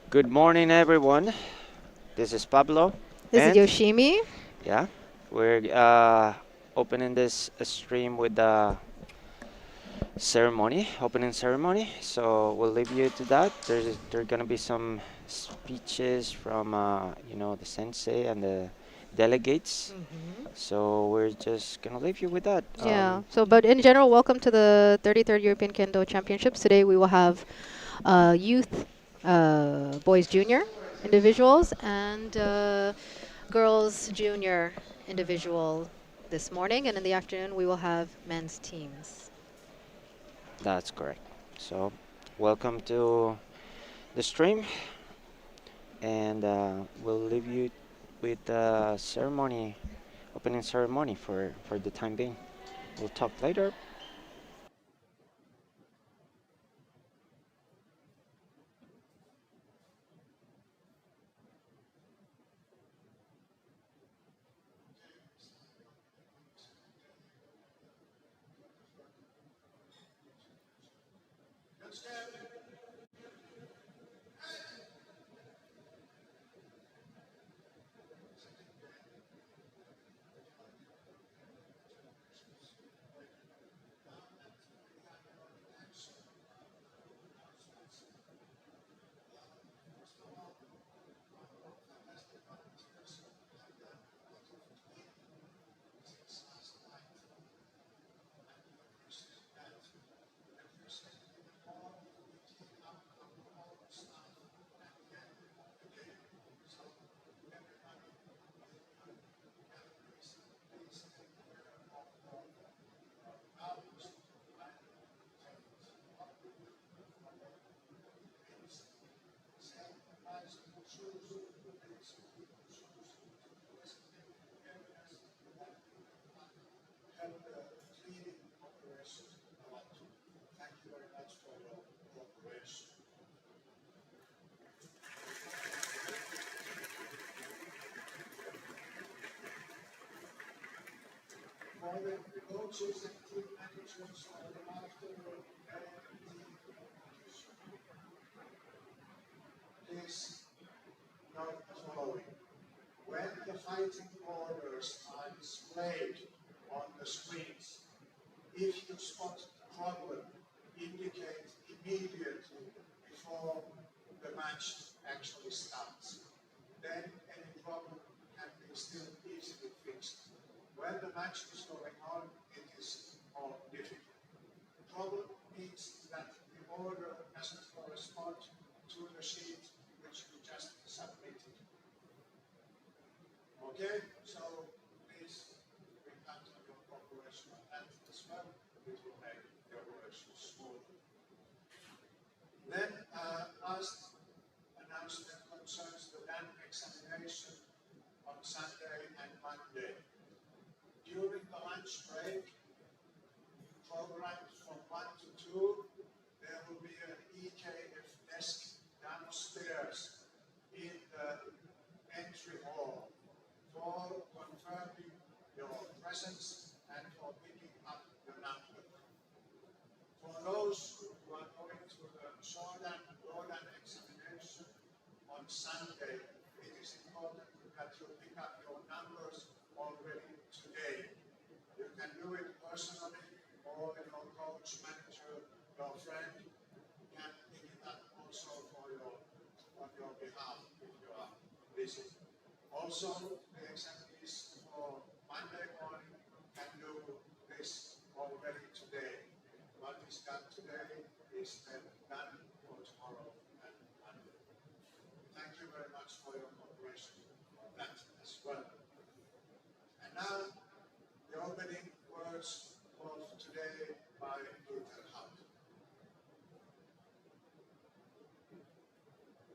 Good morning, everyone. This is Pablo, This is and Yoshimi. yeah, we're opening this stream with the ceremony, opening ceremony. So we'll leave you to that. There gonna be some speeches from the sensei and the delegates. So we're just gonna leave you with that. Yeah. But in general, welcome to the 33rd European Kendo Championships. Today we will have youth, boys junior individuals, and girls junior individual this morning. And in the afternoon, we will have men's teams. That's correct. So welcome to the stream, and we'll leave you with the ceremony, opening ceremony for the time being. We'll talk later.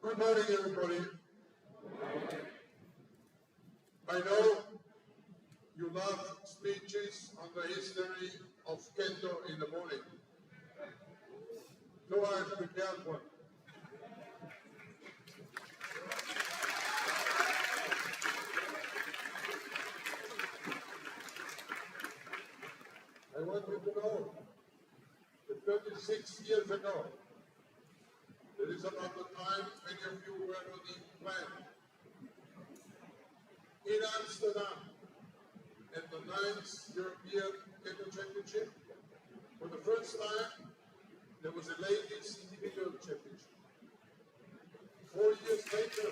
Good morning, everybody. I know you love speeches on the history of Kendo in the morning. So I have prepared one. I want you to know that 36 years ago, the It is about the time many of you were on the plan. In Amsterdam, at the 9th European Kendo Championship, for the first time, there was a ladies individual championship. 4 years later,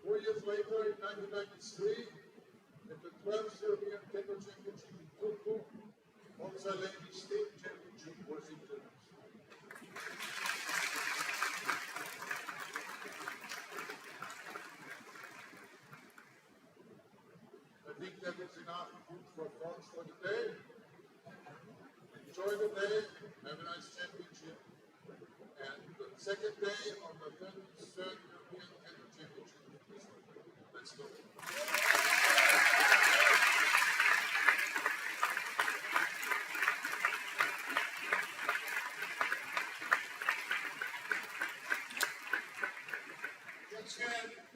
4 years later, in 1993, at the 12th European Kendo Championship in Turku, also a ladies state championship was introduced. I think that is enough food for thought for the day. Enjoy the day, have a nice championship. And the second day of the 33rd European Kendo Championship. Let's go. Let's get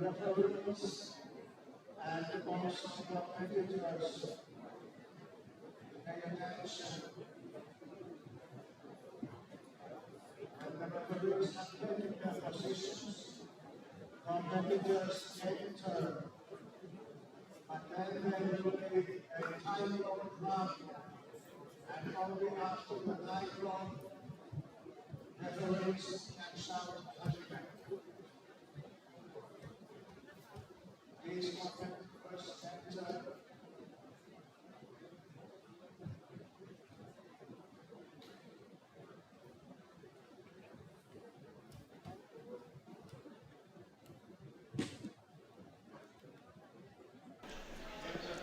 referees and also competitors, pay attention. And the referees have taken their positions. Competitors take turn. And then there will be a time of round. And only after the ninth round, referees can shout judgment. Please competitors take turn.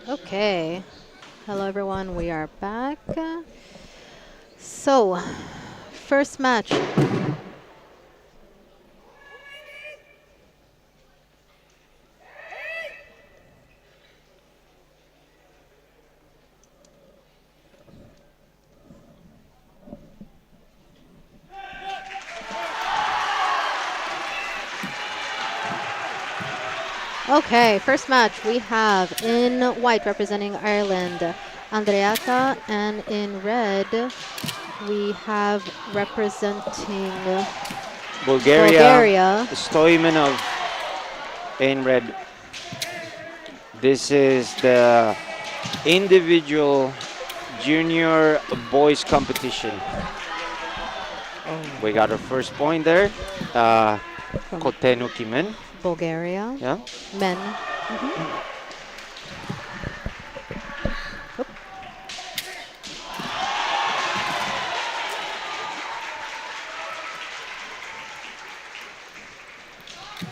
Okay. Hello, everyone. We are back. So, first match. Okay, first match we have in white representing Ireland, Andreata, and in red we have representing Bulgaria, Bulgaria. Stoimenov in red. This is the individual junior boys competition. We got our first point there. From Kotenuki men. Bulgaria. Yeah. Men. Oop.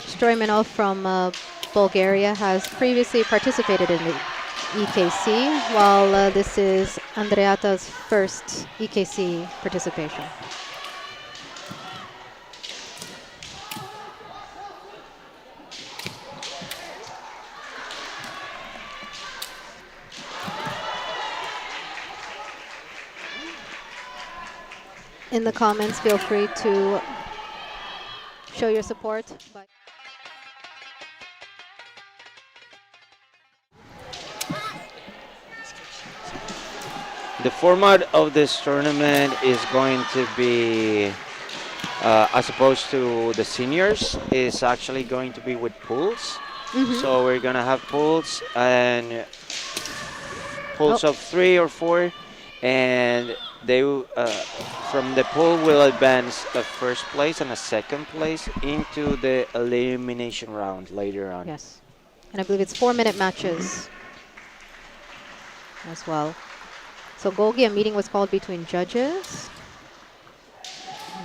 Stoimenov from Bulgaria has previously participated in the EKC, while this is Andreata's first EKC participation. In the comments, feel free to show your support. The format of this tournament is going to be, as opposed to the seniors, is actually going to be with pools. So we're gonna have pools and pools of 3 or 4, and they from the pool will advance a first place and a second place into the elimination round later on. Yes, and I believe it's 4-minute matches as well. So Golgi, a meeting was called between judges.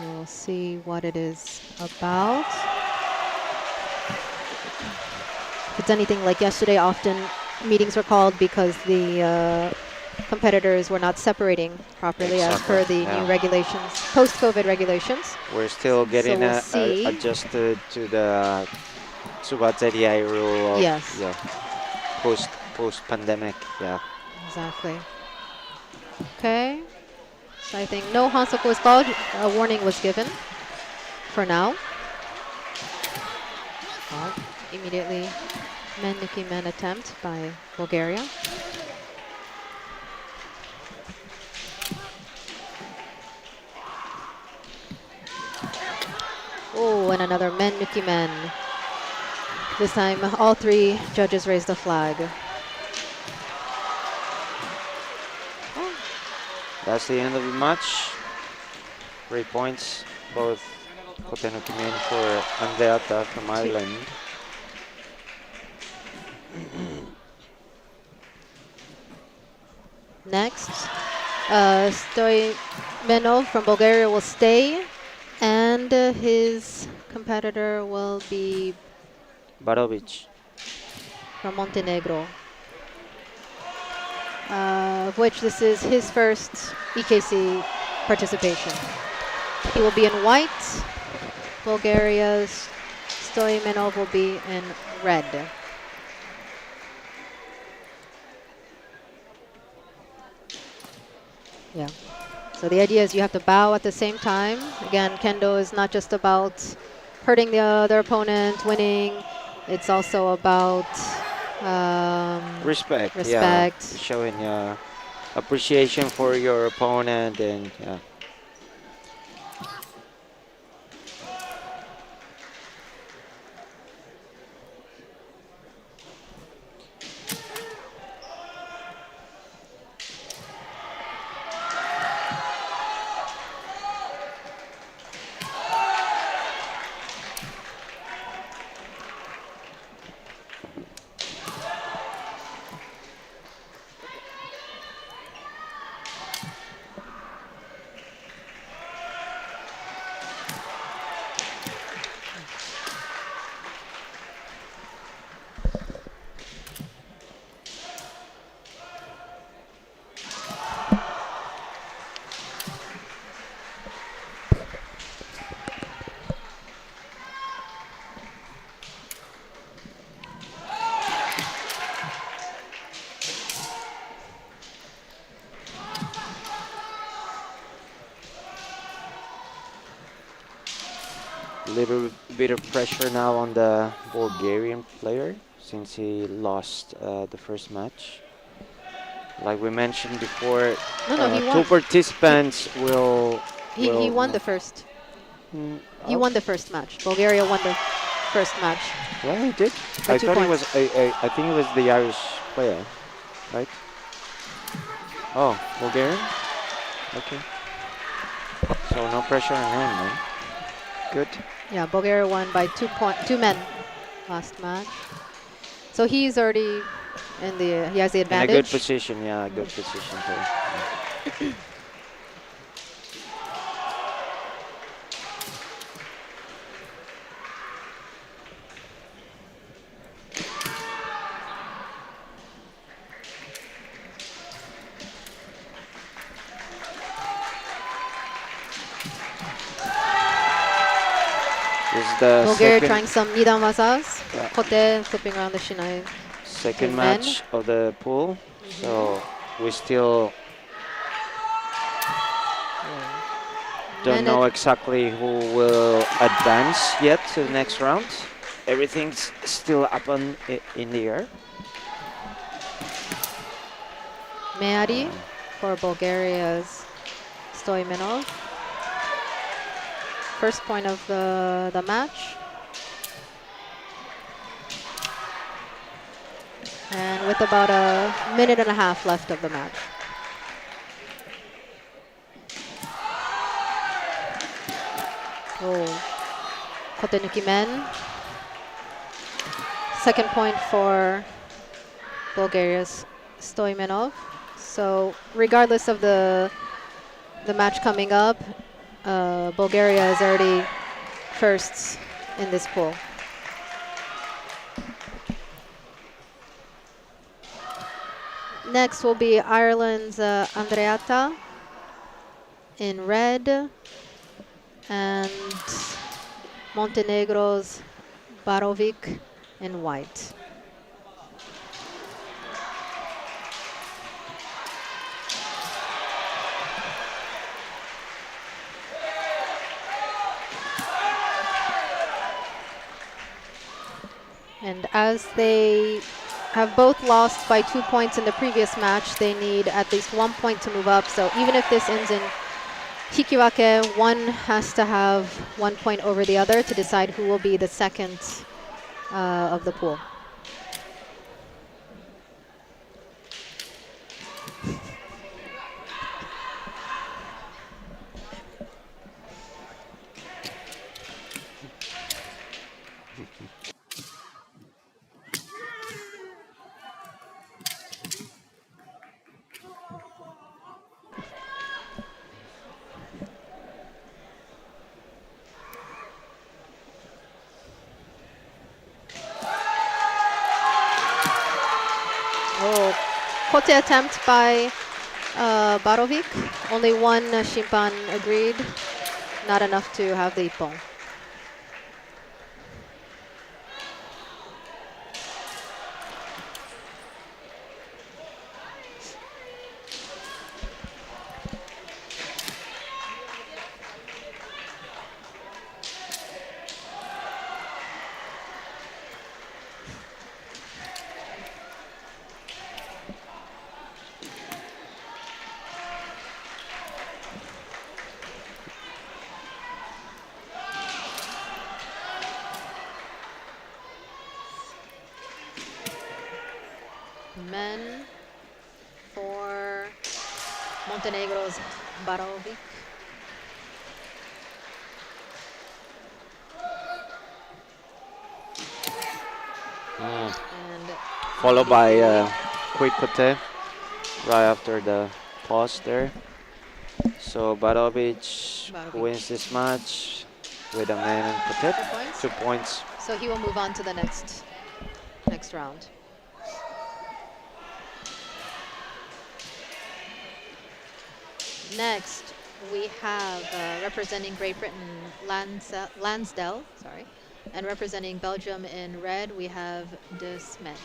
We'll see what it is about. If it's anything like yesterday, often meetings were called because the competitors were not separating properly as per the new regulations, post-COVID regulations. We're still getting we'll see. adjusted to the Subateriai rule of Yes. post-pandemic. Yeah. Exactly. Okay. So I think no Hansoku was called. A warning was given for now. Immediately, men-nuki men attempt by Bulgaria. Oh, and another men-nuki men. This time, all 3 judges raised the flag. That's the end of the match. 3 points, both Kotenuki men for Andreata from Ireland. Next, Stoimenov from Bulgaria will stay, and his competitor will be Barovic from Montenegro, of which this is his first EKC participation. He will be in white. Bulgaria's Stoimenov will be in red. Yeah. So the idea is you have to bow at the same time. Again, Kendo is not just about hurting the other opponent, winning. It's also about Respect, yeah. respect. Showing appreciation for your opponent and yeah. Little bit of pressure now on the Bulgarian player since he lost the first match. Like we mentioned before, No, no, he two won. participants will He will. won the first. He Oh, won the first match. Bulgaria won the first match well, he did. by I two thought he points. was. I think it was the Irish player, right? Oh, Bulgarian. Okay. So no pressure on him, man. Good. Yeah, Bulgaria won by 2 men last match. So he's already in the. He has the In a good advantage. position, yeah, a good position too. Yeah. This is the Bulgaria second trying some Nidan Mazas. yeah, Kote flipping around the Shinai second in men. match of the pool. So we still don't Men at know exactly who will advance yet to the next round. Everything's still up in the air. Meari for Bulgaria's Stoimenov. First point of the match. And with about a minute and a half left of the match. Oh, Kotenuki men. Second point for Bulgaria's Stoimenov. So regardless of the match coming up, Bulgaria is already first in this pool. Next will be Ireland's Andreata in red and Montenegro's Barovic in white. And as they have both lost by 2 points in the previous match, they need at least 1 point to move up. So even if this ends in Hikiwake, one has to have 1 point over the other to decide who will be the second of the pool. Oh, kote attempt by Barovic. Only one Shimpan agreed. Not enough to have the ippon. Montenegro's Barovic. Mm. And Followed by immediately quick kote right after the pause there. So Barovic Barovic wins this match with a man and kote. 2 points. 2 points. So he will move on to the next round. Next, we have representing Great Britain, Lansdale, sorry, and representing Belgium in red, we have De Smet.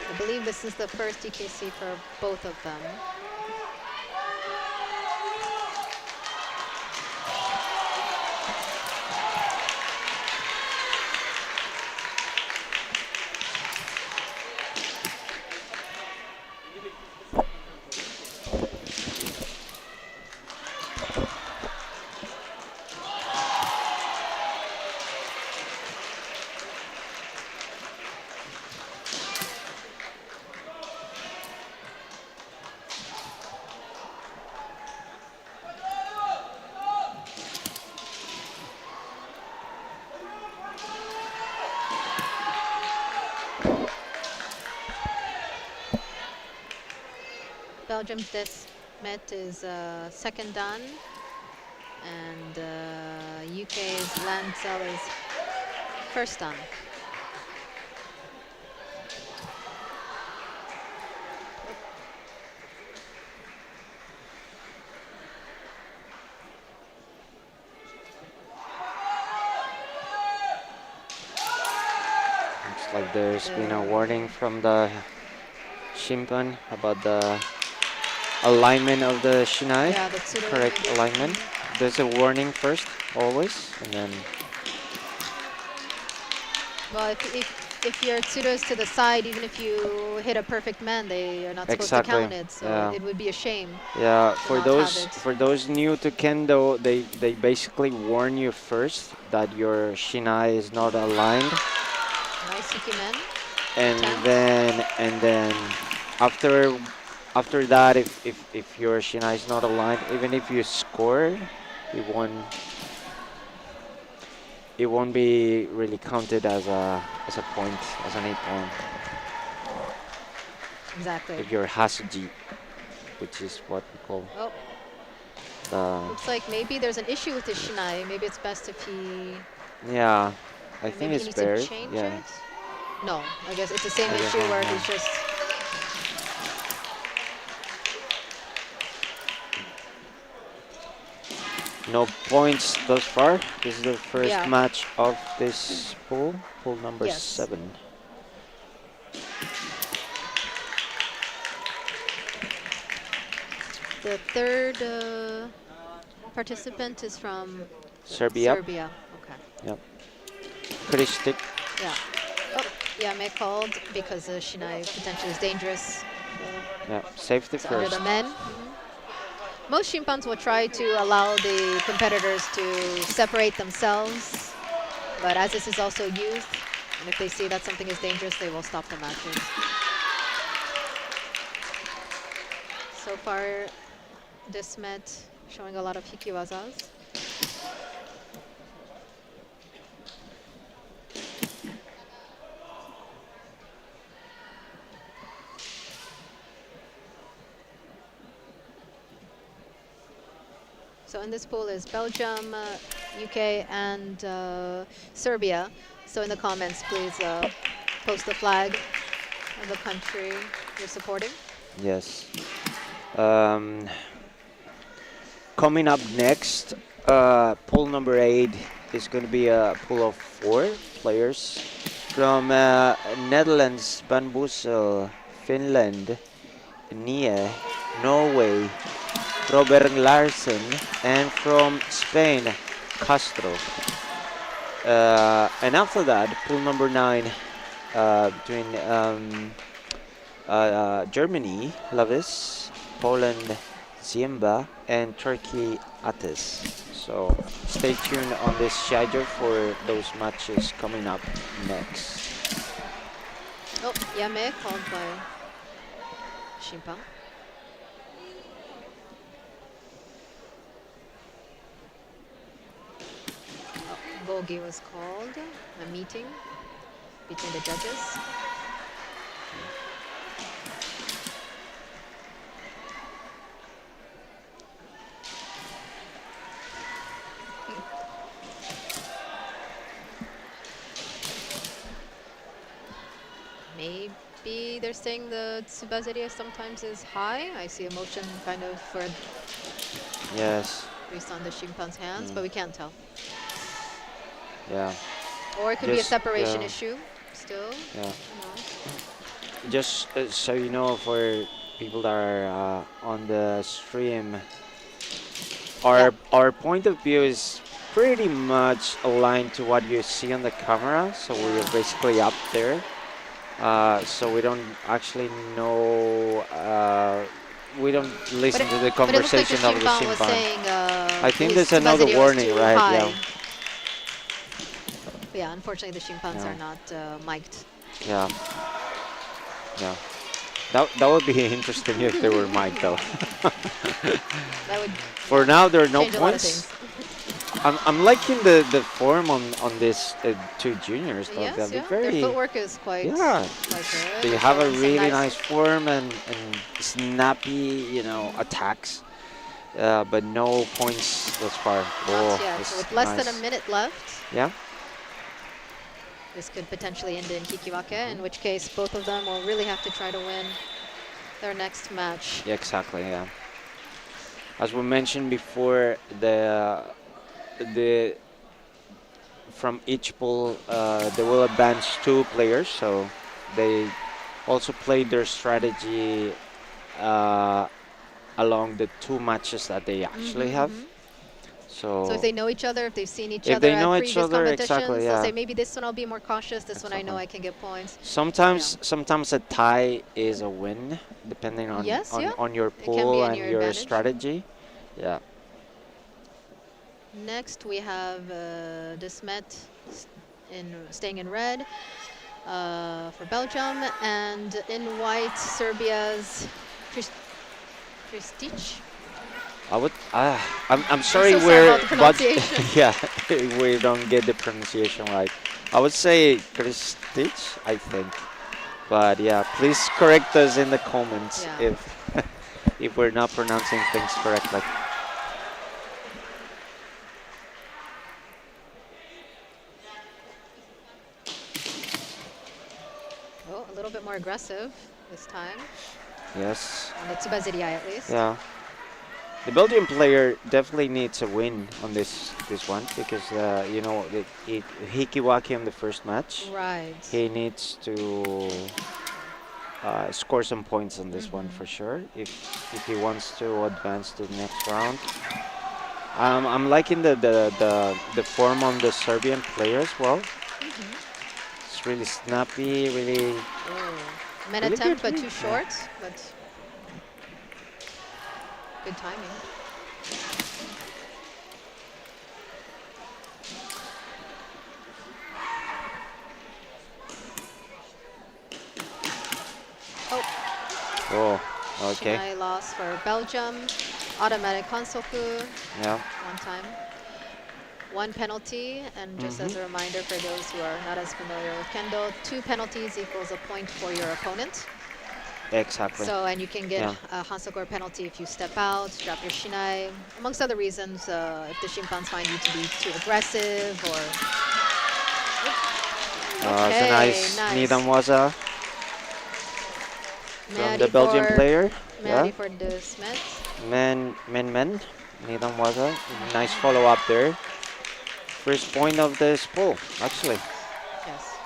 I believe this is the first DKC for both of them. Belgium's Des Met is second dan, and UK's Lancel is first dan. Looks like there's been a warning from the Shimpan about the alignment of the shinai. Yeah, the tsudo Correct maybe. alignment. There's a warning first, always, and then Well, if your tsudo is to the side, even if you hit a perfect man, they are not supposed to count it. So yeah. it would be a shame Yeah, to not have it. for those new to kendo, they basically warn you first that your shinai is not aligned, Nice Ikumen. and Intense. then after that, if your shinai is not aligned, even if you score, it won't be really counted as a point, as an 8 point. Exactly. If you're Hasuji, which is what we call Oh, the looks like maybe there's an issue with his shinai. Maybe it's best if he. yeah. I think Maybe he it's needs to buried. change Yeah. it. No, I guess it's the same I guess issue not, where no. he's just. No points thus far. This is the first Yeah. match of this pool, pool number Yes. 7. The third participant is from Serbia. Serbia. Okay. Yep. Kristic. Yeah. Oh, yeah, May called because Shinai potentially is dangerous. Yeah. Safety So under first. the men. Most shimpans will try to allow the competitors to separate themselves, but as this is also youth, and if they see that something is dangerous, they will stop the matches. So far, this met showing a lot of hikiwazas. So in this pool is Belgium, UK, and Serbia. So in the comments, please post the flag of the country you're supporting. Yes. Coming up next, pool number 8 is going to be a pool of 4 players from Netherlands, Van Boezel, Finland, Nie, Norway, Robert Larsen, and from Spain, Castro. And after that, pool number 9 between Germany, Lavis, Poland, Ziemba, and Turkey Ates. So stay tuned on this Shiaijo for those matches coming up next. Oh, Yame called by Shimpan. Oh, Gogi was called. A meeting between the judges. Maybe they're saying the Tsubazeri sometimes is high. I see emotion kind of for Yes. based on the Shimpan's hands, Mm. but we can't tell. Yeah. Or it could be a Just separation yeah. issue still. Yeah. Who knows? Just so you know, for people that are on the stream, Yeah. our point of view is pretty much aligned to what you see on the camera. So we're Yeah. basically up there. So we don't actually know. We don't listen to the But it looks like the conversation of the Shimpan was Shimpan. saying I think his there's another Tsubazeri was warning, too right? high. Yeah. But yeah, unfortunately the Shimpans Yeah. are not mic'd. Yeah. Yeah. That would be interesting if they were mine, though. That would For now, there are no change a lot of points. things. I'm liking the form on these two juniors, though. Yes, They're yeah. Their very, footwork is quite, yeah. quite good. They They're have a showing some really nice form and snappy, attacks. But no points thus far. Not Oh, yet. this So is with less than a nice. minute left, Yeah. this could potentially end in Hikiwake, Mhm. in which case both of them will really have to try to win their next match. Yeah, exactly. Yeah. As we mentioned before, the from each pool, they will advance two players, so they also played their strategy uh, along the two matches that they actually have. So if So they know each other, if they've seen each if other they at know each previous other, exactly, competitions, they'll yeah, say maybe this one I'll be more cautious, this one I know exactly. I can get points. So yeah. Sometimes a tie is a win, depending Yes, yeah. on your It can be pool in and your your advantage. strategy. Yeah. Next we have Desmet staying in red for Belgium, and in white Serbia's Kristic. I would. I'm I'm sorry. so sorry We're about the but pronunciation. yeah, we don't get the pronunciation right. I would say Kristic, I think. But yeah, please correct us in the comments Yeah. if if we're not pronouncing things correctly. Oh, a little bit more aggressive this time. Yes. On the Tsubaziriai at least. Yeah. The Belgian player definitely needs a win on this one because Hikiwaki in the first match. Right. He needs to score some points on this one for sure if he wants to advance to the next round. I'm liking the form on the Serbian player as well. It's really snappy, really Men really attempt, good but read. too short. But good timing. Oh, Oh, okay. Shinai loss for Belgium. Automatic Hansoku. Yeah. One time. One penalty, and just as a reminder for those who are not as familiar with Kendo, 2 penalties equals a point for your opponent. Exactly. So, and you can get Yeah. a Hansoku or penalty if you step out, drop your Shinai, amongst other reasons, if the Shimpans find you to be too aggressive or... It's a nice Nidan waza from the Mary Belgian for player. Mary Yeah. for the Smith. Men. Nidan waza. Nice follow up there. First point of this pool, actually. Yes.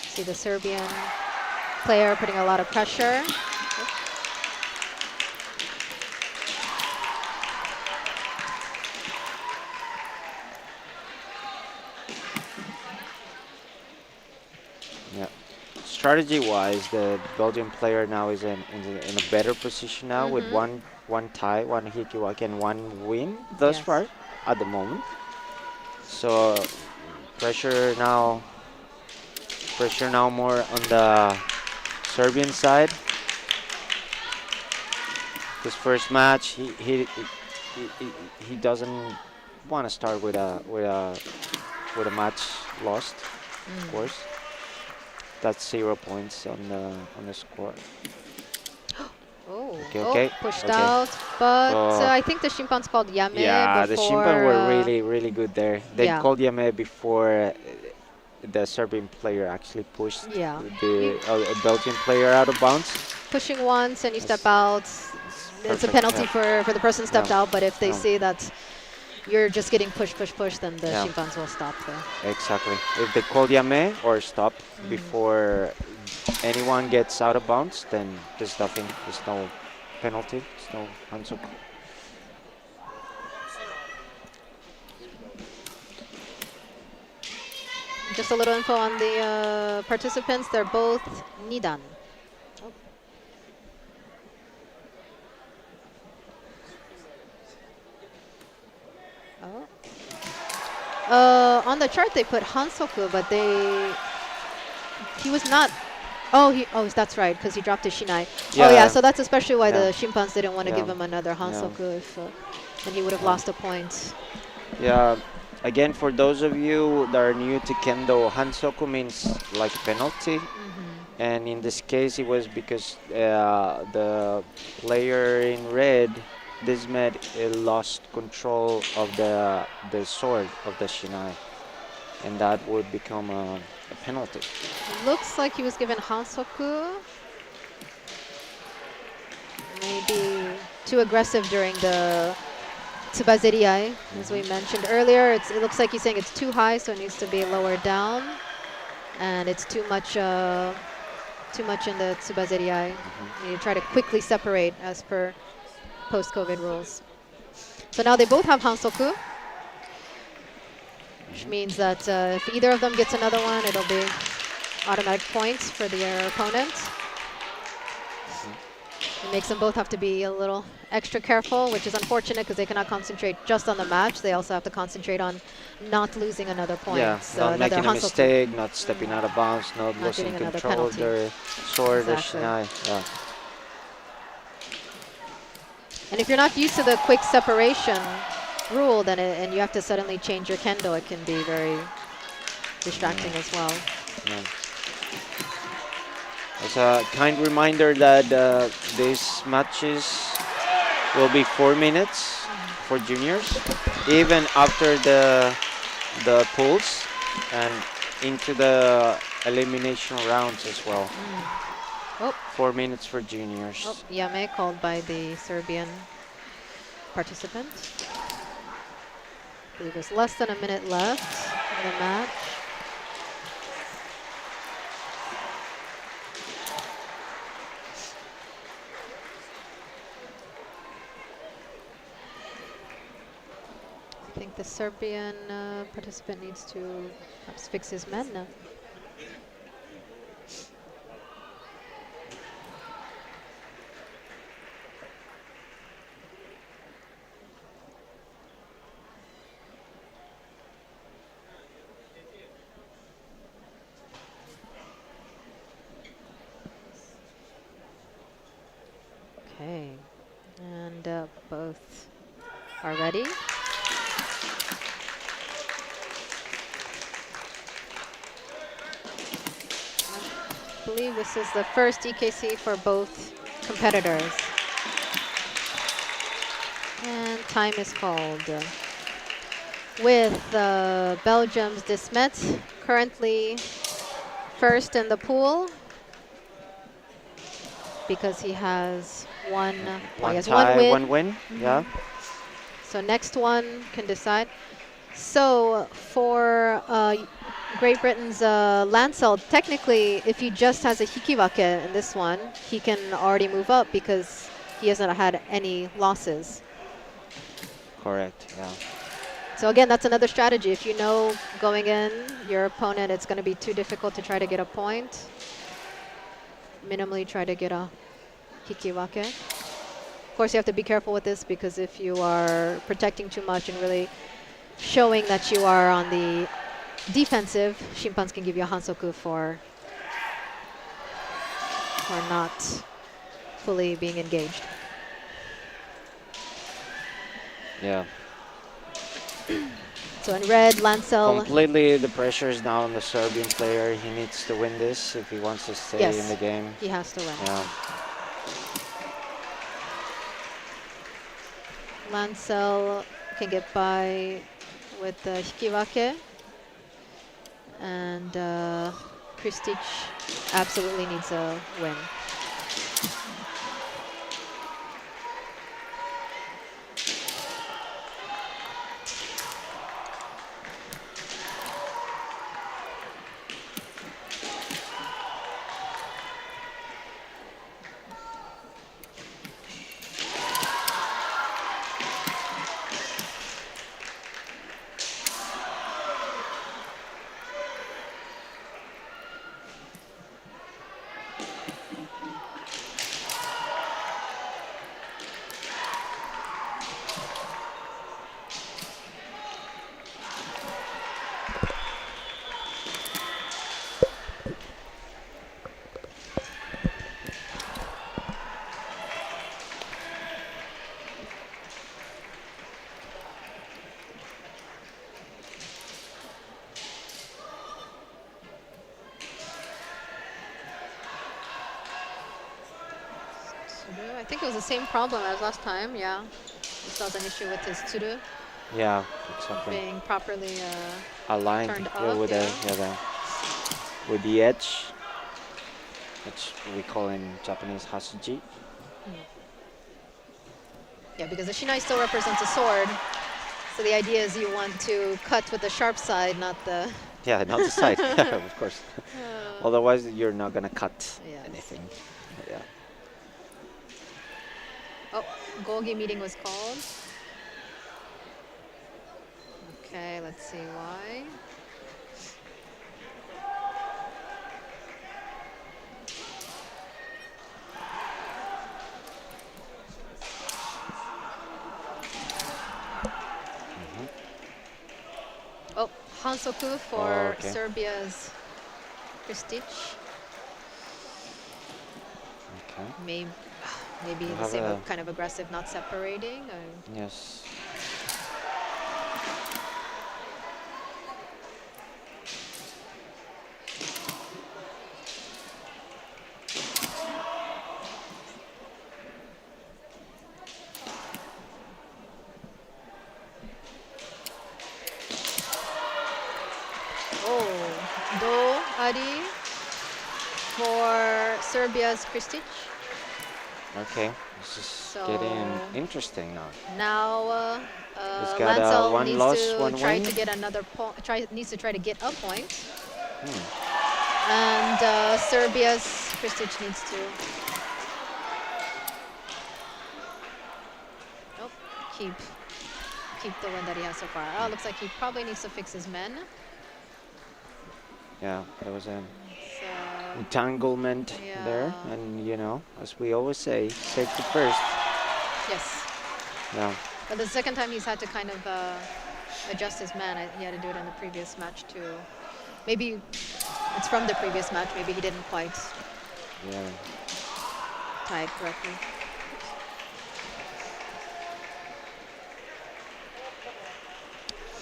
See the Serbian player putting a lot of pressure. Yeah. Strategy-wise, the Belgian player now is in a better position now with Mm-hmm. one tie, one hikiwaki, and one win thus Yes. far at the moment. So pressure now, pressure now more on the Serbian side. His first match, he, he doesn't want to start with a match lost, of Mm. course. That's 0 points on the score. Oh, Okay, oh, okay, pushed okay. out. But So I think the Shimpan's called Yame yeah, the Shimpan before. were really good there. They Yeah, called Yame before the Serbian player actually pushed yeah. You the Belgian player out of bounds. pushing once and you step That's, out. that's It's a perfect. penalty Yeah, for the person stepped yeah, out. But if they yeah, see that you're just getting push, then the yeah. Shimpans will stop there. Exactly. If they call Yame or stop Mm. before anyone gets out of bounds, then there's nothing. There's no penalty. There's no handsuk. Just a little info on the participants. They're both Nidan. Oh. On the chart they put Hansoku, but he was not. Oh, that's right, because he dropped his Shinai. Oh yeah, Yeah, so that's especially why yeah, the Shimpans didn't want to yeah, give him another yeah, Hansoku if, then he would have yeah. lost a point. Yeah. Again, for those of you that are new to Kendo, Hansoku means like a penalty. Mm-hmm. And in this case, it was because the player in red, Dismed, lost control of the sword of the Shinai, and that would become a penalty. Looks like he was given Hansoku. Maybe too aggressive during the Tsubazeriai, as we mentioned earlier. It looks like he's saying it's too high, so it needs to be lower down. And it's too much in the Tsubazeriai. Hmm. You try to quickly separate as per post-COVID rules. So now they both have Hansoku, which Hmm. means that if either of them gets another one, it'll be automatic points for their opponent. It makes them both have to be a little extra careful, which is unfortunate because they cannot concentrate just on the match. They also have to concentrate on not losing another Yeah, point, not another making a Hansoku. mistake, not stepping Mm. out of bounds, not Not losing getting another control of penalty. their sword or Exactly. Shinai. Yeah. And if you're not used to the quick separation rule, then and you have to suddenly change your kendo, it can be very distracting as well. Yeah. As a kind reminder that these matches will be 4 minutes for juniors, even after the pools and into the elimination rounds as well. Oh, 4 minutes for juniors. Yame called by the Serbian participant. I believe there's less than a minute left in the match. I think the Serbian participant needs to perhaps fix his men now. Okay, and both are ready. I believe this is the first EKC for both competitors. And time is called. With Belgium's Desmet currently first in the pool because he has he One has one tie, win. one win. Yeah. So next one can decide. So for Great Britain's Lancel, technically, if he just has a Hikiwake in this one, he can already move up because he hasn't had any losses. Correct. Yeah. So again, that's another strategy. If you know going in, your opponent, it's going to be too difficult to try to get a point, minimally try to get a hikiwake. Of course, you have to be careful with this because if you are protecting too much and really showing that you are on the defensive, shimpans can give you a hansoku for not fully being engaged. Yeah. So in red, Lancel, Completely, the pressure is now on the Serbian player. He needs to win this if he wants to stay in the yes, game. he has to win. Yeah. Lancel can get by with the hikiwake, and Kristic absolutely needs a win. Tsuru, I think it was the same problem as last time, yeah. This was an issue with his tsuru Yeah, exactly. being properly Aligned, turned yeah, up, with yeah. with the edge, which we call in Japanese hasuji. Yeah, because the shinai still represents a sword. So the idea is you want to cut with the sharp side, not the... Yeah, not the side, of course. Otherwise, you're not gonna cut Yes. anything. Yeah. Oh, Gogi meeting was called. Okay, let's see why. Oh, Hansoku Oh, for okay. Serbia's Kristic. Okay. Maybe You the have same a kind of aggressive, not separating. yes. Oh, Do Ari for Serbia's Kristic. Okay, this is So getting interesting now. now He's got Lancel one needs loss, to one try win. to get another point. Needs to try to get a point, Hmm. and Serbia's Kristic needs to. Nope, keep the win that he has so far. Oh, looks like he probably needs to fix his men. Yeah, there was an So entanglement there, yeah. and as we always say, safety first. Yes. Yeah. But the second time he's had to kind of adjust his man. He had to do it in the previous match too. Maybe it's from the previous match. Maybe he didn't quite Yeah. tie it correctly.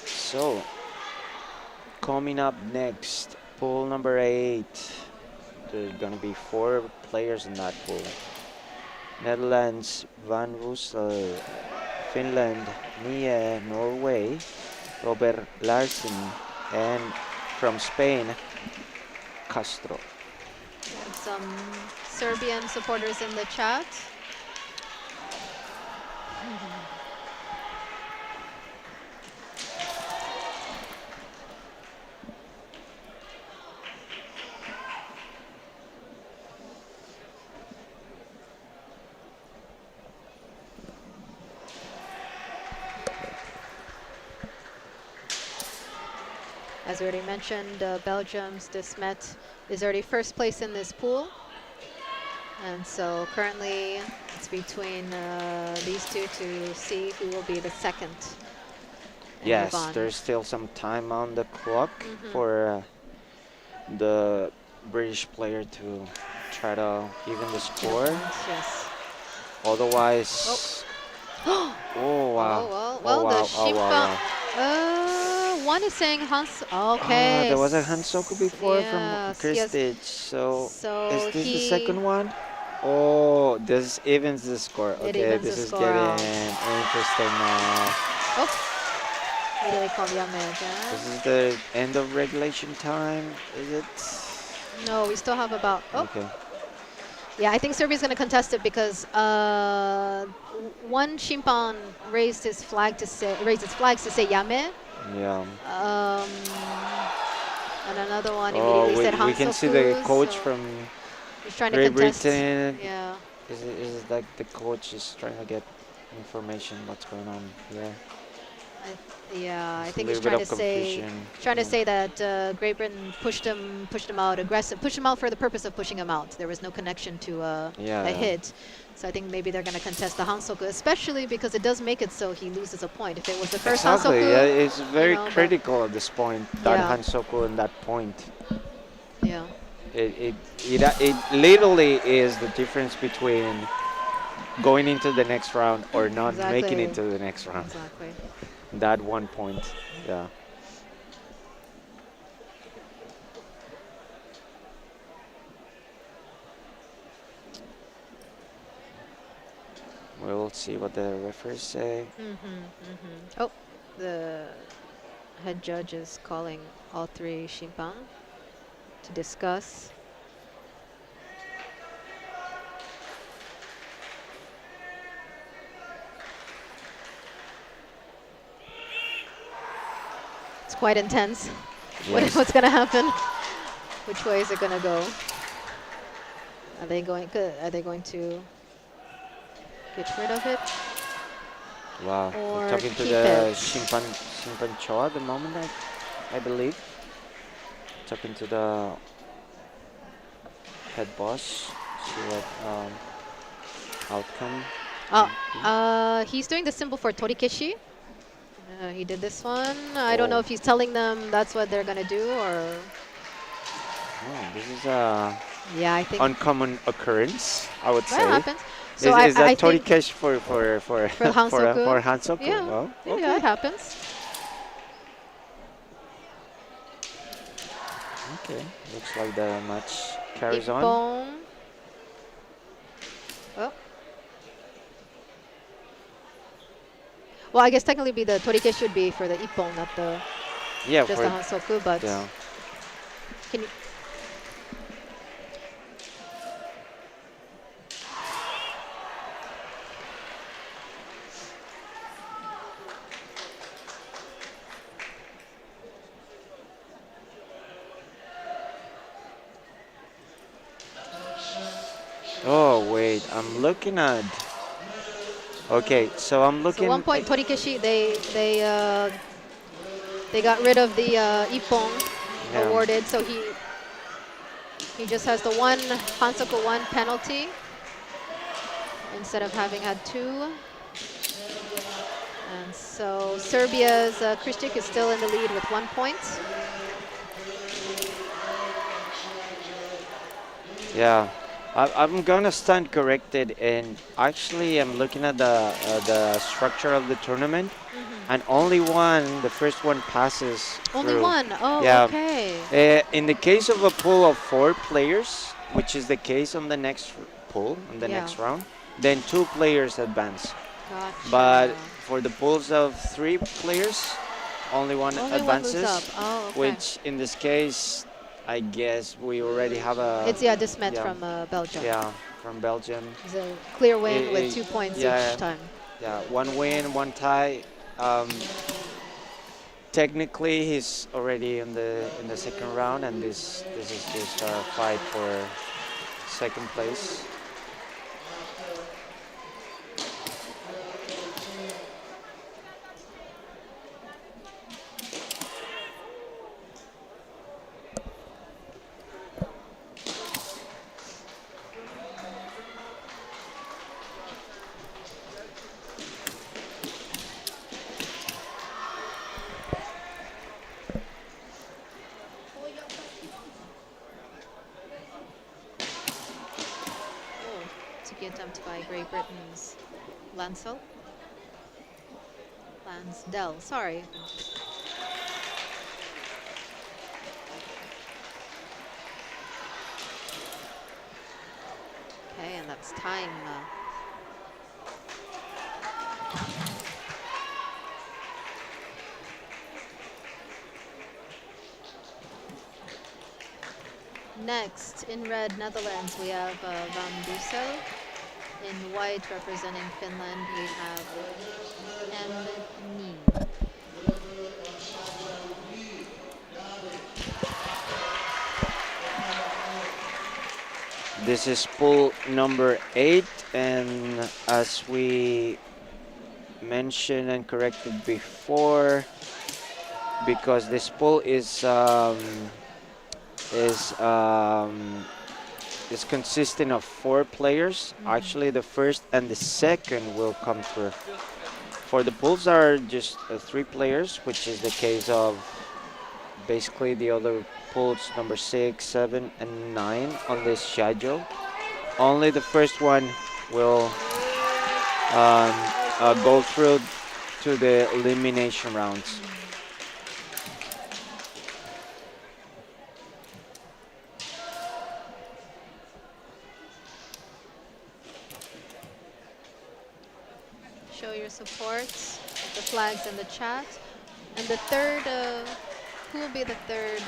So, coming up next, pool number 8. There's gonna be 4 players in that pool. Netherlands, Van Woesel, Finland, Mie, Norway, Robert Larsen, and from Spain, Castro. We have some Serbian supporters in the chat. As we already mentioned, Belgium's Desmet is already first place in this pool. And so currently it's between these two to see who will be the second and move Yes, on. there's still some time on the clock Mhm. for the British player to try to even the Get a score. point, yes. Otherwise, Oh, oh wow, well, oh the wow, oh wow, Shimpa. wow. One is saying Hans. Ah, Okay. there was a Hansoku before from Yes, yes. Christich. So is So this the he. second one? Oh, this evens the score. It Okay, evens this the is score getting out. interesting now. Oh, immediately called Yame This again. is the end of regulation time, is it? No, we still have about. Oh, Okay. yeah, I think Serbia's going to contest it because one Shimpan raised its flags to say Yame. Yeah. Um, and another one Oh, immediately said we can see the Hansoku, coach so from he's trying to Great contest. Britain. Yeah. Is it like the coach is trying to get information what's going on here? Yeah, I There's a think he's little bit trying of to say confusion. that Great Britain pushed him out aggressive, pushed him out for the purpose of pushing him out. There was no connection to Yeah, a yeah. hit. So I think maybe they're going to contest the Hansoku, especially because it does make it so he loses a point. If it was the first Exactly. Yeah, Hansoku, it's very but critical at this point. That yeah, Hansoku and that point. yeah, It literally is the difference between going into the next round or not making it exactly, to the next round. exactly. That 1 point. Yeah. We'll see what the referees say. Oh, the head judge is calling all three Shimpan to discuss. It's quite intense. Yes. What's going to happen? Which way is it going to go? Are they going? Are they going to get rid of it Wow. We're or talking to keep it? the Shimpan Cho at the moment, I believe. Talking to the head boss. See what outcome. Oh, would be. he's doing the symbol for Torikeshi. He did this one. I don't know Oh. if he's telling them that's what they're gonna do or. Oh, this is a Yeah, I think uncommon occurrence, I would that say. happens. So I Is that I think Torikesh for for the Hansoku, for Hansoku? yeah, Well, yeah, okay. it happens. Okay. Looks like the match carries on. Ippon. Oh. Well, I guess technically be the Torikeshi should be for the Ippon, not the Yeah, just the for Hansoku, but yeah. can you. Oh wait, I'm looking at. Okay, so I'm So 1 point looking. Torikeshi, they got rid of the Ippon Yeah. awarded, so he just has the one Hansoku 1 penalty instead of having had 2. And so Serbia's Kristic is still in the lead with 1 point. Yeah, I'm gonna stand corrected, and actually I'm looking at the structure of the tournament, and only one, the first one passes Only through. 1. Oh, Yeah, okay. in the case of a pool of 4 players, which is the case on the next pool, on the Yeah. next round, then 2 players advance. But Gotcha. for the pools of 3 players, only one Only one moves up. advances, Oh, okay. which in this case, I guess we already have a It's, yeah, Desmet yeah, from Belgium. yeah, from Belgium. It's a clear win with I 2 points each yeah, time. yeah, 1 win, 1 tie. Technically, he's already in the second round, and this is just a fight for second place. Tricky attempt by Great Britain's Lansdell. Lansdell, sorry. Okay, and that's time. Next, in red, Netherlands, we have Van Dussel. In white, representing Finland, we have M. Nee. This is pool number 8, and as we mentioned and corrected before, because this pool is um, is consisting of 4 players. Actually, the first and the second will come through. For the pools are just 3 players, which is the case of basically the other pools number 6, 7, and 9 on this Shiai-jo. Only the first one will um, go through to the elimination rounds. Show your support with the flags in the chat. And the third, who will be the third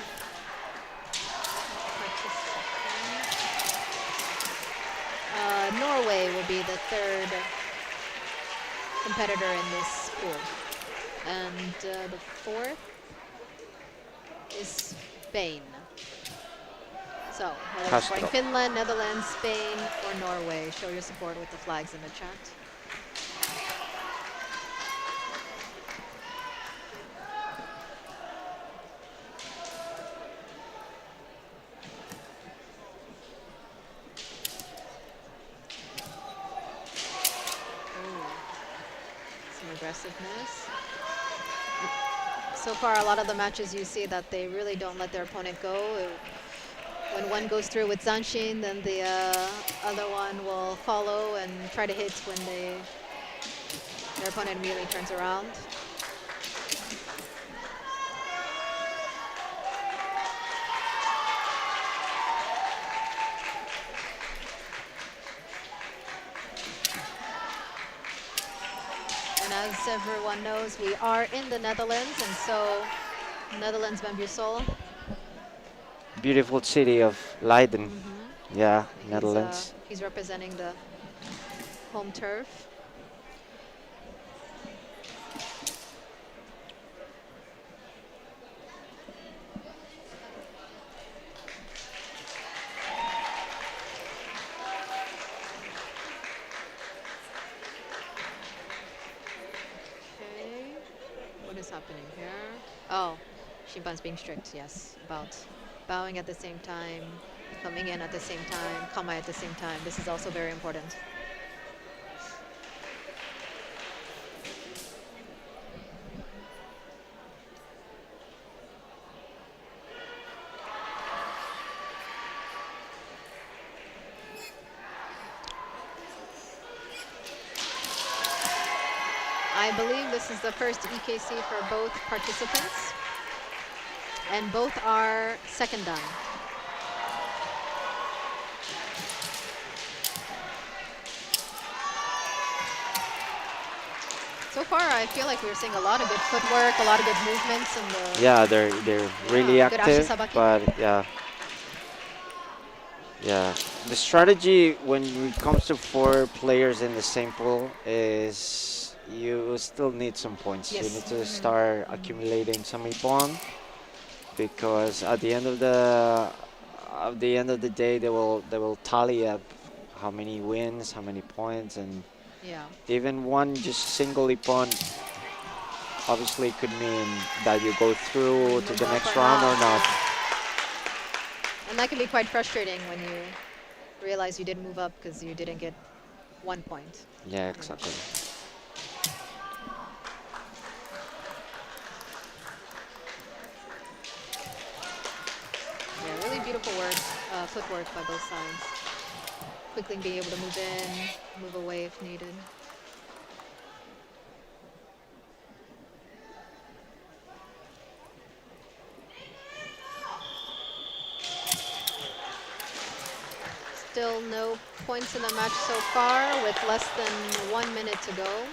participant? Norway will be the third competitor in this pool. And the fourth is Spain. So, whether it's Castro. going Finland, Netherlands, Spain, or Norway, show your support with the flags in the chat. Some aggressiveness. So far, a lot of the matches you see that they really don't let their opponent go. When one goes through with Zanshin, then the other one will follow and try to hit when their opponent immediately turns around. And as everyone knows, we are in the Netherlands, and so Netherlands, Van Bussel. Beautiful city of Leiden. Yeah, Netherlands. He's representing the home turf. Okay, what is happening here? Oh, Shimpan's being strict, yes, about bowing at the same time, coming in at the same time, kama at the same time. This is also very important. I believe this is the first EKC for both participants, and both are second dan. So far, I feel like we're seeing a lot of good footwork, a lot of good movements, and Yeah, they're really good ashi active, sabaki. but yeah. The strategy when it comes to 4 players in the same pool is you still need some points. You Yes. need to start accumulating some ipon, because at the end of the day they will tally up how many wins, how many points, and Yeah. even one just single ipon obviously could mean that you go through to Move the up next or round or not. not. And that can be quite frustrating when you realize you didn't move up because you didn't get 1 point. Yeah, exactly. Yeah, really beautiful work, footwork by both sides. quickly being able to move in, move away if needed. Still no points in the match so far with less than 1 minute to go.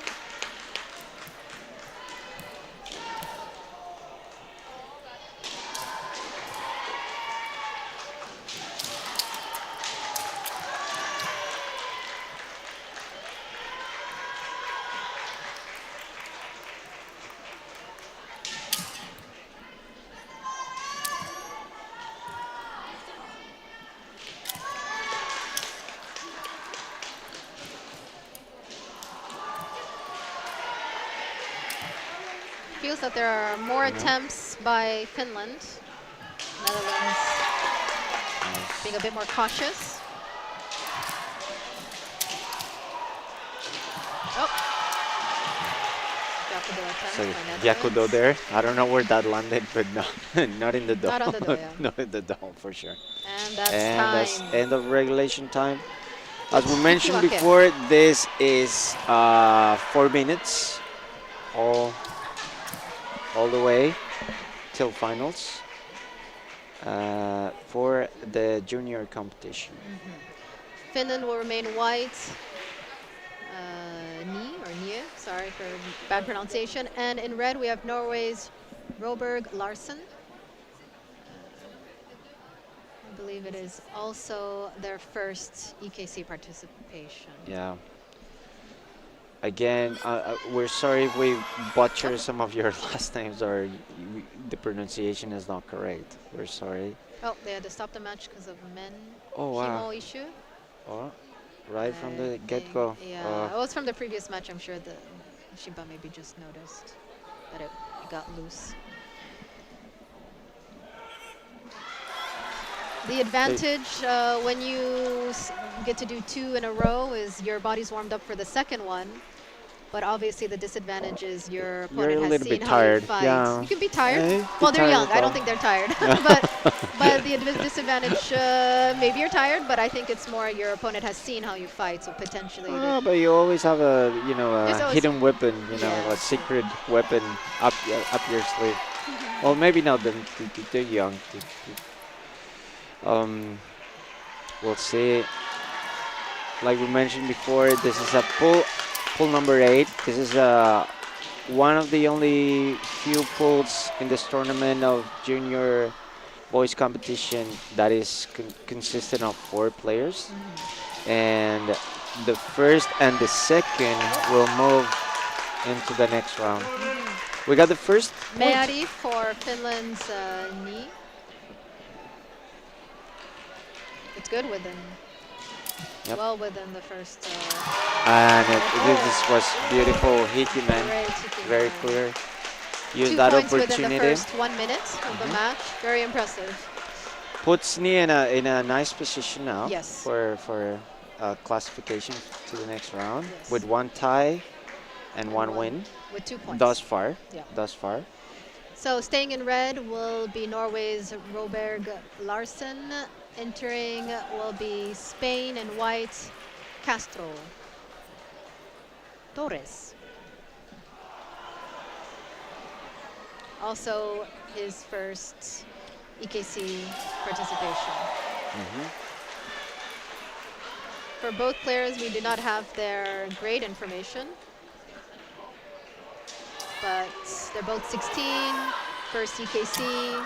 Feels that there are more attempts by Finland. Netherlands being a bit more cautious. Oh. Gyakudo attempt So by Gyakudo Netherlands. there. I don't know where that landed, but no, not in the dome. Not on the dome, yeah. Not in the dome for sure. And that's And that's time. end of regulation time. As we With mentioned Hikimake. before, this is 4 minutes, all the way till finals for the junior competition. Finland will remain white. Nie, sorry for bad pronunciation. And in red, we have Norway's Roberg Larsen. I believe it is also their first EKC participation. Yeah. Again, we're sorry if we butcher some of your last names or the pronunciation is not correct. We're sorry. Oh, they had to stop the match because of men Oh, wow. Himo issue. Oh, right from the I think, get-go. yeah, it was from the previous match. I'm sure the Shiba maybe just noticed that it got loose. The advantage when you get to do 2 in a row is your body's warmed up for the second one. But obviously the disadvantage is your You're opponent a has little seen bit how you tired. fight. Yeah. You can be tired. Be Well, they're tired young. as I don't well. think they're tired. Yeah. but the disadvantage, maybe you're tired, but I think it's more your opponent has seen how you fight, so potentially. But you always have a There's a always hidden weapon, yeah. a secret weapon up your sleeve. Well, maybe not them. They're young. Um, we'll see. Like we mentioned before, this is a pool number 8. This is one of the only few pools in this tournament of junior boys competition that is consistent of 4 players, and the first and the second will move into the next round. We got the first point. Meari for Finland's knee. It's good within. Yep. Well within the first. And this was beautiful hiki, man. Great hiki, Very man. clear. Use 2 that points opportunity. within the first 1 minute of the match. Very impressive. Puts me in a nice position now. Yes. For classification to the next round Yes. with 1 tie and 1 win. With 2 points. Thus far. Yeah. Thus far. So staying in red will be Norway's Roberg Larsen. Entering will be Spain in white, Castro Torres. Also his first EKC participation. For both players, we do not have their grade information. But they're both 16, first EKC.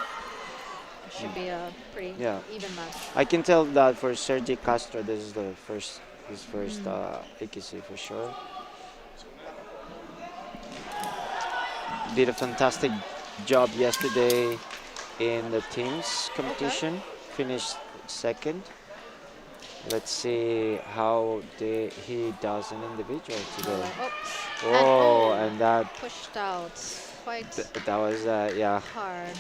It should be a pretty even match. I can tell that for Sergi Castro, this is his first EKC for sure. Did a fantastic job yesterday in the teams competition. Finished second. Let's see how he does an individual today. Oh, and that pushed out quite that was hard,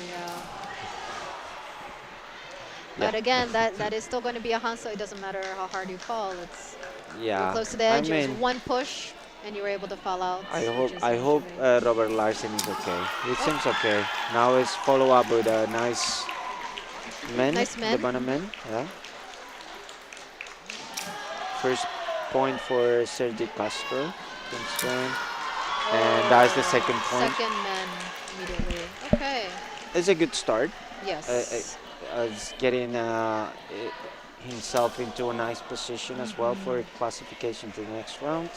But again, that is still going to be a Hanso. It doesn't matter how hard you fall. It's you're close to the edge. It was 1 push, and you were able to fall out. I hope Robert Larsen is okay. It seems okay. Now it's follow up with a nice men. Nice men. The Bana men. Yeah. First point for Sergi Castro. Against Spain. And that's the Oh, second point. second man immediately. Okay. It's a good start. Yes. As getting himself into a nice position as well for classification to the next round.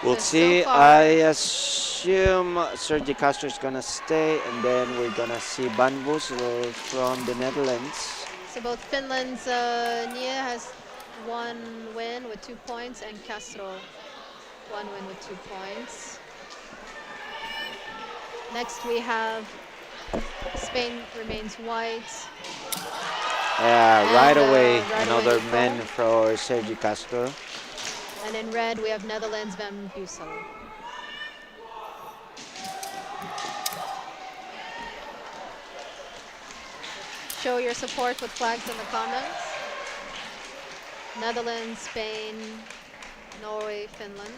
We'll So see. far, I assume Sergi Castro is gonna stay, and then we're gonna see Van Bossel from the Netherlands. so both Finland's Nia has 1 win with 2 points, and Castro 1 win with 2 points. Next we have Spain remains white. Right And, away, right away another Nico. man for Sergi Castro. And in red we have Netherlands Van Bussel. Show your support with flags in the comments. Netherlands, Spain, Norway, Finland.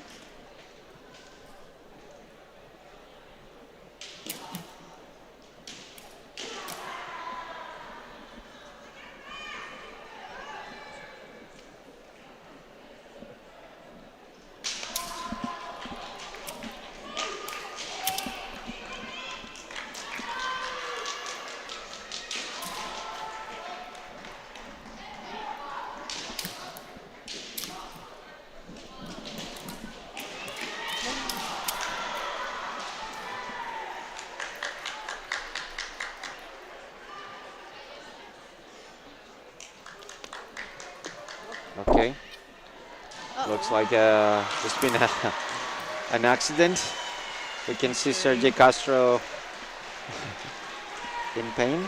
Okay, Uh-oh. looks like there's been an accident. We can see Sergi Castro in pain.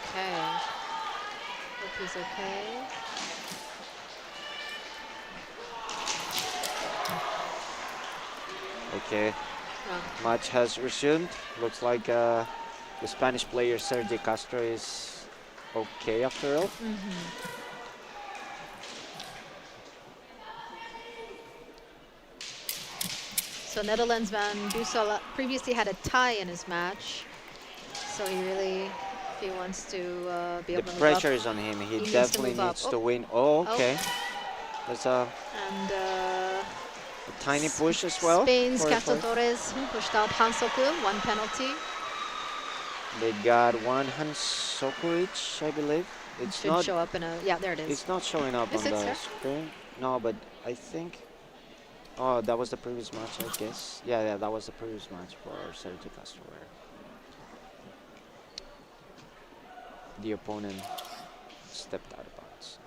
Okay. Hope he's okay. Okay, Oh. match has resumed. Looks like the Spanish player Sergi Castro is okay after all. So Netherlands Van Bussel previously had a tie in his match. So he really, if he wants to be The able to move pressure up, is on him. He needs to definitely move up. needs Oh. to win. Oh, Oh. okay. There's a And tiny push as well. Spain's for- Castro for- Torres pushed out Hansoku, 1 penalty. They got one Hansoku each, I believe. It It's should not. show up in a, yeah, there it is. It's not showing up Yes, on it's the there. screen. No, but I think. Oh, that was the previous match, I guess. Yeah, that was the previous match for Sergio Castro, where the opponent stepped out of bounds.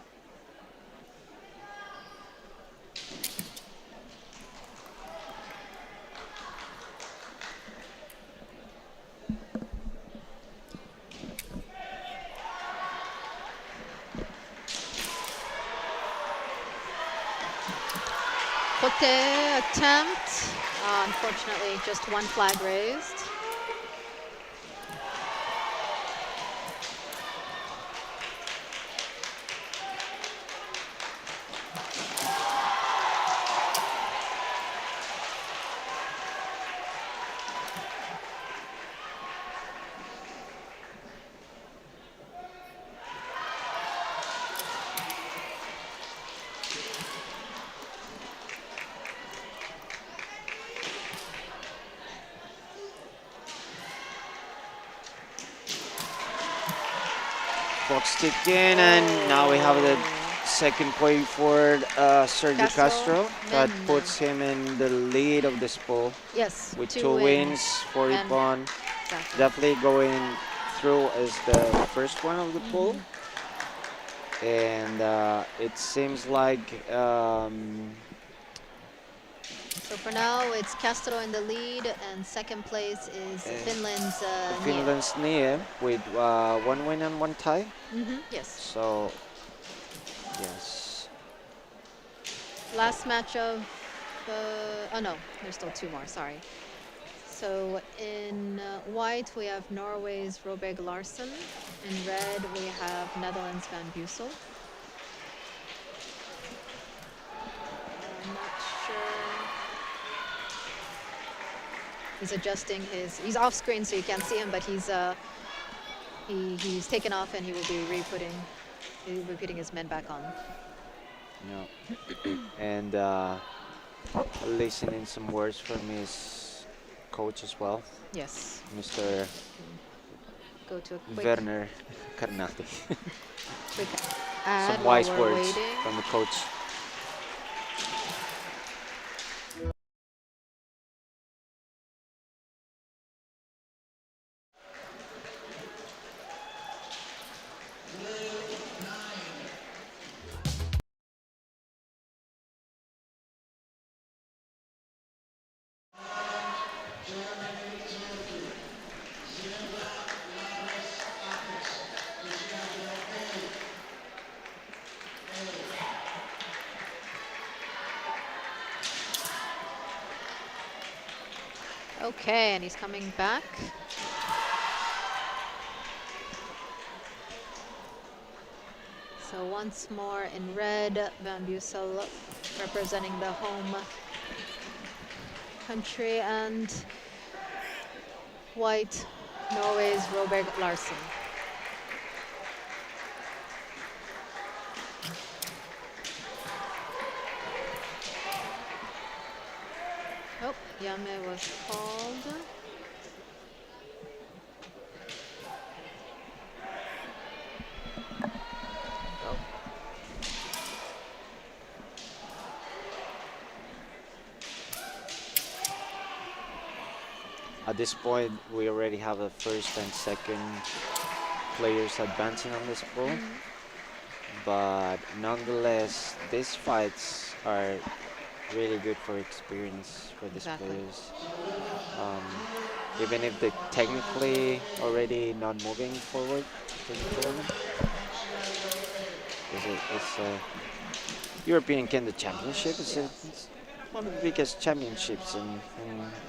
Kote attempt. Unfortunately, just 1 flag raised. Clock's ticking, and now we have the second point for Sergio Castro, Castro. That men. puts him in the lead of this pool Yes, with 2 2 wins for And- Ippon. Exactly. Definitely going through as the first one of the pool. And it seems like So for now, it's Castro in the lead, and second place is Finland's Nia. Finland's Nia with 1 win and 1 tie. Yes. So, yes. Last match of, oh no, there's still 2 more, sorry. So in white, we have Norway's Robeg Larsen. In red, we have Netherlands Van Bussel. I'm not sure. He's adjusting his. He's off screen, so you can't see him, but he's taken off, and he will be repeating his men back on. Yeah. And listening some words from his coach as well, Yes. Mr. Go to a quick Werner Carnati. ad Some while wise we're words waiting. from the coach. Okay, and he's coming back. So once more in red, Van Bussel representing the home country, and white, Norway's Robert Larsen. Oh, Yame was called. At this point, we already have the first and second players advancing on this pool. But nonetheless, these fights are really good for experience for these Exactly. players. Even if they're technically already not moving forward to the tournament. It's a European Kendo Championship. It's one of the biggest championships in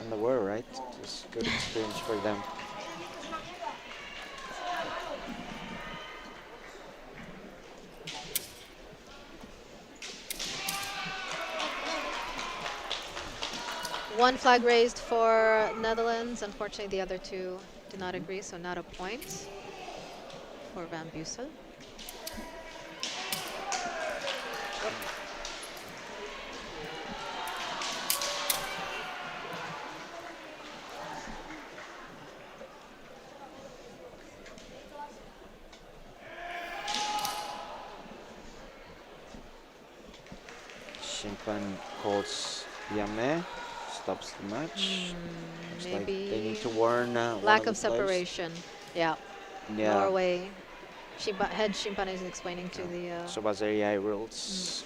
the world, right? It's good experience for them. One flag raised for Netherlands. Unfortunately, the other two did not agree, so not a point for Van Bussel. Shimpan calls Yame, stops the match. Looks like they need to warn one lack of of the players. separation. Yeah. Yeah. Norway. Head Shimpan is explaining to the. Sobaseria rules.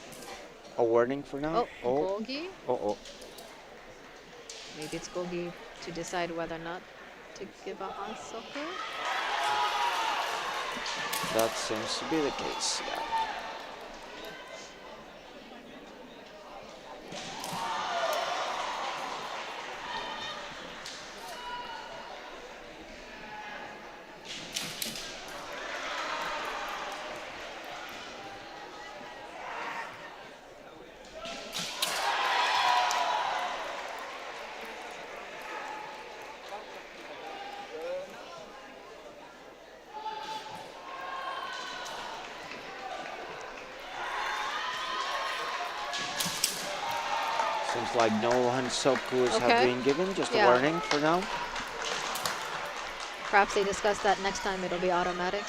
A warning for now. Oh, Gogi. Oh. Maybe it's Gogi to decide whether or not to give a Hansoku. That seems to be the case. Yeah. Seems like no Hansokus have been given, just a warning for now. Perhaps they discuss that next time it'll be automatic.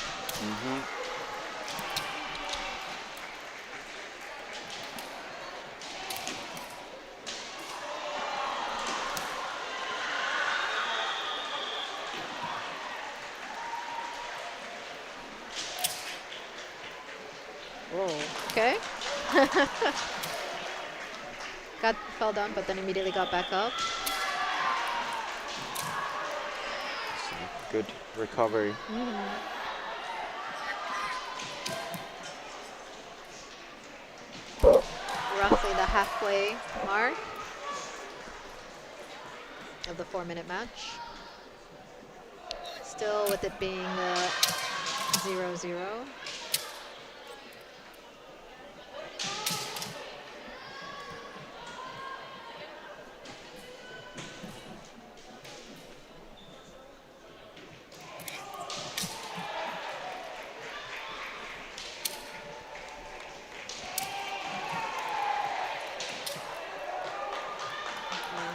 Whoa. Okay. Fell down, but then immediately got back up. Good recovery. Roughly the halfway mark. of the 4-minute match. Still with it being 0-0.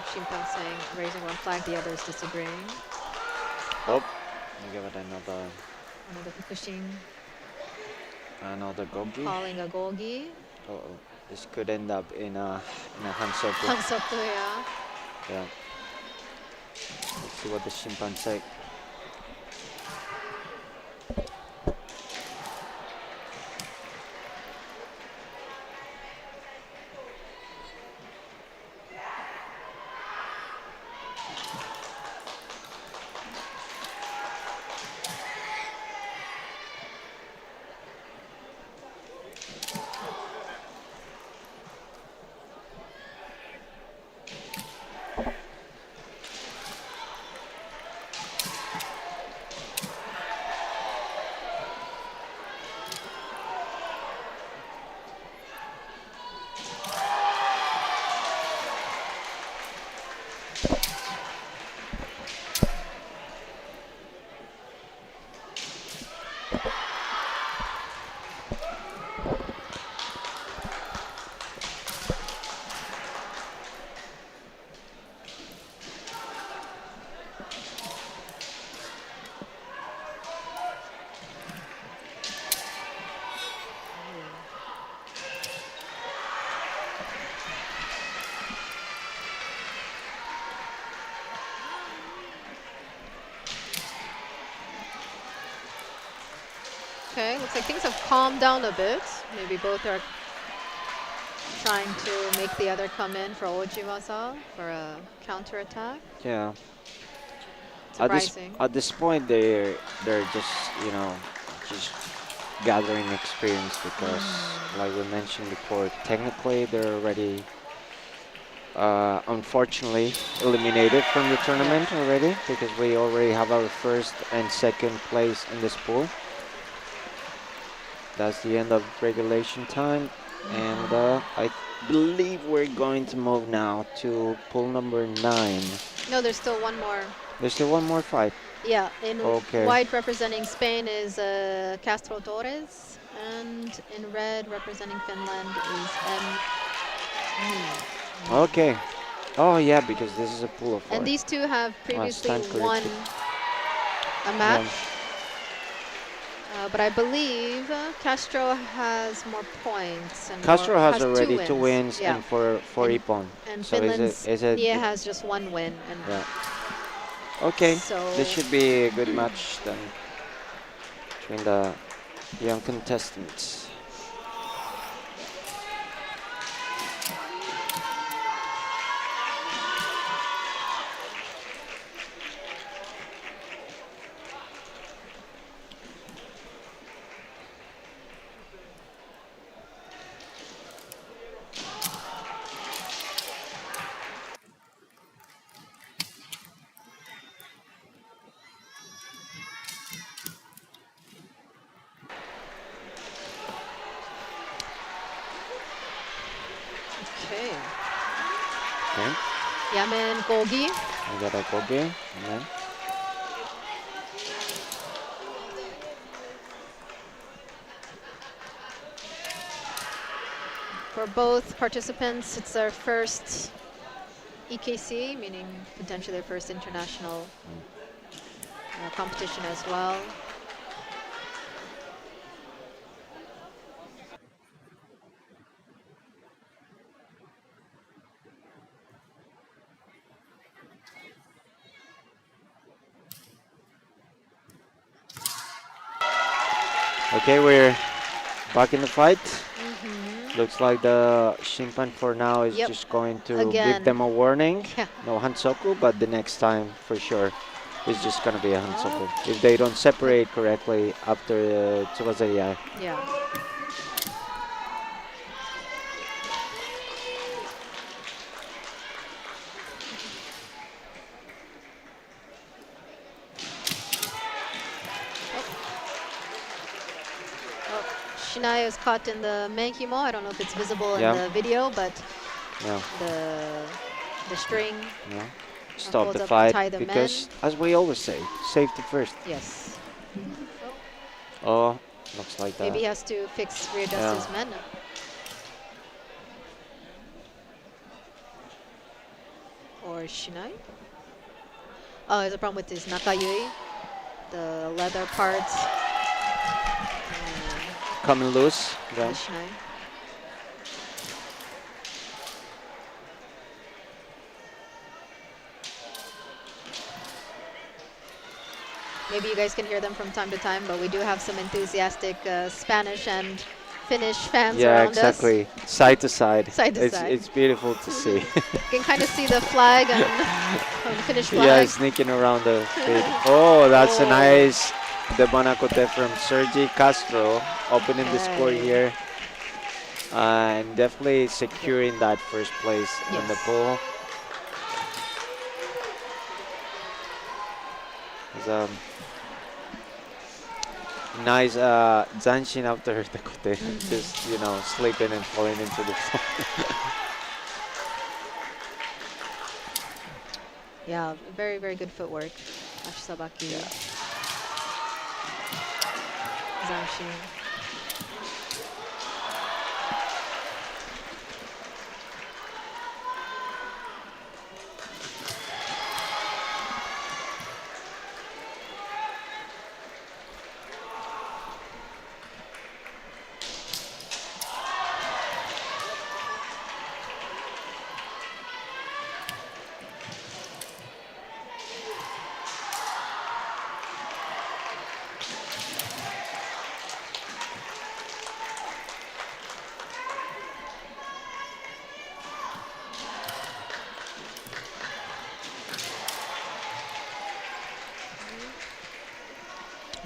Shimpan saying, raising one flag, the others disagreeing. Oh, we give it another Another Fukushin gogi. calling a gogi. Oh, this could end up in a hansoku. Hansoku, yeah. Yeah. Let's see what the shimpan say. Okay, looks like things have calmed down a bit. Maybe both are trying to make the other come in for Ojiwasa for a counter attack. Yeah. Surprising. At this point, they're just just gathering experience because, like we mentioned before, technically they're already unfortunately eliminated from the tournament already because we already have our first and second place in this pool. That's the end of regulation time, and I believe we're going to move now to pool number 9. No, there's still one more. There's still one more fight. Yeah, in Okay. white representing Spain is Castro Torres, and in red representing Finland is Okay. Oh yeah, because this is a pool of 4. And these two have previously stand won corrected. a match. But I believe Castro has more points. And Castro more, has has already 2 2 wins yeah. and for and, Ippon. And So Finland's is it Nia has just 1 win. And yeah. Okay. So This should be a good match then between the young contestants. Okay. Okay. Yamen Gogi. We got a gogi and then For both participants, it's their first EKC, meaning potentially their first international competition as well. okay, we're back in the fight. Looks like the Shimpan for now is just going to give them a warning. Yeah. No Hansoku, but the next time for sure it's just going to be a Hansoku. If they don't separate correctly after Tsubasa. Yeah. Shinai is caught in the menkimo. I don't know if it's visible in Yeah. the video, but Yeah. the string Yeah. Stop holds the up to fight tie the men. because, as we always say, safety first. Yes. Oh, looks like Maybe that. he has to readjust Yeah. his men. Or Shinai. Oh, there's a problem with his nakayui, the leather parts. Coming loose. Yeah. Shinai. Maybe you guys can hear them from time to time, but we do have some enthusiastic Spanish and Finnish fans Yeah, around exactly. Side to side. us. Side to side. It's beautiful to see. You can kind of see the flag and the Finnish flag. Yeah, sneaking around the feet. Oh, that's a Oh. nice de Banacote from Sergi Castro, opening the score Okay. here. And definitely securing that first place in the Yes. pool. It's a nice Zanshin after the kote, just, sleeping and falling into the floor. Yeah, very, very good footwork. Ashisabaki. Yeah. Zanshin.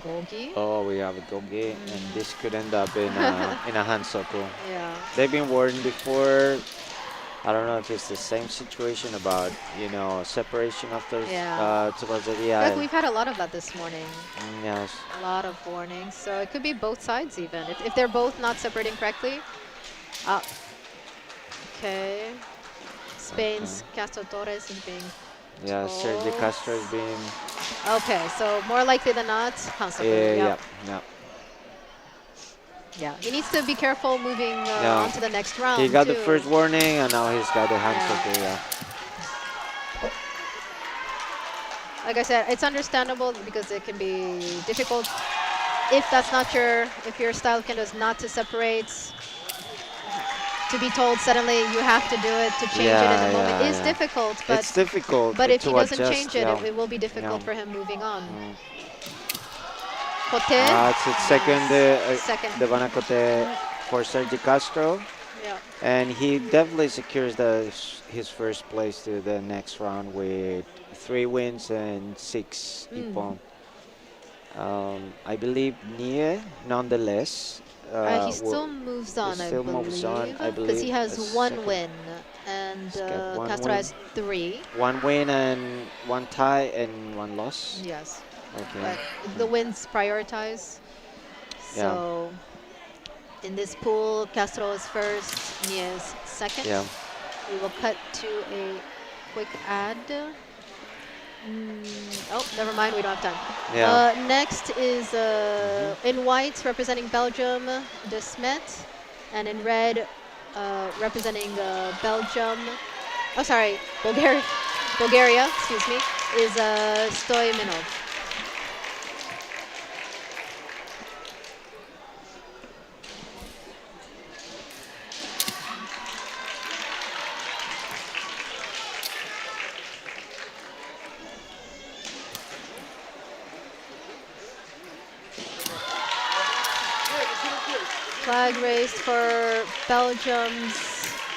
Gogi. Oh, we have a gogi, and this could end up in in a hansoku. Yeah. They've been warned before. I don't know if it's the same situation about, separation after Yeah. Tsubazeria. Like we've had a lot of that this morning. Yes. A lot of warnings. So it could be both sides even. If they're both not separating correctly. Okay. Spain's Castro Torres is being Yeah, Sergio told. Castro is being. Okay, so more likely than not, Hansaku. Yeah, yeah. Yeah, he needs to be careful moving Yeah. on to the next round. He got too. the first warning, and now he's got the hansoku. Yeah. Like I said, it's understandable because it can be difficult if that's not if your style of kendo is not to separate. To be told suddenly you have to do it to change it in the moment is difficult. But it's difficult. But if he doesn't adjust, change it, it will be difficult for him moving on. Kote. It's its second, Second. the Banacote for Sergio Castro. Yeah. And he definitely secures his first place to the next round with 3 wins and 6 ippon. I believe Nie, nonetheless, He still moves on, I believe. Because he has 1 win, and Castro has 3. 1 win and 1 tie and 1 loss. Yes. Okay. But the wins prioritize. So in this pool, Castro is first, Nie is second. Yeah. We will cut to a quick ad. Oh, never mind, we don't have time. Yeah. Next is in white representing Belgium, De Smet, and in red representing Belgium. Oh, sorry, Bulgaria. Excuse me, is Stoiminov. Flag raised for Belgium's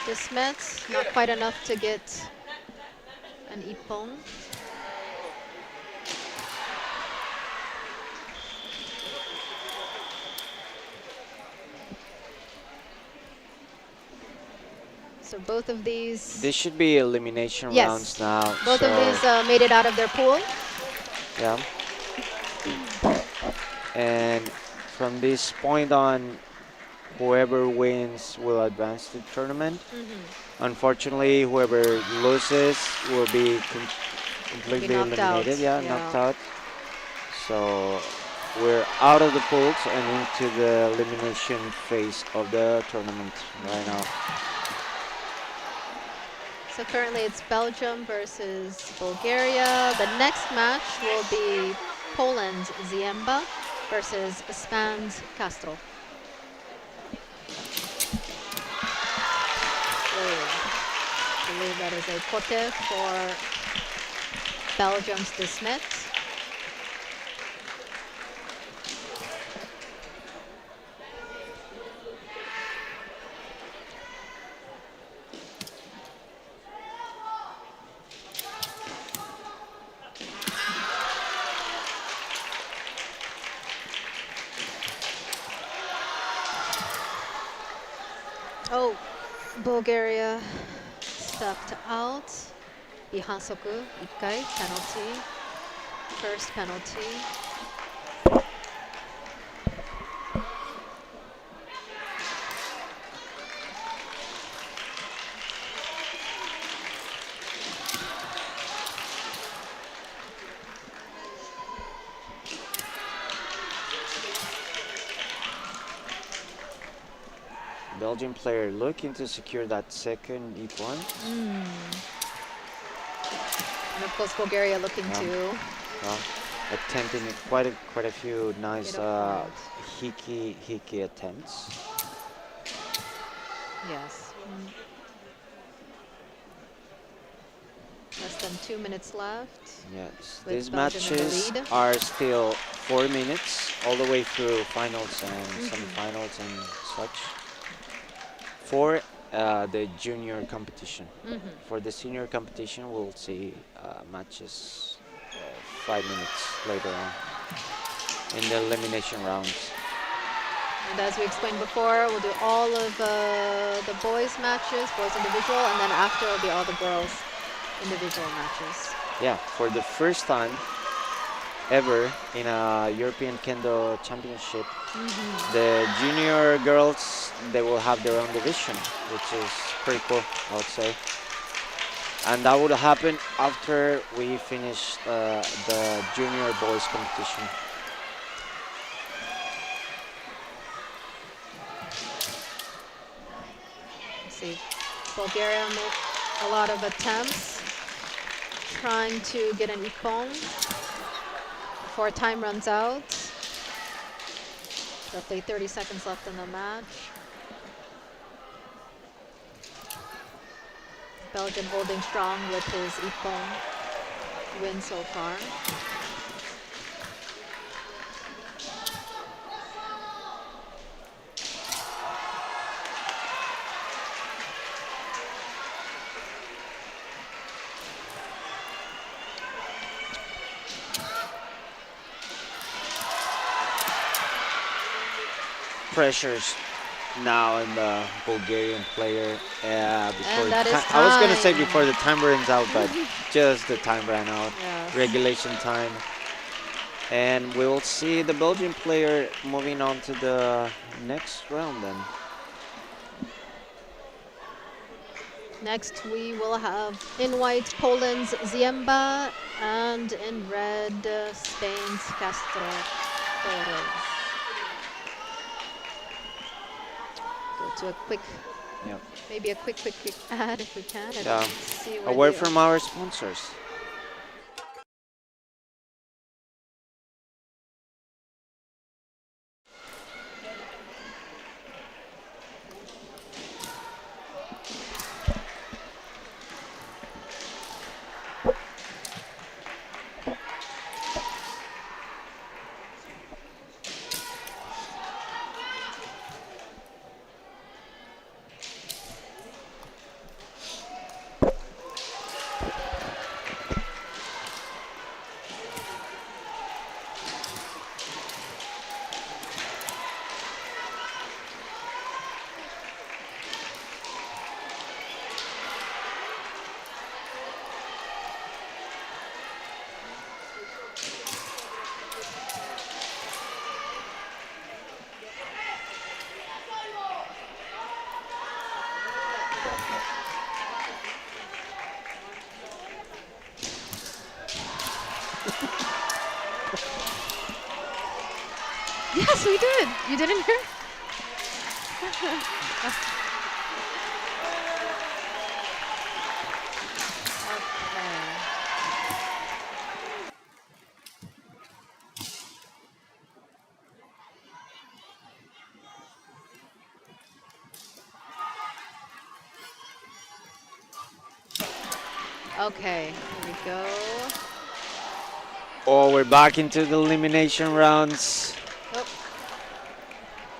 De Smet. Not quite enough to get an ippon. So both of these. This should be elimination rounds now. Both of these made it out of their pool. Yeah. And from this point on, whoever wins will advance to the tournament. Mm-hmm. Unfortunately, whoever loses will be Will be completely knocked out. eliminated. Yeah, knocked Yeah. out. So we're out of the pools and into the elimination phase of the tournament right now. So currently it's Belgium versus Bulgaria. The next match will be Poland's Ziemba versus Spain's Castro. I believe that is a kote for Belgium's Desmet. Oh, Bulgaria stepped out. Ihansoku, Ikkai, penalty. First penalty. Belgian player looking to secure that second e-point. And of course, Bulgaria looking to Well, attempting quite a few nice get a point. hiki attempts. Yes. Less than 2 minutes left. Yes, With these Belgium in the matches lead. are still 4 minutes all the way through finals and Mm-hmm. semifinals and such. For the junior competition. Mm-hmm. For the senior competition, we'll see matches 5 minutes later on in the elimination rounds. And as we explained before, we'll do all of the boys' matches, boys individual, and then after will be all the girls' individual matches. Yeah, for the first time ever in a European Kendo Championship, the junior girls, they will have their own division, which is pretty cool, I would say. And that would happen after we finish the junior boys competition. Let's see, Bulgaria make a lot of attempts, trying to get an ippon before time runs out. Roughly 30 seconds left in the match. Belgium holding strong with his ippon win so far. Pressures now in the Bulgarian player. And that is I was gonna say time. before the time runs out, but just the time ran out. Yes. Regulation time. And we will see the Belgian player moving on to the next round then. Next, we will have in white Poland's Ziemba and in red Spain's Castro Torres. Go to a quick, Yep. maybe a quick ad if we can. I Yeah. don't see where A word they from are. our sponsors. Yes, we did. You didn't hear? Okay, here we go. Oh, we're back into the elimination rounds. Oh,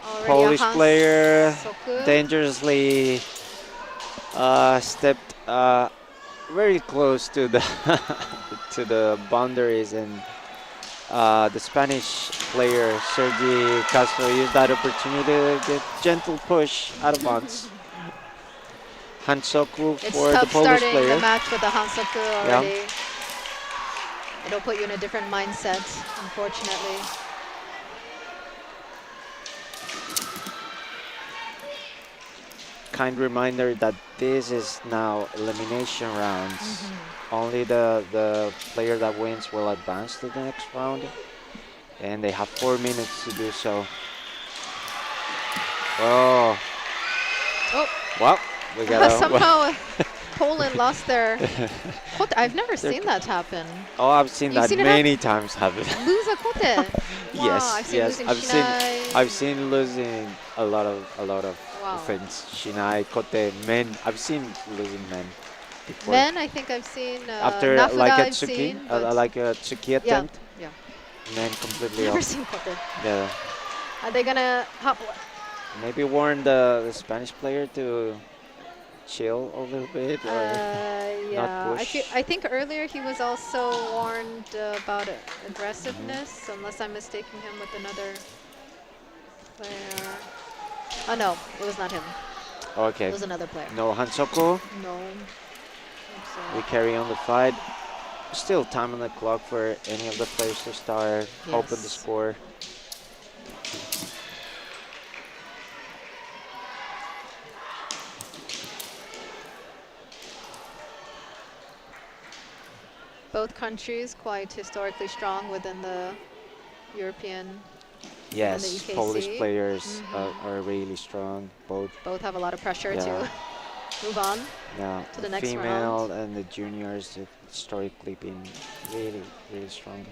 already a Polish player Hansoku. dangerously stepped very close to the to the boundaries, and the Spanish player Sergi Castro used that opportunity to get gentle push out of bounds. Hansoku It's for the tough Polish starting the player. match with the Hansoku Yeah. already. It'll put you in a different mindset, unfortunately. Kind reminder that this is now elimination rounds. Only the player that wins will advance to the next round, and they have 4 minutes to do so. Oh, Oh, well, we gotta. somehow Poland lost their. I've never They're seen that happen. Oh, I've seen You've that seen it many times happen. Lose a kote. Wow, Yes, I've seen yes, losing I've seen, Shinai. I've seen losing a lot of Wow. things. Shinai, kote, men. I've seen losing men before. Men, I think I've seen. After Nafuda like a I've tsuki, seen, but like a tsuki yeah, attempt, yeah. men completely Never off. seen kote. Yeah, Are they gonna? maybe warn the Spanish player to chill a little bit or not Yeah, push. I think earlier he was also warned about aggressiveness, unless I'm mistaking him with another player. Oh no, it was not him. Okay. It was another player. No Hansoku. No. We carry on the fight. Still time on the clock for any of the players to start, open the Yes. score. Both countries quite historically strong within the European. Yes, EKC. Polish players are really strong. Both have a lot of pressure Yeah. to move on Yeah, to the next female round. and the juniors have historically been really, really strong.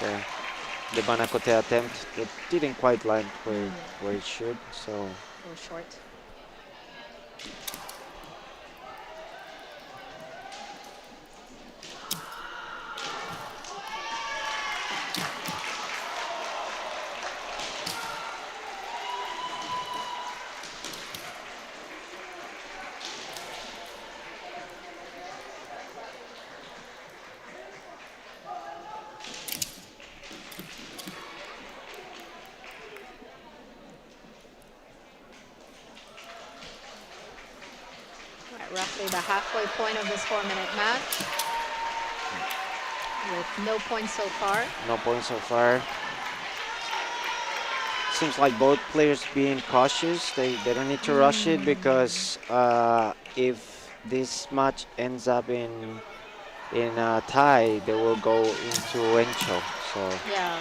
So the Banakote attempt, it didn't quite land where it should. So A little short. Roughly the halfway point of this 4-minute match. With no points so far. no points so far. Seems like both players being cautious. They don't need to rush it because if this match ends up in a tie, they will go into Encho. So Yeah.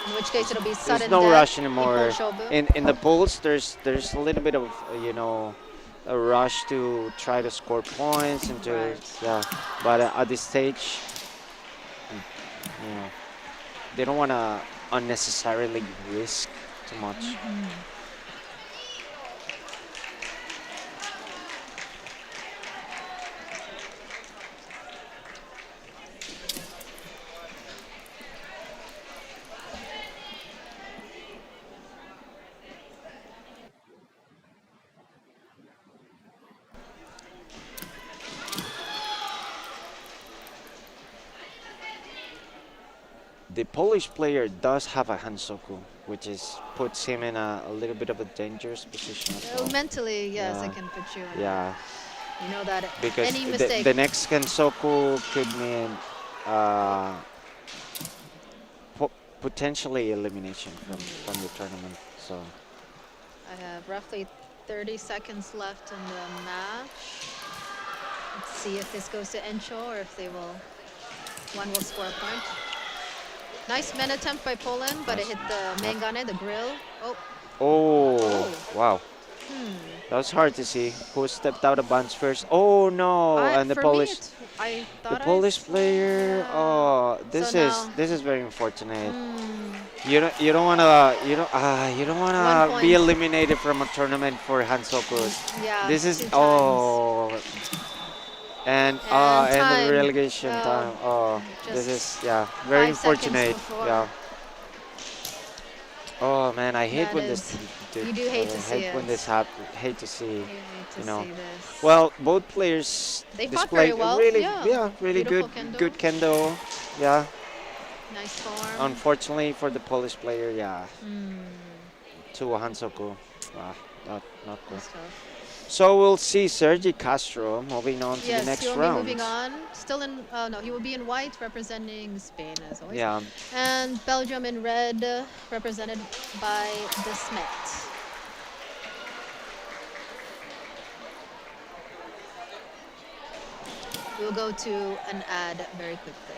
In which case it'll be there's sudden no death rush in anymore. Polshobu. In the polls, there's a little bit of a rush to try to score points and to Right. but at this stage, you know, they don't want to unnecessarily risk too much. The Polish player does have a Hansoku, which puts him in a little bit of a dangerous position as well. Mentally, yes, Yeah. it can put you in. Yeah, You know that because any mistake. the next Hansoku could mean potentially elimination from the tournament. So I have roughly 30 seconds left in the match. Let's see if this goes to Encho or if they will, one will score a point. Nice men attempt by Poland, but it nice. hit the Mengane, the grill. Oh, Oh, oh. wow. That was hard to see. Who stepped out of bounds first? Oh no! And For me, I the thought I Polish saw, player. yeah. Oh, So now, this is very unfortunate. hmm, You don't wanna you don't 1 wanna be point. eliminated from a tournament for Hansoku. Yeah, This is 2 times. And and the time. relegation Oh, time. Oh, this just is yeah very 5 seconds unfortunate. before. Yeah. Oh man, I hate That when this. is, you do hate to see Hate it. when this happen. Hate to see. You hate to You know. see this. Well, both players They fought very displayed well. really Yeah. yeah really Beautiful kendo. good kendo. Yeah. Nice form. Unfortunately for the Polish player, yeah, Mm, to Hansoku. Ah, not good. that's tough. So we'll see Sergi Castro moving on to the Yes, he next will be round. moving on. Still in, no, he will be in white representing Spain as always. Yeah. And Belgium in red represented by De Smet. We'll go to an ad very quickly.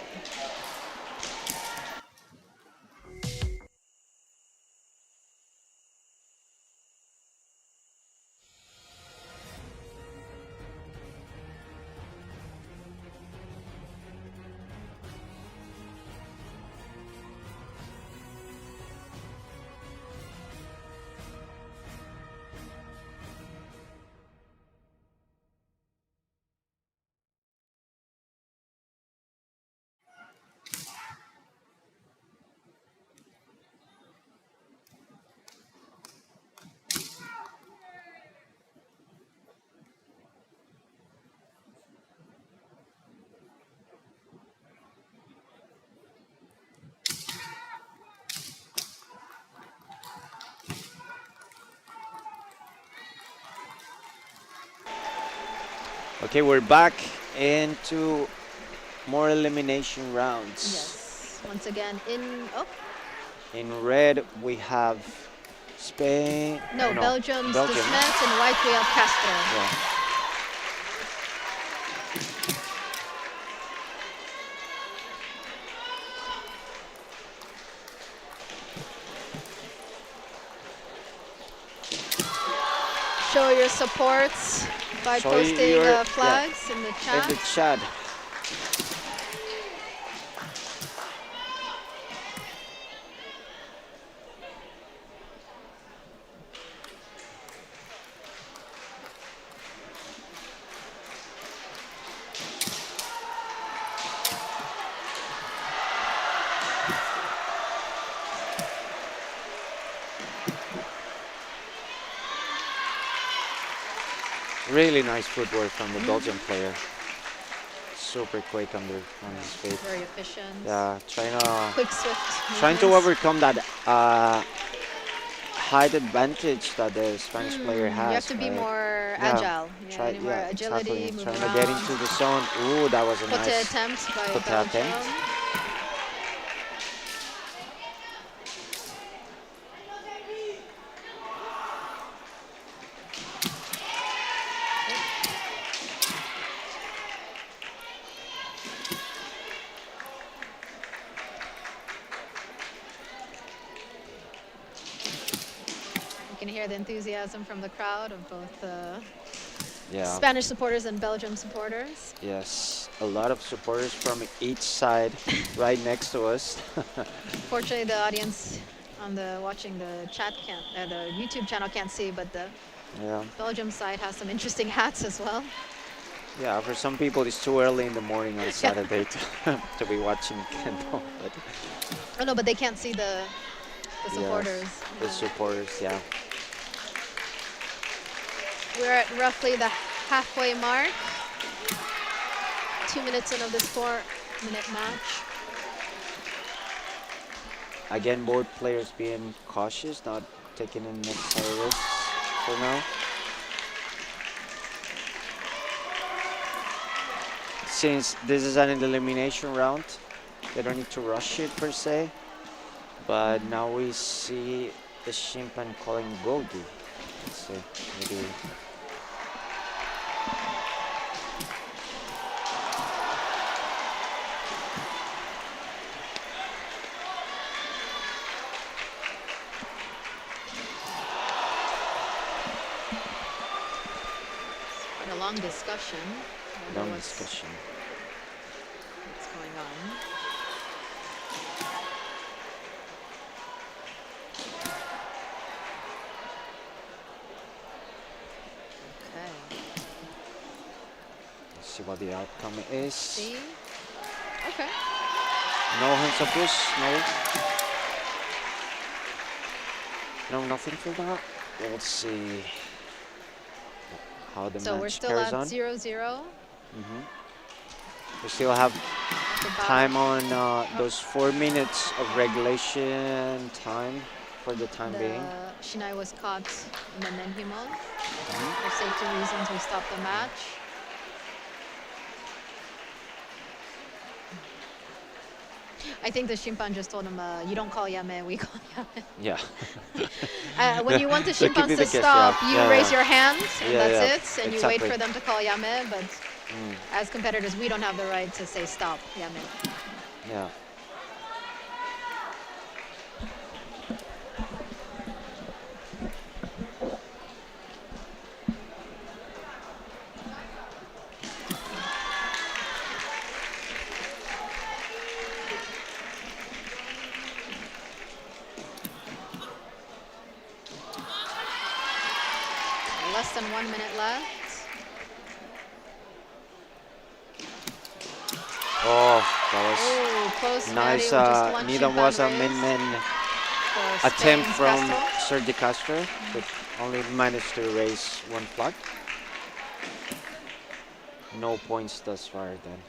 Okay, we're back into more elimination rounds. Yes. Once again, in, oh, In red we have Spain. no, Oh, no, Belgium's De Belgium. Smet, in white we have Castro. Yeah. Show your supports by So posting you're flags in the in chat. the chat. Really nice footwork from the Belgian player. Super quick on his feet. Very efficient. Yeah, Quick, swift trying to movements. overcome that height advantage that the Spanish player has. You have to be right? more Yeah, agile. try, More yeah, agility, exactly. move Trying around. to get into the zone. Ooh, that was a Pote nice attempt by pote Belgium. attempt. You can hear the enthusiasm from the crowd of both Yeah. Spanish supporters and Belgium supporters. Yes, a lot of supporters from each side, right next to us. Fortunately, the audience on the watching the chat can't, the YouTube channel can't see, but the Yeah. Belgium side has some interesting hats as well. Yeah, for some people it's too early in the morning on Saturday to be watching Kendo. But Oh no, but they can't see the supporters. yes, the supporters, yeah. We're at roughly the halfway mark. 2 minutes in of this 4-minute match. Again, both players being cautious, not taking unnecessary risks for now. Since this is an elimination round, they don't need to rush it per se. But now we see the Shimpan calling Gogi. Let's see, maybe. Quite a long discussion over Long what's discussion. going on. Okay. Let's see what the outcome is. See? Okay. No hands up push, no. No, nothing for that. Let's see how the So we're match still carries at on. 0-0. We still have The time bottom. on those 4 minutes of regulation time for the time being. The Shinai was caught in the Nenhimon. For safety reasons, we stopped the match. I think the Shimpan just told him, you don't call Yame, we call Yame. Yeah. When you want the That could be Shimpans the to case, stop, yeah. you Yeah, raise yeah. your hand, and Yeah, that's yeah, it, and you wait exactly. for them to call Yame, but as competitors, we don't have the right to say stop, Yame. Yeah. Less than 1 minute left. Oh, that Oh, close, was Maddie, nice. with just one Neither Shimpan was a raised min-min for attempt Spain's from Castro. Sergio Castro, but only managed to raise one flag. No points thus far then.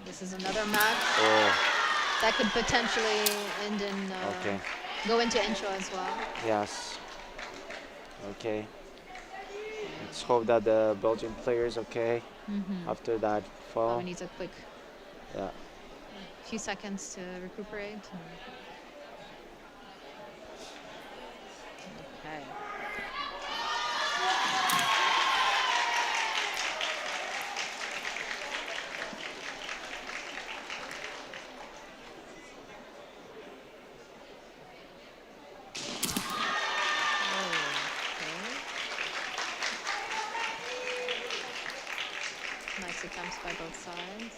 This is another match Oh, that could potentially end in, okay. go into intro as well. Yes. Okay. Let's hope that the Belgian player is okay after that fall. Probably needs a quick Yeah. few seconds to recuperate. Okay. Nice attempts by both sides.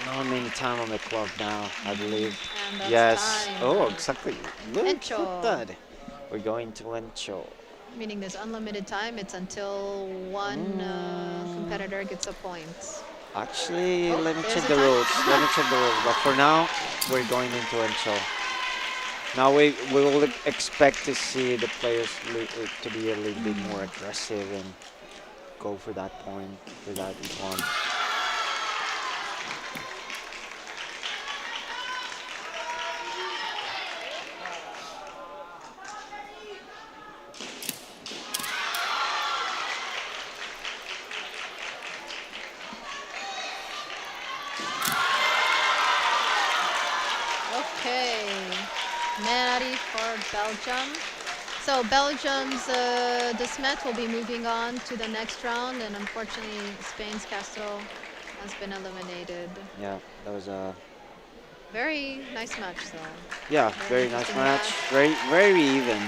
Not many time on the clock now, I believe. And that's Yes. time. Oh, exactly. Look Encho. at that. We're going to Encho. Meaning there's unlimited time. It's until one competitor gets a point. Actually, Oh, let me there's check a the time. rules. Let me check the rules. But for now, we're going into Encho. Now we will expect to see the players to be a little bit more aggressive and go for that point, for that one. Okay. Maddie for Belgium. So Belgium's Desmet will be moving on to the next round, and unfortunately, Spain's Castro has been eliminated. Yeah, that was a Very nice match, though. yeah, very nice interesting match. Very even.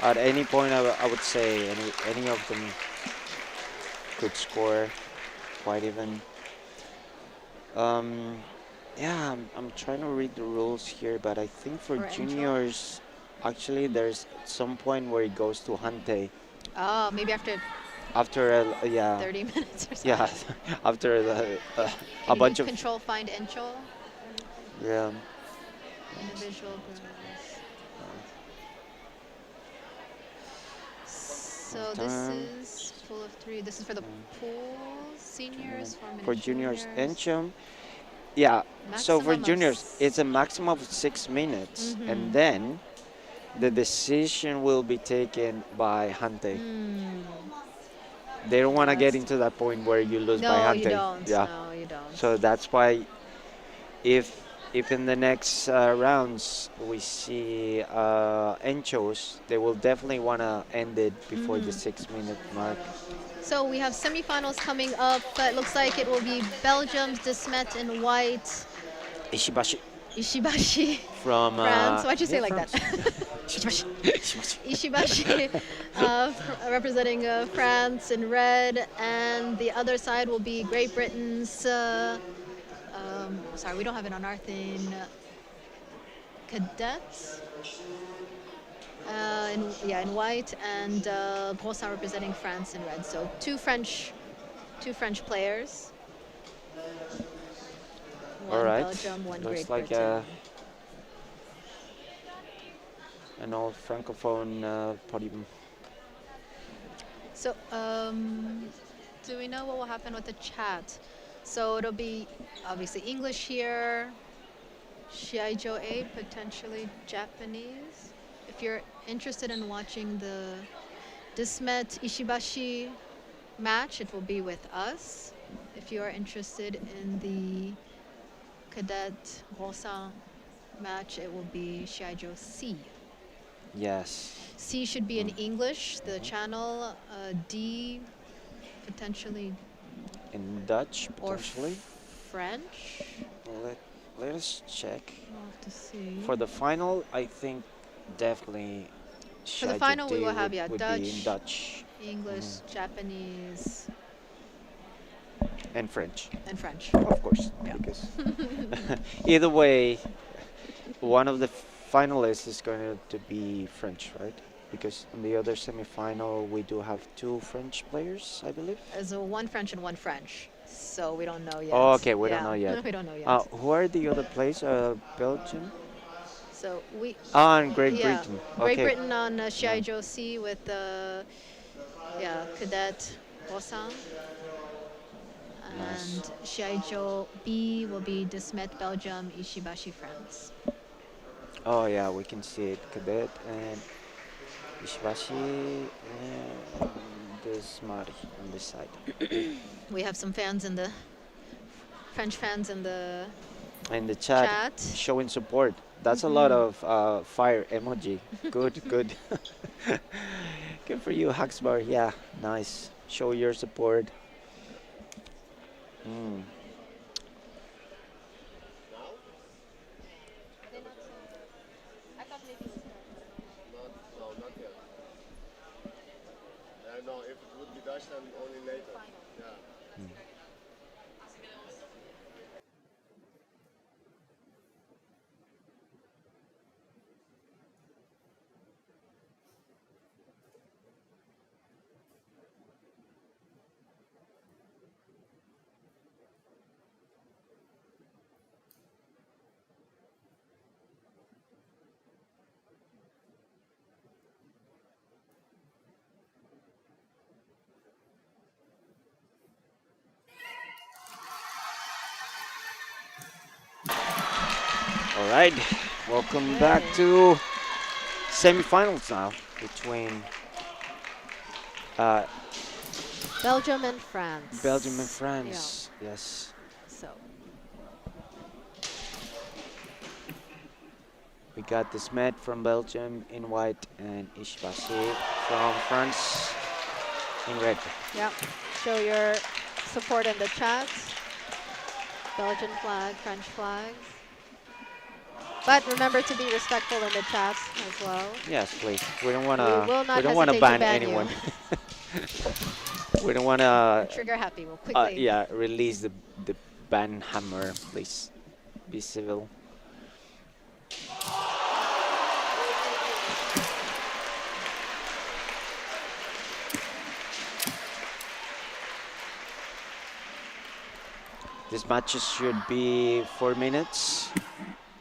At any point, I would say any of them could score quite even. Yeah, I'm trying to read the rules here, but I think for For Encho? juniors, actually, there's some point where it goes to Hante Oh, maybe after after yeah 30 minutes or something. yeah after Can a you bunch do of control find Encho? yeah. Individual girls. So this Time. is pool of 3. This is for the pool seniors, 4 minute For juniors, juniors. Enchum. Yeah, so for Maximum of juniors, it's a maximum of 6 minutes, and then the decision will be taken by Hante. They don't want to get That's- into that point where you lose by No, you Hante. don't. Yeah. No, you you don't. So that's why if in the next rounds we see Enchos, they will definitely want to end it before the 6 minute mark. So we have semifinals coming up. It looks like it will be Belgium's Desmet in white, Ishibashi Ishibashi, from France. Why'd you say yeah, like that? France. Ishibashi. Ishibashi. Ishibashi, representing France in red, and the other side will be Great Britain's. Sorry, we don't have it on our thing. Cadets. In white, and Grossin representing France in red. So two French players. All One right. Belgium, one Looks Great like Britain. an old francophone podium. So, do we know what will happen with the chat? So it'll be obviously English here, Shiaijo A, potentially Japanese. If you're interested in watching the Dismet Ishibashi match, it will be with us. If you are interested in the Cadet Rosa match, it will be Shiaijo C. Yes. C should be in English, the channel. D potentially, In Dutch, or potentially. French. Let us check. We'll have to see. For the final, I think definitely For the Shiai-jo final, we B will have would be in Dutch, Dutch English, Japanese, and French, and French. of course. Yeah. Because either way, one of the finalists is going to be French, right? Because in the other semifinal, we do have two French players, I believe. There's one French and one French, so we don't know yet. Oh, okay, we don't Yeah, know yet. we don't know yet. Who are the other players? Belgium? So we, And Great yeah, Britain. Great Okay. Britain on Shiaijo C with Cadet Rosan. Nice. And Shiaijo B will be Dismet Belgium, Ishibashi France. Oh yeah, we can see it. Cadet and Ishibashi and this Mari on this side. We have some fans in the French fans in the In the chat, chat. showing support. That's a lot of fire emoji. Good, good. Good for you, Haxbar. Yeah, nice. Show your support. Mm. No, not yet. No, if it would be Dutch, then only later. Yeah. All right, welcome back to semifinals now between uh, Belgium and France. Belgium and France. Yes, So we got this Met from Belgium in white and Ishibashi from France in red. yeah, show your support in the chat. Belgian flag, French flags. But remember to be respectful in the chat as well. Yes, please. We don't want We will not to hesitate to ban ban anyone. you. We don't want to Trigger happy. We'll quickly. yeah, release the ban hammer, please. Be civil. This matches should be 4 minutes,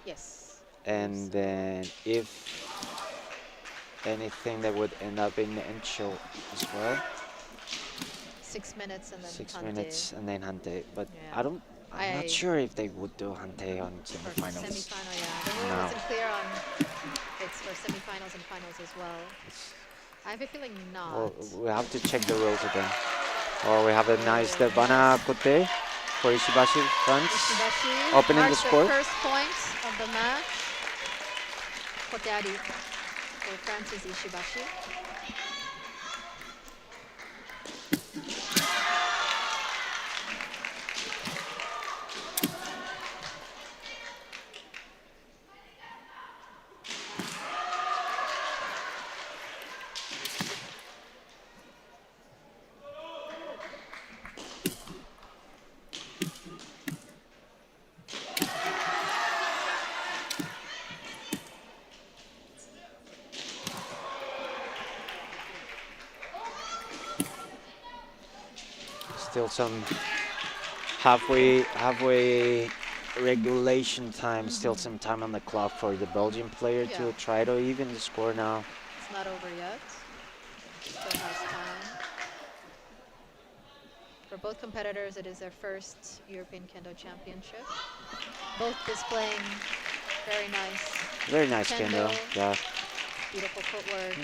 Yes. and then if anything, that would end up in the end show as well. 6 minutes and then 6 Hante minutes and then Hante, but Yeah. I'm not sure if they would do Hante on for semifinals. semifinal. Yeah, the rule No. isn't clear on it's for semifinals and finals as well. It's- I have a feeling not. Well, we have to check the rules again. Oh, we have a nice Devana Kote. for Ishibashi, France. Ishibashi Opening the marks the score. first point of the match. Koteari for France's Ishibashi. Still some halfway regulation time. Still some time on the clock for the Belgian player Yeah. to try to even the score now. It's not over yet. Still has time. For both competitors, it is their first European Kendo Championship. Both displaying very nice Very nice kendo, kendo. Yeah. beautiful footwork.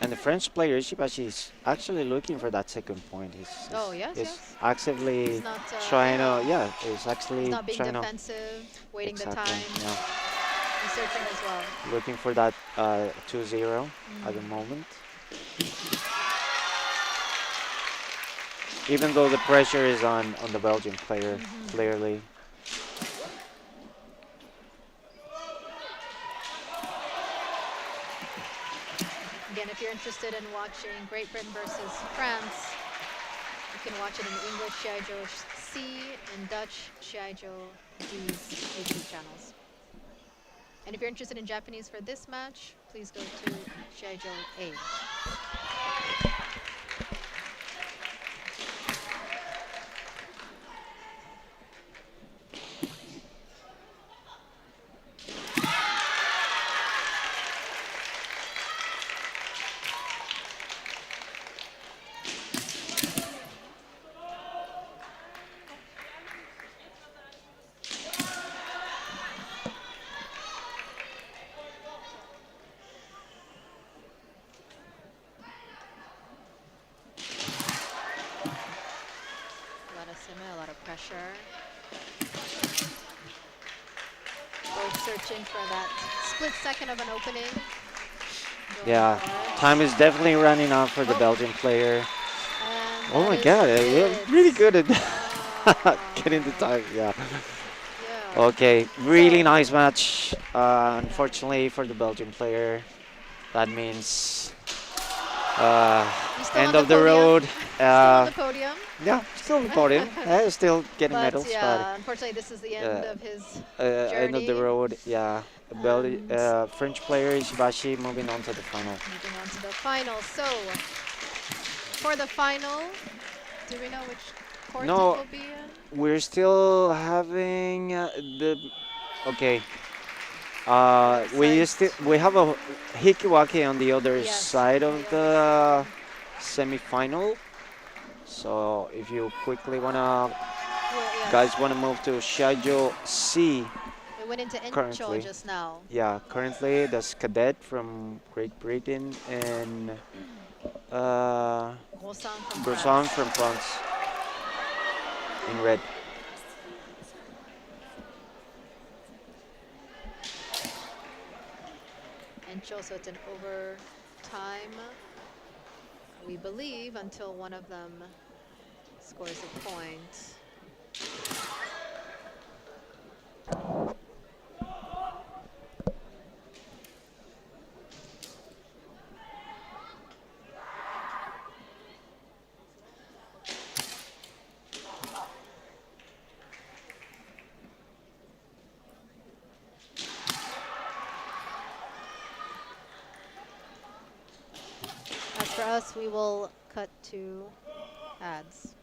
And the French player Ishibashi is actually looking for that second point. Oh, yes, he's yes. actively He's not, trying yeah. to, yeah, he's actually He's not being trying defensive, waiting the exactly, time. yeah, He's searching as well. looking for that 2-0 at the moment. Even though the pressure is on the Belgian player, clearly. Again, if you're interested in watching Great Britain versus France, you can watch it in English, Shiai-jo C, and Dutch, Shiai-jo B's YouTube channels. And if you're interested in Japanese for this match, please go to Shiai-jo A. A lot of pressure. Both searching for that split second of an opening. Yeah, time is definitely running out for the Belgian player. And Oh my God, really good at getting the time. Yeah. Okay, really nice match. Unfortunately for the Belgian player, that means end of the road. Still on the podium. Yeah, still on the podium. Still getting medals, yeah, unfortunately, this is the end of his journey. end of the road. Yeah, French player Ishibashi moving on to the final. Moving on to the final. So, for the final, do we know which court it will be in? We're still having the. Okay. We have a Hikiwake on the other side of the semifinal. So if you quickly guys wanna move to Shiaijo C. We went into Currently, just now. yeah, currently that's Cadet from Great Britain and Grosan from France in red. So it's an overtime, we believe, until one of them scores a point. As for us, we will cut to ads.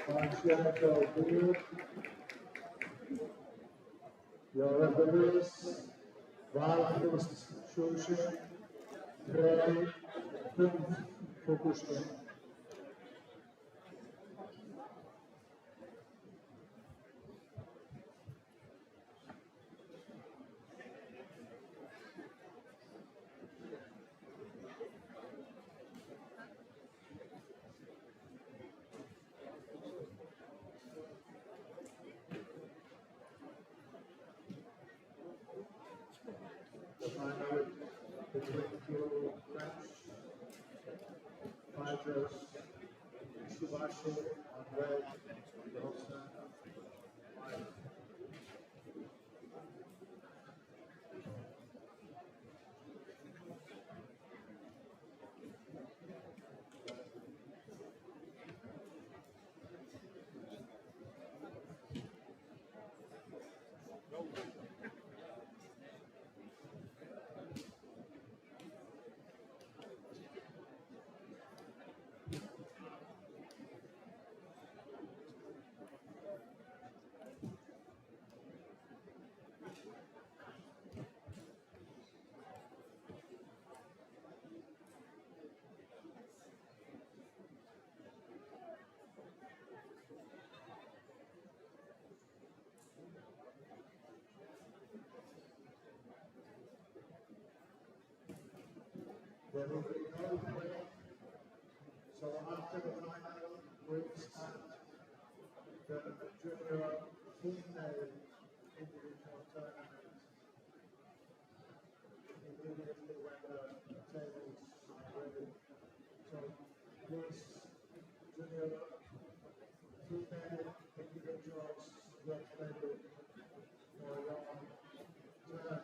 by Shiaijo B. Your referees, Valkus Shushin, Trey, Fukusho. The final between two French fighters, Shiaijo on red, Rosa white. There will be no break. So after the final, we start the junior female individual tournament immediately when the tables are ready. So please, junior female individuals, get ready for your turn.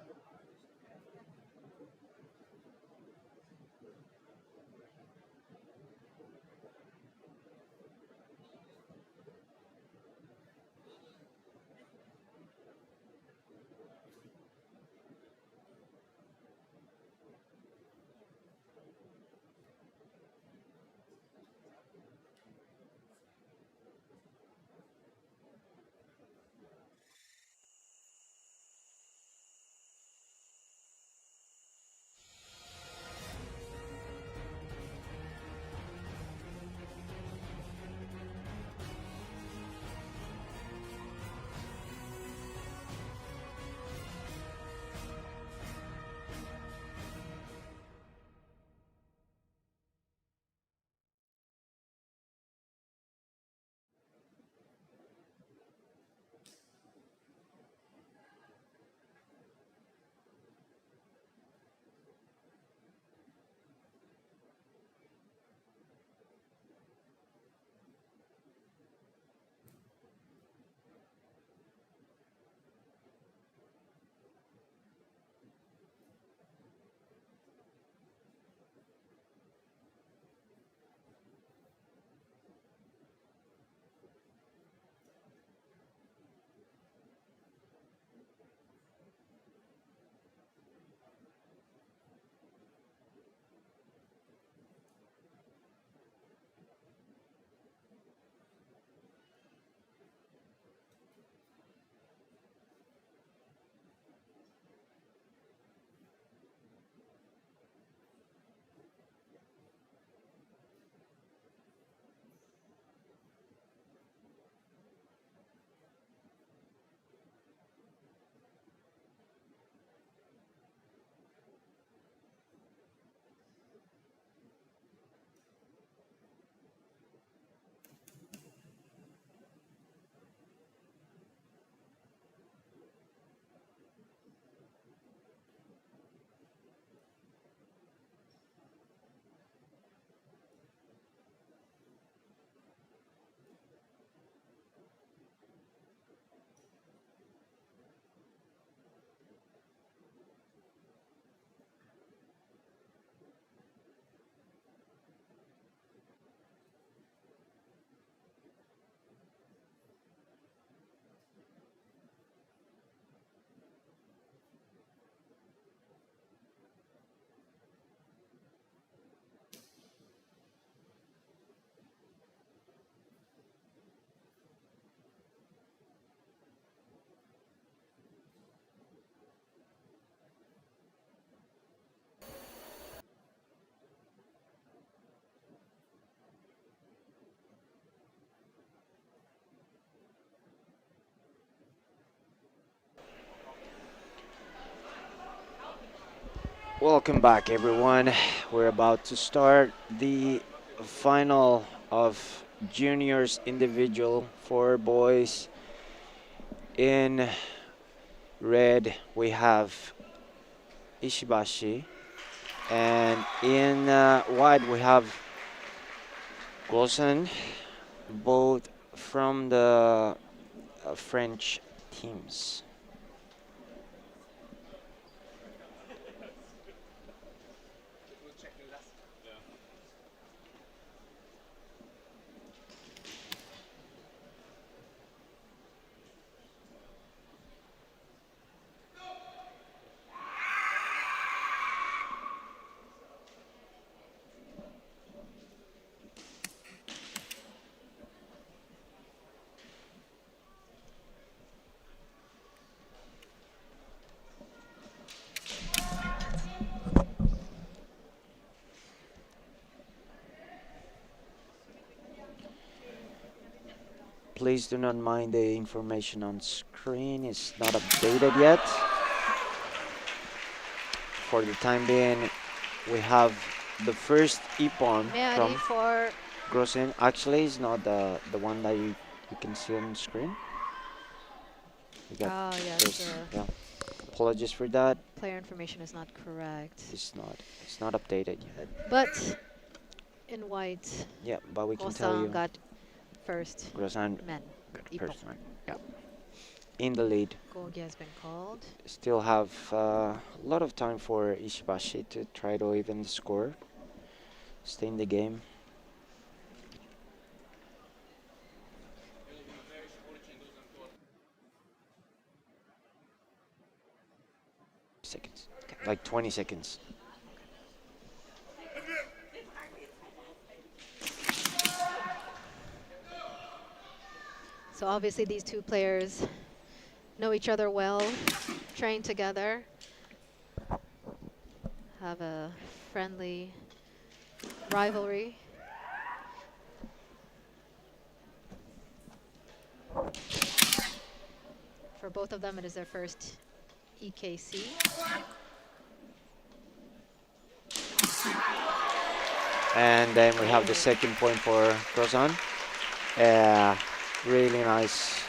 Welcome back, everyone. We're about to start the final of juniors individual for boys. In red, we have Ishibashi, and in white, we have Gosen, both from the French teams. Please do not mind the information on screen. It's not updated yet. For the time being, we have the first Ippon Ready from for Grossen. Actually, it's not the one that you can see on the screen. We got yes, first, yeah. Apologies for that. player information is not correct. It's not updated yet. But in white, Yeah, but we can tell Gosan you got first Grossen men. got Ippon. first one. Yeah, in the lead. Gogi has been called. Still have a lot of time for Ishibashi to try to even the score, stay in the game. Seconds, okay. Like 20 seconds. So obviously these two players know each other well, train together, have a friendly rivalry. For both of them, it is their first EKC. And then we have the second point for Crozan. Really nice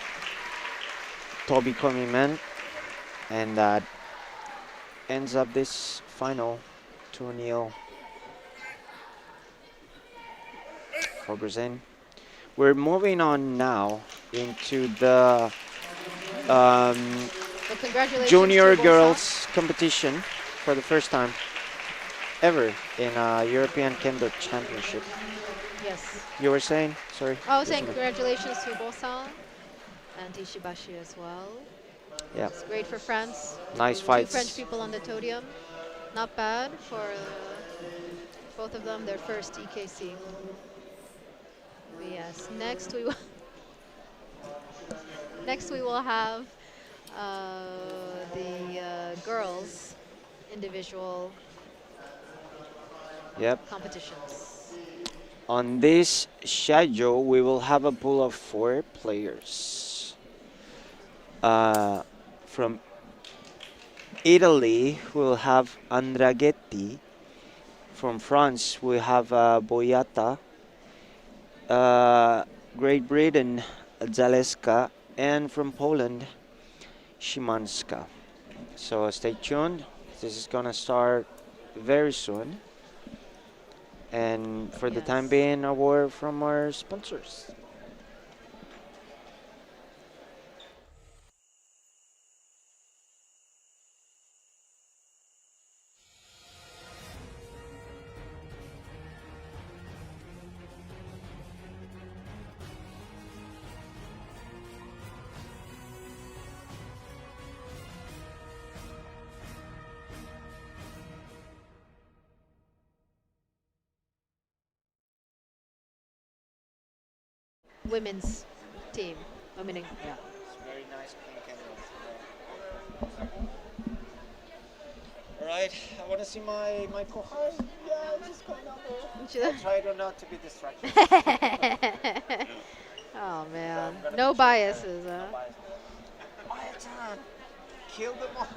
Toby commitment, and that ends up this final 2-0 for Brazil. We're moving on now into the Well, congratulations junior to girls competition for the first time ever in a European Kendo Championship. Yes. You were saying? Sorry. I was saying congratulations to Bosan and Ishibashi as well. Yeah. It's great for France. Nice Two fights. French people on the podium. Not bad for both of them, their first EKC. Yes, next we will have the girls individual Yep. competitions. On this Shiai-jo, we will have a pool of 4 players. From Italy, we'll have Andraghetti. From France, we have Boyata. Great Britain, Zaleska. And from Poland, Szymanska. So stay tuned. This is gonna start very soon. And for the time Yes. being, a word from our sponsors. Women's team. Yeah. Very nice pink and all right, I want to see my kohai. Yeah, just going out there. I'll try to not to be distracted. Oh man, no biases, huh? Quiet time. Kill them all.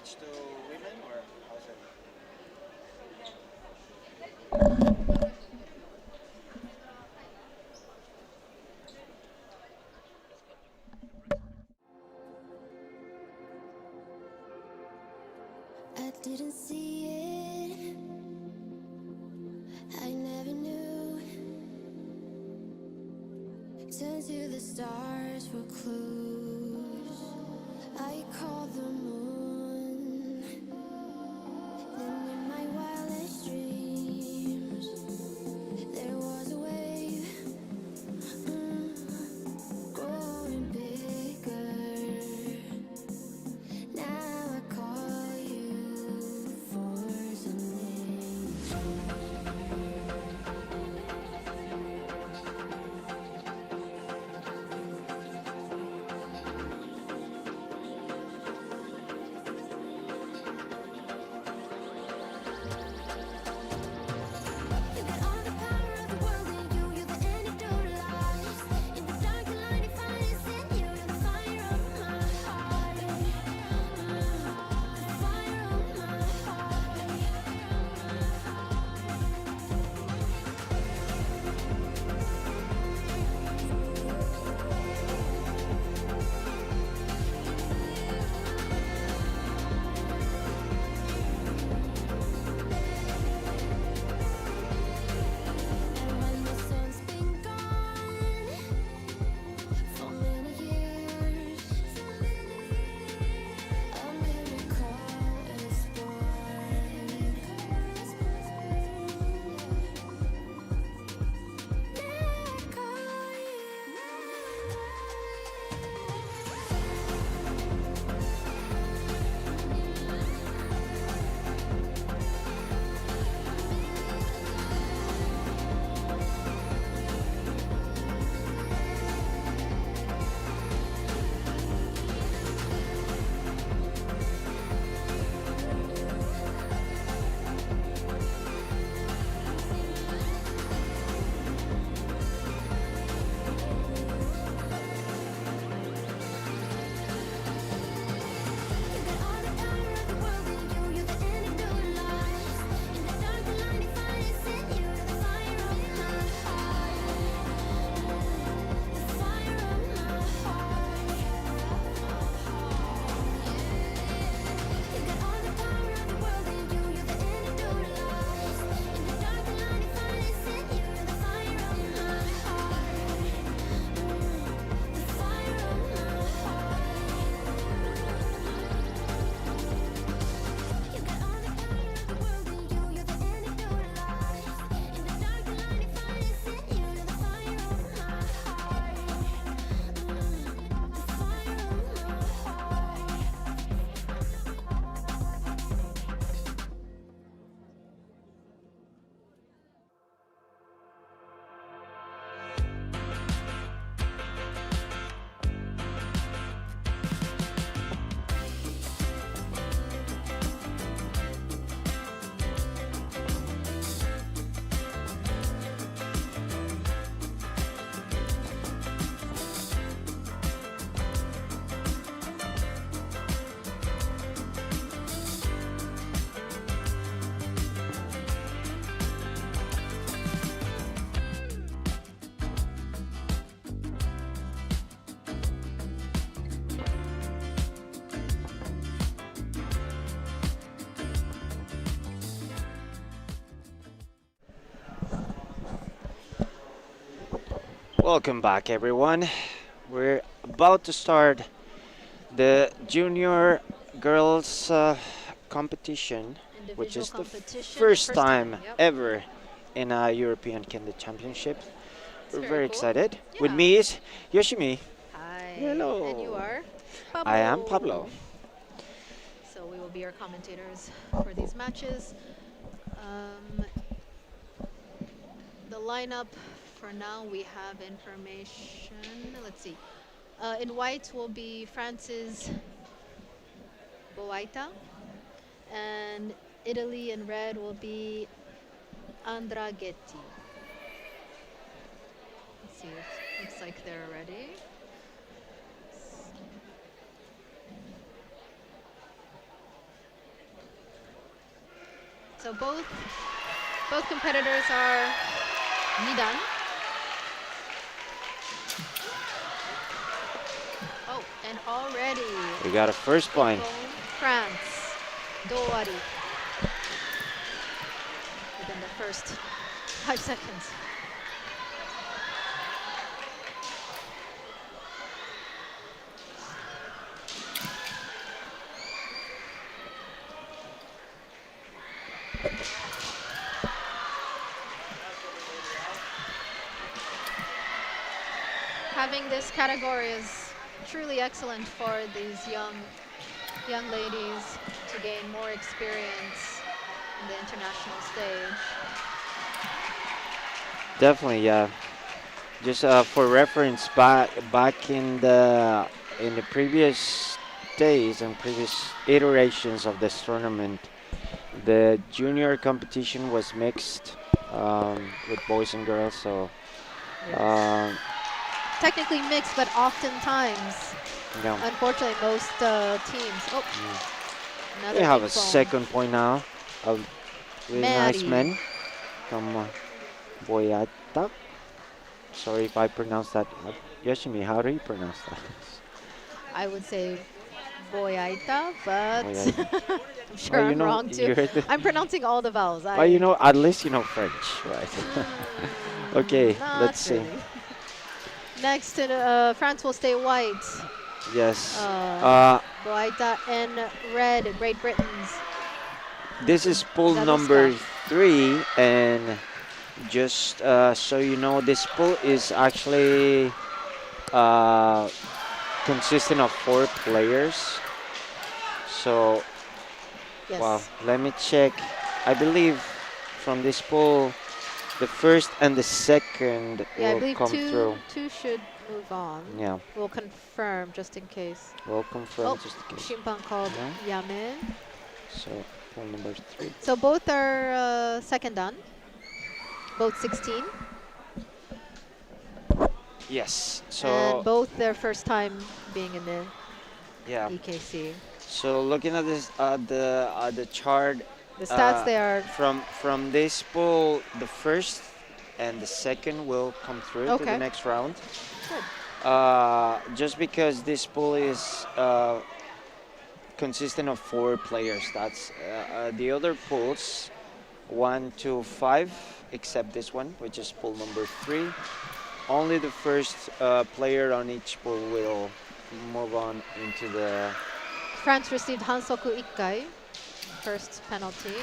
switch to women or how's it? I didn't see it, I never knew. Turn to the stars for clues. I called the moon. Then in my wildest dreams, there was a wave, growing bigger. Now I call you for something. You got all the power of the world in you. You're the antidote of lies. In the dark, the light you find is in you. You're the fire of my heart. The fire of my heart. And when the sun's been gone for many years, a miracle is born. You got all the power of the world in you. You're the antidote of lies. In the dark, the light you find is in you. You're the fire of my heart. The fire of my heart. You got all the power of the world in you. You're the antidote of lies. In the dark, the light you find is in you. You're the fire of my heart. The fire of my heart. You got all the power of the world in you. You're the antidote of lies. In the dark, the light you find is in you. You're the fire of my heart. The fire of my heart. Welcome back, everyone. We're about to start the junior girls competition, which Individual is the competition. first time Yep. ever in a European Kendo Championship. It's We're very very cool. excited. With Yeah. me is Yoshimi. Hi. Hello. And you are? I am Pablo. So we will be your commentators for these matches. Um, the lineup for now, we have information. Let's see. In white will be France's Boaita, and Italy in red will be Andraghetti. Let's see. It looks like they're ready. So both competitors are Leidan. Oh, and already We got a first point. Ipon, France, Doari within the first 5 seconds. Having this category is truly excellent for these young ladies to gain more experience in the international stage. Definitely, yeah. Just for reference, back in the previous days and previous iterations of this tournament, the junior competition was mixed with boys and girls. So Yes. Technically mixed, but oftentimes, yeah, unfortunately, most teams. Oh, we another have big a phone. second point now. A really nice Mary. men from Boyata. Sorry if I pronounced that. Yoshimi, how do you pronounce that? I would say Boyaita, but Boyata. I'm Oh, sure you I'm know, wrong too. you're the. I'm pronouncing all the vowels. But you know, at least you know French, right? Okay, Not let's see. really. Next, France will stay white. Yes. Boyaita and red, Great Britain's. This is pool Zaduska. number 3, and just so you know, this pool is actually uh, consisting of 4 players. So, well, Yes. let me check. I believe from this pool, the first and the second Yeah, I will believe come through. two should move on. Yeah, We'll confirm just in case. we'll confirm Oh, just in case. Shimpan called Yeah. Yame. So, pool number 3. So both are second done. Both 16. Yes. And So, both their first time being in the yeah. EKC. So looking at this, the chart, The stats they are from this pool, the first and the second will come through to the okay. next round. Good. Just because this pool is consisting of 4 players. That's the other pools, 1 to 5, except this one, which is pool number 3. Only the first player on each pool will move on into the. France received Hansoku Ikkai, first penalty.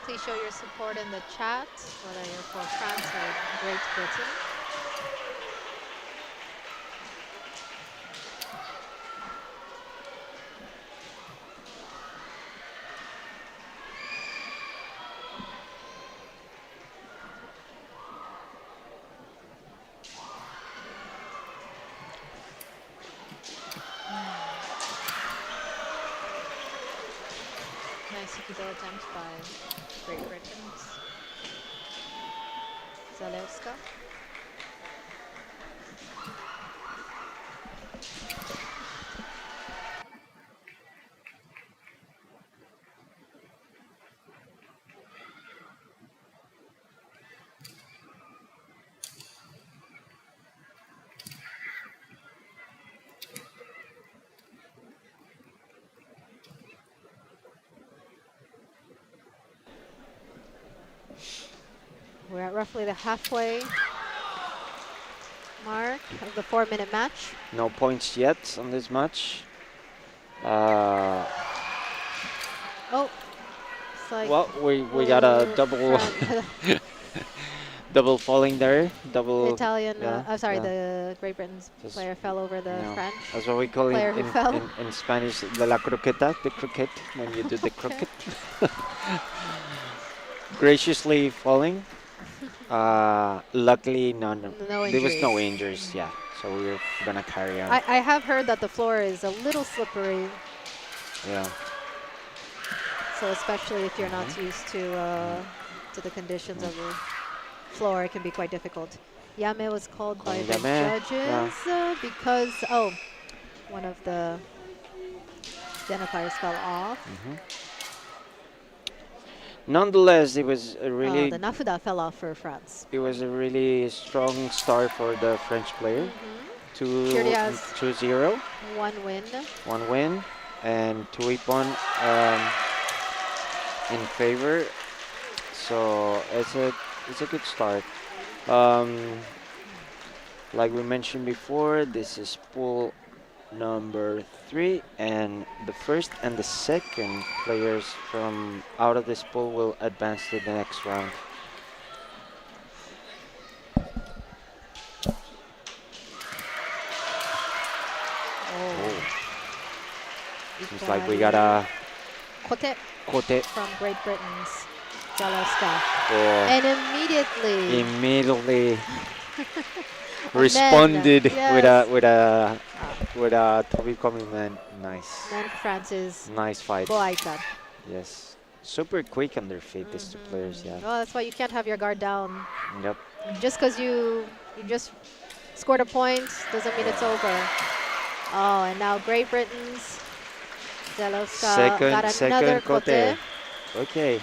Please show your support in the chat, whether you're for France or Great Britain. Nice Ikido attempt by Great Britain's Zalewska. We're at roughly the halfway mark of the 4-minute match. No points yet on this match. Uh, Oh, looks like. Well, we got a double double falling there. Double. Italian, Yeah. I'm sorry, Yeah. the Great Britain's Just, player fell over the yeah. French That's what we call it player who fell. in Spanish, de la croqueta, the croquette, when you do the Okay. croquette. Graciously falling. Luckily, none. No There was no injuries. injuries. Yeah, so we're gonna carry on. I have heard that the floor is a little slippery, Yeah. so especially if you're not Mhm. used to the conditions Mm. of the floor, it can be quite difficult. Yame was called by Calling the them in. Yeah. judges because, one of the identifiers fell off. Mhm. Nonetheless, it was a really The Nafuda fell off for France. strong start for the French player. She already has 2-0, one win. 1 win, and 2-1 in favor. So it's a good start. Um, like we mentioned before, this is pool number 3, and the first and the second players from out of this pool will advance to the next round. Oh, Oh, seems like we got a Cote Kote. from Great Britain's Zalewska. Oh, And immediately, immediately a responded men, yes. with a Toby coming man. Nice, Men France's nice fight. Boaita. Yes, super quick on their feet. These two players. Yeah. Well, that's why you can't have your guard down. Yep. Just because you just scored a point doesn't mean it's over. Oh, and now Great Britain's Zalewska got another Second Cote. Kote. Okay.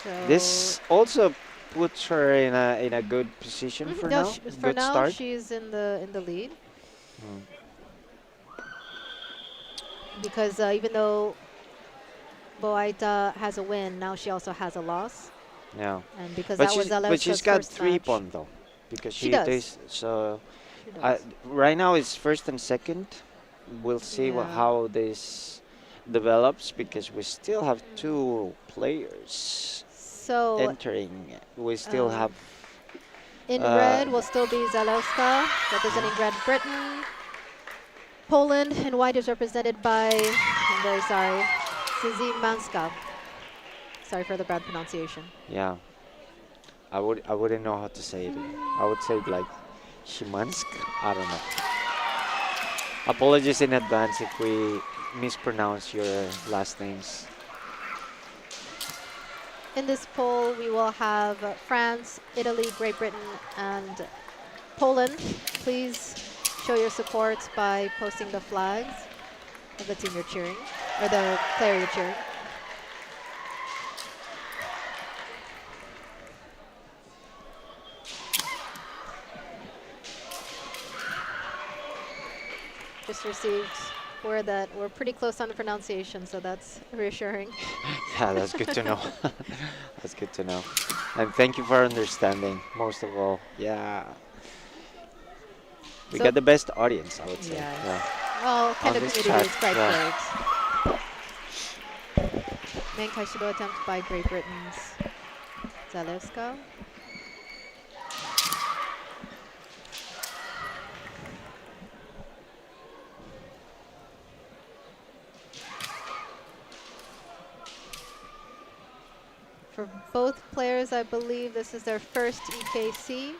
So This also puts her in a good position for no, now. for Good now start. she's in the lead Mm. because even though Boaita has a win, now she also has a loss, Yeah. and because But that was she's Zalewska's got first 3 match. points though, because She does. so She does. right now it's first and second. We'll see Yeah. how this develops because we still have 2 players So entering. We still have in uh, red will still be Zalewska representing Great Britain. Poland in white is represented by, I'm very sorry, Manska. Sorry for the bad pronunciation. yeah. I wouldn't know how to say it. I would say it like Shimansk. I don't know. Apologies in advance if we mispronounce your last names. In this poll, we will have France, Italy, Great Britain, and Poland. Please show your support by posting the flags of the team you're cheering, or the player you're cheering. Just received word that we're pretty close on the pronunciation, so that's reassuring. Yeah, that's good to know. That's good to know. And thank you for understanding, most of all. Yeah. We So- got the best audience, I would say. Yes. Yeah. Well, On Kendo this community is chat, quite yeah. great. Main Kaishido attempt by Great Britain's Zalewska. For both players, I believe this is their first EKC,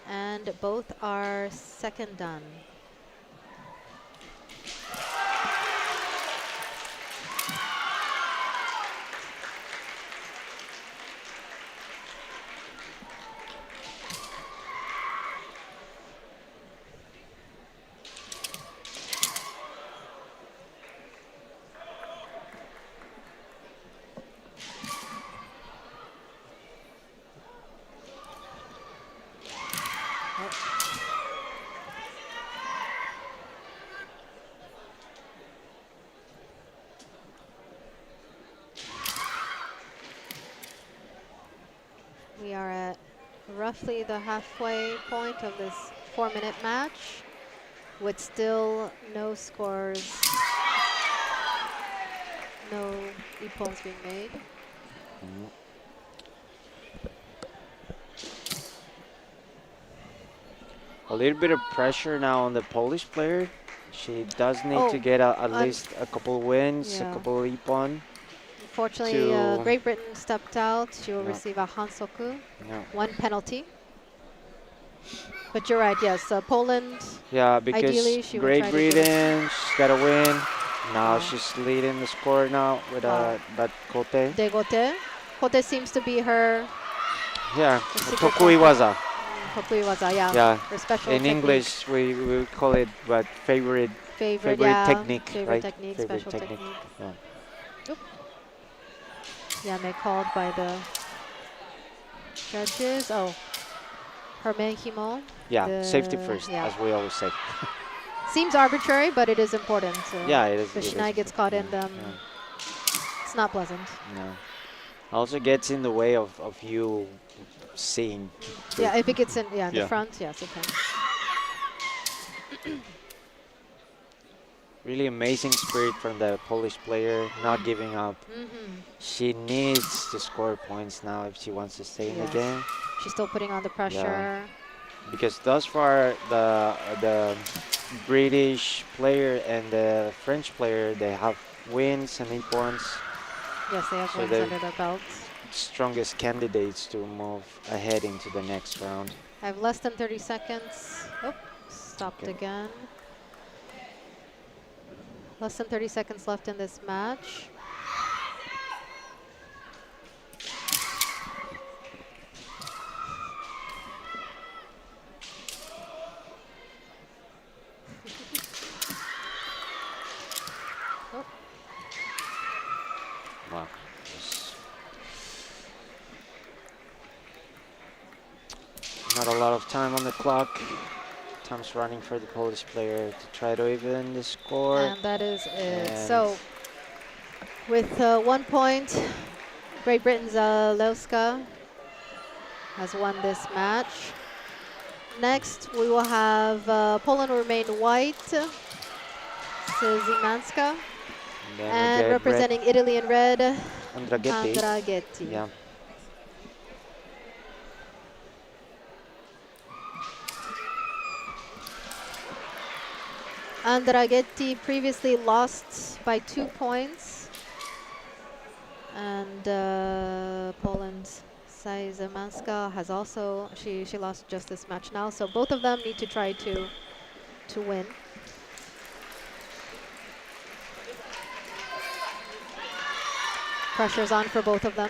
and both are second done. We are at roughly the halfway point of this 4-minute match with still no scores, no Ippons being made. Mm. A little bit of pressure now on the Polish player. She does need to Oh, get at un least a couple wins, a yeah. couple ippon Unfortunately, to, Great Britain stepped out. She will no, receive a Hansoku, no. one penalty. But you're right, yes. Poland, Yeah, because ideally, she would Great try to get it. Britain, she's got to win. Now Wow. she's leading the score now with Wow. that Kote. Degote. Kote seems to be her, Yeah, her secret Tokui weapon. waza. Tokui waza, yeah. Yeah, Her special in technique. English we call it what Favorite, favorite yeah. technique, Favorite right? technique, Favorite special technique. technique. Yeah. Oop. Yame called by the judges. Oh, Hermenhimo. Yeah, safety The, first, yeah. as we always say. Seems arbitrary, but it is important. Yeah, it is. The It is. Shinai gets caught Yeah, in them. yeah, It's not pleasant. no. Also gets in the way of you seeing. Yeah, if it gets in, yeah, in the Yeah. front, yes, it can. Really amazing spirit from the Polish player, not giving up. Mm-hmm. She needs to score points now if she wants to stay in the Yes. game. She's still putting on the pressure. Because thus far the British player and the French player, they have wins and points, Yes, they have so wins they're under their belts. strongest candidates to move ahead into the next round. I have less than 30 seconds. Oh, stopped Okay. again. Less than 30 seconds left in this match. Oh, Wow. There's not a lot of time on the clock. Time's running for the Polish player to try to even the score. and that is it. And So, with 1 point, Great Britain's Leuska has won this match. Next, we will have Poland will remain white, Szymanska, then we and get red representing Italy in red, Andragetti. Andragetti. Yeah. Andragetti previously lost by 2 points, and Poland's Szymanska has also she lost just this match now. So both of them need to try to win. Pressure's on for both of them.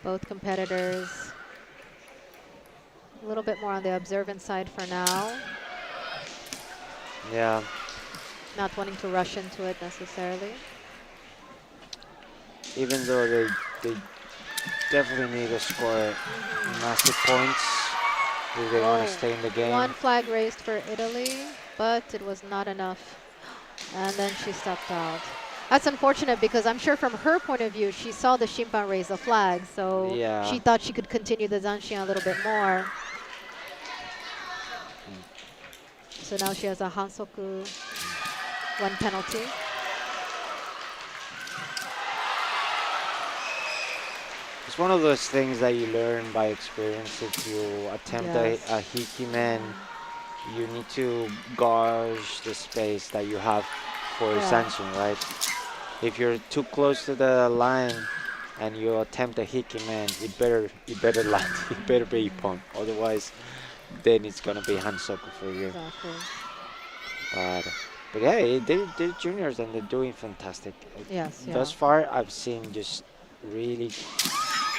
Both competitors a little bit more on the observant side for now, Yeah. not wanting to rush into it necessarily. Even though they definitely need to score massive points if they want to stay in the game. One flag raised for Italy, but it was not enough. And then she stepped out. That's unfortunate because I'm sure from her point of view, she saw the Shimpan raise the flag, so Yeah. she thought she could continue the Zanshin a little bit more. So now she has a Hansoku, 1 penalty. It's one of those things that you learn by experience. If you attempt Yes. a hikimen, you need to gauge the space that you have for Yeah. Zanshin, right? If you're too close to the line, and you attempt a hiki, man, it better land, it better be ippon. Otherwise, then it's gonna be hansoku for you. Exactly. But but yeah, they're juniors and they're doing fantastic. Yes, yeah. Thus far, I've seen just really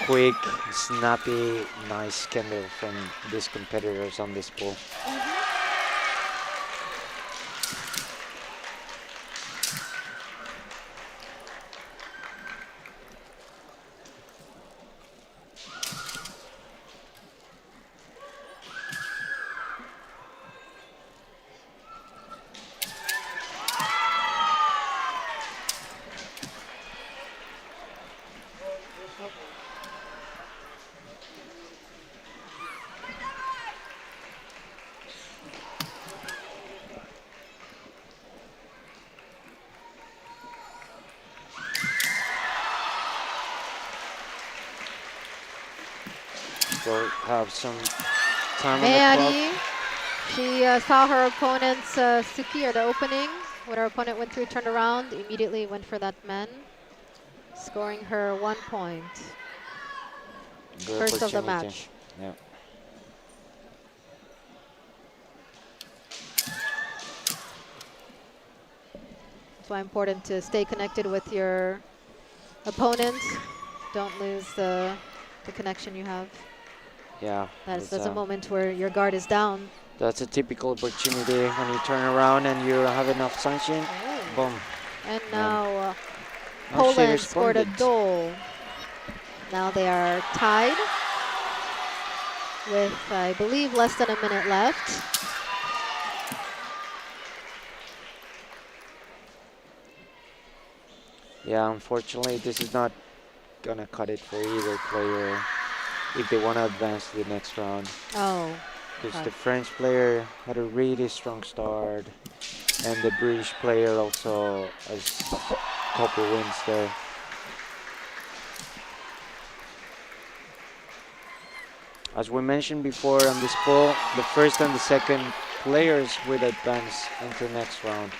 quick, snappy, nice kendo from these competitors on this pool. Still have some time on the clock. Mayari, she saw her opponent's Suki, or the opening. When her opponent went through, turned around, immediately went for that men, scoring her 1 point. Good First of the opportunity. match. Yeah. It's why important to stay connected with your opponent. Don't lose the connection you have. Yeah. That's a moment where your guard is down. That's a typical opportunity when you turn around and you have enough sunshine. Boom. And Man. now Now she Poland scored a responded. goal. Now they are tied with, I believe, less than a minute left. Yeah, unfortunately, this is not gonna cut it for either player if they want to advance to the next round. Oh, Because okay. the French player had a really strong start, and the British player also has a couple wins there. As we mentioned before on this poll, the first and the second players will advance into the next round.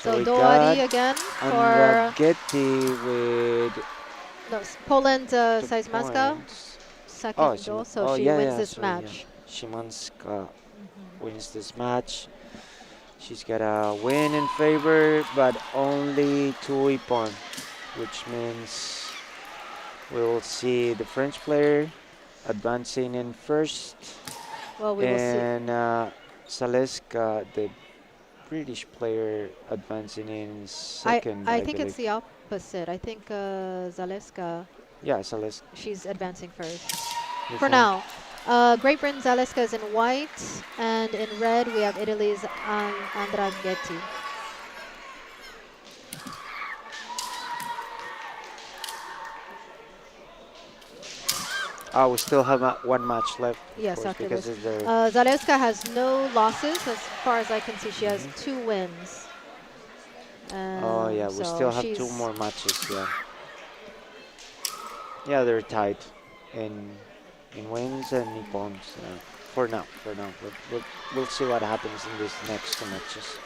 So we Doari got again for Andragetti with no, Poland, 2 Saizmaska, points. second goal, so oh she yeah, wins yeah, this sorry, yeah. match. Shimanska wins this match. She's got a win in favor, but only 2 ippon, which means we will see the French player advancing in first, Well, we will see. and Zaleska, the British player, advancing in second, I I think it's believe. the opposite. I think Zaleska, Yeah, Zaleska. she's advancing first. You For think? now, Great Britain, Zaleska is in white, and in red we have Italy's Andraghetti. Oh, we still have 1 match left, of Yes, course, after because this. it's their. Zaleska has no losses as far as I can see. She has 2 wins. Oh yeah, we So still have 2 she's more matches. Yeah. Yeah, they're tied in wins and ippons. For now, we'll see what happens in these next 2 matches.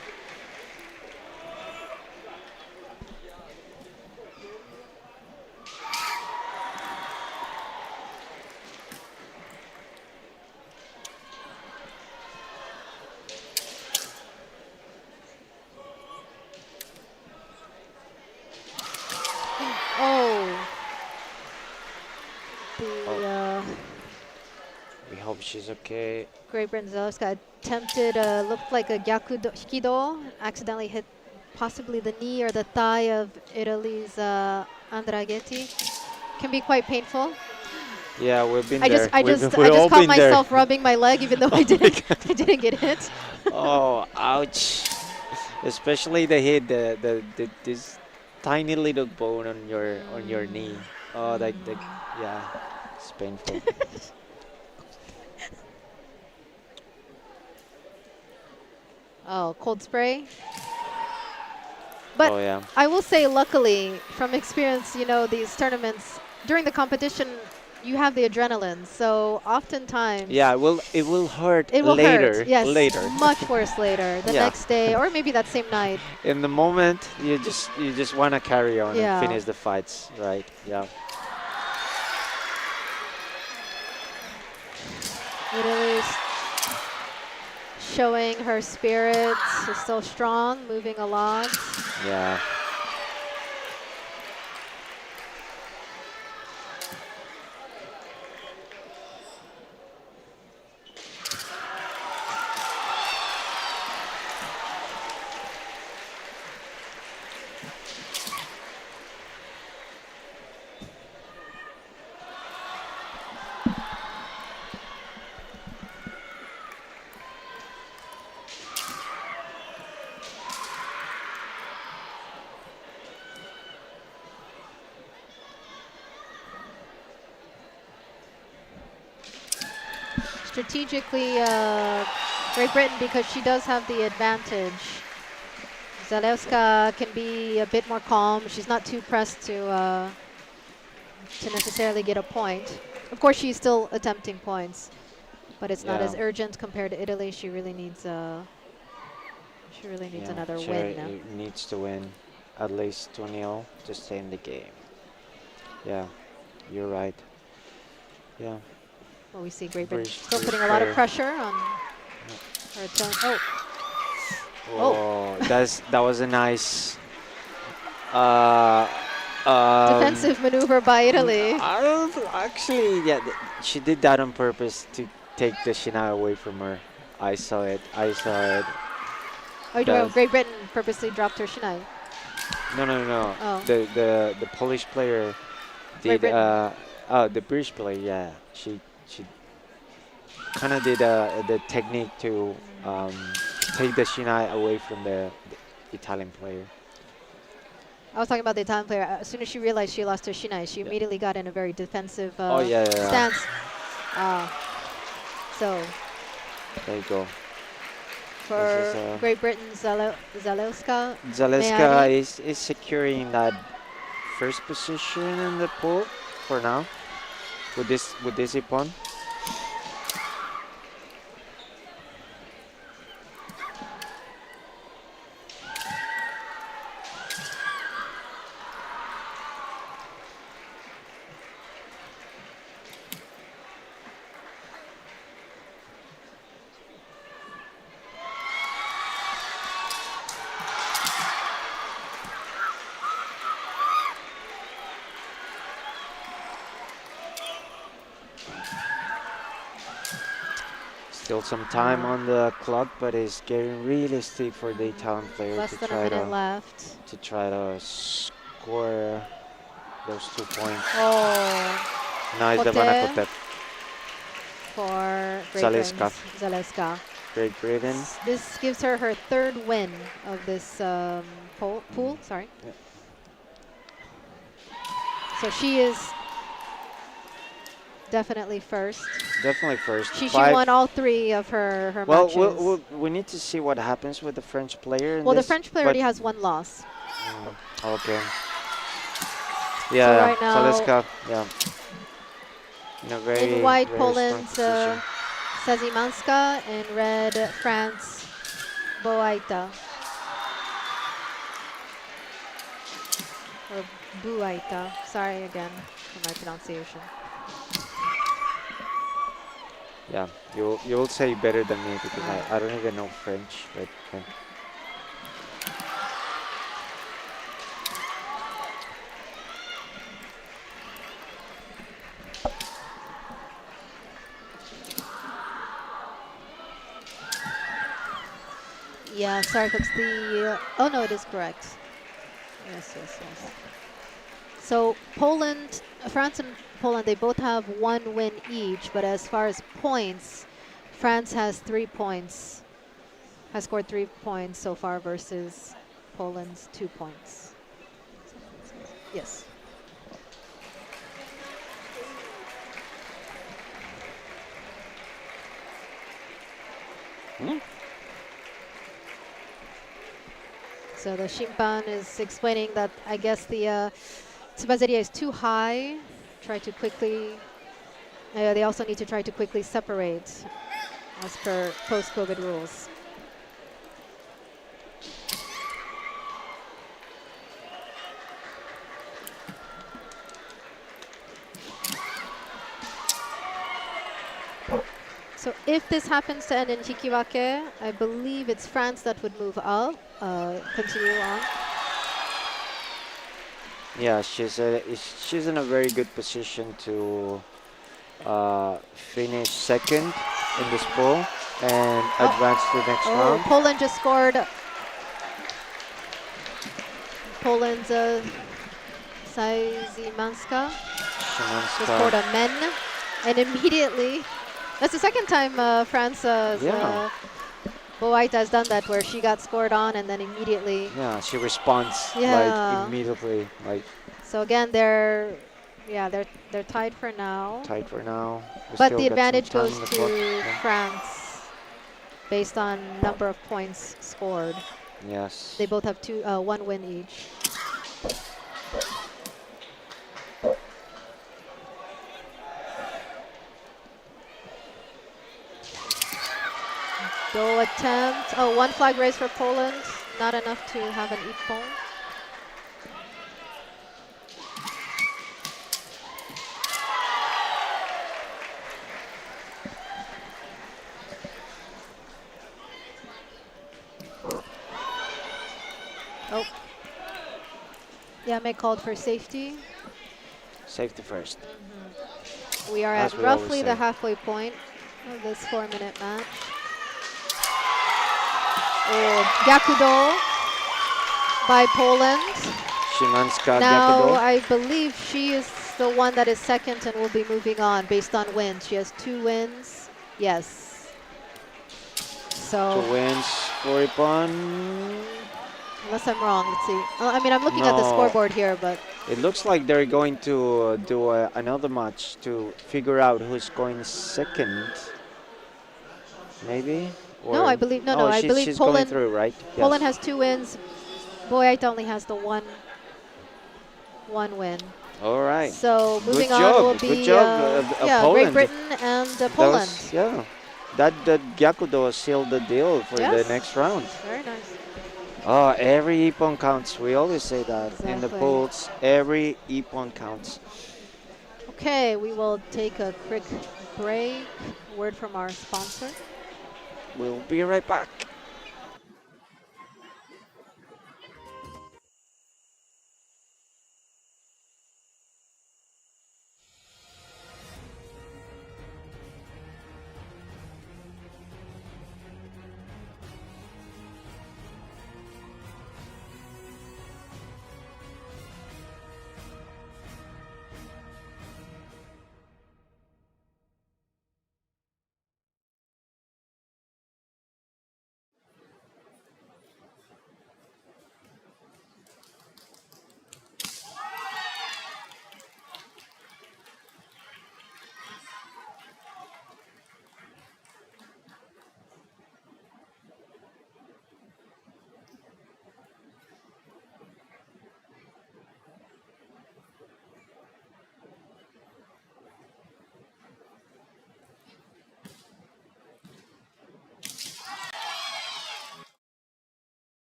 oh. The We hope she's okay. Great Britain Zaleska attempted, looked like a hikido, accidentally hit possibly the knee or the thigh of Italy's Andraghetti. Can be quite painful. Yeah, we've been I there. just I We've, just we've I just all caught been there. myself rubbing my leg even though I didn't I didn't get hit. Oh, ouch! Especially the hit, the this tiny little bone on your knee. Oh, that yeah, it's painful. Oh, cold spray. But Oh yeah. I will say, luckily, from experience, these tournaments during the competition, you have the adrenaline. So oftentimes Yeah, it will hurt it will hurt. later. Yes, Later. much worse later, the Yeah. next day, or maybe that same night. In the moment, you just want to carry on and Yeah. finish the fights, right? Yeah. Italy's showing her spirit is still strong, moving a lot. Yeah. Strategically, Great Britain, because she does have the advantage. Zalewska can be a bit more calm. She's not too pressed to necessarily get a point. Of course, she's still attempting points, but it's not Yeah. as urgent compared to Italy. She really needs Yeah. another She win now. needs to win at least 2-0 to stay in the game. Yeah, you're right. Yeah. Well, we see Great Britain British still putting a lot of player. pressure on her opponent. Oh, Oh, that was a nice uh defensive maneuver by Italy. I don't actually, yeah, she did that on purpose to take the Shina away from her. I saw it. I saw it. Oh, no, The Great Britain purposely dropped her Shinai. no, no, no, no. Oh. The Polish player Great did Britain. oh, the British player, yeah. She kind of did the technique to take the Shinai away from the Italian player. I was talking about the Italian player. As soon as she realized she lost her Shinai, she Yeah. immediately got in a very defensive Oh yeah, yeah, yeah. stance. So There you go. for This is Great Britain, Zalewska, Zaleska Mayani. is securing that first position in the pool for now with this Ippon. Still some time on the clock, but it's getting really steep for the Italian player Less than a minute left. to try to score those 2 points. Oh, Nice Kote Davana Kote. for Great Zalewska. Britain. Zalewska. Great Britain. This gives her her third win of this pool. Sorry. Yeah. So she is definitely first. Definitely first. She Five. won all three of her Well, matches. we need to see what happens with the French player. In Well, the this, French player but- already has one loss. Okay. Yeah, right now- Zaleska, yeah. In a very, In white, very strong Poland's position. Sazimanska. In red, France, Boaita. Or Buaita. Sorry again for my pronunciation. Yeah, you'll say better than me because I don't even know French, but Yeah, sorry folks, oh no, it is correct. Yes. So Poland, France and Poland, they both have one win each, but as far as points, France has 3 points, has scored 3 points so far versus Poland's 2 points. Yes. So the Shimpan is explaining that I guess the Tsubazeria is too high. Try to quickly They also need to try to quickly separate as per post-COVID rules. So if this happens to end in Hikiwake, I believe it's France that would move up, continue on. Yeah, she's in a very good position to finish second in this pool and Oh. advance to the next Oh, round. Poland just scored. Poland's Saizimanska just scored Szymanska. a men, and immediately, that's the second time France's Yeah, Boaita has done that, where she got scored on and then immediately. yeah, she responds like Yeah. immediately, like So again, they're tied for now, tight for now. We but still the got some advantage time goes on the clock. to Yeah. France based on number of points scored. Yes. They both have one win each. Go attempt. Oh, one flag raised for Poland. Not enough to have an ippon. Oh. Yame called for safety. Safety first. We are As at we always roughly the say. halfway point of this 4-minute match. Oh, Gyakudo by Poland. Szymanska Now, Gyakudo. I believe she is the one that is second and will be moving on based on wins. She has 2 wins. Yes. So, 2 wins for Ippon. unless I'm wrong, let's see. I mean, I'm looking at the No, scoreboard here, but it looks like they're going to do another match to figure out who's going second. Maybe? no, Or I believe no, no. oh, I believe she's going Poland. through, right? Poland Yes. has 2 wins. Boyaita only has the one win. All right. So Good moving on job. will Good be job, Great Poland. Britain and That Poland. was yeah. That Gyakudo sealed the deal for the Yes, next round. very nice. Oh, every ippon counts. We always say that in the Exactly. pools. Every ippon counts. Okay, we will take a quick break. Word from our sponsor. We'll be right back.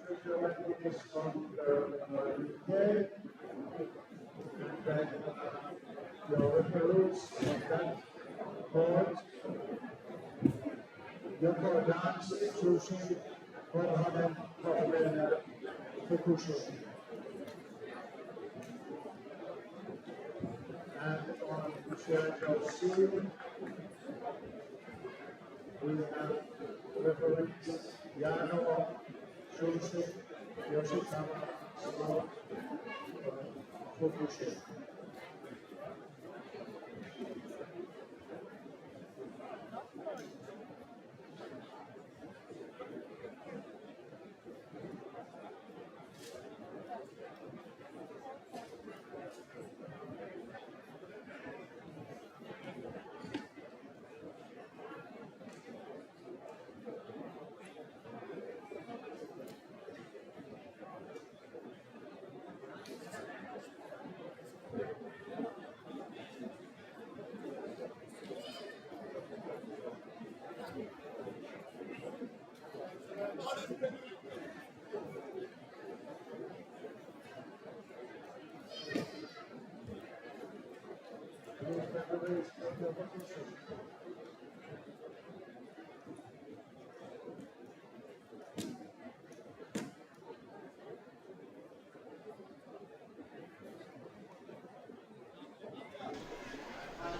is from the UK, and then your referees on that court, Yoko Dance, Sushi, Korhanen, Korhanen, Fukusho. And on Shiaijo C, we have referees Yano, Sushi, Yoshikama, Smoke, Fukusho.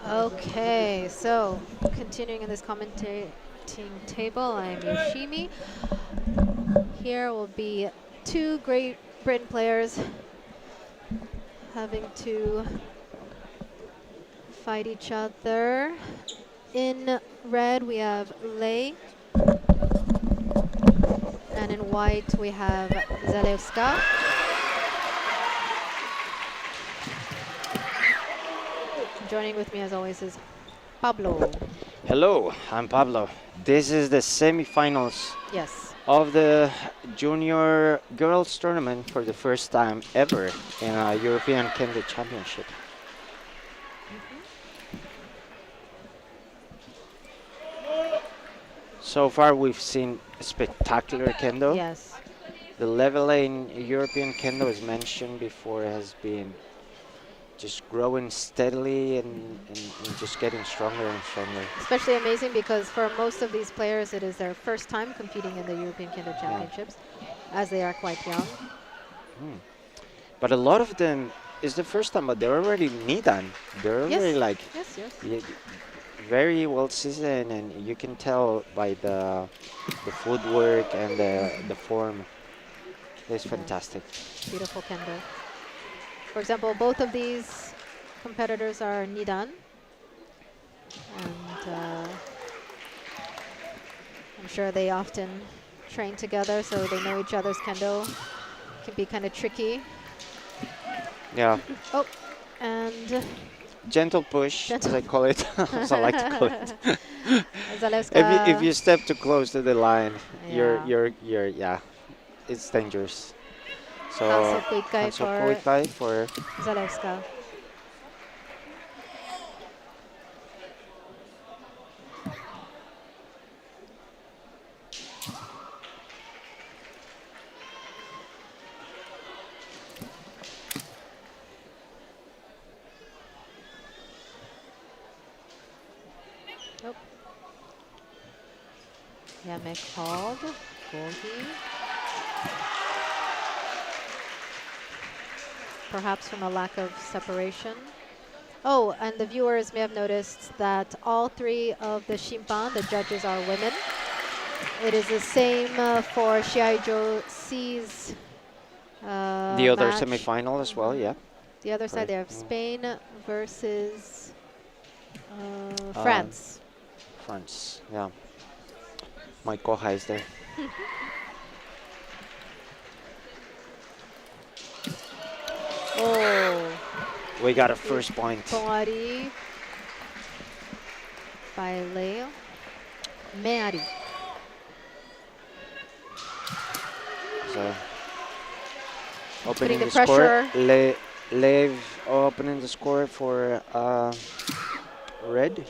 Okay, so continuing in this commentating table, I'm Yoshimi. Here will be two Great Britain players having to fight each other. In red, we have Lei, and in white, we have Zalewska. Joining with me, as always, is Pablo. Hello, I'm Pablo. This is the semifinals Yes. of the junior girls tournament for the first time ever in a European Kendo Championship. So far, we've seen spectacular kendo. Yes. The level in European kendo, as mentioned before, has been just growing steadily and just getting stronger and stronger. Especially amazing because for most of these players, it is their first time competing in the European Kendo Championships, as they are quite young. Hmm. But a lot of them is the first time, but they're already Nidan. They're already Yes. like Yes, yes. very well seasoned, and you can tell by the footwork and the form. It's fantastic. Beautiful kendo. For example, both of these competitors are Nidan. And I'm sure they often train together, so they know each other's kendo. Can be kind of tricky. Yeah, Oh, and gentle push, as I call it, as I like to call it. Zalewska. If you step too close to the line, Yeah. you're yeah, it's dangerous. So Cancel quick guy cancel for quick guy for Zalewska. Oh. Yamek called. Goalkeeper. Perhaps from a lack of separation. Oh, and the viewers may have noticed that all three of the Shimpan, the judges, are women. It is the same for Shiai-jo C's the other match. semifinal as well. Yeah, The other side, correct. they have Spain versus Uh, France. France. Yeah, my Koha is there. Oh, We got a first point. Tongari by Leo. Meari. So Putting opening the the score. pressure. Lev opening the score for red.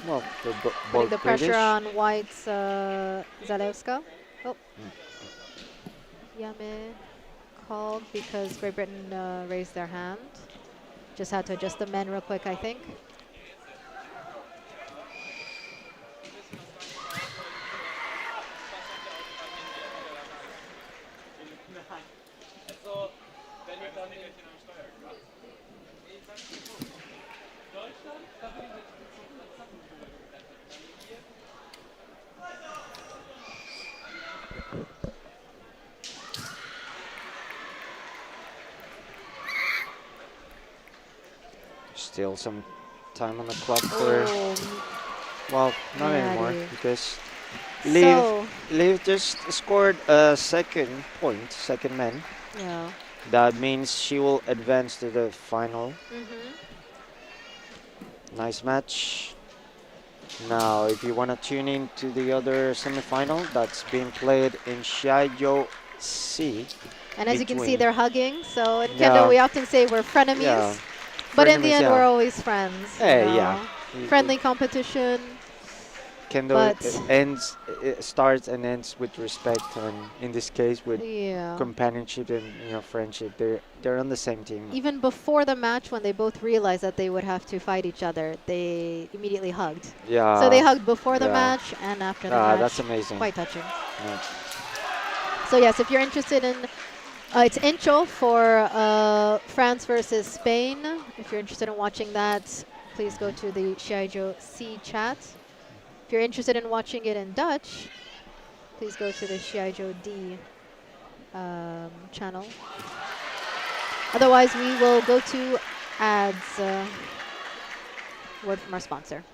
Well, they're Putting both the British. pressure on White's Zalewska. Oh, Yame called because Great Britain raised their hand. Just had to adjust the men real quick, I think. Still some time on the clock for, Oh, well, not anymore Maddie. because Liv, So, Liv just scored a second point, second man. yeah. That means she will advance to the final. Mm-hmm. Nice match. Now, if you want to tune in to the other semifinal that's being played in Shiai-jo C And as you can see, between, they're hugging. So in Kendo, yeah, we often say we're yeah, frenemies. But in the frenemies, end, we're yeah. always friends, you Hey, yeah. know. Friendly competition, Kendo but it starts and ends with respect, and in this case with yeah. companionship and friendship. They're on the same team. Even before the match, when they both realized that they would have to fight each other, they immediately hugged. So they Yeah, hugged before the yeah. match and after the match. That's amazing. Quite touching. Yeah. So yes, if you're interested in, it's Incho for France versus Spain. If you're interested in watching that, please go to the Shiaijo C chat. If you're interested in watching it in Dutch, please go to the Shiaijo D channel. Otherwise, we will go to ads. Word from our sponsor.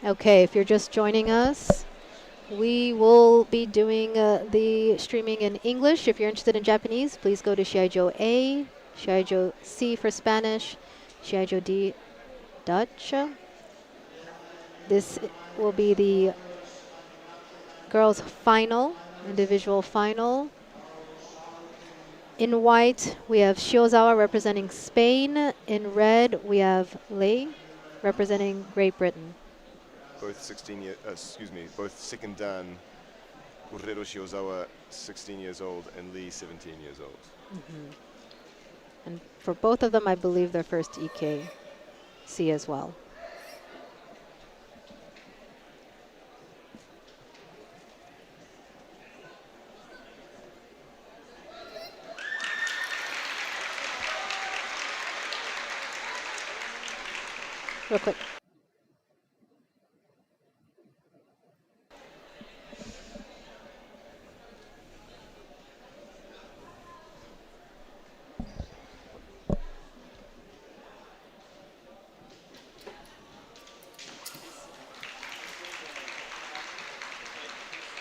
Okay, if you're just joining us, We will be doing the streaming in English. If you're interested in Japanese, please go to Shiaijo A, Shiaijo C for Spanish, Shiaijo D Dutch. This will be the girls' final, individual final. In white, we have Shiozawa representing Spain. In red, we have Lei representing Great Britain. Both 16 year, excuse me, both second dan, Urero Shiozawa, 16 years old, and Lee, 17 years old. And for both of them, I believe their first EKC as well. Real quick.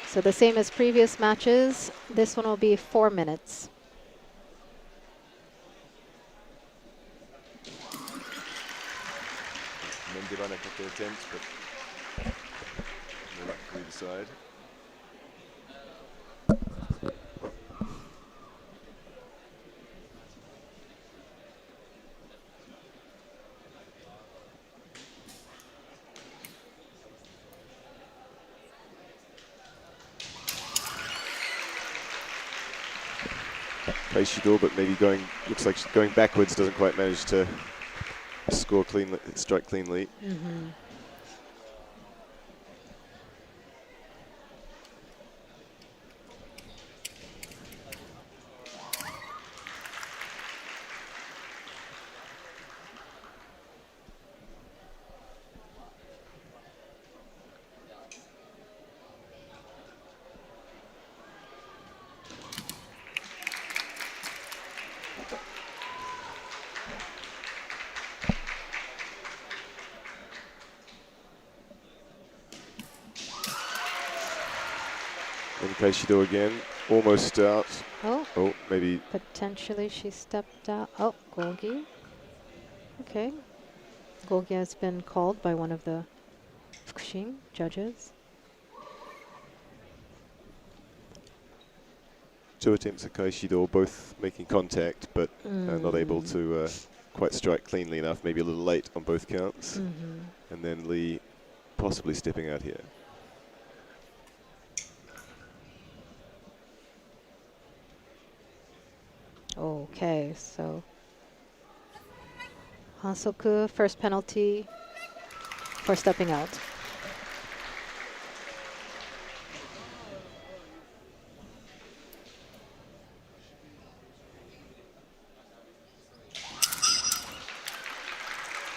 So the same as previous matches, this one will be 4 minutes. Mendivan a couple of attempts, but no luck for either side. Taisho, but maybe looks like she's going backwards, doesn't quite manage to score cleanly, strike cleanly. And Taisho again, almost out. Oh, Oh, maybe potentially she stepped out. Oh, Golgi. Okay. Golgi has been called by one of the Fukushin judges. 2 attempts at Kaishido, both making contact, but not able to quite strike cleanly enough. Maybe a little late on both counts. And then Lee possibly stepping out here. Okay, so Hansoku, first penalty for stepping out.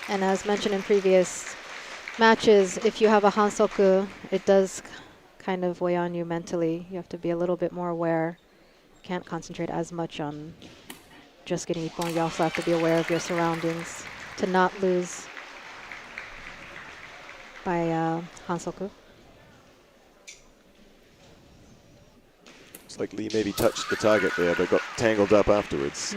And as mentioned in previous matches, if you have a Hansoku, it does kind of weigh on you mentally. You have to be a little bit more aware. Can't concentrate as much on just getting Ippon. You also have to be aware of your surroundings to not lose by Hansoku. It's like Lee maybe touched the target there, but got tangled up afterwards.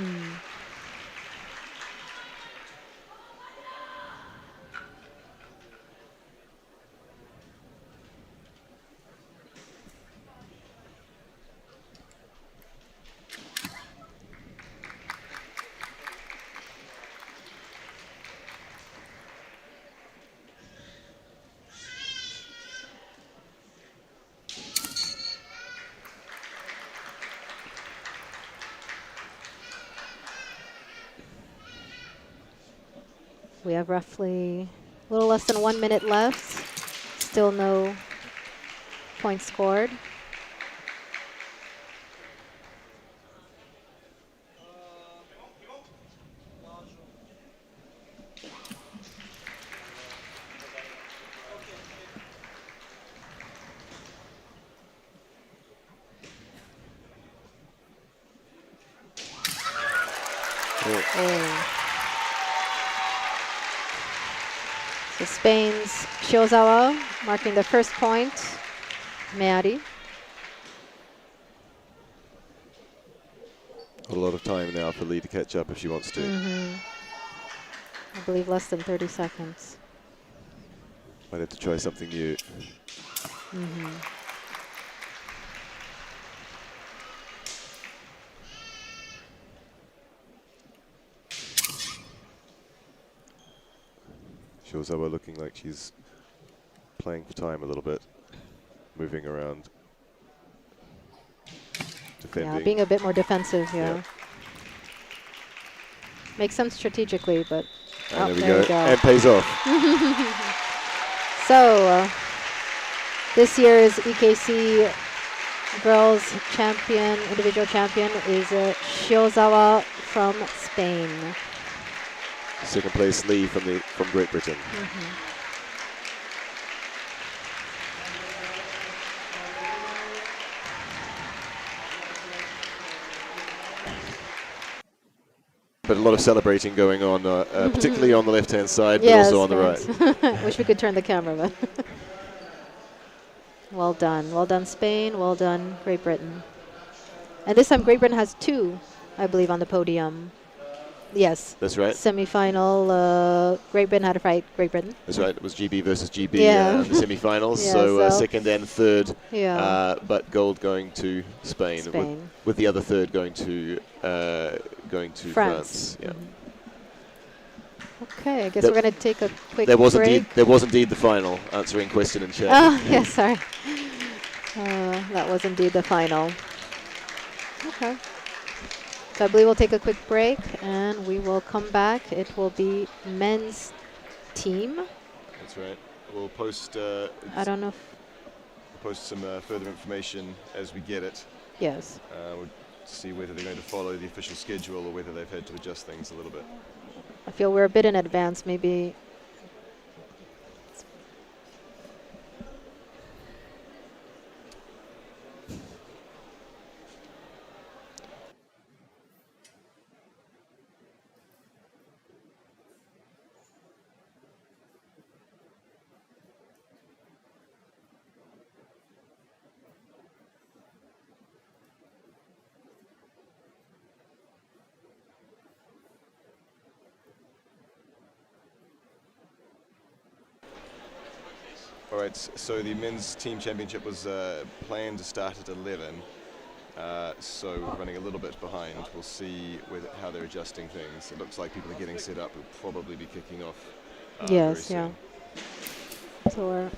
We have roughly a little less than 1 minute left. Still no points scored. Oh. So Spain's Shiozawa marking the first point. Mary. A lot of time now for Lee to catch up if she wants to. I believe less than 30 seconds. Might have to try something new. Shozawa looking like she's playing for time a little bit, moving around, defending. Yeah, being a bit more defensive, yeah. Yeah. Makes sense strategically, but And there there we go. And pays off. So, this year's EKC Girls Champion, individual champion is Shiozawa from Spain. Second place Lee from Great Britain. But a lot of celebrating going on, particularly on the left-hand side, but also on the right. Wish we could turn the camera, but well done. Well done, Spain. Well done, Great Britain. And this time, Great Britain has 2, I believe, on the podium. Yes. That's right. Semi-final, Great Britain had to fight Great Britain. That's right. It was GB versus GB Yeah. in the semi-finals. Yeah, so so second and third, Yeah. but gold going to Spain, Spain. With the other third going to France. Yeah. Okay, I guess That- we're going to take a quick There was break. indeed the final. Answering question in chat. Oh, yes, sorry. That was indeed the final. Okay. So I believe we'll take a quick break and we will come back. It will be men's team. That's right. We'll post. I don't know if, Post some further information as we get it. yes. We'll see whether they're going to follow the official schedule or whether they've had to adjust things a little bit. I feel we're a bit in advance, maybe. All right, so the men's team championship was planned to start at 11, so running a little bit behind. We'll see how they're adjusting things. It looks like people are getting set up. We'll probably be kicking off very Yes, yeah. soon. So we're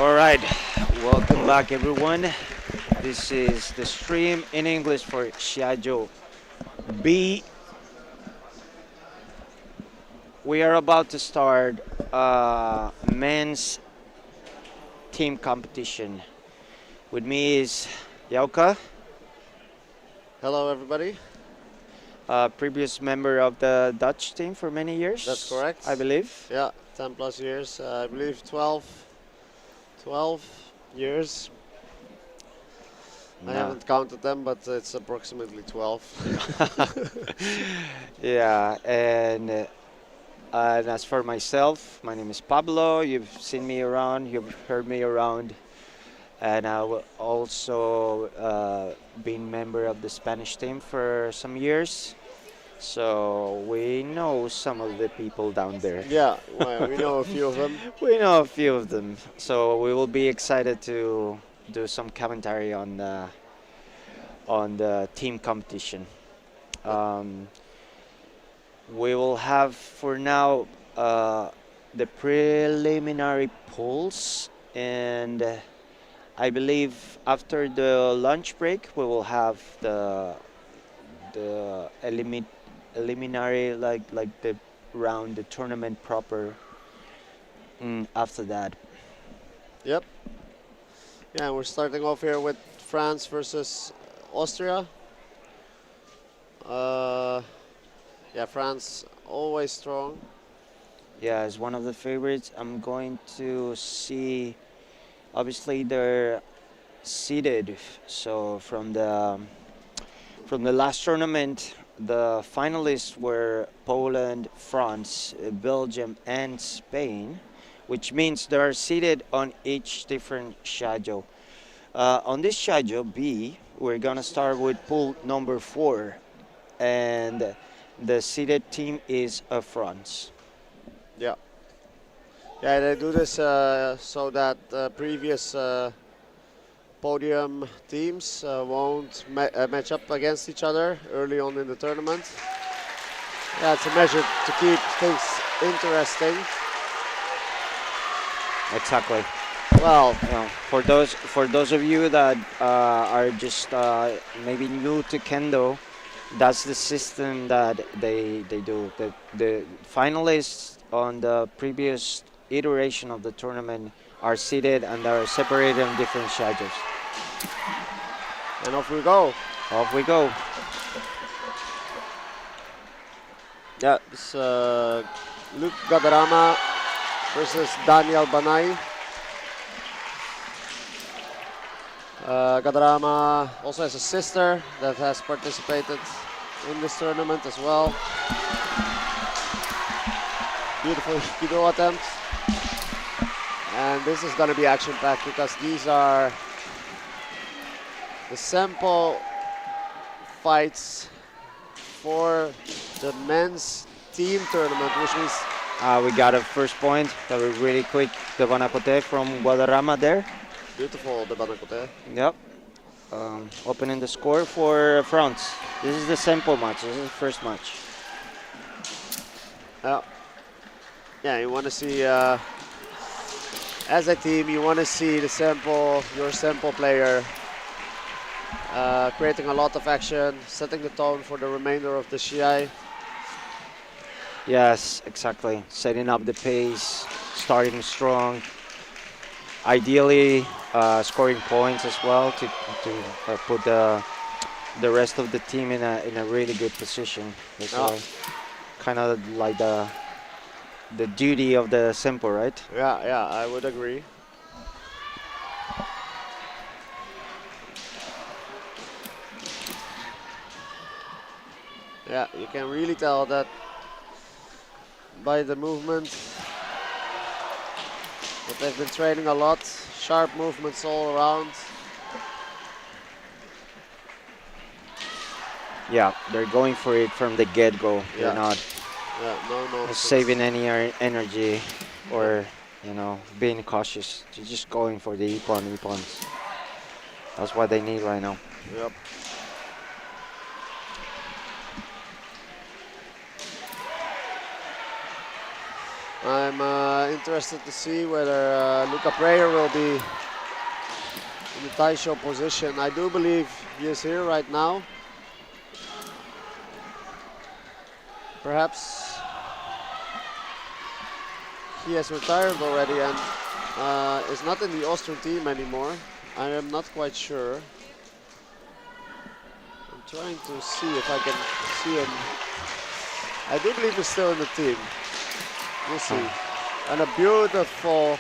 All right, welcome back, everyone. This is the stream in English for Shiaijo B. We are about to start men's team competition. With me is Yauka, Hello, everybody. previous member of the Dutch team for many years. That's correct. I believe. Yeah, 10 plus years. I believe 12 years. I No. haven't counted them, but it's approximately 12. Yeah, and as for myself, my name is Pablo. You've seen me around, you've heard me around, and I will also been member of the Spanish team for some years. So we know some of the people down there. Yeah, well, we know a few of them. We know a few of them. So we will be excited to do some commentary on the team competition. Um, we will have for now the preliminary polls, and I believe after the lunch break we will have the eliminary like the round, the tournament proper. After that, Yep. Yeah, we're starting off here with France versus Austria. Uh, yeah, France always strong. yeah, as one of the favorites, I'm going to see. Obviously, they're seeded. So from the last tournament, the finalists were Poland, France, Belgium, and Spain, which means they are seated on each different Shiaijo. On this Shiaijo B, we're gonna start with pool number 4, and the seeded team is France. Yeah. Yeah, they do this so that previous podium teams won't match up against each other early on in the tournament. Yeah, it's a measure to keep things interesting. Exactly. Well, For those of you that are just maybe new to kendo, that's the system that they do. The finalists on the previous iteration of the tournament are seated and are separated on different schedules. and off we go. Off we go. Yeah, it's Luke Gadarama versus Daniel Banai. Gadarama also has a sister that has participated in this tournament as well. Beautiful Kido attempt. And this is going to be action-packed because these are the sample fights for the men's team tournament, which means We got a first point. That was really quick. The Banacote from Guadarrama there. beautiful the Banakote. Yep. Opening the score for France. This is the sample match. This is the first match. Yeah, you want to see, as a team, you want to see the your sample player creating a lot of action, setting the tone for the remainder of the Shiai. Yes, exactly. Setting up the pace, starting strong. Ideally, scoring points as well to put the rest of the team in a really good position. It's kind of like the duty of the sample, right? Yeah, I would agree. Yeah, you can really tell that by the movement that they've been training a lot. Sharp movements all around. Yeah, they're going for it from the get-go. They're not Yeah, no. saving any energy or being cautious. They're just going for the ippons. That's what they need right now. Yep. I'm interested to see whether Luca Prayer will be in the Taisho position. I do believe he is here right now. Perhaps he has retired already and is not in the Austrian team anymore. I am not quite sure. I'm trying to see if I can see him. I do believe he's still in the team. We'll see. And a beautiful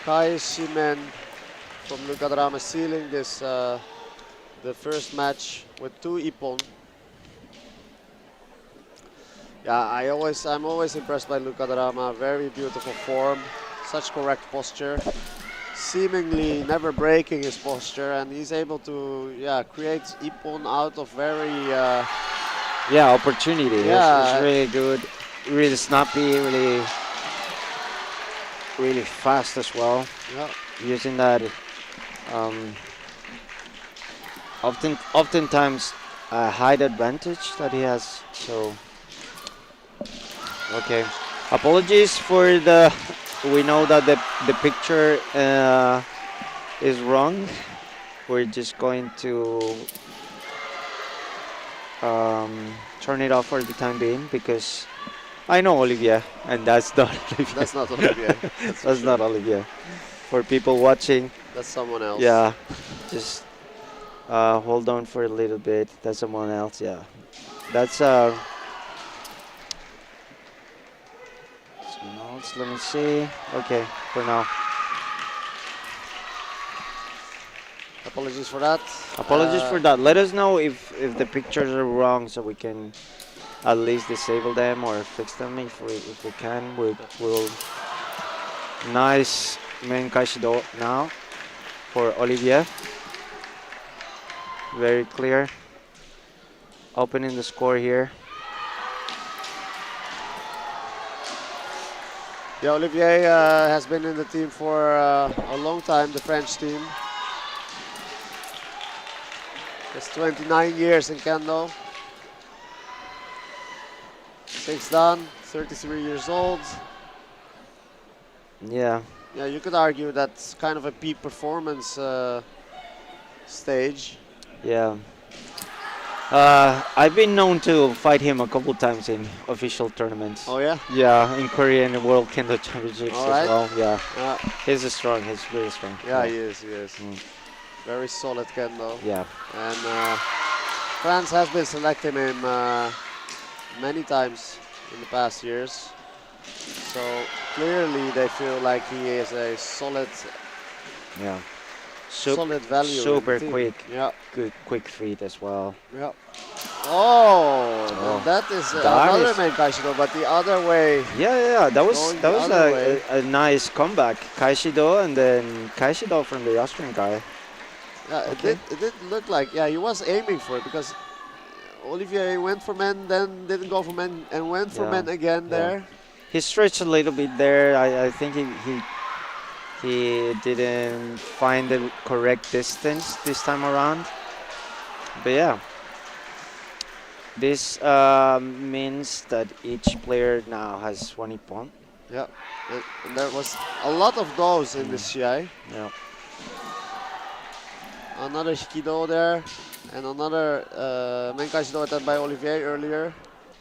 Kai Shimen from Luca Drama sealing this the first match with 2 ippon. Yeah, I'm always impressed by Luca Drama. Very beautiful form, such correct posture, seemingly never breaking his posture, and he's able to create ippon out of very Yeah, opportunity. Yeah. It's really good, really snappy, really fast as well. yeah. Using that, um, oftentimes a height advantage that he has. So, okay. Apologies for the. We know that the picture is wrong. We're just going to turn it off for the time being because I know Olivia, and that's not Olivia. That's not Olivier. That's not Olivia. For people watching, That's someone else. yeah, just hold on for a little bit. That's someone else. Yeah, that's someone else. Let me see. Okay, for now. Apologies for that. Apologies for that. Let us know if the pictures are wrong, so we can at least disable them or fix them if we can. We'll nice main Kashido now for Olivier. Very clear. Opening the score here. Yeah, Olivier has been in the team for a long time, the French team. It's 29 years in Kendo. 6 dan, 33 years old. Yeah. Yeah, you could argue that's kind of a peak performance stage. Yeah. I've been known to fight him a couple times in official tournaments. Oh yeah? Yeah, in Korean World Kendo Championships All as right. well. Yeah, Yeah, he's strong. He's really strong. yeah, he is. Mm. Very solid Kendo. Yeah. And France has been selecting him many times in the past years. So clearly they feel like he is a solid, Yeah. solid value. in the Super team. quick. Yeah, Good, quick feet as well. yeah. Oh, Oh. and that is That another is- main Kaishido, but the other way. Yeah. That was Going the other way. a nice comeback. Kaishido and then Kaishido from the Austrian guy. Yeah, Okay. it did look like, he was aiming for it because Olivier went for men, then didn't go for men, and went for Yeah, men again yeah. there. He stretched a little bit there. I think he didn't find the correct distance this time around. But yeah, this means that each player now has 20 points. Yeah, and there was a lot of those in this Shiai. Yeah. Another Hikido there, and another Menkai Shido attempt by Olivier earlier,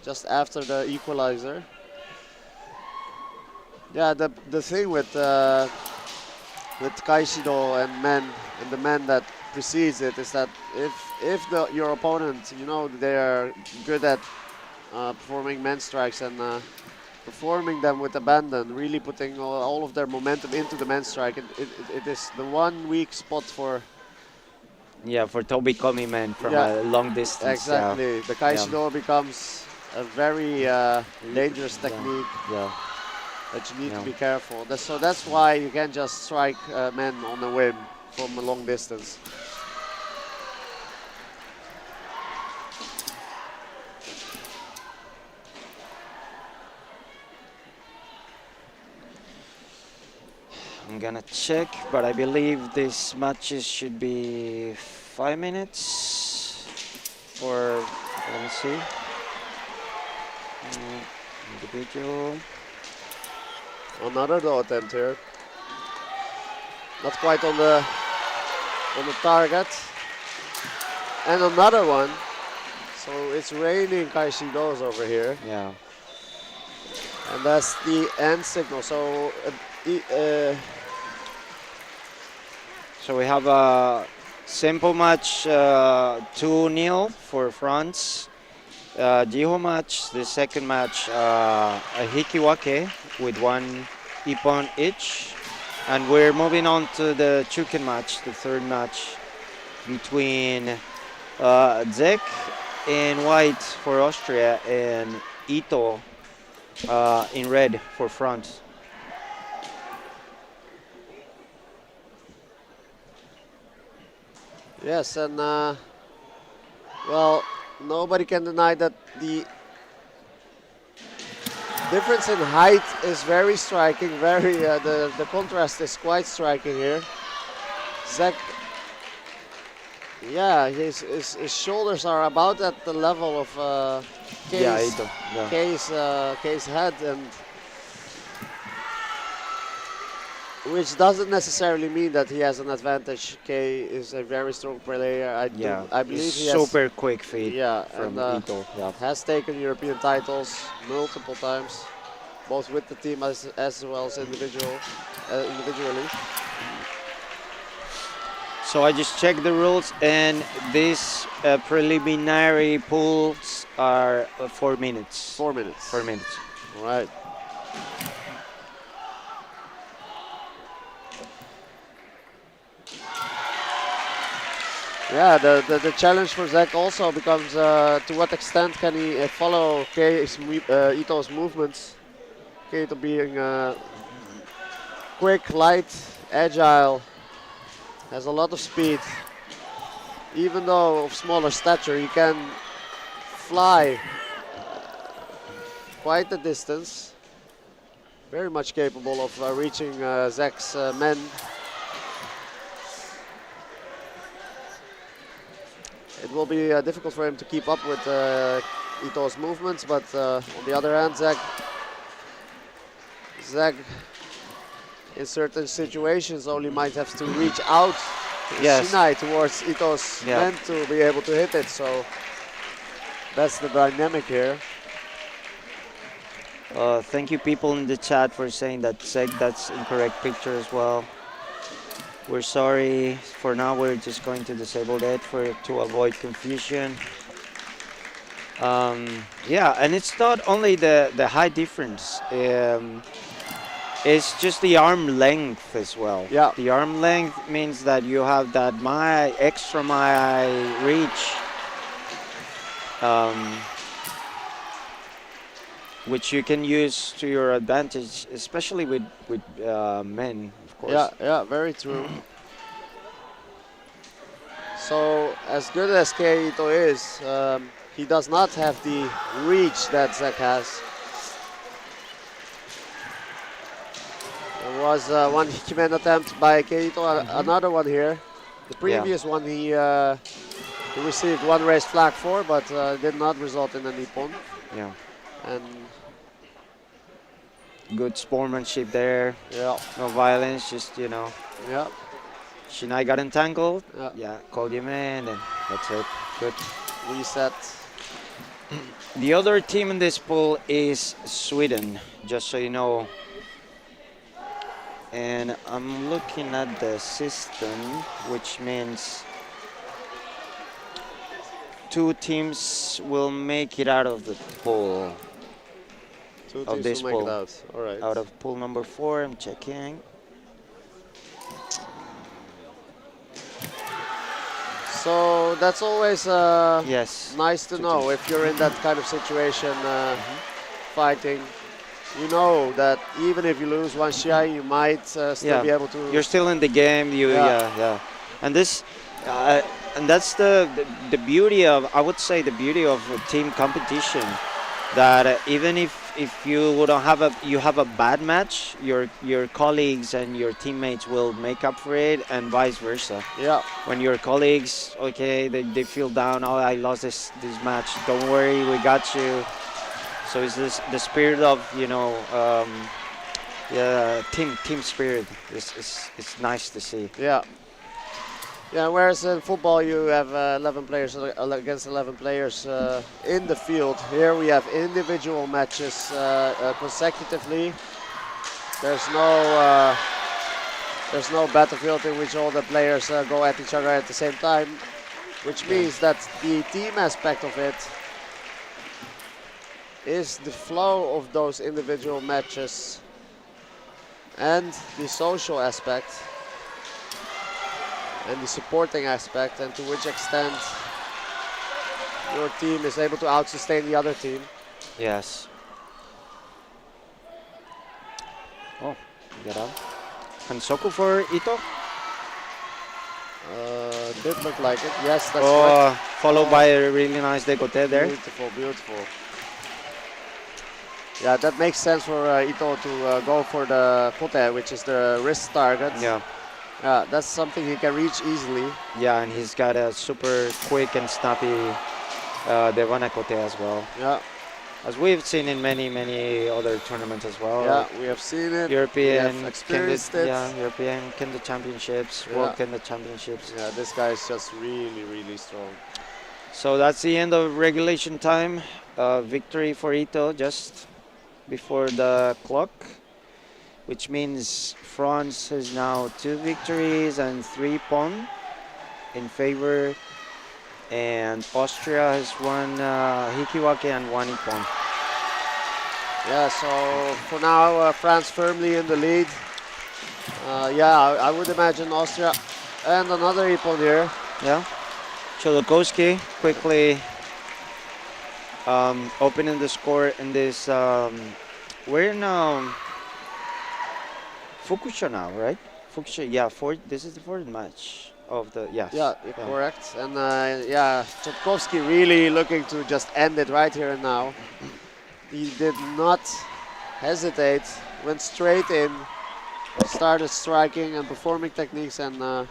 just after the equalizer. Yeah, the thing with Kaishido and men, and the men that precedes it, is that if your opponent, they are good at performing men strikes and performing them with abandon, really putting all of their momentum into the men strike, it is the one weak spot for. Yeah, for Toby Komi from Yeah, a long distance. Exactly. The Kaishido becomes a very dangerous Yeah. technique Yeah. that you need Yeah. to be careful. So that's why you can't just strike men on a whim from a long distance. I'm gonna check, but I believe these matches should be 5 minutes for, let me see, individual. Another low attempt here. Not quite on the target. And another one. So it's raining Kaishidos over here. Yeah. And that's the end signal. So So we have a simple match 2-0 for France. Jiho match, the second match, a Hikiwake with 1 ippon each. And we're moving on to the Chuken match, the third match between Zek in white for Austria and Ito in red for France. yes, and well, nobody can deny that the difference in height is very striking. Very the contrast is quite striking here. Zek, yeah, his shoulders are about at the level of Yeah, Kei's, Ito. Yeah. Kei's head, and which doesn't necessarily mean that he has an advantage. Kei is a very strong player. Yeah, I believe it's he has, super quick feet yeah, from and Ito. Yeah. has taken European titles multiple times, both with the team as well as individually. So I just checked the rules, and these preliminary pools are 4 minutes. 4 minutes. 4 minutes. All right. Yeah, the challenge for Zach also becomes to what extent can he follow Ito's movements. Ito being quick, light, agile, has a lot of speed. Even though of smaller stature, he can fly quite a distance. Very much capable of reaching Zach's men. It will be difficult for him to keep up with Ito's movements, but on the other hand, Zach in certain situations only might have to reach out Yes. Shinai towards Ito's men to be able to hit it, so that's the dynamic here. Thank you people in the chat for saying that that's incorrect picture as well. We're sorry. For now, we're just going to disable that to avoid confusion. Yeah, and it's not only the height difference. It's just the arm length as well. Yeah. The arm length means that you have that extra reach, which you can use to your advantage, especially with men, of course. Yeah, very true. So as good as Ito is, he does not have the reach that Zach has. There was one Hikimen attempt by Ito, another one here. The previous one he received one raised flag for, but did not result in a nippon. Yeah. And good sportsmanship there. yeah, No violence, just, you know. yeah, Shinai got entangled. yeah. Yeah, called him in, and that's it. Good. Reset. The other team in this pool is Sweden, just so you know. And I'm looking at the system, which means 2 teams will make it out of the pool. 2 Of teams this will make pool. it out. All right. Out of pool number 4, I'm checking. So that's always Yes. nice to 2 know teams. if you're in that kind of situation fighting. You know that even if you lose one Shiai, you might still be able to. You're still in the game. Yeah. And this, and that's the beauty of, I would say, the beauty of team competition. That even if you don't have a bad match, your colleagues and your teammates will make up for it, and vice versa. Yeah. When your colleagues, okay, they feel down. Oh, I lost this match. Don't worry, we got you. So it's the spirit of, Yeah, team spirit is nice to see. Yeah. Yeah, whereas in football you have 11 players against 11 players in the field. Here we have individual matches consecutively. There's no battlefield in which all the players go at each other at the same time, which means that the team aspect of it is the flow of those individual matches and the social aspect and the supporting aspect, and to which extent your team is able to out-sustain the other team. Yes. Oh, get out. Hansoku for Ito. Did look like it. Yes, that's Oh, correct. followed by a really nice decote there. Beautiful, beautiful. Yeah, that makes sense for Ito to go for the kote, which is the wrist target. Yeah. Yeah, that's something he can reach easily. Yeah, and he's got a super quick and snappy Devana kote as well. Yeah, As we've seen in many other tournaments as well. yeah, we have seen it. European we have experienced it. Yeah, European Kendo Championships, World Yeah. Kendo Championships. Yeah, this guy is just really strong. So that's the end of regulation time. Victory for Ito just before the clock, which means France has now 2 victories and 3 pon in favor, and Austria has 1 hikiwake and 1 ippon. Yeah, so for now, France firmly in the lead. Yeah, I would imagine Austria and another ippon here. Yeah, Cholokowski quickly opening the score in this. We're in Fukusho now, right? Fukusho, yeah. This is the 4th match of the Yeah, correct. And yeah, Cholokowski really looking to just end it right here and now. He did not hesitate, went straight in, started striking and performing techniques, and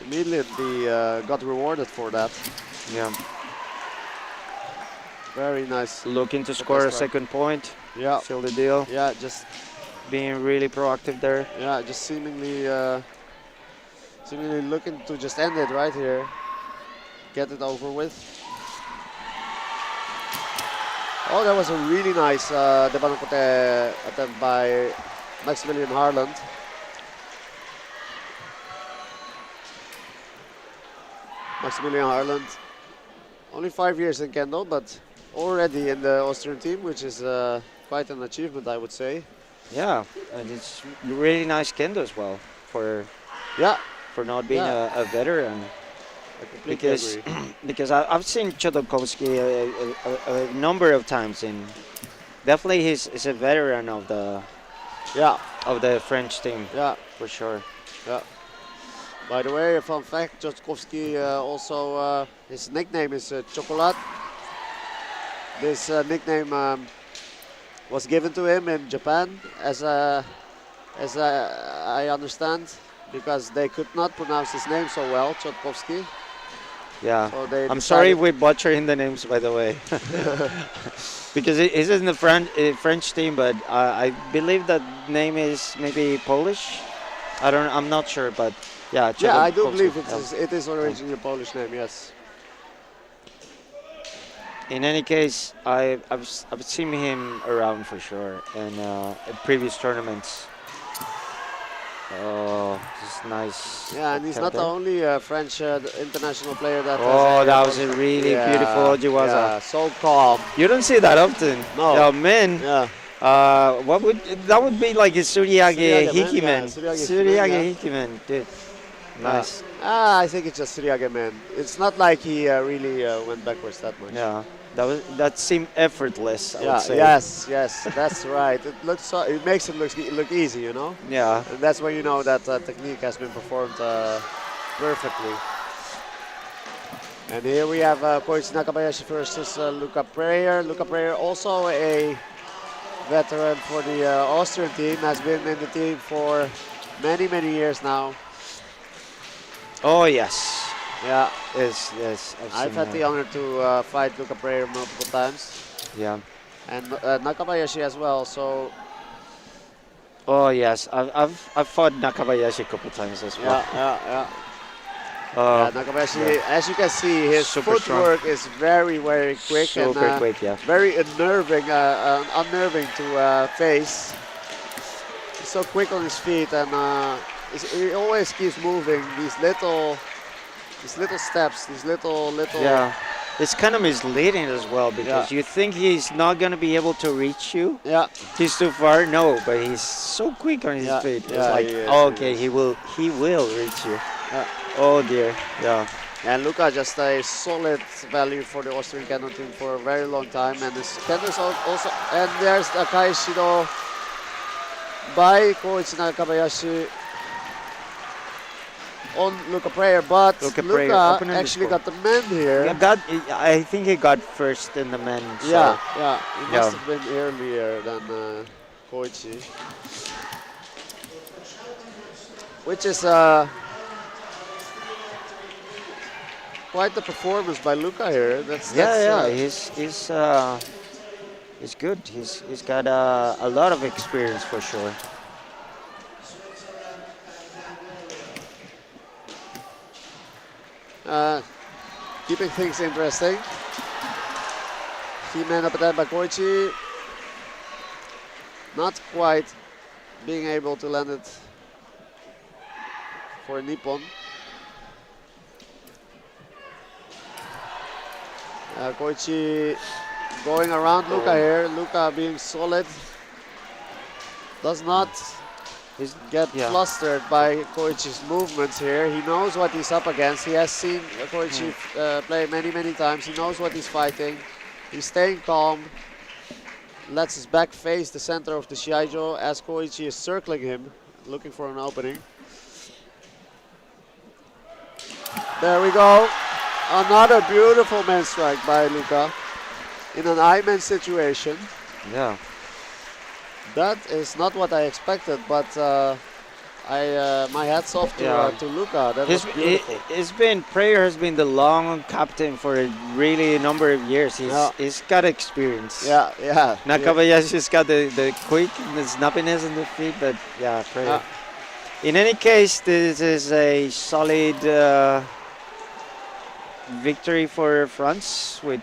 immediately got rewarded for that. Yeah. Very nice. Looking to score a strike. 2nd point. Yeah, Seal the deal. yeah, just Being really proactive there. yeah, just seemingly looking to just end it right here, get it over with. Oh, that was a really nice Debanokote attempt by Maximilian Harland. Maximilian Harland, only 5 years in Kendo, but already in the Austrian team, which is quite an achievement, I would say. Yeah, and it's really nice kendo as well for Yeah, not being Yeah. a veteran. I completely Because agree. because I've seen Chodorkovsky a number of times, and definitely he's a veteran of Yeah, the French team yeah, for sure. yeah. By the way, a fun fact, Jodkowski also, his nickname is Chocolate. This nickname was given to him in Japan, as I understand, because they could not pronounce his name so well, Jodkowski. Yeah, So they I'm sorry decided- we butchering the names, by the way, because he's in the French team, but I believe that name is maybe Polish. I'm not sure, but yeah. Yeah, I do Chodorkowski, believe yeah. it is originally a Polish name, yes. In any case, I've seen him around for sure, and in previous tournaments. Oh, just nice. Yeah, and he's not the counter. only French international player that Oh, has that was a really beautiful Ojiwaza. Yeah, so calm. You don't see that often. No. Yeah, man. Yeah. That would be like a Suriage Suriage, man, Hikiman. yeah, Suriage, Suriage yeah. Hikiman, dude. Nice. I think it's just Suriage, man. It's not like he really went backwards that much. Yeah. That seemed effortless, I Yeah, would say. yes, that's right. It looks so, it makes it look easy, you know. Yeah. And that's when you know that technique has been performed perfectly. And here we have Koichi Nakabayashi versus Luca Preyer. Luca Preyer, also a veteran for the Austrian team, has been in the team for many years now. Oh yes. Yeah, Yes. I've seen had that. the honor to fight Luca Preyer multiple times. Yeah. and Nakabayashi as well. So Oh yes, I've fought Nakabayashi a couple times as well. yeah. Uh, Nakabayashi, yeah. as you can see, his Super strong. footwork is very, very quick and Super quick, yeah. very unnerving to face. He's so quick on his feet, and he always keeps moving. These little steps, these little. Yeah. It's kind of misleading as well because Yeah. you think he's not gonna be able to reach you. Yeah. He's too far. No, but he's so quick on his Yeah, feet. It's yeah, like, he is, oh, he okay, is. he will reach you. Yeah. Oh dear. Yeah. And Luca just a solid value for the Austrian Kendo team for a very long time. And this Kendo is also, and there's the Kaishido by Koichi Nakabayashi on Luca Prayer, but Luca Prayer Luca opening the actually score. got the mend here. I think he got first in the men. So Yeah, he Yeah. must have been earlier than Koichi. Which is quite the performance by Luca here. That's he's good. He's got a lot of experience for sure. keeping things interesting. Key man up attack by Koichi. Not quite being able to land it for Nippon. Koichi going around Luca here. Luca being solid. Does not get flustered by Koichi's movements here. He knows what he's up against. He has seen Koichi play many, many times. He knows what he's fighting. He's staying calm. Lets his back face the center of the Shiai-jo as Koichi is circling him, looking for an opening. There we go. Another beautiful man strike by Luca in an I-man situation. Yeah. That is not what I expected, but my hats off to Luca. That was beautiful. Prayer has been the long captain for a really number of years. He's got experience. Yeah. Nakabayashi's got the quick, the snappiness in the feet, but yeah, Prayer. In any case, this is a solid victory for France with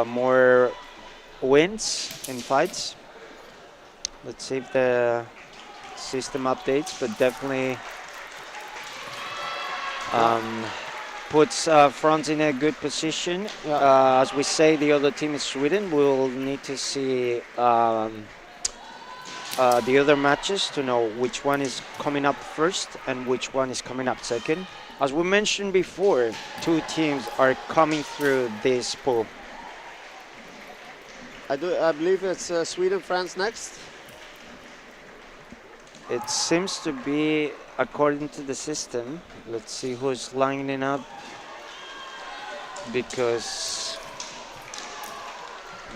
more wins in fights. Let's see if the system updates, but definitely puts France in a good position. As we say, the other team is Sweden. We'll need to see the other matches to know which one is coming up first and which one is coming up second. As we mentioned before, two teams are coming through this pool. I believe it's Sweden, France next. It seems to be according to the system. Let's see who's lining up, because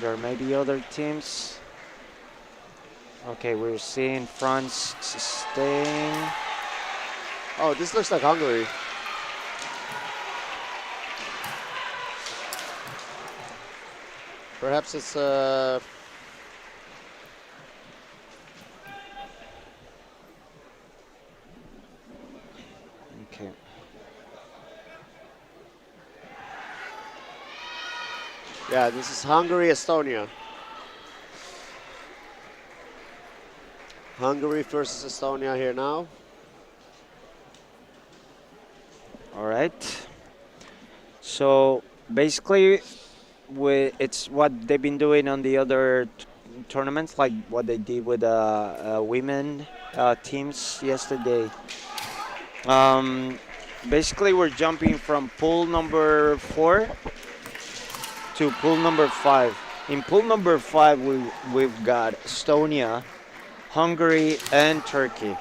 there may be other teams. Okay, we're seeing France staying. Oh, this looks like Hungary. Perhaps it's Okay. Yeah, this is Hungary, Estonia. Hungary versus Estonia here now. All right. So basically, it's what they've been doing on the other tournaments, like what they did with women teams yesterday. Basically, we're jumping from pool number 4 to pool number 5. In pool number 5, we've got Estonia, Hungary, and Turkey.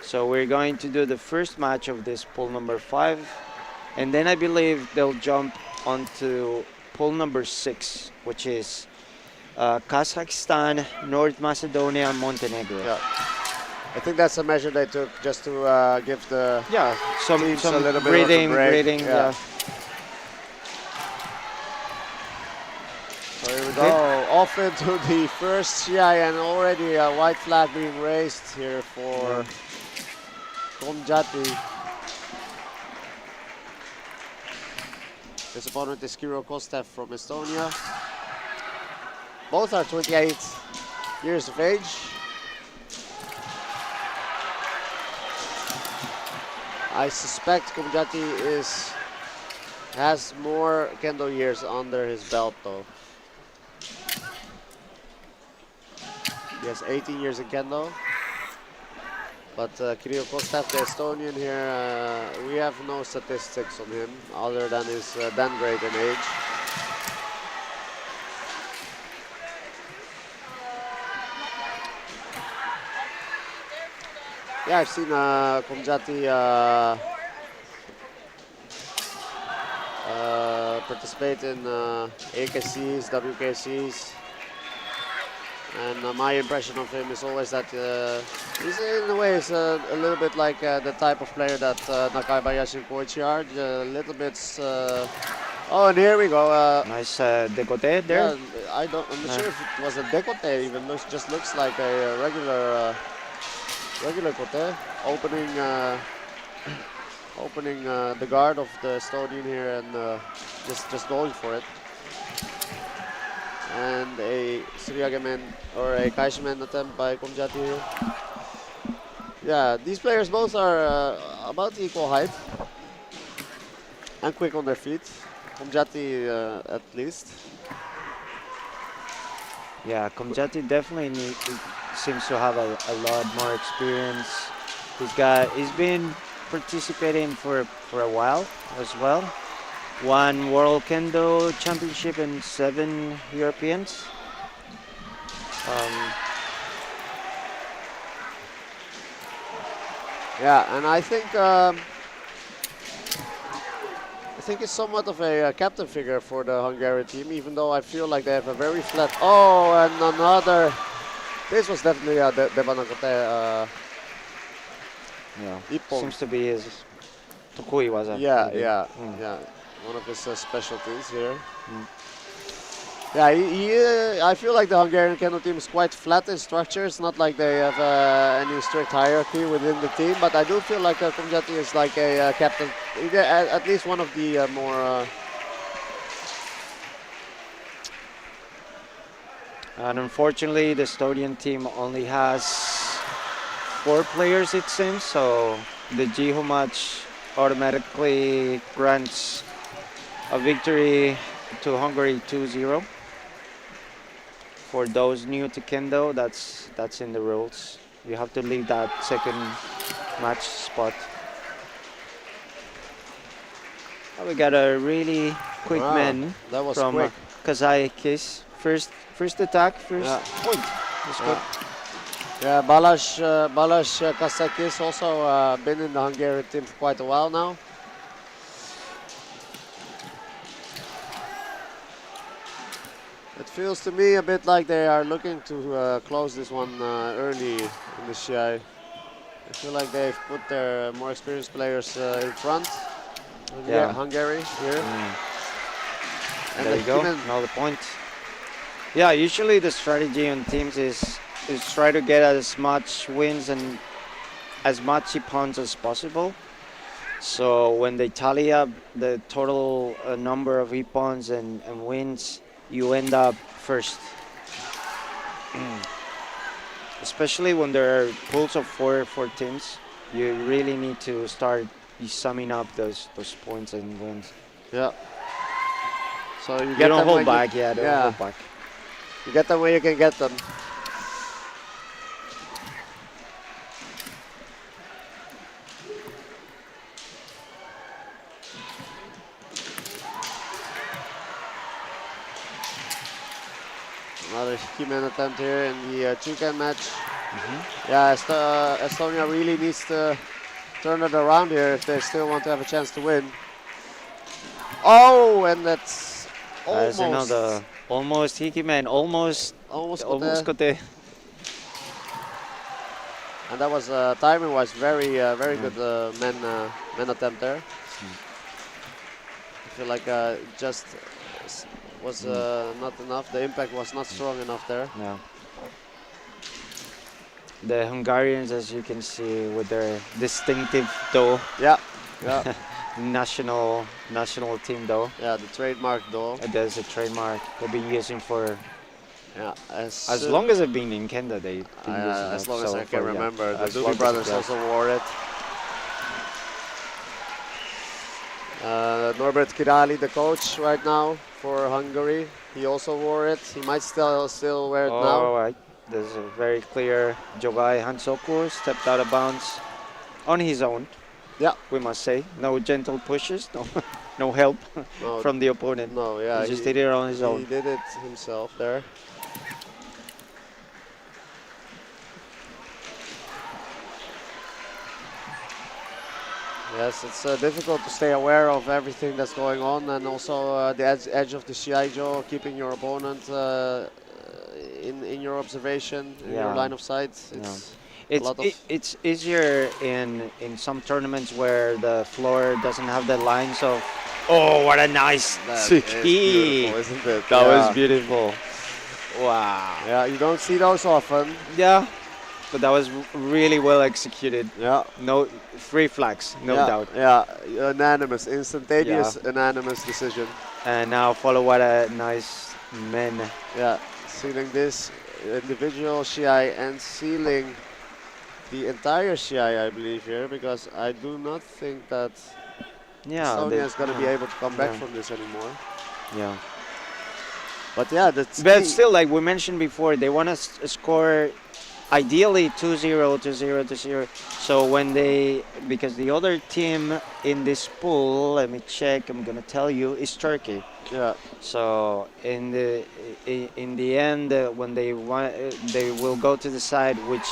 So we're going to do the first match of this pool number 5, and then I believe they'll jump onto pool number 6, which is Kazakhstan, North Macedonia, and Montenegro. Yeah. I think that's a measure they took just to give the some teams a little bit breathing, of a break. breathing. Yeah. So here we go. off into the first Shiai, and already a white flag being raised here for Komjati. His opponent is Kiro Kostev from Estonia. Both are 28 years of age. I suspect Komjati has more kendo years under his belt though. He has 18 years in kendo. But Kirill Kostev, the Estonian here, we have no statistics on him other than his downgrade in age. Yeah, I've seen Komjati participate in AKCs, WKCs. And my impression of him is always that he's in a way a little bit like the type of player that Nakabayashi and Koichi are. A little bit. Oh, and here we go. Nice decote there. Yeah, I'm not sure if it was a decote. Even just looks like a regular kote, opening the guard of the Estonian here and just going for it. And a Suryagemen or a Kaishimen attempt by Komjati here. Yeah, these players both are about equal height and quick on their feet. Komjati at least. Yeah, Komjati definitely seems to have a lot more experience. He's been participating for a while as well. Won World Kendo Championship and 7 Europeans. Yeah, and I think he's somewhat of a captain figure for the Hungarian team, even though I feel like they have a very flat. Oh, and another. This was definitely Devanakote. Yeah, Ippon. seems to be his Tokui waza. Yeah, maybe. yeah, yeah. One of his specialties here. Yeah, I feel like the Hungarian Kendo team is quite flat in structure. It's not like they have any strict hierarchy within the team, but I do feel like Komjati is like a captain, at least one of the more. And unfortunately, the Estonian team only has 4 players, it seems. So the Jihu match automatically grants a victory to Hungary 2-0. For those new to Kendo, that's in the rules. You have to leave that second match spot. Oh, we got a really quick Wow, man that was from quick. Kazakis. First attack, first point. That's good. Yeah, Balázs Kasakis also been in the Hungarian team for quite a while now. It feels to me a bit like they are looking to close this one early in the Shiai. I feel like they've put their more experienced players in front. Yeah. Hungary here. And There you go, another point. Yeah, usually the strategy on teams is try to get as much wins and as much ippons as possible. So when they tally up the total number of ippons and wins, you end up first. Especially when there are pools of 4 teams, you really need to start summing up those points and wins. Yeah. So you You get don't them hold when back, yeah, don't yeah. hold back. You get them where you can get them. Another key-man attempt here in the two-can match. Yeah, Estonia really needs to turn it around here if they still want to have a chance to win. Oh, and that's There's almost another almost Hikiman, almost Kote. Kote. And that was timing-wise very good men attempt there. I feel like just was not enough. The impact was not strong enough there. No. The Hungarians, as you can see, with their distinctive dough, Yeah, yeah, national team dough. yeah. The trademark doll. There's a trademark they've been using for Yeah, as long as I've been in Canada. They've been using as it. long as So I can for, yeah, remember. The as long Doobie as Brothers yeah. also wore it. Norbert Kirali, the coach right now for Hungary, he also wore it. He might still wear it now. All right. There's a very clear Jogai Hansoku stepped out of bounds on his own. Yeah. We must say, no gentle pushes, no, no help No, from the opponent. no, yeah, He just did it on his he own. did it himself there. Yes, it's difficult to stay aware of everything that's going on, and also the edge of the Shiai-jo, keeping your opponent in your observation, in your Yeah. line of sight. It's a lot of It's easier in some tournaments where the floor doesn't have the lines of. Oh, what a nice that is tsuki! beautiful, isn't it? That Yeah. was beautiful. Wow. Yeah, you don't see those often. Yeah, but that was really well executed. Yeah. No, 3 flags, no Yeah, doubt. Yeah, unanimous, instantaneous, unanimous decision. And now follow what a nice men. Yeah, sealing this individual Shiai and sealing the entire Shiai, I believe, here, because I do not think that Yeah, Estonia is going to be able to come back yeah. from this anymore. Yeah. But yeah, that's But key. still, like we mentioned before, they want to score ideally 2-0, 2-0, 2-0. So when they, because the other team in this pool, let me check, I'm going to tell you, is Turkey. Yeah, So in the end, when they want, they will go to decide which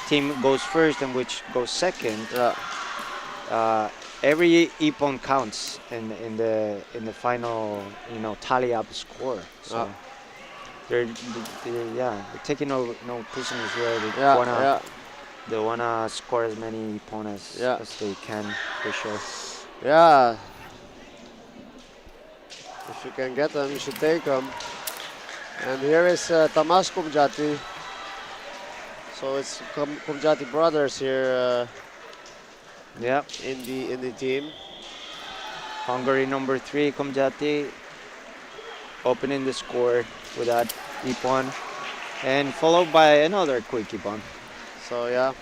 team goes first and which goes second. yeah, Every ippon counts in the final, tally up score. So they're taking no prisoners here. They yeah, wanna yeah, they wanna score as many ippon Yeah. as they can, for sure. yeah. If you can get them, you should take them. And here is Tamas Kumjati. So it's Kumjati brothers here Yeah, in the team. Hungary number 3, Komjati, opening the score with that ippon, and followed by another quick ippon. So yeah,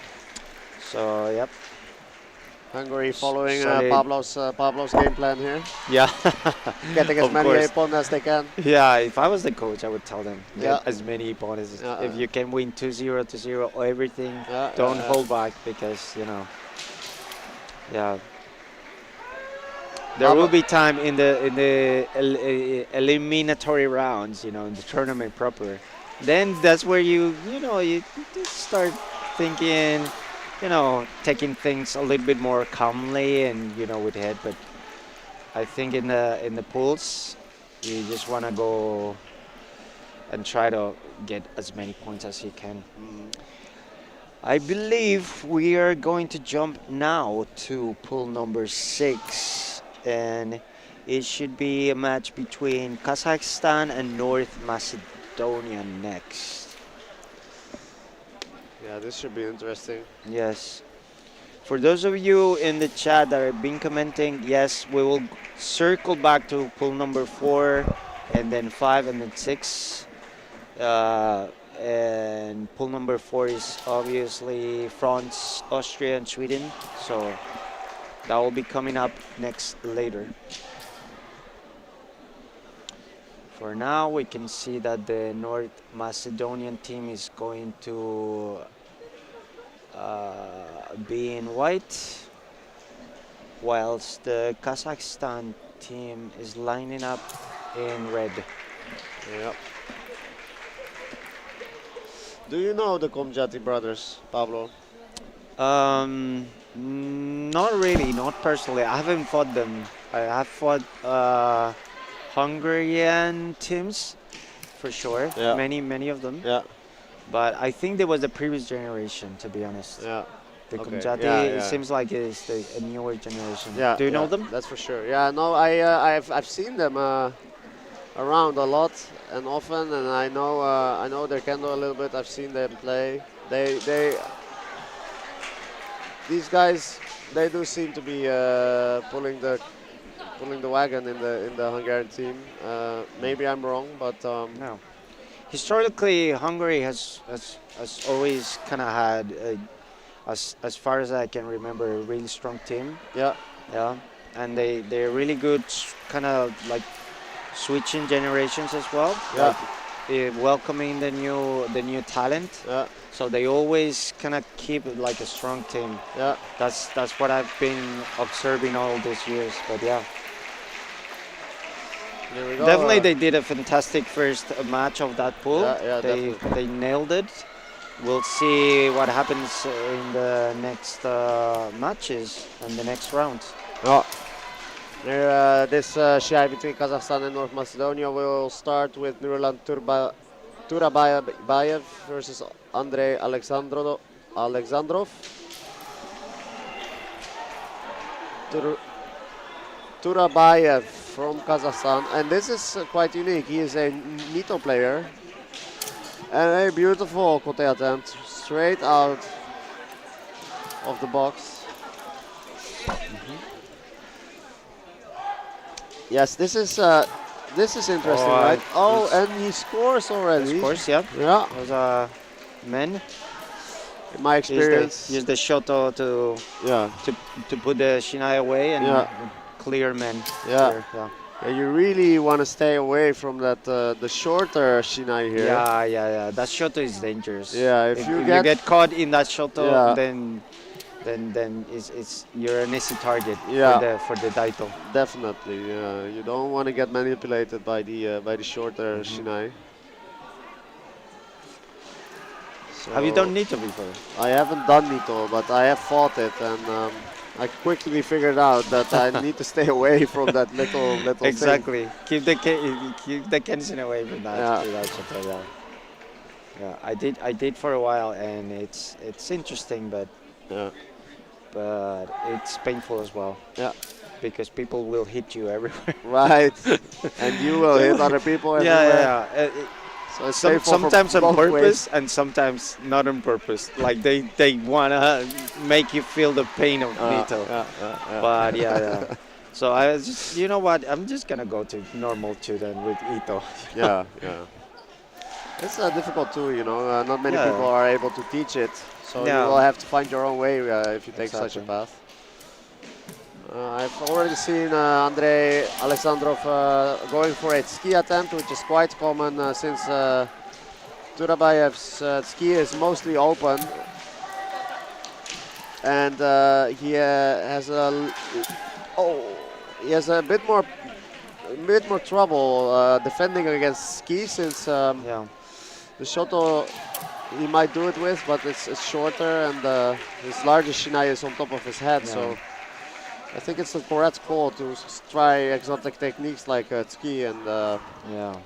So yep, Hungary following solid. Pablo's game plan here, yeah, getting as Of many course. ippon as they can. yeah. If I was the coach, I would tell them get Yeah. as many ippon as Yeah, if you can win 2-0 to 0 everything. Yeah, Don't yeah. hold back because yeah. There will be time in the eliminatory rounds, in the tournament proper. Then that's where you just start thinking, taking things a little bit more calmly and with head. But I think in the pools, you just want to go and try to get as many points as you can. I believe we are going to jump now to pool number 6, and it should be a match between Kazakhstan and North Macedonia next. Yeah, this should be interesting. Yes. For those of you in the chat that have been commenting, yes, we will circle back to pool number 4, and then 5, and then 6. And pool number 4 is obviously France, Austria, and Sweden. So that will be coming up later. For now, we can see that the North Macedonian team is going to be in white, whilst the Kazakhstan team is lining up in red. Yep. Do you know the Komjati brothers, Pablo? Not really, not personally. I haven't fought them. I have fought Hungarian teams, for sure. Yeah. Many of them. Yeah, But I think there was the previous generation, to be honest. yeah. The Okay. Komjati, Yeah, it yeah. seems like it's a newer generation. Yeah. Do you know yeah, them? That's for sure. Yeah, no, I've seen them around a lot and often, and I know their kendo a little bit. I've seen them play. They these guys, they do seem to be pulling the wagon in the Hungarian team. Maybe I'm wrong, but No. Historically, Hungary has always kind of had, as far as I can remember, a really strong team. yeah, Yeah, and they're really good, kind of like switching generations as well. Yeah. Like welcoming the new talent. yeah, So they always kind of keep it like a strong team. yeah. That's what I've been observing all these years. But yeah, Here we go. definitely they did a fantastic first match of that pool. Yeah, they definitely. they nailed it. We'll see what happens in the next matches and the next rounds. Yeah. This Shiai between Kazakhstan and North Macedonia will start with Nurlan Turabayev versus Andrei Alexandrov. Turabayev from Kazakhstan, and this is quite unique. He is a Nito player, and a beautiful kote attempt straight out of the box. Yes, this is interesting, Oh, right? Oh, it's- and he scores already. Of course, yeah. Yeah, Those men in my experience. use the shoto Yeah, to put the shinai away and Yeah. clear men. Yeah. Clear, yeah. yeah, you really want to stay away from that the shorter shinai here. Yeah. That shoto is dangerous. Yeah, if you you get- get caught in that shoto, Yeah. then it's you're an easy target Yeah. for the daito. Definitely. You don't want to get manipulated by the shorter shinai. Have you So, done Nito before? I haven't done Nito, but I have fought it, and I quickly figured out that I need to stay away from that little thing. Exactly. Keep the Kenshin away from that. Yeah. With that shoto, yeah. Yeah, I did for a while, and it's interesting, but Yeah. it's painful as well. Yeah. Because people will hit you everywhere. Right. And you will hit other people everywhere. Yeah. So it's painful for Sometimes on both purpose ways. and sometimes not on purpose. Like they wanna make you feel the pain of Nito. Yeah. But yeah. So I was just, you know what? I'm just gonna go to normal two then with Ito. Yeah. It's difficult too, not many Yeah. people are able to teach it. So Yeah. you will have to find your own way if you take such a Exactly. path. I've already seen Andrei Alexandrov going for a ski attempt, which is quite common since Turabayev's ski is mostly open. And he has a bit more trouble defending against ski since Yeah. the shoto he might do it with, but it's shorter, and his largest shinai is on top of his head. Yeah. So I think it's the correct call to try exotic techniques like ski and Yeah.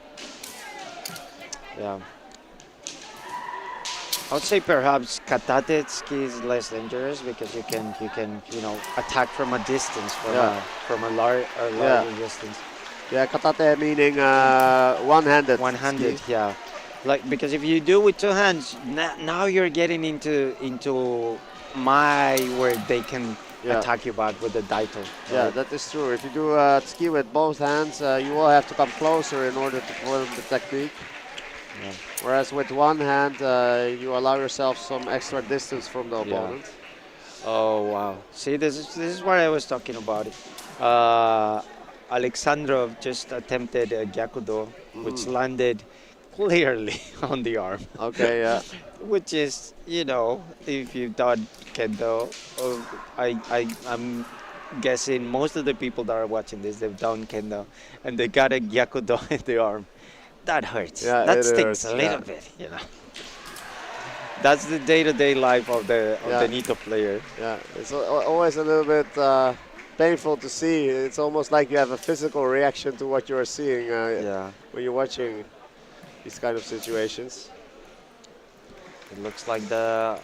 I would say perhaps katate ski is less dangerous because you can attack from a distance from a larger distance. katate meaning one-handed. One-handed, ski. yeah. Like because if you do with two hands, now you're getting into where they can attack you back with the daito. Yeah, right? that is true. If you do ski with both hands, you will have to come closer in order to perform the technique. Yeah. Whereas with one hand, you allow yourself some extra distance from the opponent. Oh wow! See, this is what I was talking about. Alexandrov just attempted a gyakudo, which landed clearly on the arm. Okay, yeah. Which is, if you've done kendo, I'm guessing most of the people that are watching this, they've done kendo, and they got a gyakudo in the arm. That hurts. Yeah, That it stings hurts, a little bit. That's the day-to-day life of the Nito player. Yeah, it's always a little bit painful to see. It's almost like you have a physical reaction to what you are seeing when you're watching these kind of situations. It looks like the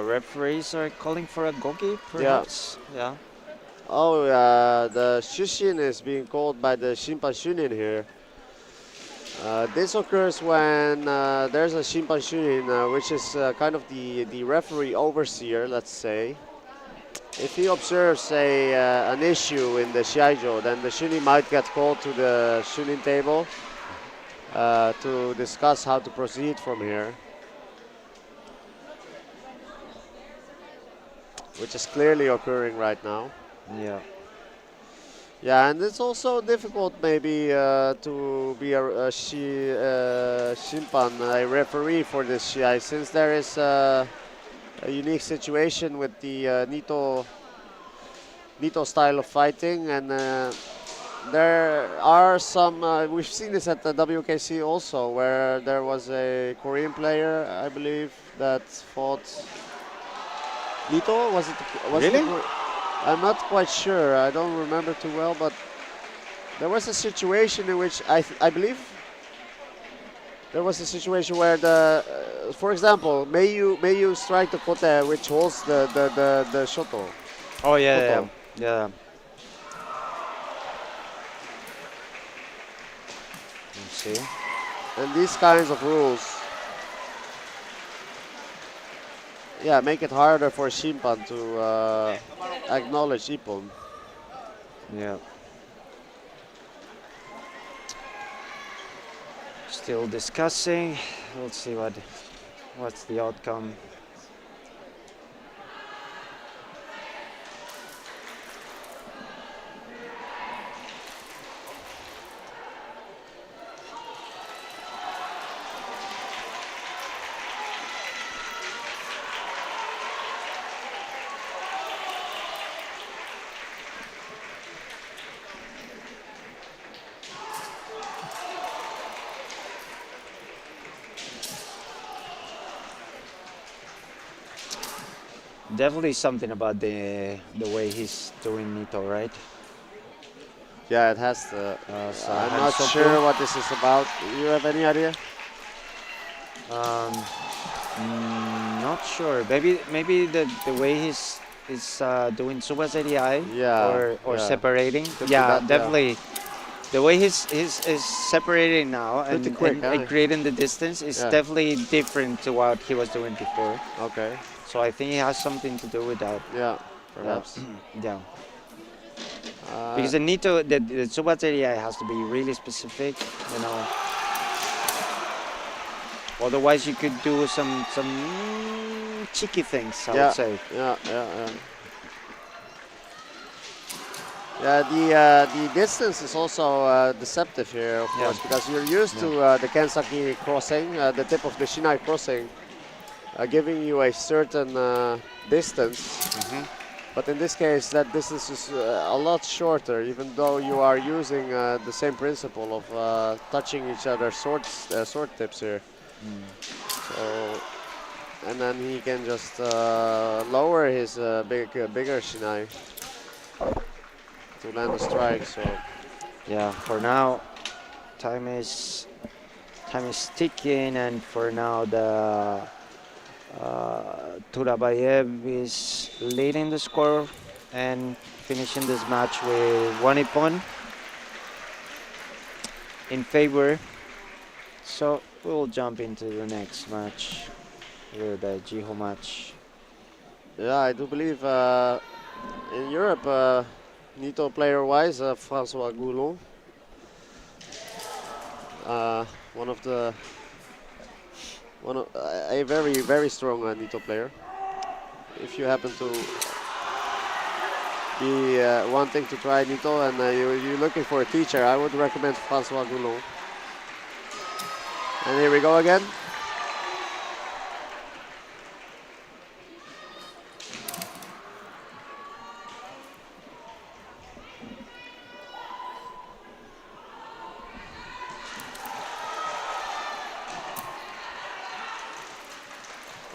referees are calling for a gogi, perhaps. Yeah. Oh, the Shushin is being called by the Shimpan Shunin here. This occurs when there's a Shimpan Shunin, which is kind of the referee overseer, let's say. If he observes an issue in the Shiaijo, then the Shunin might get called to the Shunin table to discuss how to proceed from here, which is clearly occurring right now. Yeah. Yeah, and it's also difficult maybe to be a Shimpan, a referee for this Shiai, since there is a unique situation with the Nito style of fighting, and there are some, we've seen this at the WKC also, where there was a Korean player, I believe, that fought Nito. Was it Really? I'm not quite sure. I don't remember too well, but there was a situation in which I believe there was a situation where for example, may you strike the kote which holds the shoto. Oh yeah, Koto. yeah. Let's see. And these kinds of rules, yeah, make it harder for Shimpan to acknowledge Ippon. Yeah. Still discussing. Let's see what's the outcome. Definitely something about the way he's doing Nito, right? Yeah, it has to. So I'm not Hansoku. sure what this is about. You have any idea? Um, not sure. Maybe the way he's doing Subaseri Yeah, or yeah. separating. Could be Yeah, that, yeah. definitely. The way he's is separating now Pretty and, quick, and, huh? and creating the distance is Yeah. definitely different to what he was doing before. Okay. So I think it has something to do with that. Yeah, Yeah. perhaps. Yeah. Uh, Because the Nito, the Subaseri has to be really specific, you know. Otherwise, you could do some cheeky things, I yeah, would say. yeah, yeah, yeah. Yeah, the distance is also deceptive here, of Yeah. course, because you're used to the Kensaki crossing, the tip of the Shinai crossing, giving you a certain distance. But in this case, that distance is a lot shorter, even though you are using the same principle of touching each other's sword tips here. So, and then he can just lower his bigger Shinai to land a strike. So Yeah. For now, time is ticking, and for now the Turabayev is leading the score and finishing this match with one ippon in favor. So we'll jump into the next match with the Jiho match. yeah, I do believe in Europe, Nito player-wise, François Goulon, one of the a very strong Nito player. If you happen to be wanting to try Nito and you're looking for a teacher, I would recommend François Goulon. And here we go again.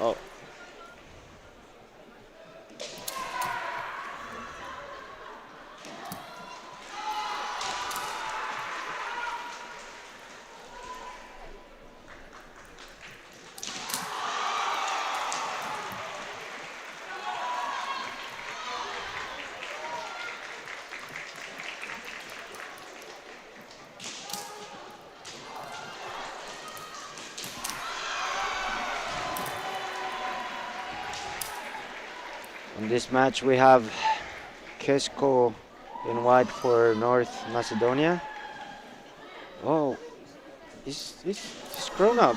Oh. this match we have Kesko in white for North Macedonia. Oh, he's grown up.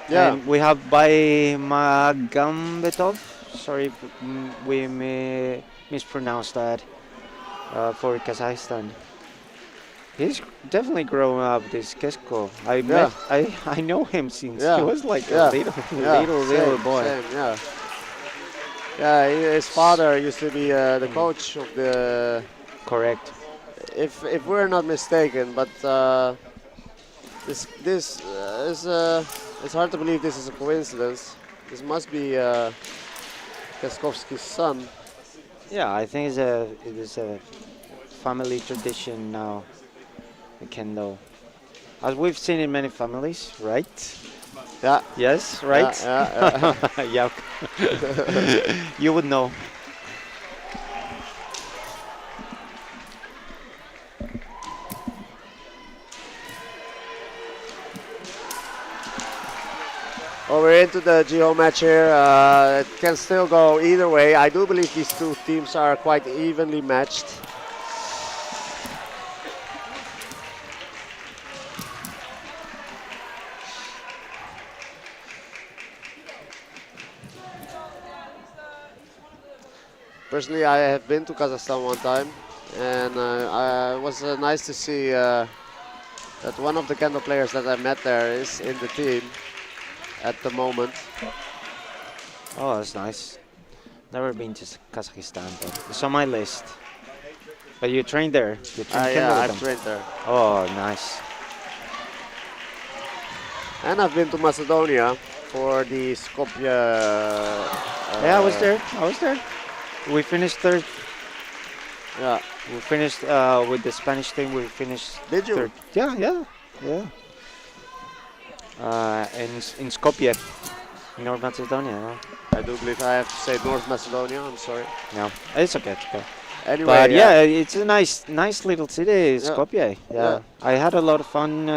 Yeah. And we have by Magambetov. Sorry if we may mispronounce that for Kazakhstan. He's definitely grown up, this Kesko. I know him since he Yeah. was like Yeah. a little Yeah. little boy. Same, yeah. Yeah, his father used to be the coach of the, Correct. if we're not mistaken, but this is it's hard to believe this is a coincidence. This must be Keskovsky's son. Yeah, I think it is a family tradition now, the kendo. As we've seen in many families, right? Yeah. Yes, right? Yeah. Yeah. You would know. Well, we're into the GO match here. It can still go either way. I do believe these two teams are quite evenly matched. Personally, I have been to Kazakhstan one time, and it was nice to see that one of the kendo players that I met there is in the team at the moment. Oh, that's nice. Never been to Kazakhstan, but it's on my list. But you trained there? You trained kendo Yeah, with I've them? trained there. Oh, nice. And I've been to Macedonia for the Skopje. Yeah, I was there. I was there. We finished third. Yeah. We finished with the Spanish team. We finished Did you? third. Yeah. In Skopje, North Macedonia. No? I do believe I have to say North Macedonia. I'm sorry. No, it's okay. It's okay. Anyway, But yeah, it's a nice little city, Yeah. Skopje. Yeah. Yeah. I had a lot of fun.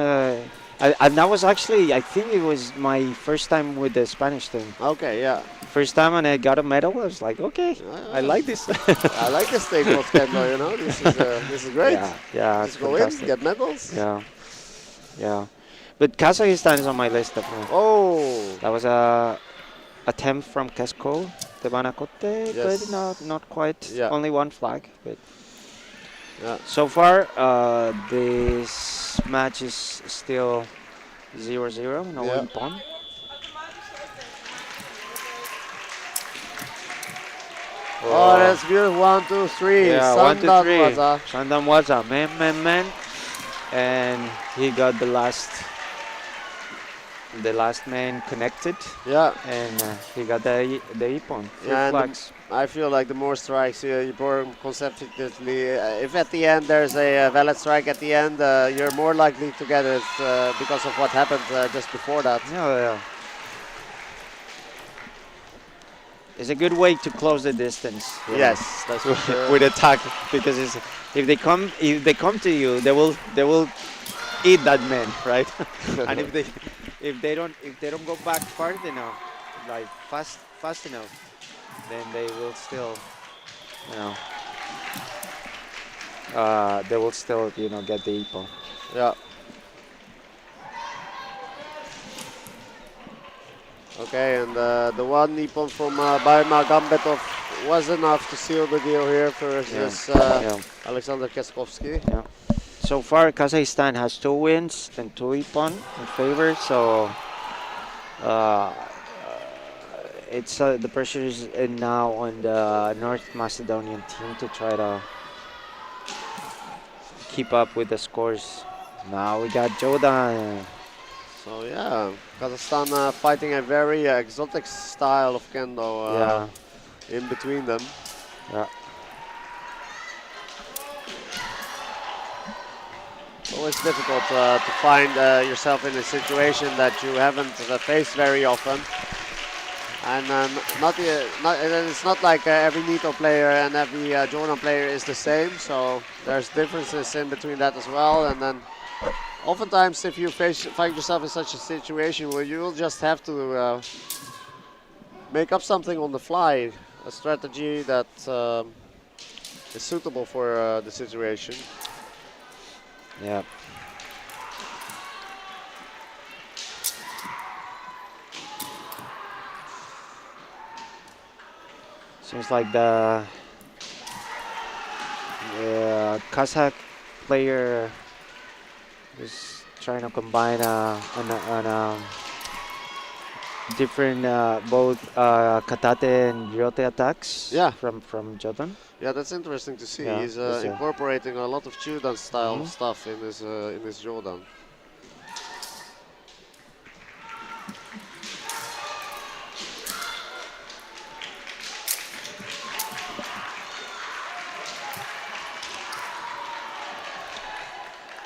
And that was actually, I think it was my first time with the Spanish team. Okay, yeah. First time, and I got a medal. I was like, okay, I like this. I like this thing called kendo. You know, this is great. Yeah, it's Just go in, fantastic. get medals. Yeah. But Kazakhstan is on my list definitely. Oh. That was a attempt from Kesko, the Banakote, Yes. but not quite. Yeah. Only one flag. But Yeah. so far, this match is still 0-0. No Yeah. ippon. Oh, that's beautiful. 1, 2, 3. Yeah, 1, 2, 3. Sandan-waza. Sandan Waza, man. And he got the last man connected, Yeah. and he got the ippon. Three Yeah, and flags. I feel like the more strikes you burn consecutively, if at the end there's a valid strike at the end, you're more likely to get it because of what happened just before that. Yeah. It's a good way to close the distance. you know, Yes, that's for sure. with attack, because if they come to you, they will eat that man, right? And if they don't go back far enough, like fast enough, then they will still, get the ippon. Yeah. Okay, and the one ippon from Baima Gambetov was enough to seal the deal here versus Yeah. Alexander Keskovsky. Yeah. So far, Kazakhstan has 2 wins and 2 ippon in favor. So it's the pressure is now on the North Macedonian team to try to keep up with the scores. Now we got Jodan. So yeah, Kazakhstan fighting a very exotic style of kendo in between them. Yeah. It's always difficult to find yourself in a situation that you haven't faced very often. And it's not like every Nito player and every Jordan player is the same, so there's differences in between that as well. And then oftentimes if you find yourself in such a situation where you'll just have to make up something on the fly, a strategy that is suitable for the situation. Yeah. Seems like the Kazakh player is trying to combine on different both katate and ryote attacks Yeah. from Jodan. Yeah, that's interesting to see. Yeah, He's that's incorporating a lot of Chudan style Mhm. stuff in his Jodan.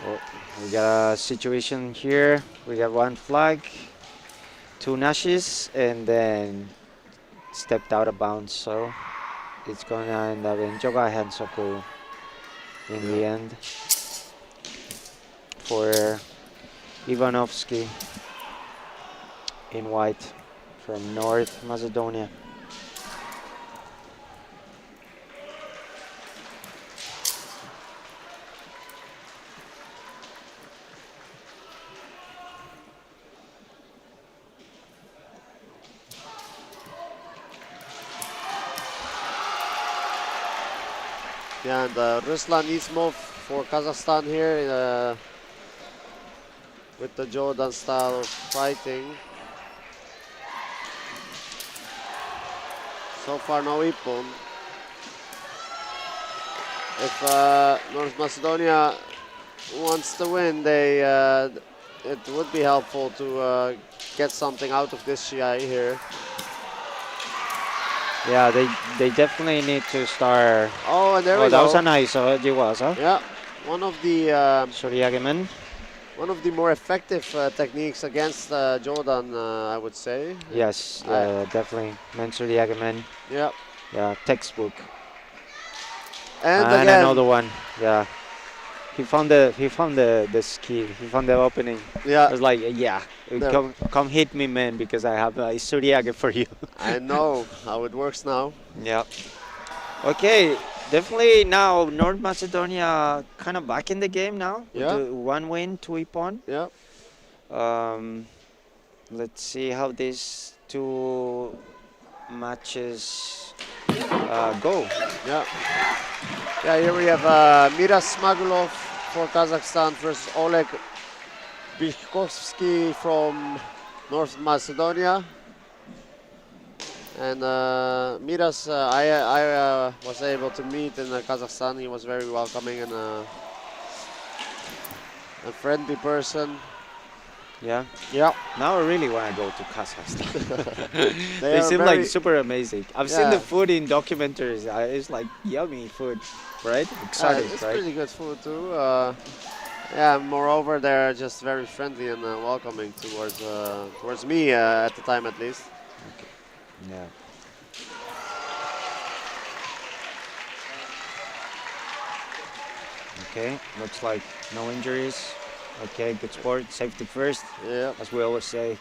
Oh, we got a situation here. We got one flag, two nashes, and then stepped out of bounds. So it's going to end up in Joga Hansoku in the end for Ivanovsky in white from North Macedonia. Yeah, and Ruslan Ismov for Kazakhstan here with the Jodan style of fighting. So far, no ippon. If North Macedonia wants to win, it would be helpful to get something out of this Shiai here. Yeah, they definitely need to start. Oh, and there we Oh, that go. was a nice jiwaza. Yeah, one of the Shoryagemen. one of the more effective techniques against Jordan, I would say. Yes, definitely. Shoryagemen. Yeah, Yeah, textbook. and And again, another one. Yeah. He found the skill. He found the opening. I yeah, was like, yeah, There. come hit me, man, because I have a Suriage for you. I know how it works now. Yeah. Okay, definitely now North Macedonia kind of back in the game now. With Yeah. the one win, two ippon. Yeah, Let's see how these two matches go. yeah. Yeah, here we have Miras Smagulov for Kazakhstan versus Oleg Bichkovsky from North Macedonia. And Miras, I was able to meet in Kazakhstan. He was very welcoming and a friendly person. Yeah. Yeah, Now I really want to go to Kazakhstan. they They are seem very, like super amazing. I've seen the Yeah. food in documentaries. It's like yummy food, right? Exotic, it's right? pretty good food too. Yeah, moreover, they're just very friendly and welcoming towards me at the time, at least. Yeah. Okay, looks like no injuries. Okay, good sport. Safety first, Yeah. as we always say.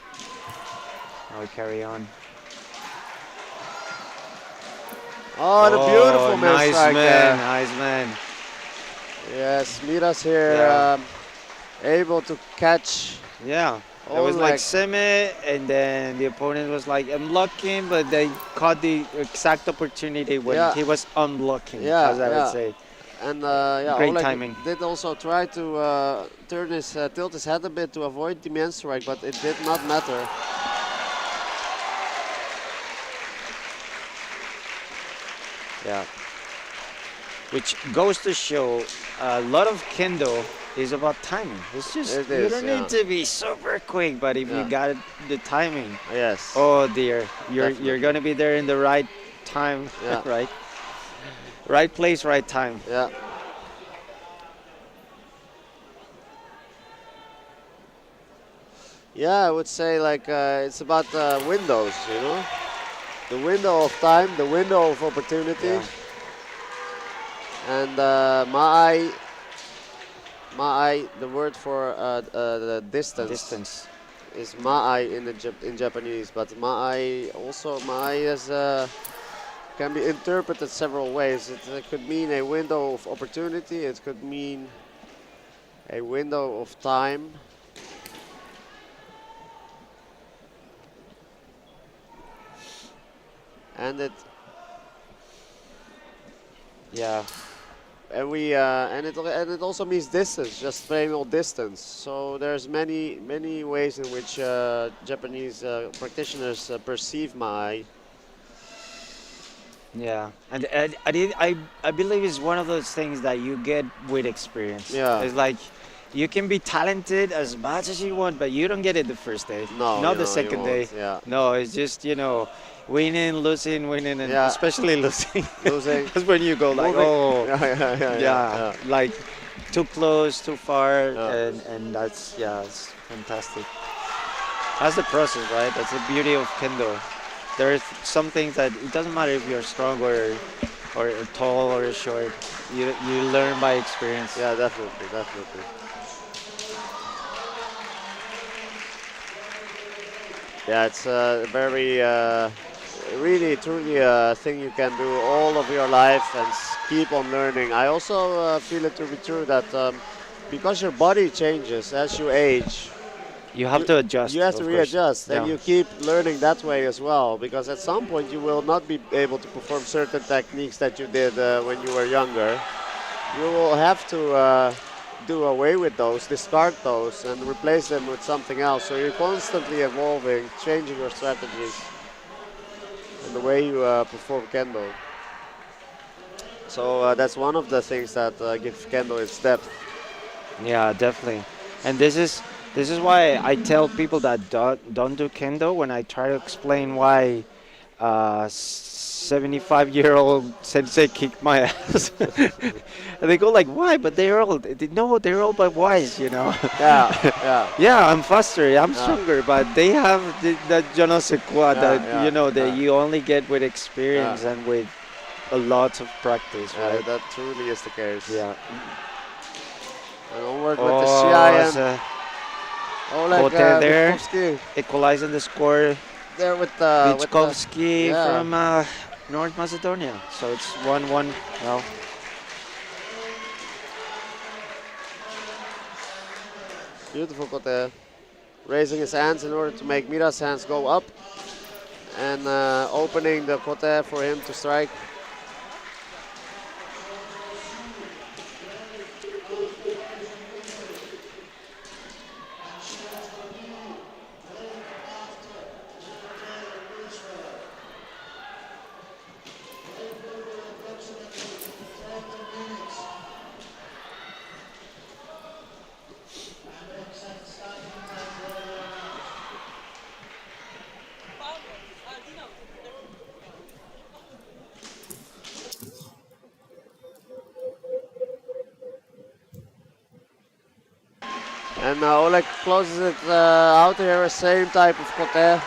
Now we carry on. Oh, and a beautiful man nice strike man, there. nice man. Yes, Miras here Yeah. able to catch. Yeah, it Oh, was like like- semi, and then the opponent was like unblocking, but they caught the exact opportunity when Yeah. he was unblocking, Yeah, as I would yeah. say. And yeah, Great Oleg timing. did also try to tilt his head a bit to avoid the man strike, but it did not matter. Yeah. Which goes to show a lot of kendo is about timing. It's just It you is, don't yeah. need to be super quick, but if you Yeah. got the timing, Yes. oh dear, you're Definitely. gonna be there in the right time, Yeah. right? Right place, right time. Yeah. Yeah, I would say like it's about windows, you know, the window of time, the window of opportunity, Yeah. and ma'ai, the word for the distance, is ma'ai in Japanese, but ma'ai is can be interpreted several ways. It could mean a window of opportunity. It could mean a window of time. And it Yeah, and it also means distance, just plain old distance. So there's many ways in which Japanese practitioners perceive my. yeah, and I believe it's one of those things that you get with experience. Yeah. It's like you can be talented as much as you want, but you don't get it the first day. No, Not you the know, you second day. won't, yeah. No, it's just winning, losing, winning, and Yeah. especially losing. Losing. That's when you go like, Moving. oh, Yeah. like too close, too far, Yeah. and that's it's fantastic. That's the process, right? That's the beauty of kendo. There's some things that it doesn't matter if you're strong or tall or short. You learn by experience. Yeah, definitely. Yeah, it's a very, really, truly a thing you can do all of your life and keep on learning. I also feel it to be true that because your body changes as you age, You have to adjust. you have to of course. readjust, and Yeah. you keep learning that way as well. Because at some point you will not be able to perform certain techniques that you did when you were younger. You will have to do away with those, discard those, and replace them with something else. So you're constantly evolving, changing your strategies and the way you perform kendo. So that's one of the things that give kendo its depth. Yeah, definitely. And this is why I tell people that don't do kendo when I try to explain why 75-year-old sensei kicked my ass. And they go like, why? But they're old. No, they're old but wise. Yeah. Yeah, I'm faster, I'm Yeah. stronger, but they have that je ne sais quoi that that yeah. you only get with experience and with a lot of practice, Yeah, right? that truly is the case. Yeah. And onward with the Oh, Shiai it's and Oleg Kote there. Witkowski equalizing the score. there with the Witkowski yeah. from North Macedonia. So it's 1-1 now. Beautiful Kote, raising his hands in order to make Mira's hands go up and opening the Kote for him to strike. And Oleg closes it out here, same type of Kote.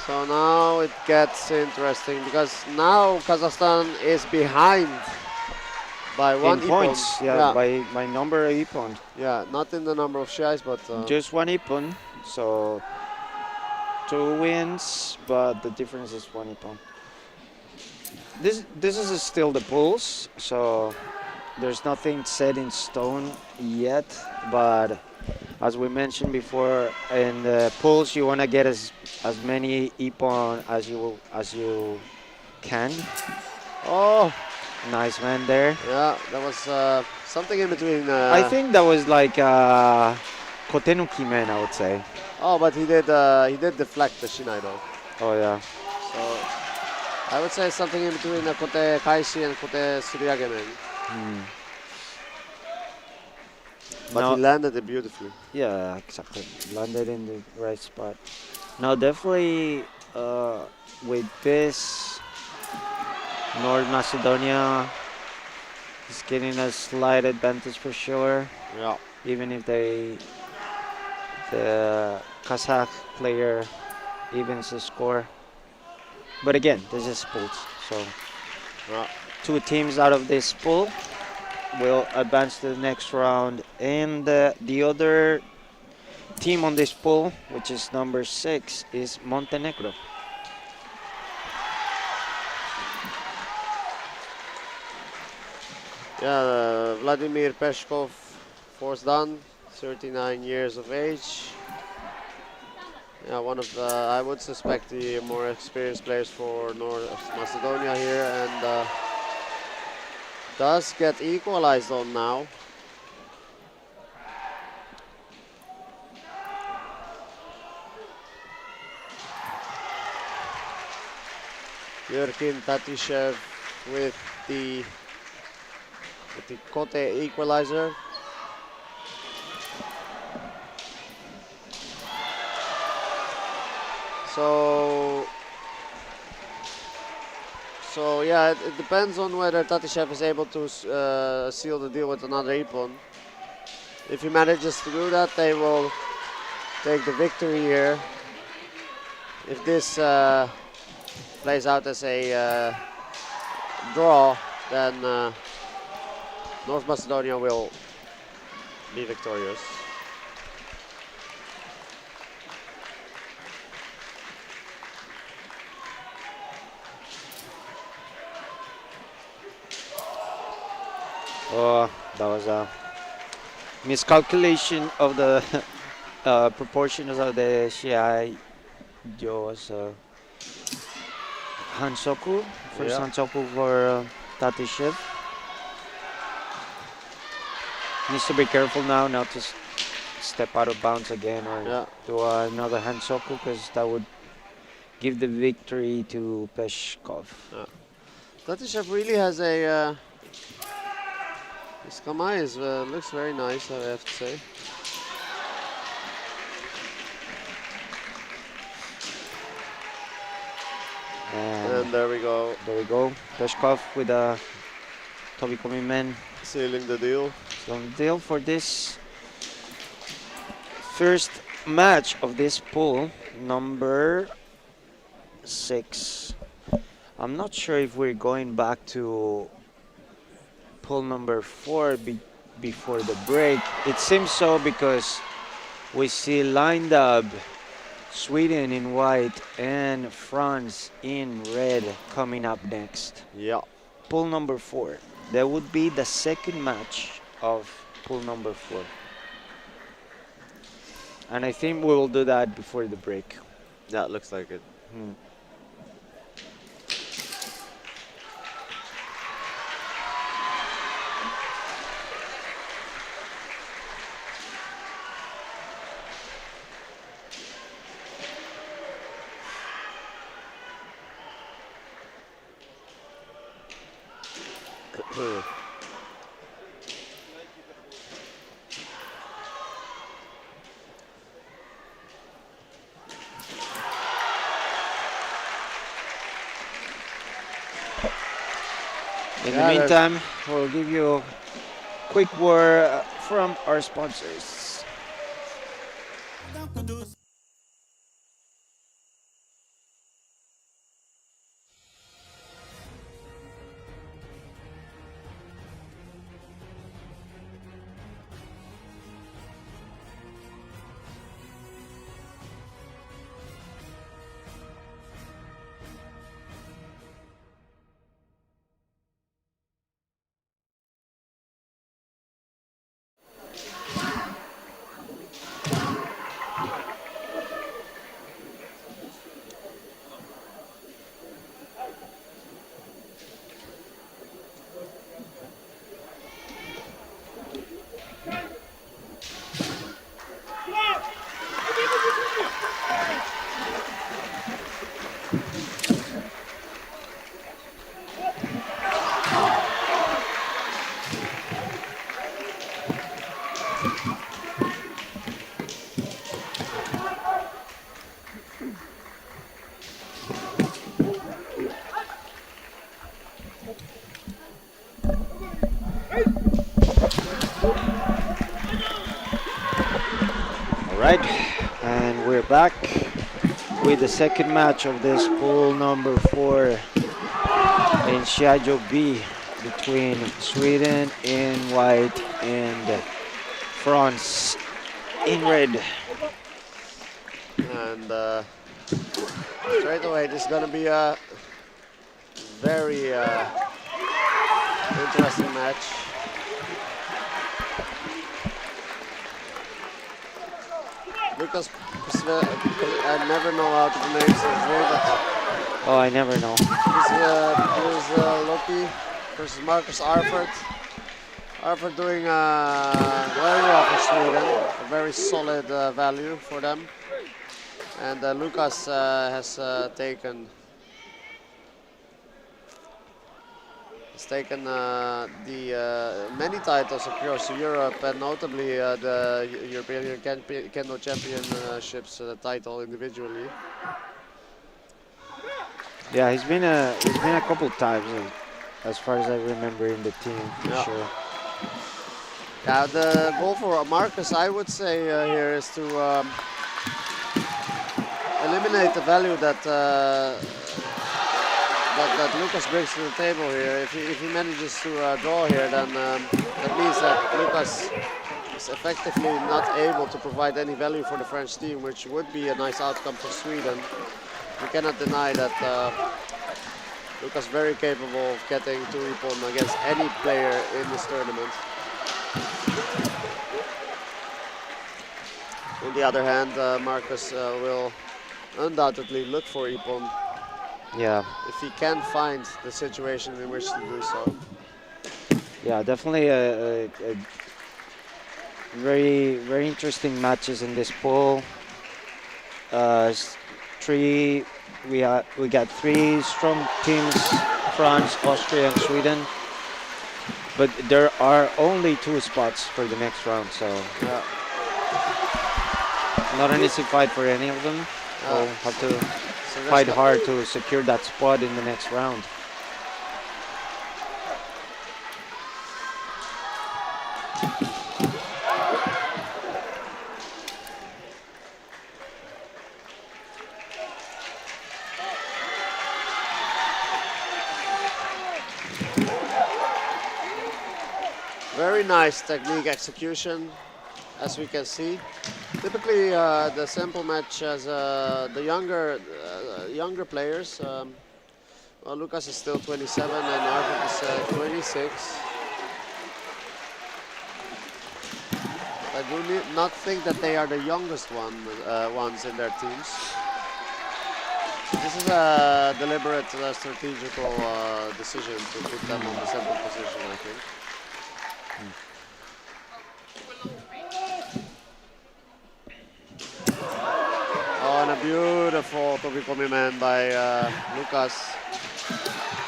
So now it gets interesting because now Kazakhstan is behind by one In ippon. points, yeah, by number ippon. Yeah, not in the number of Shiais, but Just one ippon, so 2 wins, but the difference is 1 ippon. This is still the pools, so there's nothing set in stone yet, but as we mentioned before, in the pools you want to get as many ippon as you can. oh, Nice man there. yeah, that was something in between. I think that was like kotenuki man, I would say. Oh, but he did deflect the Shinai though. Oh yeah. So I would say something in between Kote Kaishi and Kote Suryagemen. But No. he landed it beautifully. Yeah, exactly. Landed in the right spot. Now, definitely with this, North Macedonia is getting a slight advantage for sure. Yeah. Even if the Kazakh player evens the score. But again, this is pools, so Yeah. 2 teams out of this pool will advance to the next round And the other team on this pool, which is number 6, is Montenegro. Yeah, Vladimir Peshkov, fourth dan, 39 years of age. Yeah, one of the, I would suspect, the more experienced players for North Macedonia here, and does get equalized on now. Jurkin Tatishev with the Kote equalizer. So yeah, it depends on whether Tatishev is able to seal the deal with another Ippon. If he manages to do that, they will take the victory here. If this plays out as a draw, then North Macedonia will be victorious. Oh, that was a miscalculation of the proportions of the Shiai-jo's Hansoku. First Yeah. Hansoku for Tatishev. Needs to be careful now not to step out of bounds again or Yeah. do another Hansoku, because that would give the victory to Peshkov. Tatishev really has a. His kamae looks very nice, I have to say. And And there we go, there we go. Peshkov with a Tobikomi men sealing the deal. on the deal for this first match of this pool, number 6. I'm not sure if we're going back to pool number 4 before the break. It seems so because we see Leidan, Sweden in white, and France in red coming up next. Yeah. Pool number 4. That would be the second match of pool number 4. And I think we will do that before the break. Yeah, looks like it. Hmm. In the Yeah, there's- meantime, we'll give you a quick word from our sponsors. All right, and we're back with the second match of this pool number 4 in Shiaijo B between Sweden in white and France in red. And straight away, this is going to be a very interesting match. Lucas, I never know how to pronounce his name, but Oh, I never know. here's Loki versus Marcus Arford. Arford doing very well for Sweden, a very solid value for them. And Lucas has taken the many titles across Europe, and notably the European Kendo Championships title individually. Yeah, he's been a couple times, as far as I remember, in the team for Yeah. sure. Yeah, the goal for Marcus, I would say here, is to eliminate the value that that Lucas brings to the table here. If he manages to draw here, then that means that Lucas is effectively not able to provide any value for the French team, which would be a nice outcome for Sweden. We cannot deny that Lucas very capable of getting 2 ippon against any player in this tournament. On the other hand, Marcus will undoubtedly look for ippon Yeah, if he can find the situation in which to do so. yeah, definitely a very interesting matches in this pool. Three, we got three strong teams: France, Austria, and Sweden. But there are only 2 spots for the next round, so Yeah. not an easy fight for any of them. We'll have to So there's fight no- hard to secure that spot in the next round. Very nice technique execution, as we can see. Typically, the sample match has the younger players. Well, Lucas is still 27 and Arvid is 26. I do not think that they are the youngest ones in their teams. This is a deliberate strategical decision to put them on the sample position, I think. Oh, and a beautiful Tobikomi man by Lucas.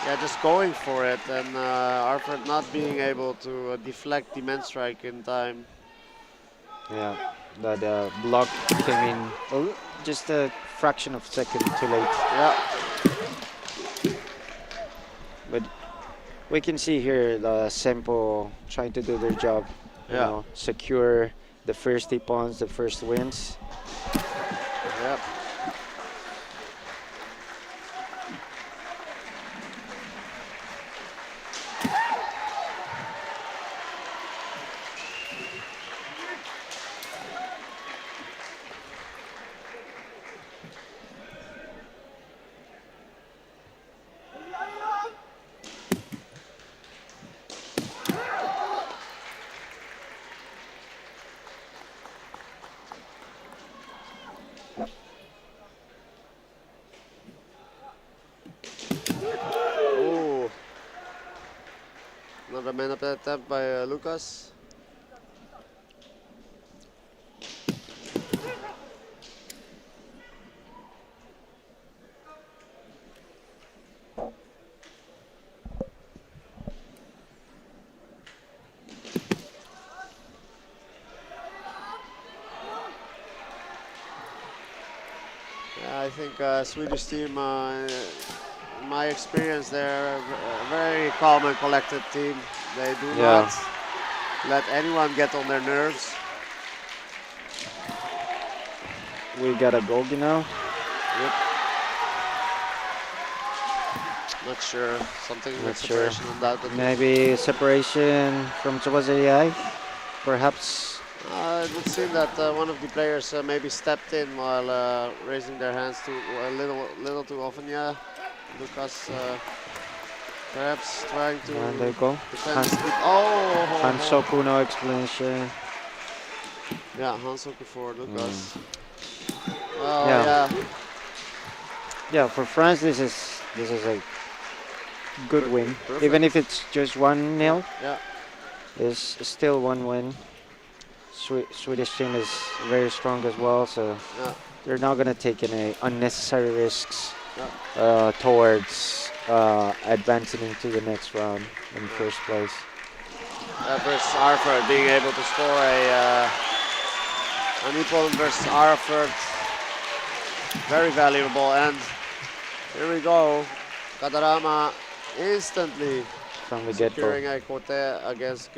Yeah, just going for it, and Arford not being able to deflect the man strike in time. Yeah, that block came in just a fraction of a second too late. Yeah, But we can see here the Sempo trying to do their job. You Yeah. know, secure the first ippons, the first wins. yeah. Ooh. Another man up attempt by Lucas. Yeah, I think Swedish team, in my experience, they're a very calm and collected team. They do Yeah. not let anyone get on their nerves. We got a goalgie now. Yep. Not sure. Something Not with sure. separation undoubtedly. Maybe separation from Tsubasa AI. Perhaps It would seem that one of the players maybe stepped in while raising their hands too a little too often. Yeah, Lucas perhaps trying to And there you go. defend his keep. Oh, Hansoku, no explanation. yeah, Hansoku for Mm. Lucas. Well, Yeah, yeah, yeah. For France, this is a good win. Even perfect. if it's just 1-0, Yeah, it's still one win. Swedish team is very strong as well, so yeah, they're not gonna take any unnecessary risks yeah, towards advancing into the next round in yeah. first place. Versus Arford being able to score an opponent versus Arford, very valuable. And here we go, Kadarama instantly From the get-go. securing a kote against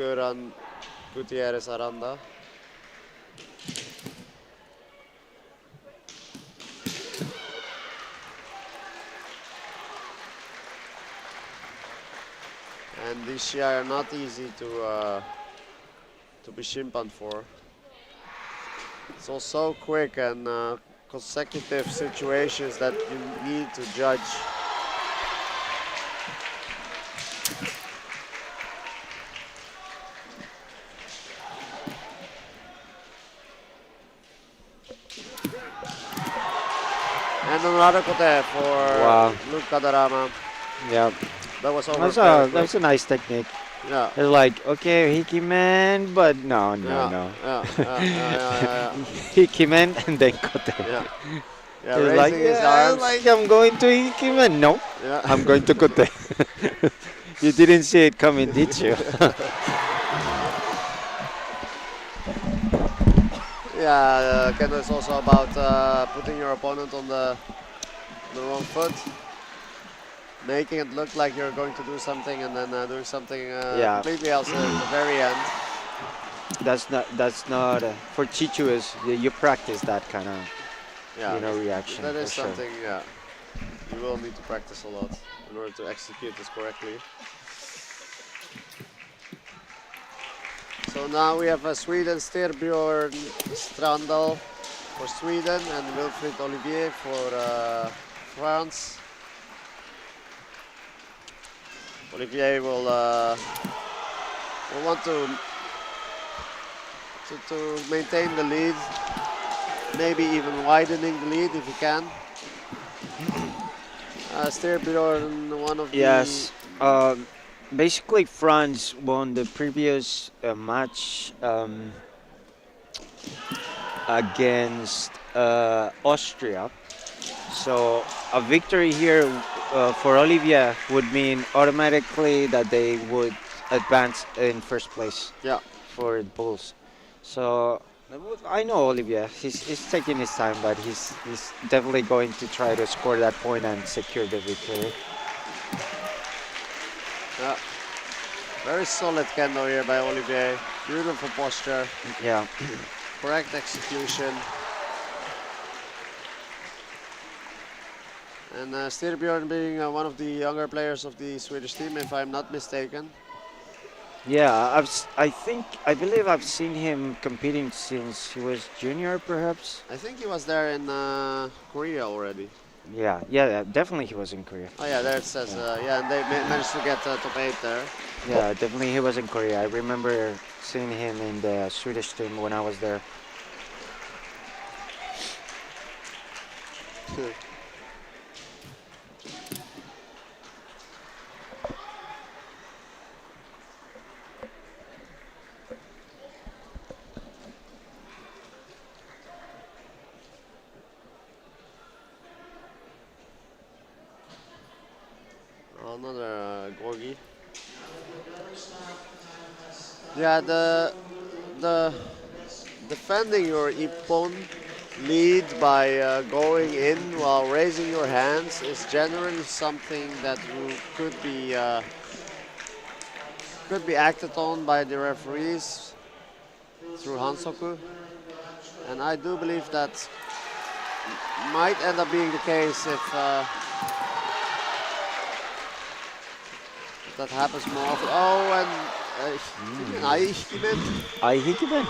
Gutierrez Aranda. And these Shiai are not easy to be shimpan for. It's all so quick and consecutive situations that you need to judge. And another kote for Wow. Luke Kadarama. Yeah, That was over that's very a quick. that's a nice technique. Yeah. It's like, okay, Hickey man, but no, Yeah, no. yeah. Hickey man and then Kote. Yeah, yeah, It's like, raising his yeah, arms. like I'm going to Hickey man. No, Yeah. I'm going to Kote. You didn't see it coming, did you? Yeah, Kendo is also about putting your opponent on the wrong foot, making it look like you're going to do something and then doing something Yeah. completely else at the very end. That's not for Chichu is you practice that kind of Yeah, reaction that for is sure. something, yeah, you will need to practice a lot in order to execute this correctly. So now we have Sweden, Styrbjörn Strandal for Sweden and Wilfried Olivier for France. Olivier will want to maintain the lead, maybe even widening the lead if he can. Styrbjörn, one of Yes. Basically, France won the previous match against Austria. So a victory here for Olivia would mean automatically that they would advance in first place yeah. for the Bulls. So I know Olivia. He's taking his time, but he's definitely going to try to score that point and secure the victory. Yeah. Very solid kendo here by Olivier. Beautiful posture, Yeah. correct execution. And Styrbjörn being one of the younger players of the Swedish team, if I'm not mistaken. Yeah, I believe I've seen him competing since he was junior, perhaps. I think he was there in Korea already. Yeah, definitely he was in Korea. Oh yeah, there it says, yeah, and they managed to get top 8 there. Yeah, definitely he was in Korea. I remember seeing him in the Swedish team when I was there. Another Gorgi. Yeah, the defending your ippon lead by going in while raising your hands is generally something that you could be acted on by the referees through Hansoku, and I do believe that might end up being the case if that happens more often. Oh, and Mm. Aikimen. I hit him in.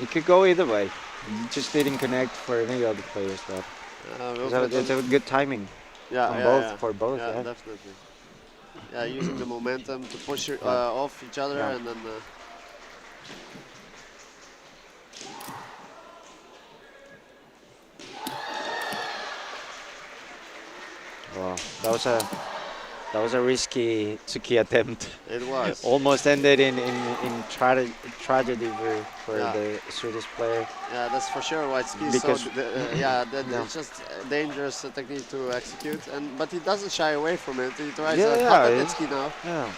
It could go either way. It just didn't connect for any other players. That so Wilfred it's a good timing yeah, on yeah, both yeah. for both. Yeah, Yeah. definitely. Yeah, using the momentum to push Yeah. off each other Yeah. and then. Wow, that was a risky Tsuki attempt. It was. Almost ended in tragedy for Yeah. the Swedish player. Yeah, that's for sure why ski is so. Because Yeah, that Yeah. it's just a dangerous technique to execute, but he doesn't shy away from it. He tries Yeah, a yeah, hot at it's- ski now. yeah,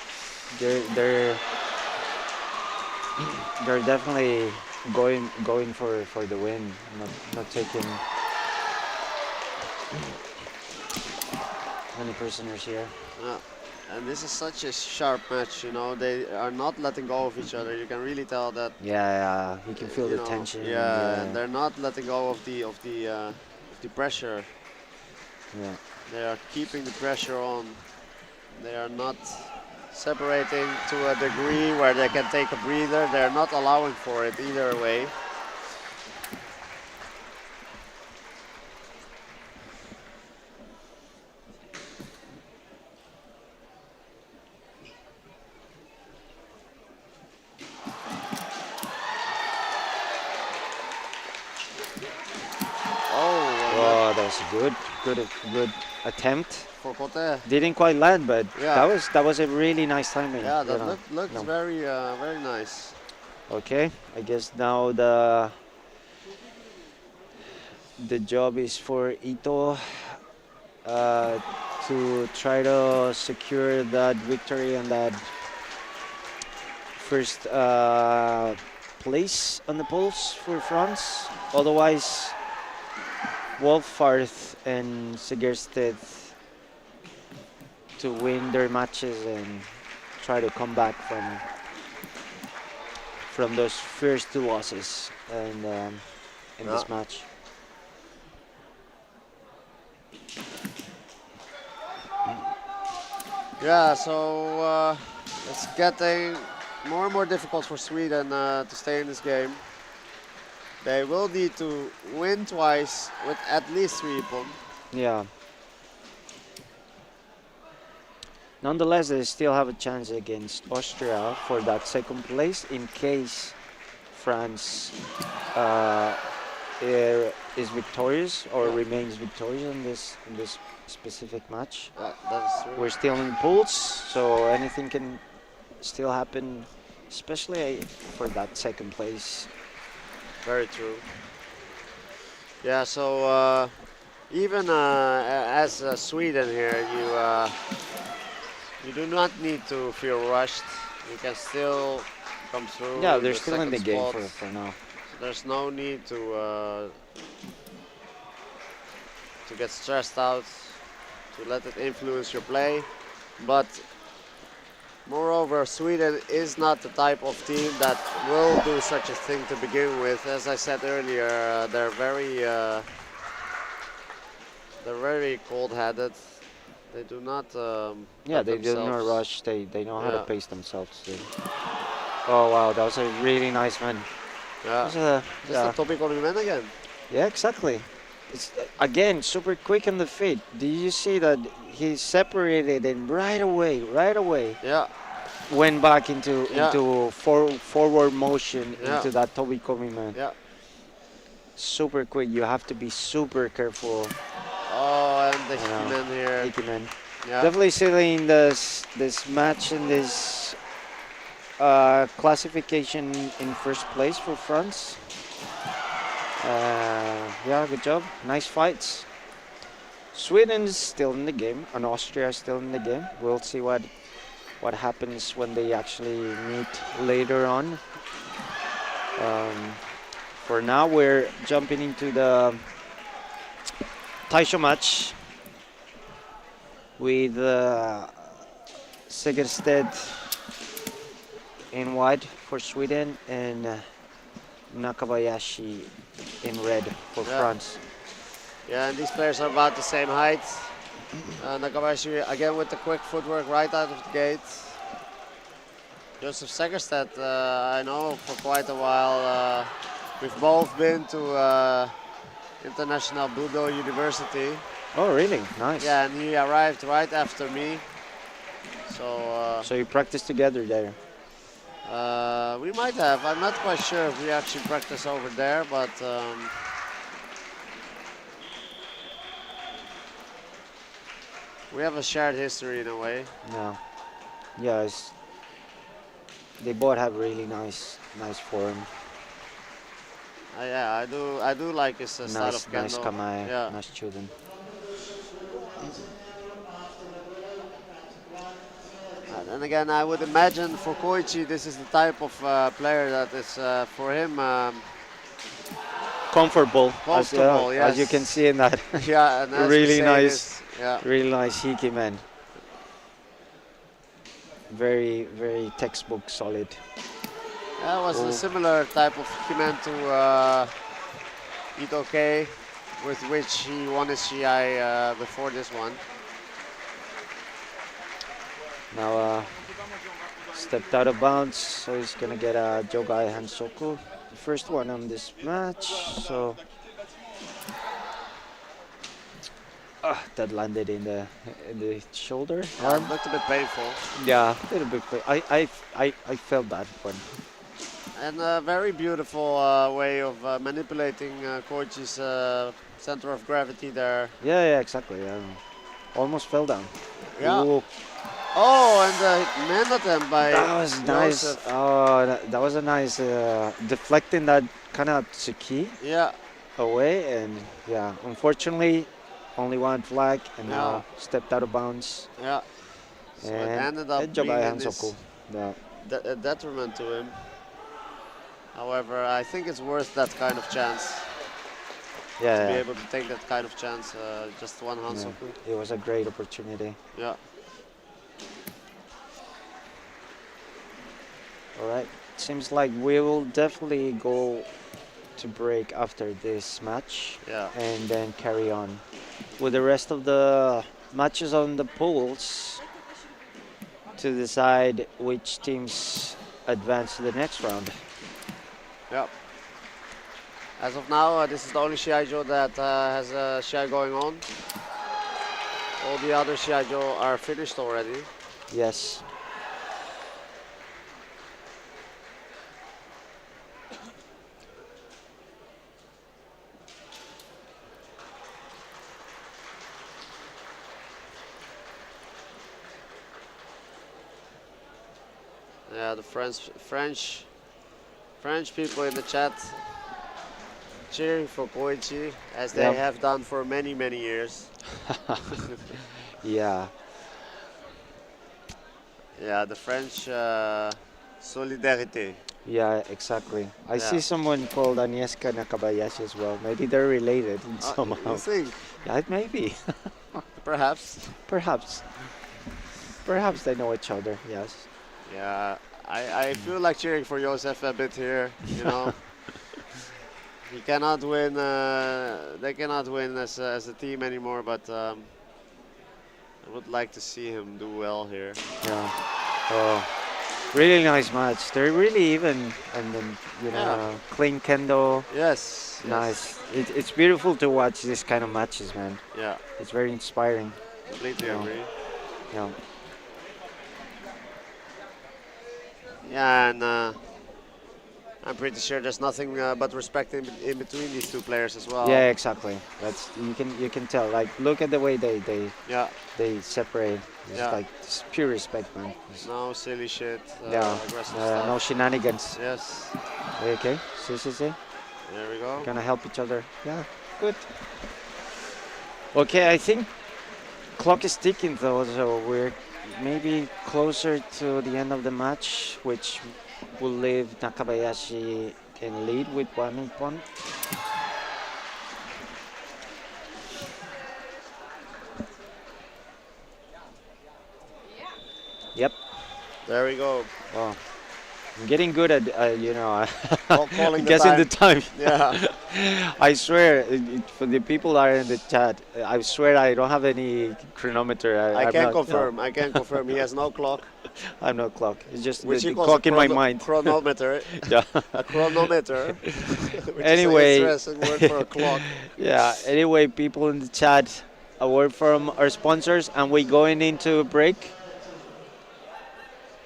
they're they're definitely going for the win, not taking any prisoners here. Yeah. And this is such a sharp match, you know. They are not letting go of each other. You can really tell that. Yeah, you can feel you the know, tension. Yeah, and they're not letting go of the pressure. Yeah. They are keeping the pressure on. They are not separating to a degree where they can take a breather. They're not allowing for it either way. Oh, that was a good attempt. For Cote. Didn't quite land, but Yeah. that was a really nice timing. Yeah, you that know. looks No. very nice. Okay, I guess now the job is for Ito to try to secure that victory and that first place on the polls for France. Otherwise, Wolfarth and Segersted to win their matches and try to come back from those first two losses and in this match. Yeah, so it's getting more and more difficult for Sweden to stay in this game. They will need to win twice with at least 3 points. Yeah. Nonetheless, they still have a chance against Austria for that second place in case France is victorious or remains victorious in this specific match. That's true. We're still in pools, so anything can still happen, especially for that second place. Very true. Yeah, so even as Sweden here, you do not need to feel rushed. You can still come through. Yeah, in they're the still in second the game spot. for now. There's no need to get stressed out, to let it influence your play. But moreover, Sweden is not the type of team that will do such a thing to begin with. As I said earlier, they're very cold-headed. They do not. Yeah, let they do not themselves- rush. They know how to Yeah. pace themselves. Oh wow, that was a really nice one. Yeah. That was a- Just yeah. a topic on men again. Yeah, exactly. It's again super quick on the feet. Do you see that he separated and right away Yeah. went back into forward motion Yeah. into that Toby Komi. Yeah. Super quick. You have to be super careful. Oh, and the Yeah. Hickman here. Ikemen. Yeah. Definitely sealing this match and this classification in first place for France. Yeah, good job. Nice fights. Sweden is still in the game, and Austria is still in the game. We'll see what happens when they actually meet later on. For now, we're jumping into the Taisho match with Segersted in white for Sweden and Nakabayashi in red for Yeah. France. Yeah, and these players are about the same height. Nakabayashi again with the quick footwork right out of the gate. Joseph Segerstedt, I know for quite a while, We've both been to International Budo University. Oh, really? Nice. Yeah, and he arrived right after me. So So you practice together there. we might have. I'm not quite sure if we actually practice over there, but we have a shared history in a way. Yeah. Yeah. They both have really nice form. Yeah, I do like his style Nice, of nice kendo. kamae. Yeah. Nice chuden. And again, I would imagine for Koichi, this is the type of player that is for him Comfortable. comfortable. As you can Yes. see in that. Yeah, and as we Really say nice. this, yeah, Really nice hiki, man. Very, very textbook solid. that was Oh. a similar type of human to Ito K, with which he won his Shiai before this one. Now, stepped out of bounds, so he's gonna get a Jogai Hansoku. The first one on this match, so. That landed in the shoulder arm. Looked a bit painful. Yeah, a little bit. I felt that one. And a very beautiful way of manipulating Koichi's center of gravity there. Yeah, exactly. Almost fell down. Yeah. Ooh, Oh, and the man attempt by that was nice. Joseph. Oh, that was a nice deflecting that kind of tsuki Yeah, away, and yeah, unfortunately, only one flag, and Yeah. now stepped out of bounds. yeah. So it And ended up Jogai being Hansoku. Yeah. a detriment to him. However, I think it's worth that kind of chance to be Yeah, able to take that kind of chance. Just one Hansoku. it was a great opportunity. Yeah. All right, seems like we will definitely go to break after this match Yeah. and then carry on with the rest of the matches on the pools to decide which teams advance to the next round. Yeah. As of now, this is the only Shiai-jo that has a Shiai going on. All the other Shiai-jo are finished already. Yes. Yeah, the French people in the chat cheering for Koichi, as they Yep. have done for many, many years. Yeah. Yeah, the French solidarité. Yeah, exactly. I Yeah. see someone called Agnieszka Nakabayashi as well. Maybe they're related somehow. You think? Yeah, maybe. Perhaps. Perhaps. Perhaps they know each other. Yes. Yeah, I feel like cheering for Josef a bit here, you know. He cannot win, they cannot win as a team anymore, but I would like to see him do well here. Yeah. Oh, really nice match. They're really even, and then Yeah. clean kendo. Yes. Nice. It's beautiful to watch this kind of matches, man. Yeah, It's very inspiring. completely Yeah. agree. Yeah. Yeah, and I'm pretty sure there's nothing but respect in between these two players as well. Yeah, exactly. That's you can tell. Like, look at the way Yeah, they separate. It's Yeah. like it's pure respect, man. no silly shit, Yeah. aggressive No stuff. shenanigans. Yes, Okay. See. there we go. Gonna help each other. Yeah. Good. Okay, I think clock is ticking though, so we're maybe closer to the end of the match, which will leave Nakabayashi in lead with 1 point. Yep. There we go. Well, I'm getting good at Calling the guessing time. the time. Yeah. I swear, for the people that are in the chat, I swear I don't have any chronometer. I I'm can not- confirm. I can confirm. He has no clock. I'm not clock. It's just Which the equals clock a in my mind. chronometer. Yeah. A chronometer, which Anyway. is an interesting word for a clock. Yeah. Anyway, people in the chat, a word from our sponsors, and we're going into a break.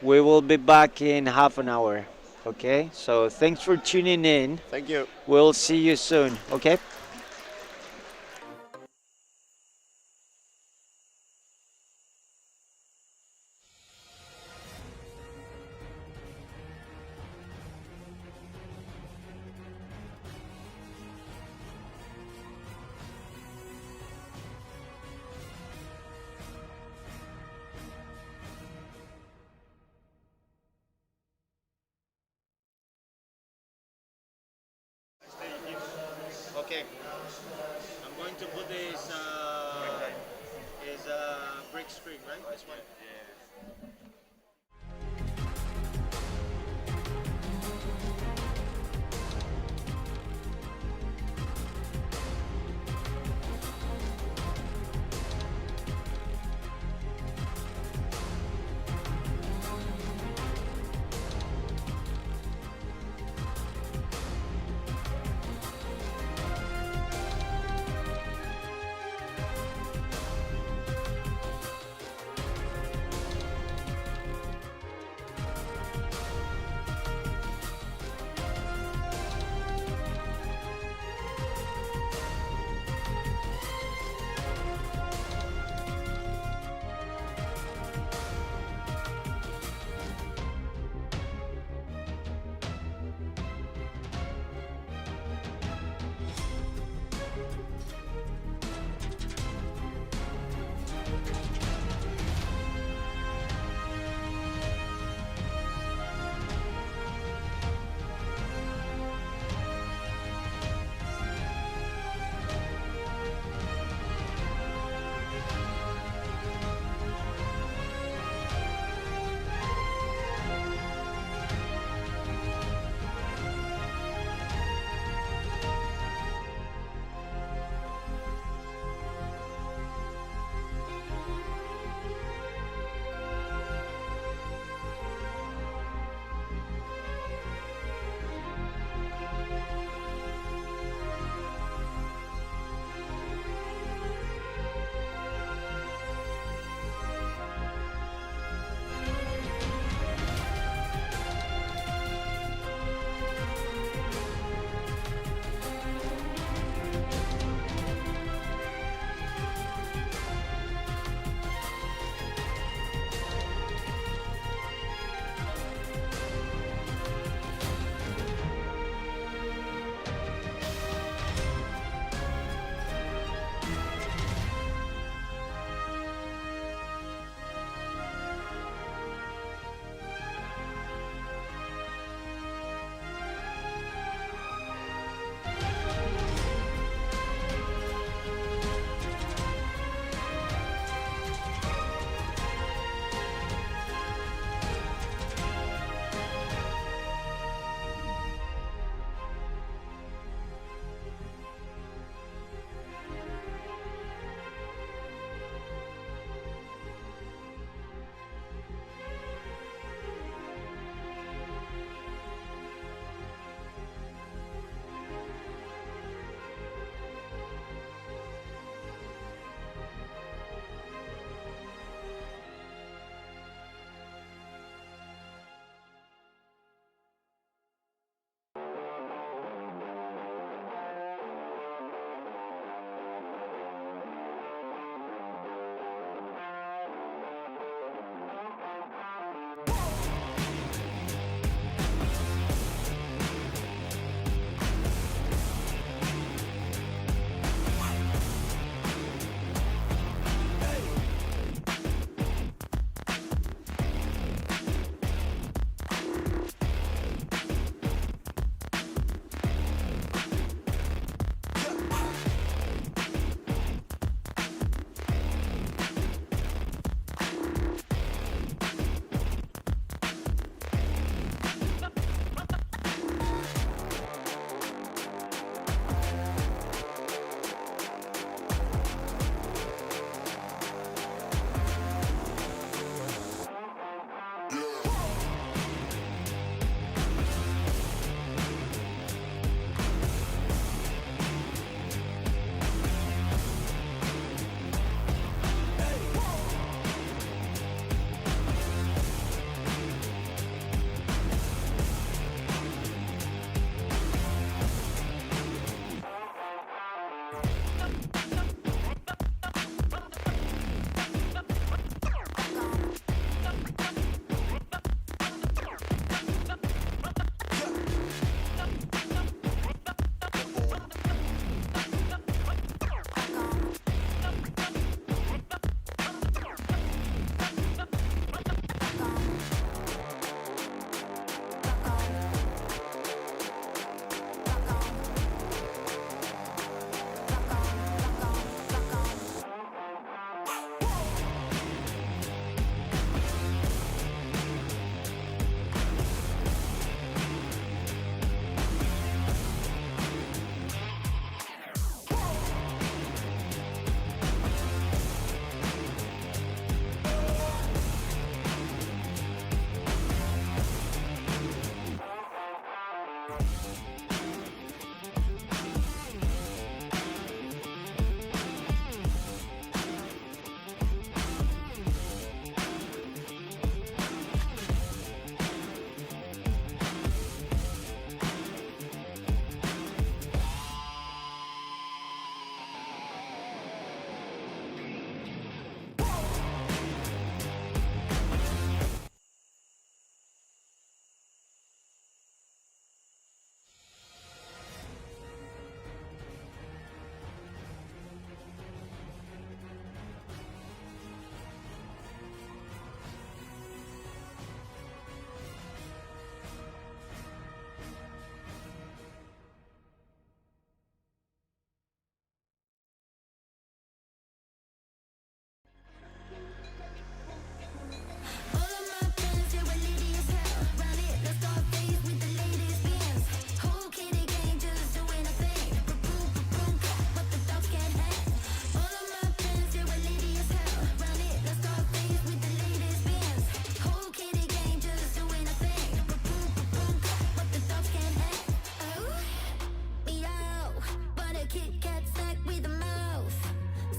We will be back in half an hour. Okay. So thanks for tuning in. Thank you. We'll see you soon. Okay. Okay. I'm going to put this is break screen, right? This one. a Kit Kat snack with a mouth.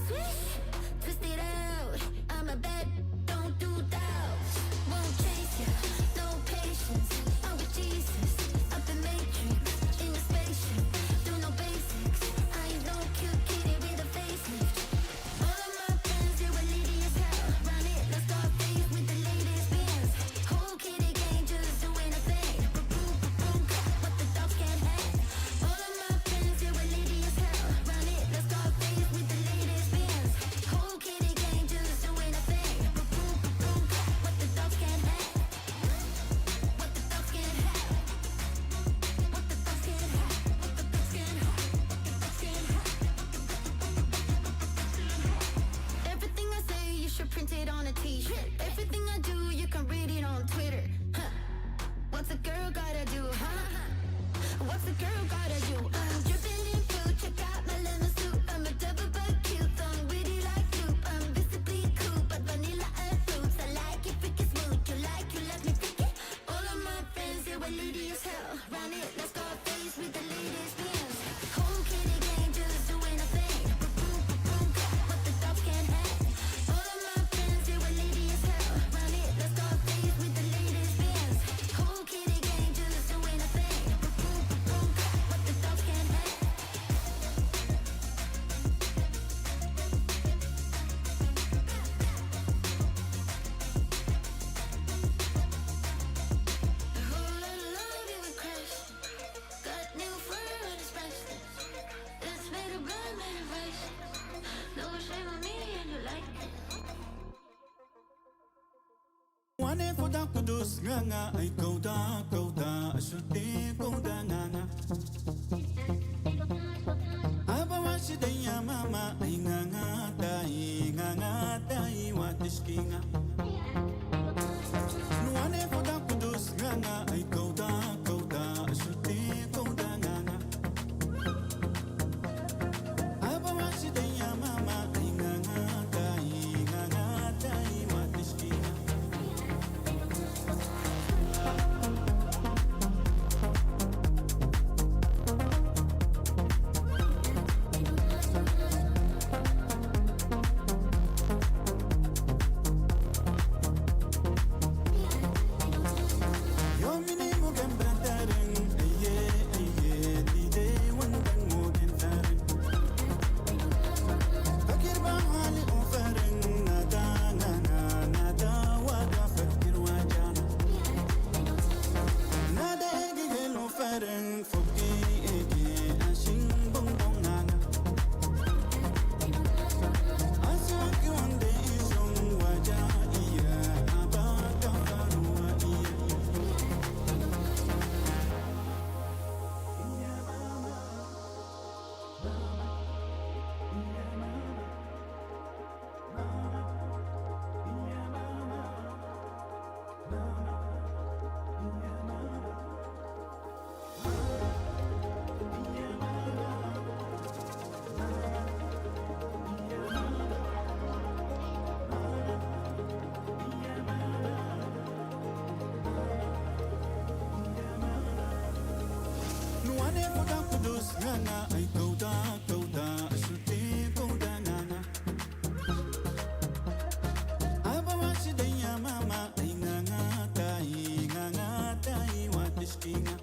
Swish, twist it out. I'm a bad, don't do doubt. Won't chase you, no patience. I'm with Jesus, up the matrix, in the spaceship. Do no basics. I ain't no cute kitty with a facelift. All of my friends, they were needy as hell. Run it, let's start face with the latest bands. Whole kitty gang just doing a thing. Boom, boom, what the dogs can't have. All of my friends, they were needy as hell. Run it, let's start face with the latest bands. Whole kitty gang just doing a thing. Boom, boom, what the dogs can't have. What the dogs can't have. What the dogs can't have. What the dogs can't have. What the dogs can't have. Everything I say, you should print it on a t-shirt. Everything I do, you can read it on Twitter. Huh. What's a girl gotta do, huh? What's a girl gotta do? I'm dripping in fruit, check out my lemon soup. I'm a double but cute, I'm witty like Groupe. I'm visibly cool, but vanilla and fruits. I like it freaky smooth, you let me freaky. All of my friends, they were needy as hell. Run it, let's go face with the latest bands. Whole kitty gang just doing a thing. Boom, boom, what the dogs can't have. All of my friends, they were needy as hell. Run it, let's go face with the latest bands. Whole kitty gang just doing a thing. Boom, boom, what the dogs can't have. A whole lot of love you would crush. Got new fur and it's priceless. It's made of blood, made of ice. No shame on me and you like it. Wane foda kudus nganga ay kauda ashuti kauda nganga. Aba washidaya mama ay nganga dai watiskinga. Wane foda kudus nganga ay kauda ashuti kauda nganga. Aba washidaya mama ay nganga dai watiskinga.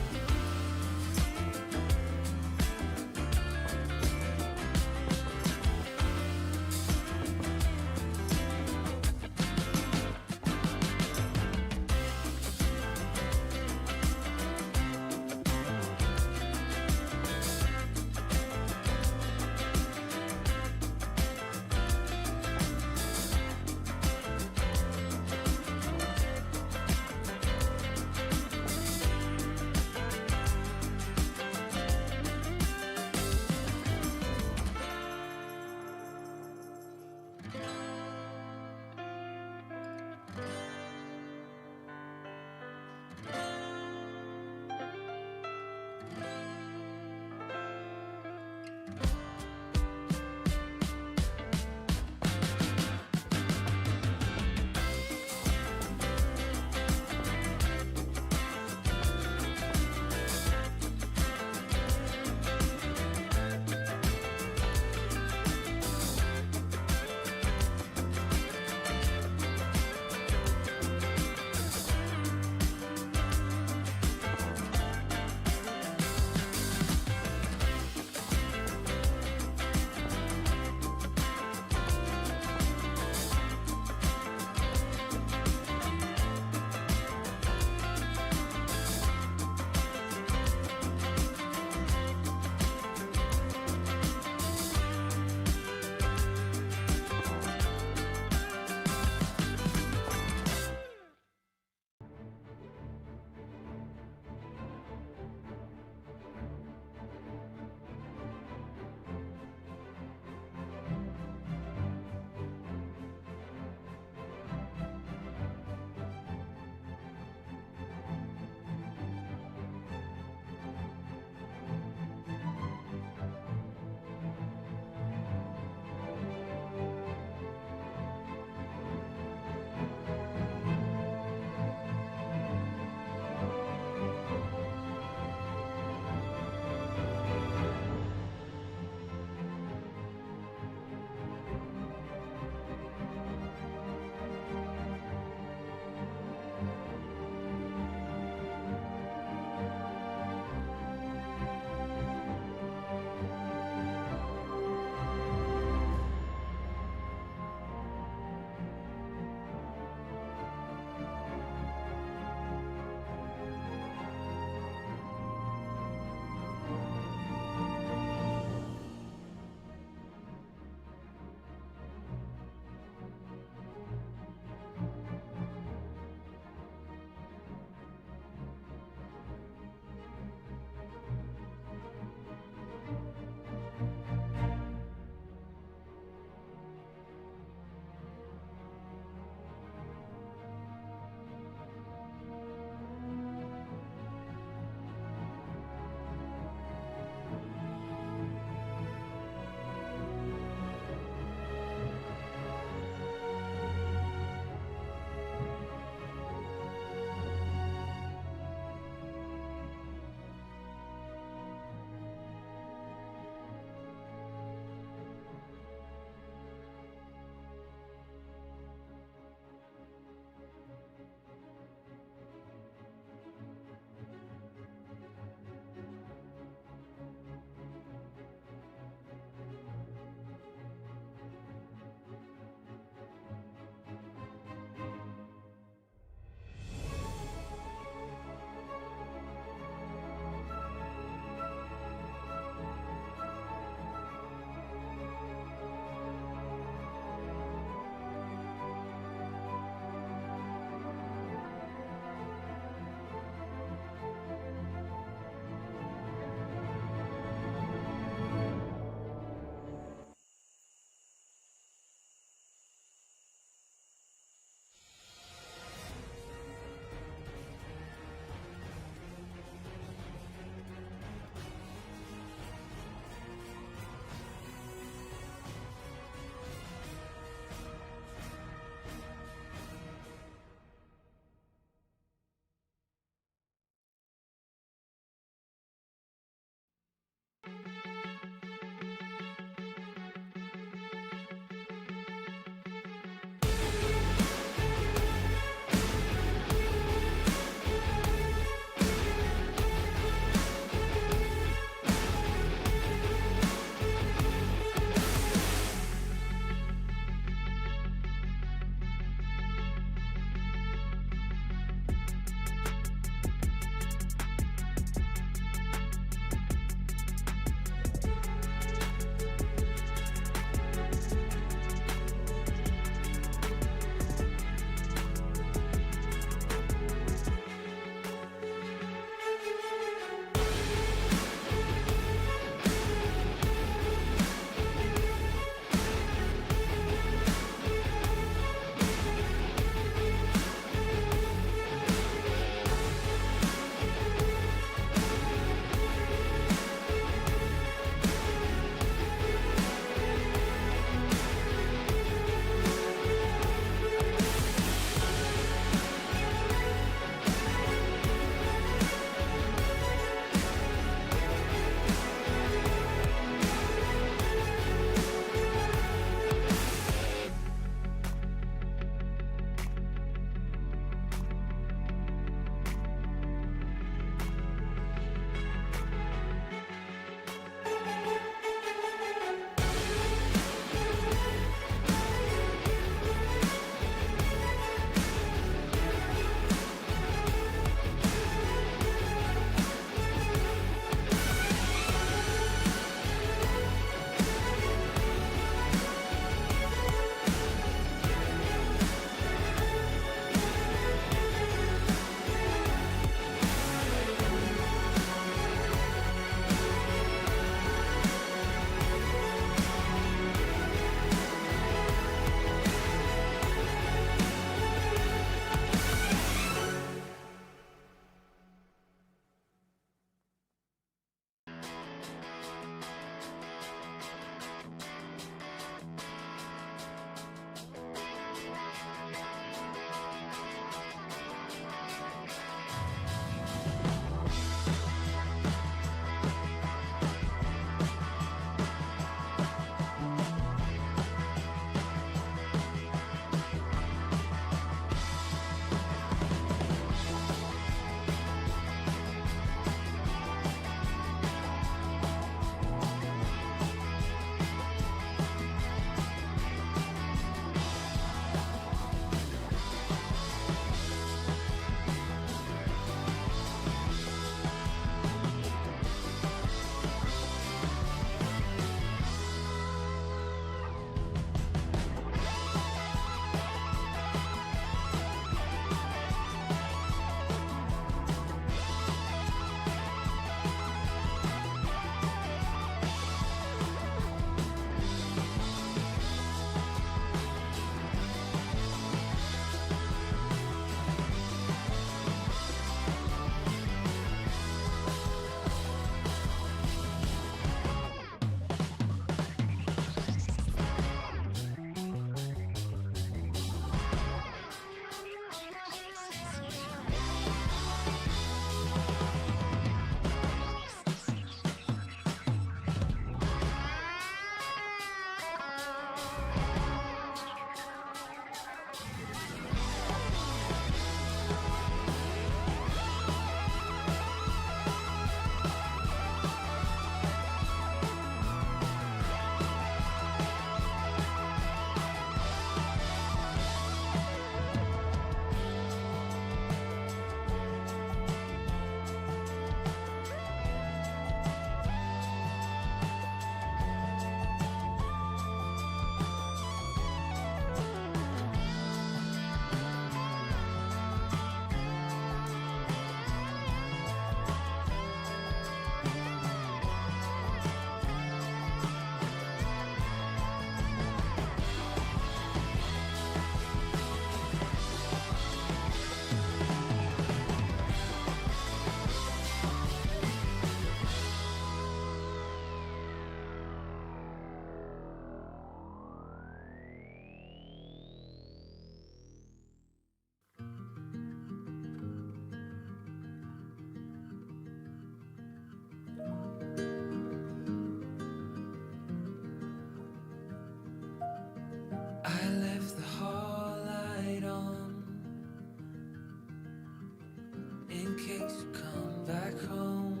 makes you come back home.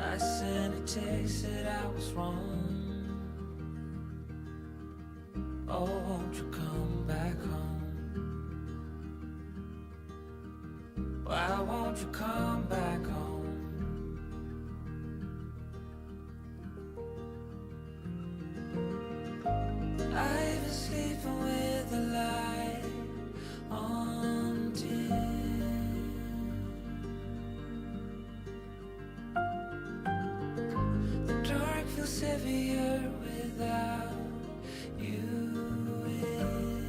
I sent a text that I was wrong. Oh, won't you come back home? Why won't you come back home? I've been sleeping with the light on dim. The dark feels heavier without you in.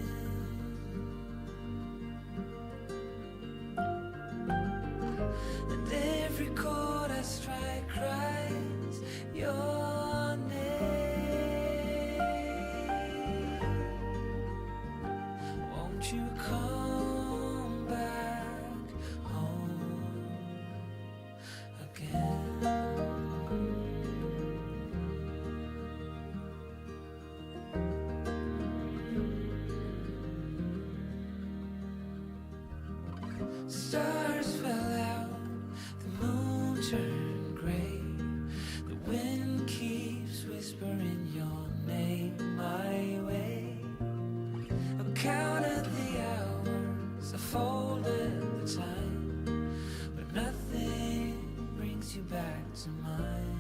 And every chord I strike cries your name. Won't you come back home again? Stars fell out, the moon turned gray. The wind keeps whispering your name my way. I counted the hours, I folded the time, but nothing brings you back to mine.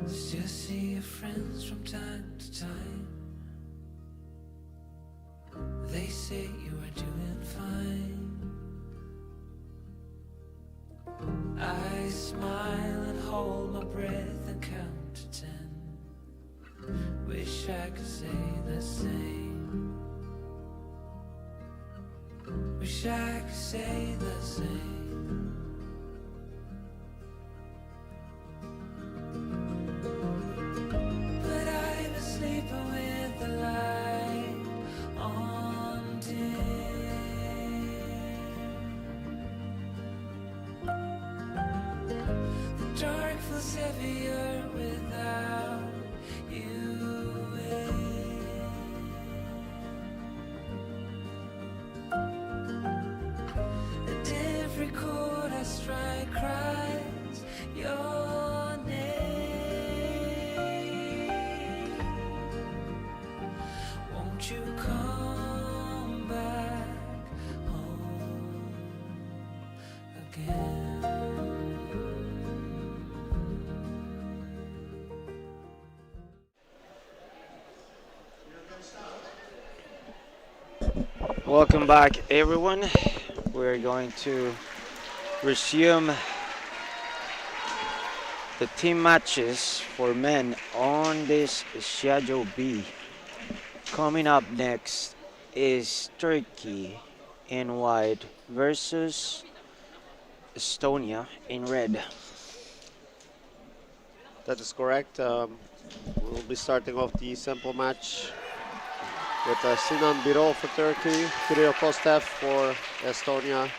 Still see your friends from time to time. They say you are doing fine. I smile and hold my breath and count to 10. Wish I could say the same. Wish I could say the same. But I've been sleeping with the light on dim. The dark feels heavier without you in. And every chord I strike cries your name. Won't you come back home again? Welcome back, everyone. We're going to resume the team matches for men on this Shiaijo B. Coming up next is Turkey in white versus Estonia in red. That is correct. We'll be starting off the simple match with Sinan Birol for Turkey, Kirill Kostev for Estonia.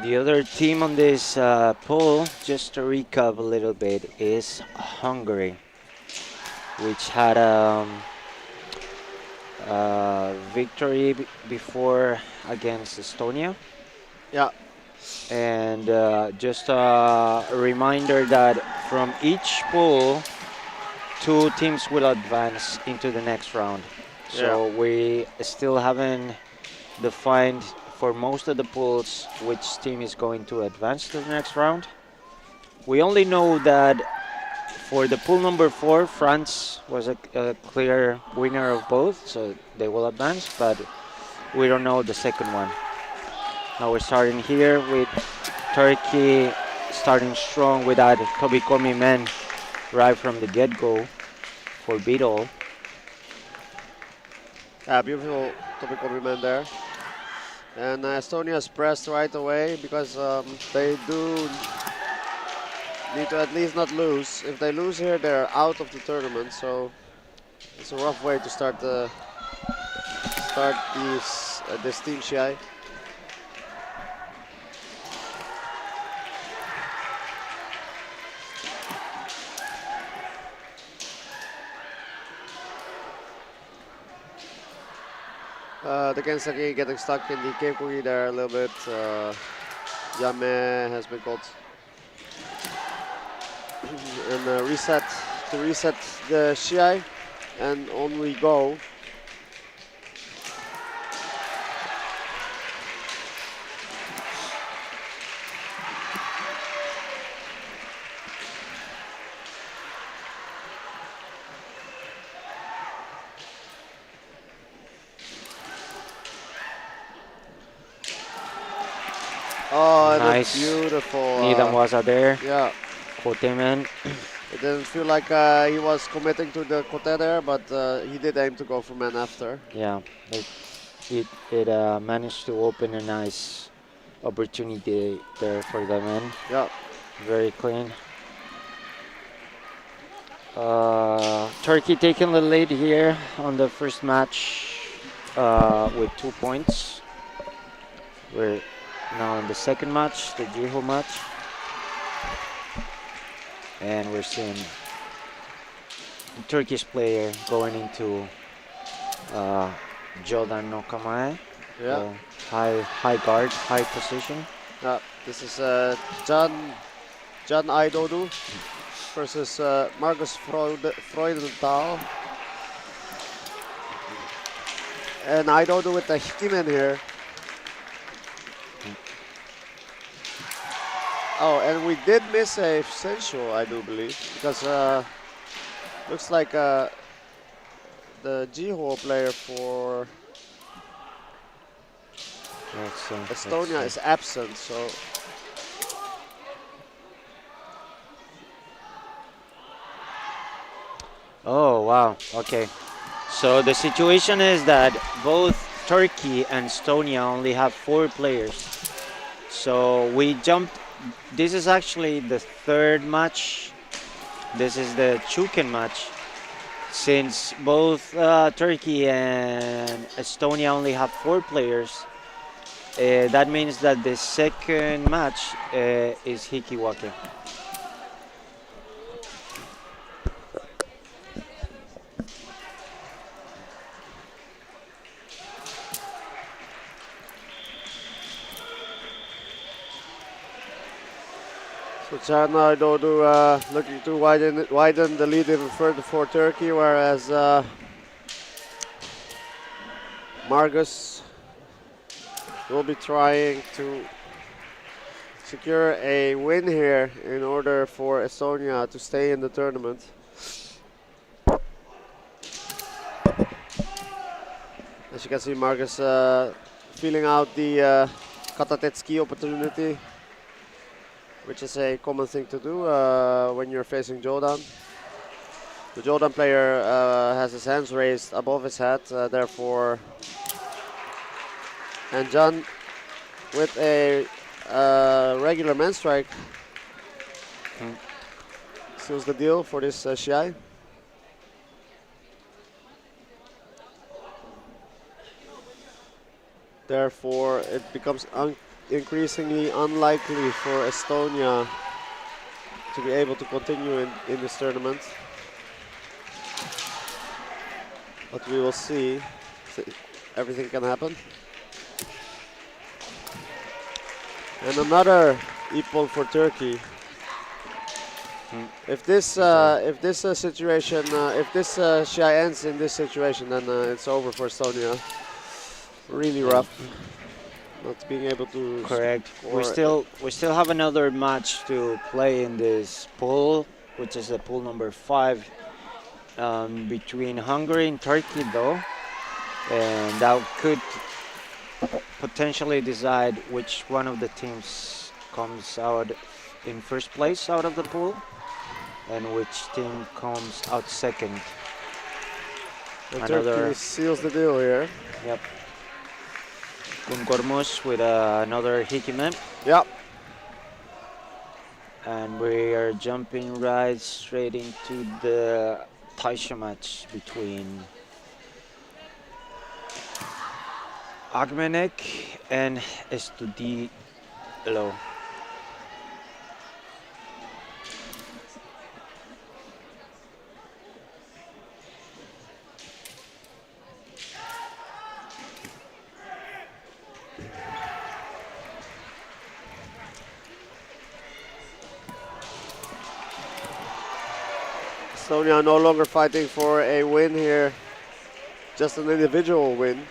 The other team on this pool, just to recap a little bit, is Hungary, which had victory before against Estonia. Yeah, And just a reminder that from each pool, two teams will advance into the next round. So we still haven't defined for most of the pools which team is going to advance to the next round. We only know that for the pool number 4, France was a clear winner of both, so they will advance, but we don't know the second one. Now we're starting here with Turkey starting strong with that Tobikomi men right from the get-go for Beetle. beautiful topical man there. And Estonia's pressed right away because they do need to at least not lose. If they lose here, they're out of the tournament. So it's a rough way to start this team Shiai. The Kensaki getting stuck in the Keikugi there a little bit. Yame has been caught. And reset the Shiai, and on we go. Oh, and a Nice. beautiful. Leidan was out there. Yeah, Kotemen. it didn't feel like he was committing to the kote there, but he did aim to go for man after. Yeah, it managed to open a nice opportunity there for the men. Yeah, Very clean. Turkey taking the lead here on the first match with 2 points. We're now in the second match, the Jiho match. And we're seeing the Turkish player going into Jodan no Kamae. yeah. High guard, high position. This is Can Aidodu versus Marcus Freudenthal. And Aidodu with the Hikimen here. Oh, and we did miss a sensual, I do believe, because looks like the Jiho player for Estonia is absent, so Oh, wow. Okay. So the situation is that both Turkey and Estonia only have 4 players. So we jumped. This is actually the third match. This is the Chuken match. Since both Turkey and Estonia only have 4 players, that means that the second match is Hikiwake. so Can Aidodu looking to widen the lead even further for Turkey, whereas Margus will be trying to secure a win here in order for Estonia to stay in the tournament. As you can see, Margus feeling out the Katatetsuki opportunity, which is a common thing to do when you're facing Jodan. The Jodan player has his hands raised above his head, therefore, and Jan with a regular man strike seals the deal for this Shiai. Therefore, it becomes increasingly unlikely for Estonia to be able to continue in this tournament. But we will see. Everything can happen. And another equal for Turkey. If this situation, if this Shiai ends in this situation, then it's over for Estonia. Really rough. Not being able to. Correct. score. We still have another match to play in this pool, which is the pool number 5, between Hungary and Turkey, though, and that could potentially decide which one of the teams comes out in first place out of the pool, and which team comes out second. And Turkey seals the deal here. Yep. Kunkormus with another Hikimen. Yep. And we are jumping right straight into the Taisho match between Agmenek and Estudillo. Estonia no longer fighting for a win here, just an individual win.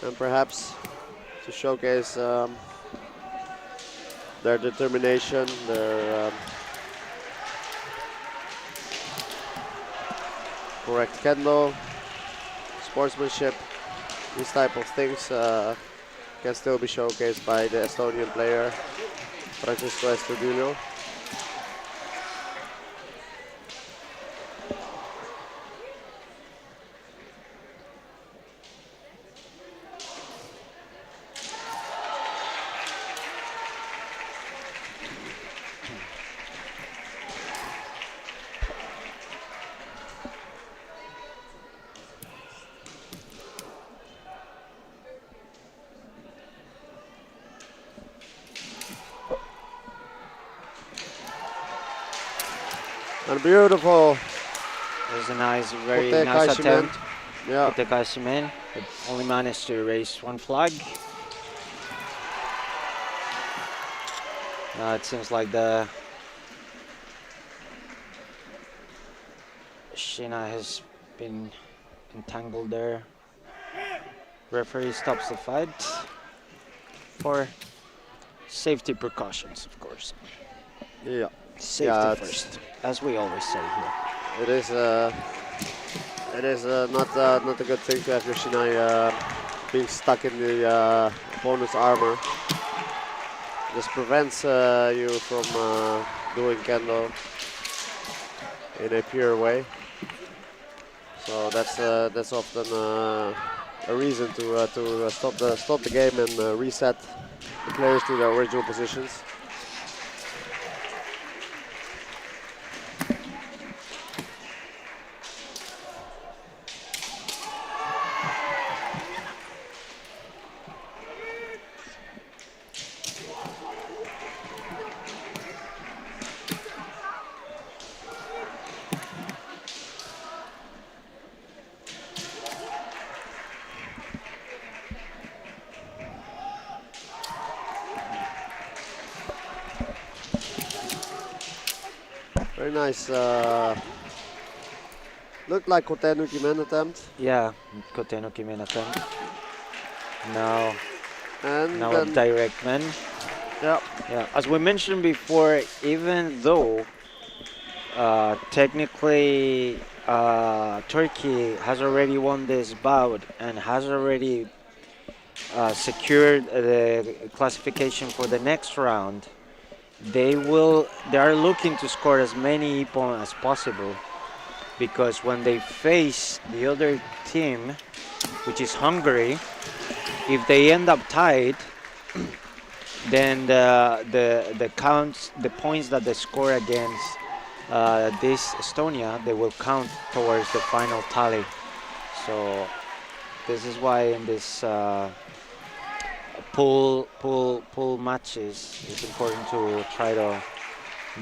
And perhaps to showcase their determination, their correct kendo, sportsmanship, these type of things can still be showcased by the Estonian player, Francisco Estudillo. And beautiful It was a nice, very Kote nice Kaishimen. attempt. Yeah, Kote Kaishimen, but only managed to raise one flag. It seems like the Shina has been entangled there. Referee stops the fight for safety precautions, of course. yeah. Safety Yeah, first, as we always say here. It is not a good thing to have Yoshinai being stuck in the opponent's armor. This prevents you from doing kendo in a pure way. So that's often a reason to stop the game and reset the players to their original positions. Very nice. Looked like Kotenuki men attempt. Yeah, Koteno Kimen attempt. Now, And now a then, direct man. yeah, Yeah, as we mentioned before, even though technically Turkey has already won this bout and has already secured the classification for the next round, they are looking to score as many ippon as possible, because when they face the other team, which is Hungary, if they end up tied, then the points that they score against this Estonia, they will count towards the final tally. So this is why in this pool matches, it's important to try to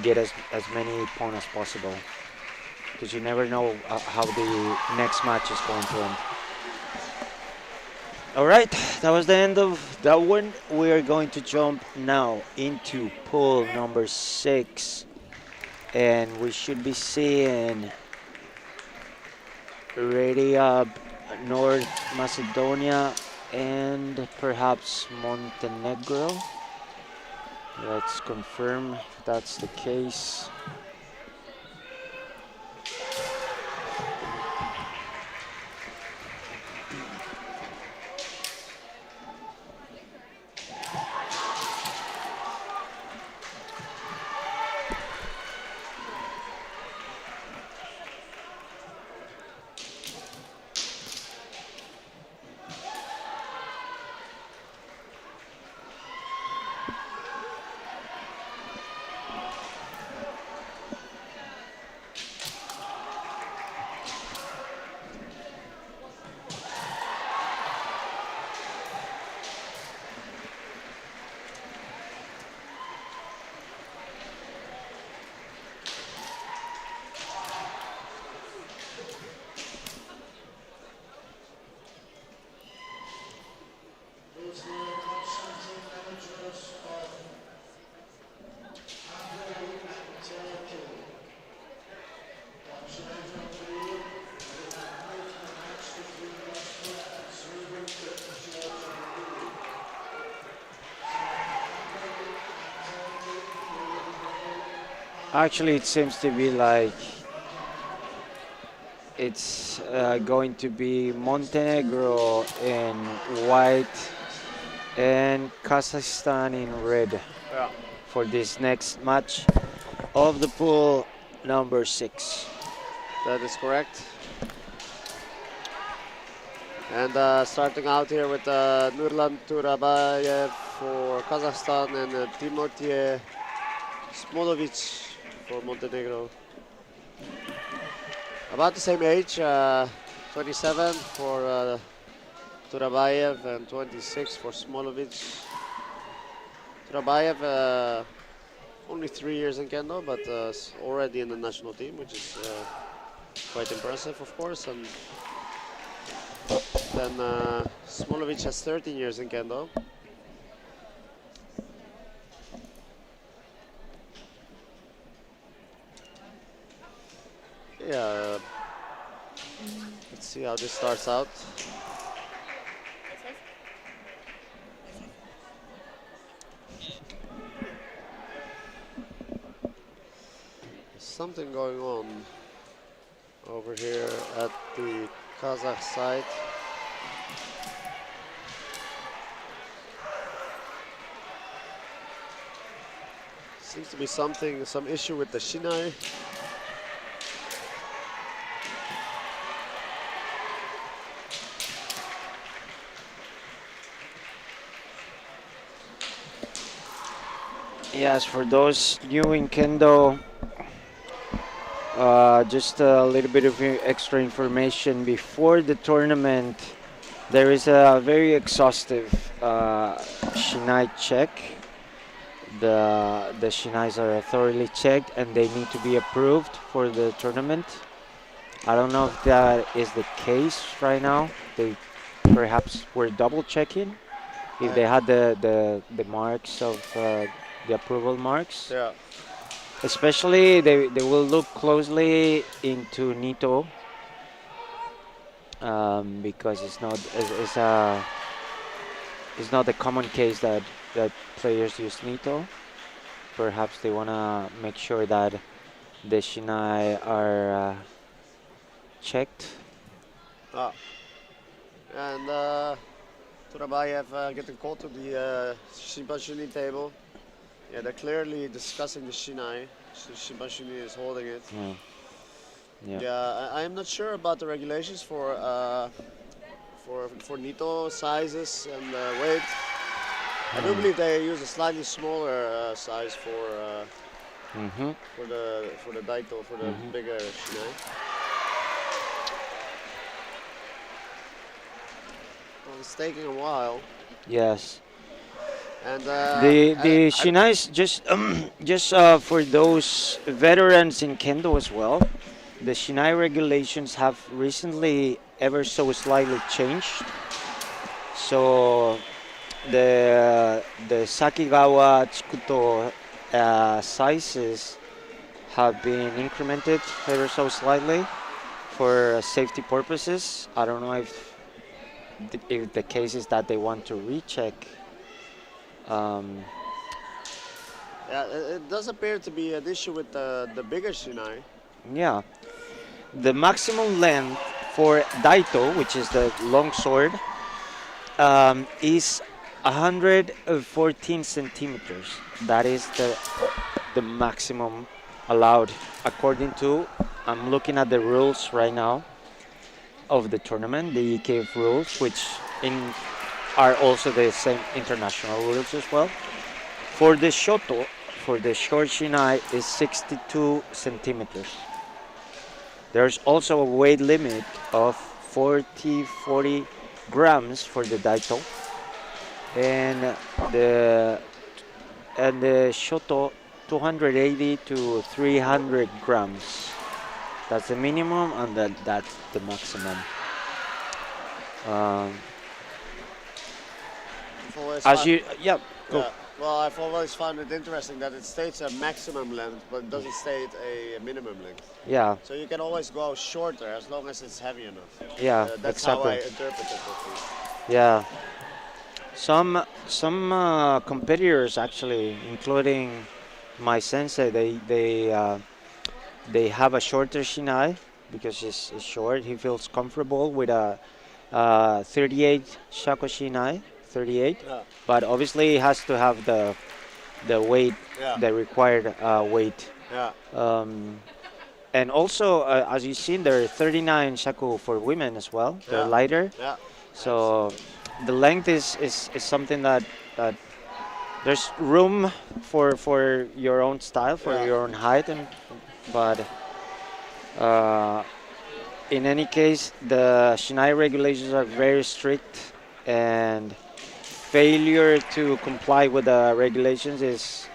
get as many points as possible, because you never know how the next match is going to end. All right, that was the end of that one. We are going to jump now into pool number 6, and we should be seeing ready up North Macedonia and perhaps Montenegro. Let's confirm if that's the case. Actually, it seems to be like it's going to be Montenegro in white and Kazakhstan in red Yeah, for this next match of the pool number 6. that is correct. And starting out here with Nurlan Turabayev for Kazakhstan and Timothy Smolovic for Montenegro. About the same age, 27 for Turabayev and 26 for Smolovic. Turabayev only 3 years in Kendo, but already in the national team, which is quite impressive, of course. And then Smolovic has 13 years in Kendo. Yeah, let's see how this starts out. There's something going on over here at the Kazakh side. Seems to be some issue with the Shinai. Yes, for those new in Kendo, just a little bit of extra information before the tournament. There is a very exhaustive Shinai check. The Shinais are thoroughly checked and they need to be approved for the tournament. I don't know if that is the case right now. They perhaps were double checking if they had the marks of the approval marks. Yeah. Especially they will look closely into Nito because it's not a common case that players use Nito. Perhaps they wanna make sure that the Shinai are checked. Ah. And Turabayev getting called to the Shibanshini table. Yeah, they're clearly discussing the Shinai. Shibanshini is holding it. Yeah. Yeah. Yeah, I am not sure about the regulations for Nito sizes and weight. I do believe they use a slightly smaller size Mm-hmm. for the Daito, for the bigger Shinai. Well, it's taking a while. Yes. And The Shinais just for those veterans in Kendo as well. The Shinai regulations have recently ever so slightly changed. So the Sakigawa Chikuto sizes have been incremented ever so slightly for safety purposes. I don't know if the case is that they want to recheck. yeah, it does appear to be an issue with the bigger Shinai. Yeah, the maximum length for Daito, which is the long sword, is 114 centimeters. That is the maximum allowed according to. I'm looking at the rules right now of the tournament, the EKF rules, which are also the same international rules as well. For the Shoto, for the short Shinai, is 62 centimeters. There's also a weight limit of 40 grams for the Daito, and the Shoto 280 to 300 grams. That's the minimum, and that's the maximum. I've always As found- you, yeah, go. Yeah. Well, I've always found it interesting that it states a maximum length, but it doesn't state a minimum length. Yeah, So you can always go shorter as long as it's heavy enough. yeah, That's how I exactly. interpret it. At least. Yeah, some competitors actually, including my sensei, they have a shorter shinai because it's short. He feels comfortable with a 38 shako shinai, 38. Yeah. But obviously, he has to have the weight, Yeah. the required weight. Yeah. Um, and also, as you've seen, there are 39 shaku for women as well. They're Yeah. lighter. Yeah. So the length is something that there's room for your own style, for Yeah. your own height, but uh, in any case, the Shinai regulations are very strict, and failure to comply with the regulations is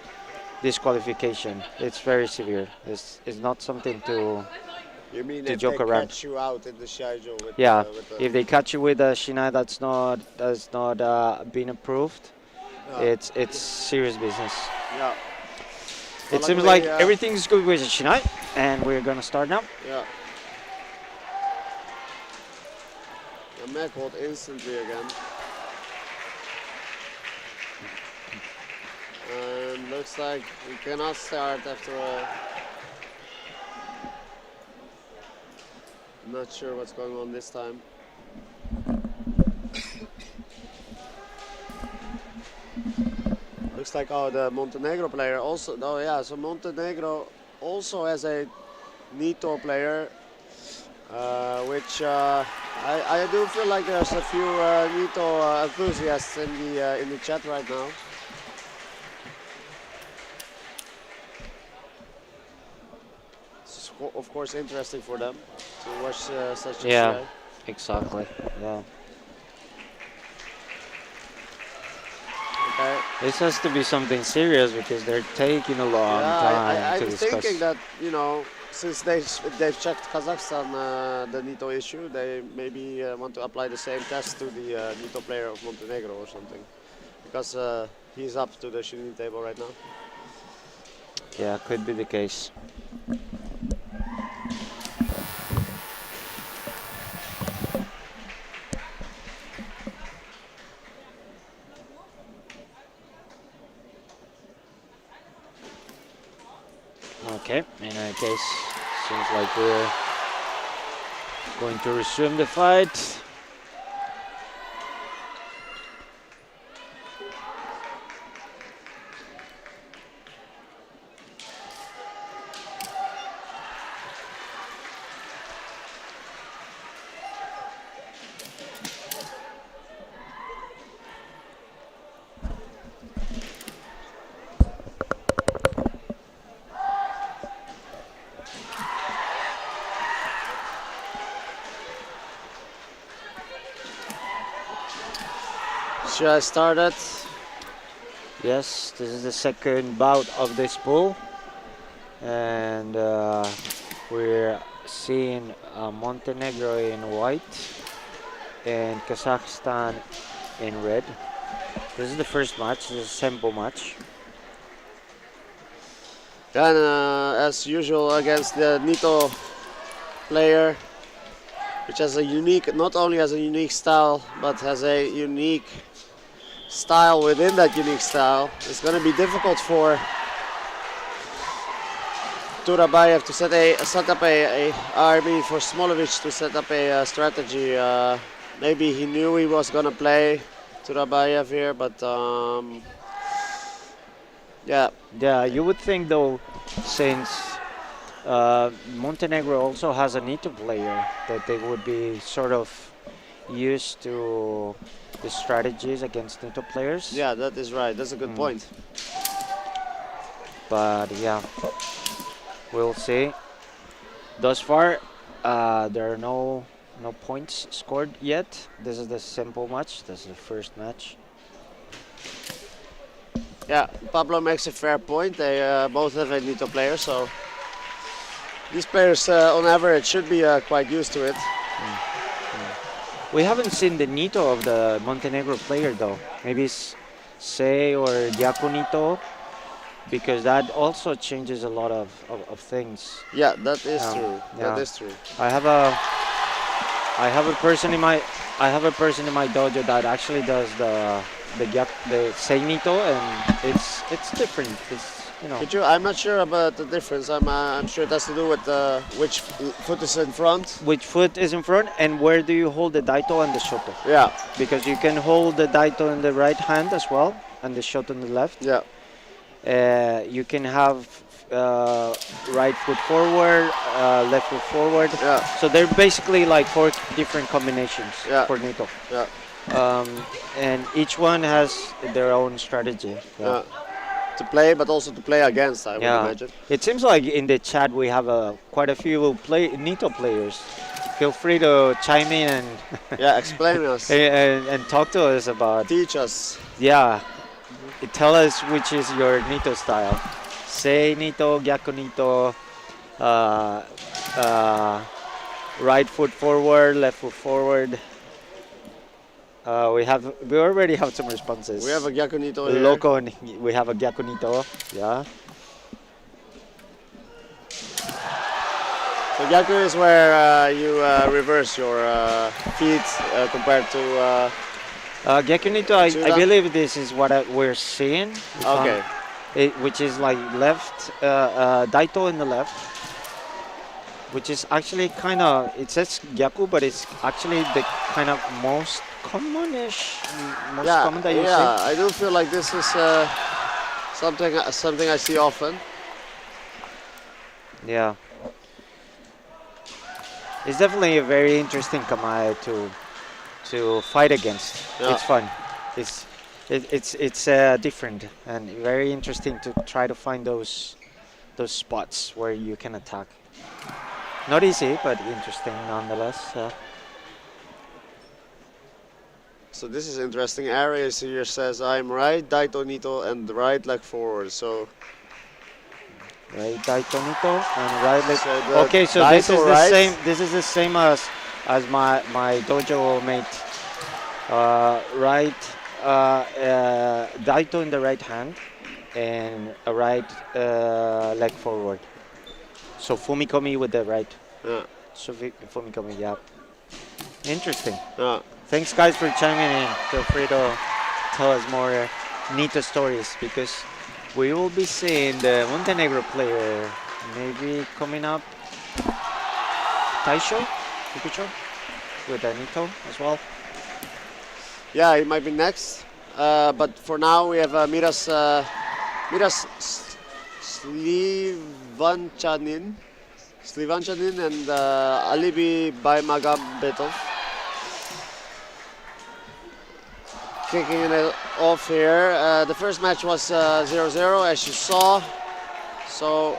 disqualification. It's very severe. It's not something You mean to if they joke around. catch you out in the Shiai-jo Yeah, with the if they catch you with a Shinai that's not been approved, yeah. it's serious business. Yeah. It But seems luckily, like everything's good with the Shinai, and we're gonna start now. Yeah. The Mac caught instantly again. And looks like we cannot start after all. Not sure what's going on this time. Looks like the Montenegro player also. Oh yeah, so Montenegro also has a Nito player, which I do feel like there's a few Nito enthusiasts in the chat right now. It's of course interesting for them to watch such a Yeah, show. exactly. Yeah, Okay. this has to be something serious because they're taking a long time I'm to discuss. thinking that since they've checked Kazakhstan the Nito issue, they maybe want to apply the same test to the Nito player of Montenegro or something, because he's up to the shooting table right now. Yeah, could be the case. Okay, in any case, seems like we're going to resume the fight. Should I start it? Yes, this is the second bout of this pool, and we're seeing Montenegro in white and Kazakhstan in red. This is the first match. This is a simple match. Then, as usual, against the Nito player, which has a unique, not only has a unique style, but has a unique style within that unique style. It's going to be difficult for Turabayev to set up a for Smolovic to set up a strategy. Maybe he knew he was going to play Turabayev here, but yeah. Yeah, you would think though, since Montenegro also has a Nito player, that they would be sort of used to the strategies against Nito players. Yeah, that is right. That's a good point. But yeah, we'll see. Thus far, there are no points scored yet. This is the simple match. This is the first match. Yeah, Pablo makes a fair point. They both have a Nito player, so these players, on average, should be quite used to it. We haven't seen the Nito of the Montenegro player though. Maybe it's Sei or Diaconito, because that also changes a lot of things. Yeah, that is true. Yeah. That is true. I have a person in my dojo that actually does the Seinito, and it's different. It's Could you? I'm not sure about the difference. I'm sure it has to do with which foot is in front. which foot is in front and where do you hold the Daito and the Shoto. Yeah, Because you can hold the Daito in the right hand as well and the Shoto in the left. yeah, You can have right foot forward, left foot forward. yeah, So they're basically like 4 different combinations Yeah. for Nito. yeah, And each one has their own strategy. yeah. To play, but also to play against, I would Yeah. imagine. It seems like in the chat we have quite a few Nito players. Feel free to chime in and Yeah, explain us, and talk to us about. teach us. Yeah, tell us which is your Nito style. Sei Nito, Gyaku Nito, right foot forward, left foot forward. We already have some responses. We have a Gyaku Nito here. Loco, and we have a Gyaku Nito. Yeah. So Gyaku is where you reverse your feet compared to. Gyaku Nito, I Tsuda? believe this is what we're seeing. Okay. Which is like left, Daito in the left, which is actually kind of, it says Gyaku, but it's actually the kind of most commonish, most Yeah, common that you yeah. I do feel like this is something I see often. see. Yeah. It's definitely a very interesting kamae to fight against. Yeah. It's fun. It's different and very interesting to try to find those spots where you can attack. Not easy, but interesting nonetheless. So this is interesting. Arias here says I'm right, Daito Nito, and right leg forward. So Right, Daito Nito and right leg. So the Okay, so this Daito is the right- same. This is the same as my dojo mate. Right, Daito in the right hand, and a right leg forward. So Fumikomi with the right. yeah, So Fumikomi, yeah. Interesting. yeah. Thanks, guys, for chiming in. Feel free to tell us more Nito stories because we will be seeing the Montenegro player maybe coming up. Taisho, Fukusho, with a Nito as well. Yeah, he might be next. But for now, we have Miras Slivanchanin and Alibi Baimagambetov. Kicking it off here. The first match was 0-0, as you saw. So,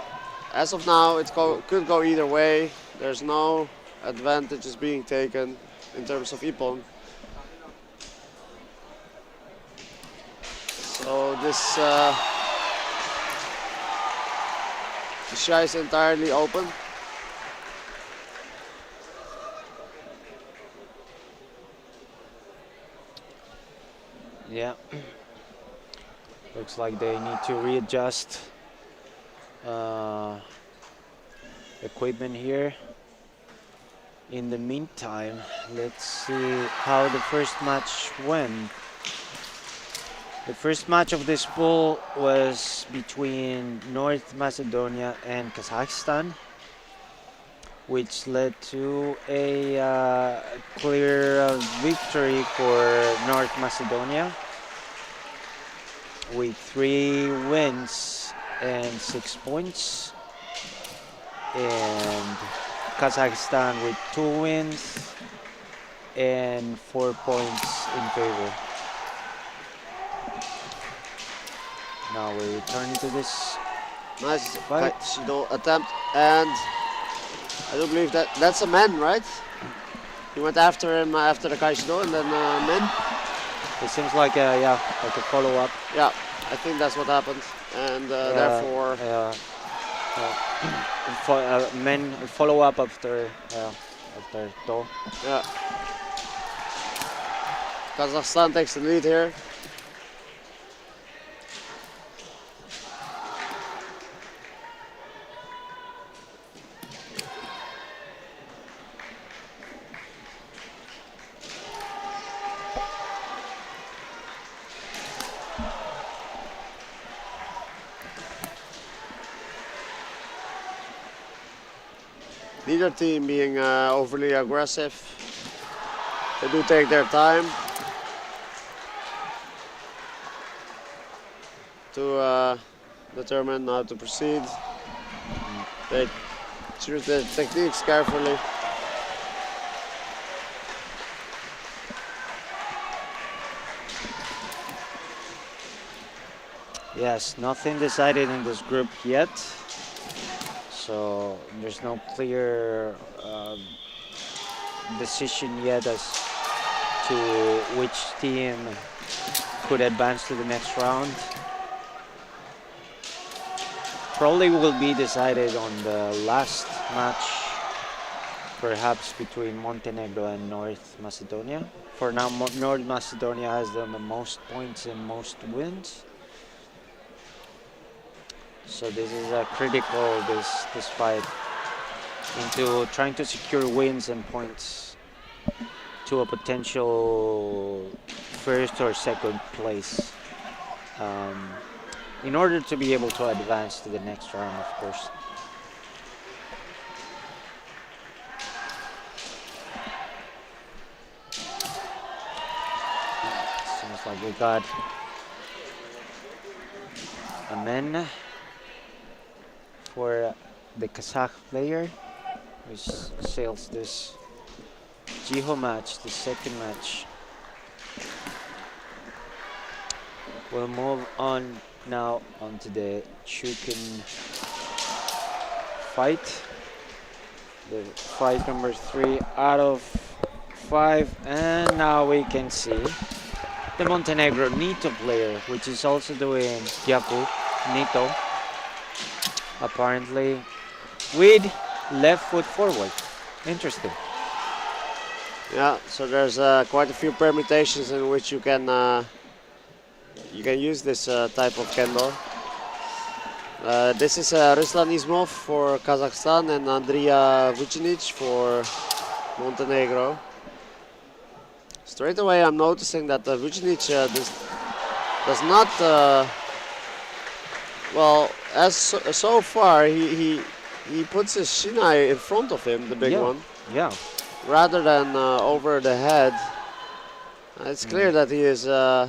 as of now, could go either way. There's no advantages being taken in terms of Ippon. So this the Shiai is entirely open. Yeah. Looks like they need to readjust equipment here. In the meantime, let's see how the first match went. The first match of this pool was between North Macedonia and Kazakhstan, which led to a clear victory for North Macedonia with 3 wins and 6 points, and Kazakhstan with 2 wins and 4 points in favor. Now we return to this Nice fight. Shido attempt, and I do believe that's a man, right? He went after him after the Kaishido and then men. It seems like like a follow-up. Yeah, I think that's what happened, and therefore Men follow-up after Do. yeah. Kazakhstan takes the lead here. neither team being overly aggressive. They do take their time to determine how to proceed. They choose their techniques carefully. Yes, nothing decided in this group yet. So there's no clear decision yet as to which team could advance to the next round. Probably will be decided on the last match, perhaps between Montenegro and North Macedonia. For now, North Macedonia has the most points and most wins. So this is a critical, this fight, into trying to secure wins and points to a potential first or second place, in order to be able to advance to the next round, of course. Seems like we got a men for the Kazakh player, which sails this Shiaijo match, the second match. We'll move on now onto the Chukin fight. The fight number 3 out of 5, and now we can see the Montenegro Nito player, which is also doing Gyaku Nito, apparently with left foot forward. Interesting. Yeah, so there's quite a few permutations in which you can use this type of kendo. This is Ruslan Ismov for Kazakhstan and Andrija Vucinic for Montenegro. Straight away I'm noticing that Vucinic does not, well, as so far he puts his shinai in front of him, the big one, Yeah. rather than over the head. It's clear that he is, yeah,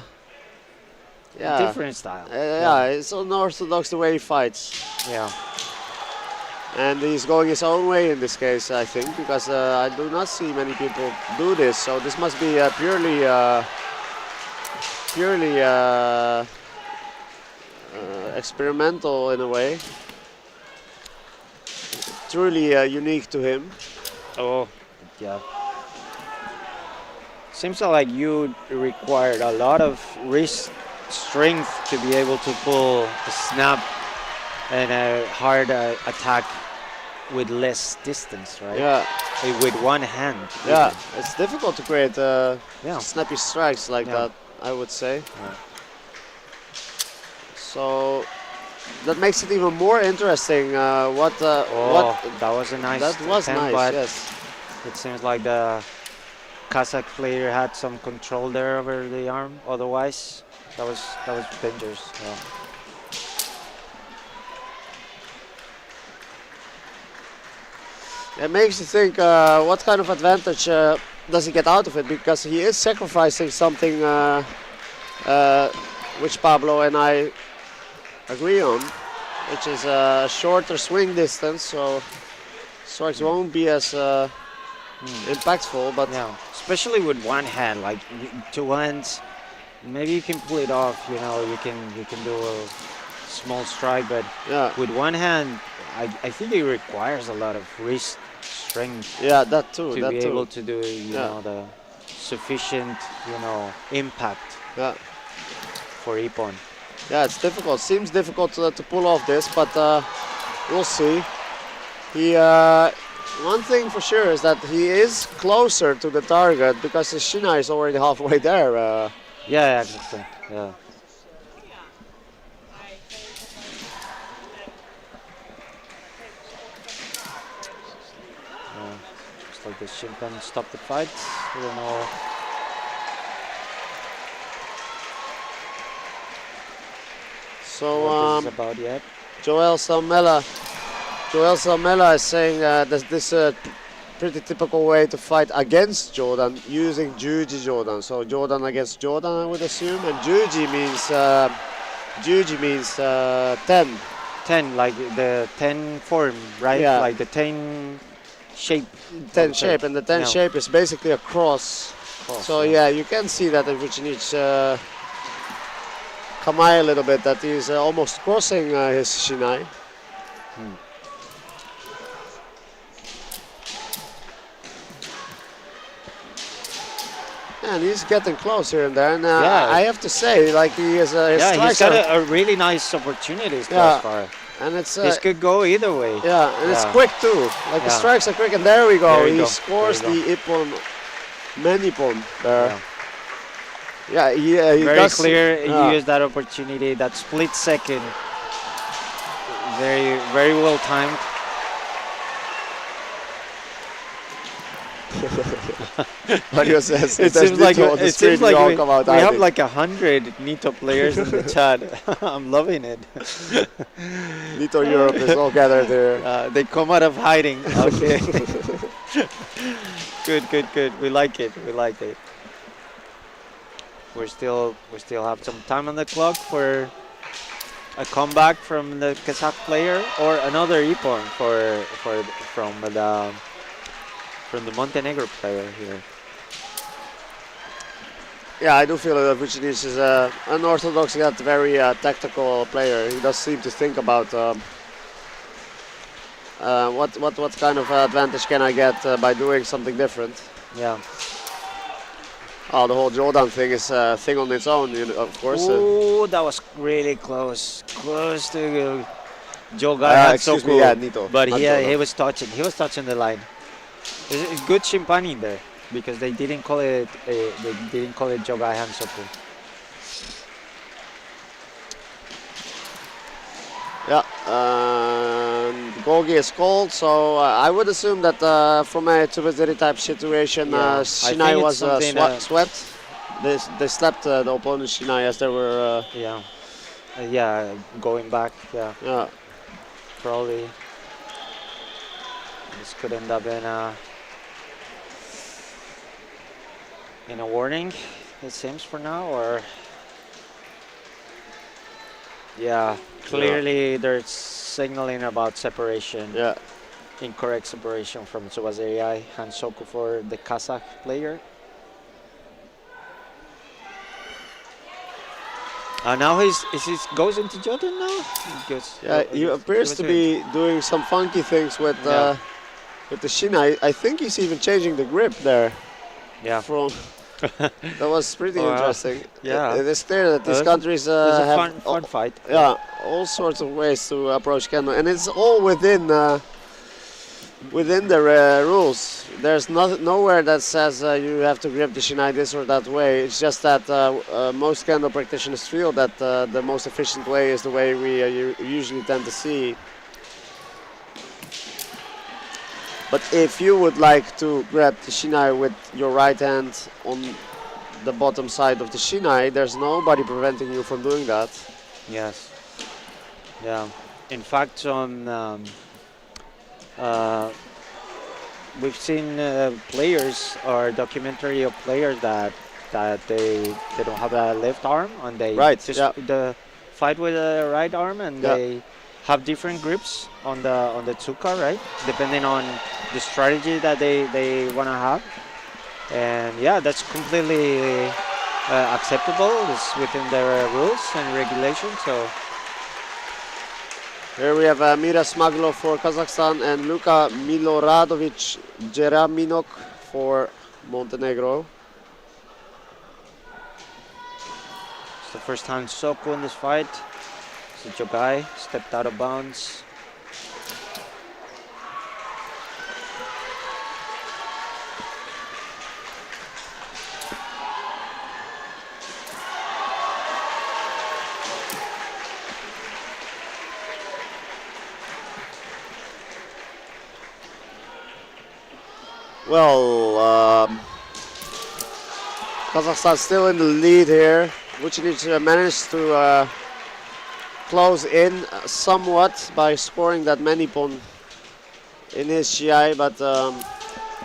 Different style. yeah, it's unorthodox the way he fights. Yeah. And he's going his own way in this case, I think, because I do not see many people do this. So this must be purely experimental in a way. Truly unique to him. Oh, yeah. Seems like you required a lot of wrist strength to be able to pull a snap and a hard attack with less distance, right? Yeah, With one hand. yeah. It's difficult to create Yeah. snappy strikes like Yeah. that, I would say. Yeah. So that makes it even more interesting. What That was a nice that was attempt, nice. but Yes. it seems like the Kazakh player had some control there over the arm. Otherwise, that was dangerous. Yeah. It makes you think what kind of advantage does he get out of it, because he is sacrificing something which Pablo and I agree on, which is a shorter swing distance, so strikes won't be as impactful. But Yeah, especially with one hand, like two hands, maybe you can pull it off. You know, you can do a small strike, but yeah, with one hand, I think it requires a lot of wrist strength yeah, that too. to That be too. able to do, you Yeah. know, the sufficient, impact Yeah, for Ippon. yeah, it's difficult. Seems difficult to pull off this, but we'll see. He. One thing for sure is that he is closer to the target because his shinai is already halfway there. Yeah, exactly. Yeah. Just like the Shinkan stopped the fight. I don't know. So What this is about yet. Joel Salmela Joel Samela is saying this pretty typical way to fight against Jordan using Juji Jordan. So Jordan against Jordan, I would assume, and Juji means 10. 10, like the 10 form, right? Yeah. Like the 10 shape. 10 Okay. shape, and the 10 Yeah. shape is basically a cross. Cross, So yeah, you can see that if Vucinic Kamai a little bit, that he's almost crossing his Shinai. Hmm. And he's getting close here and there. And Yeah. I have to say, like he is, his Yeah, he's strikes got are, a really nice opportunities Yeah. thus far. and it's This could go either way. yeah, and it's Yeah. quick too. Like the Yeah. strikes are quick, and there we go. There you He go. scores There you the Ippon, Menipon there. Yeah. Yeah, he Very does. clear. yeah. He used that opportunity, that split second. Very, very well timed. Mario says It there's seems like Nito on the it screen, seems like all we come out have hiding. like 100 Nito players in the chat. I'm loving it. Nito Europe is all gathered there. They come out of hiding. Okay. Good. We like it. We still have some time on the clock for a comeback from the Kazakh player or another Ippon from the Montenegro player here. Yeah, I do feel that Vucinic is an unorthodox yet very tactical player. He does seem to think about what kind of advantage can I get by doing something different. Yeah. Oh, the whole Jordan thing is a thing on its own, of course. Ooh, that was really close to Jogai Excuse Hatsoku. me, yeah, Nito. But not he Jordan. was touching the line. It's good Shimpani there because they didn't call it Jogai Hansoku. Yeah, Gogi is called, so I would assume that from a Tubazeri type situation, Yeah, I Shinai think it's was something, swept. They slapped the opponent Shinai as they were. Yeah, going back. Yeah, Yeah. probably this could end up in a warning. It seems for now, or yeah, clearly they're signaling about separation. Yeah. Incorrect separation from Tsubazeri Hansoku for the Kazakh player. Now he goes into Jordan now. Yeah, he appears to be doing some funky things with the Shinai. I think he's even changing the grip there. Yeah. From that was pretty Wow. interesting. Yeah. It is clear that these countries It was a have fun fight. all sorts of ways to approach Kendo, and it's all within the rules. There's nowhere that says you have to grip the Shinai this or that way. It's just that most Kendo practitioners feel that the most efficient way is the way we usually tend to see. But if you would like to grab the Shinai with your right hand on the bottom side of the Shinai, there's nobody preventing you from doing that. Yes. Yeah. In fact, we've seen players or documentary of players that they don't have a left arm and they just the fight with the right arm and they have different grips on the tsuka, right? Depending on the strategy that they want to have. And yeah, that's completely acceptable. It's within their rules and regulations. So here we have Mira Smaglo for Kazakhstan and Luka Miloradovic Jeraminok for Montenegro. it's the first time Soku in this fight. So Jogai stepped out of bounds. Well, Kazakhstan still in the lead here. Vucinic managed to close in somewhat by scoring that Menipon in his Shiai, but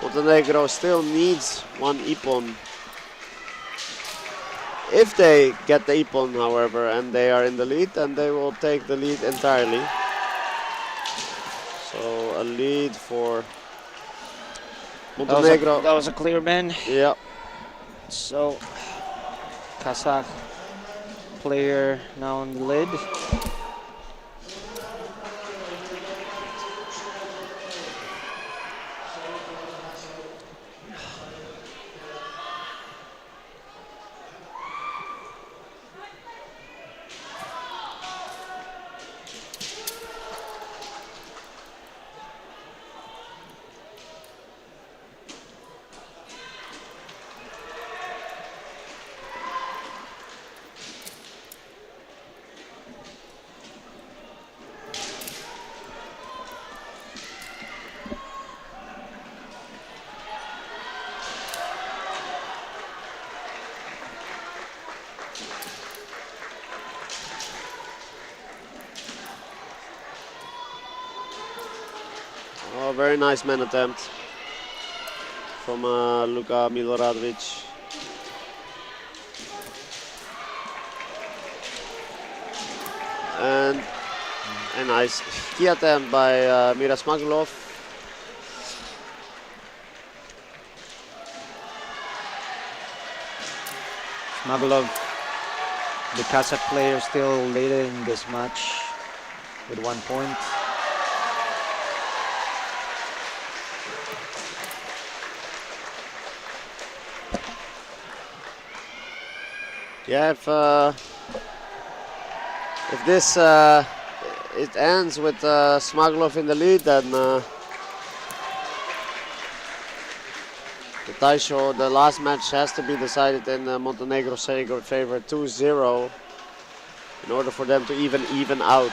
Montenegro still needs one Ippon. If they get the Ippon, however, and they are in the lead, then they will take the lead entirely. So a lead for Montenegro. That was a clear ban. Yeah. So Kazakh player now on the lead. Oh, very nice man attempt from Luka Miloradovic. And a nice key attempt by Mira Smagulov. Smagulov, the Kazakh player, still leading in this match with 1 point. Yeah, if this it ends with Smagulov in the lead, then the Taisho, the last match has to be decided in Montenegro's favor 2-0 in order for them to even out.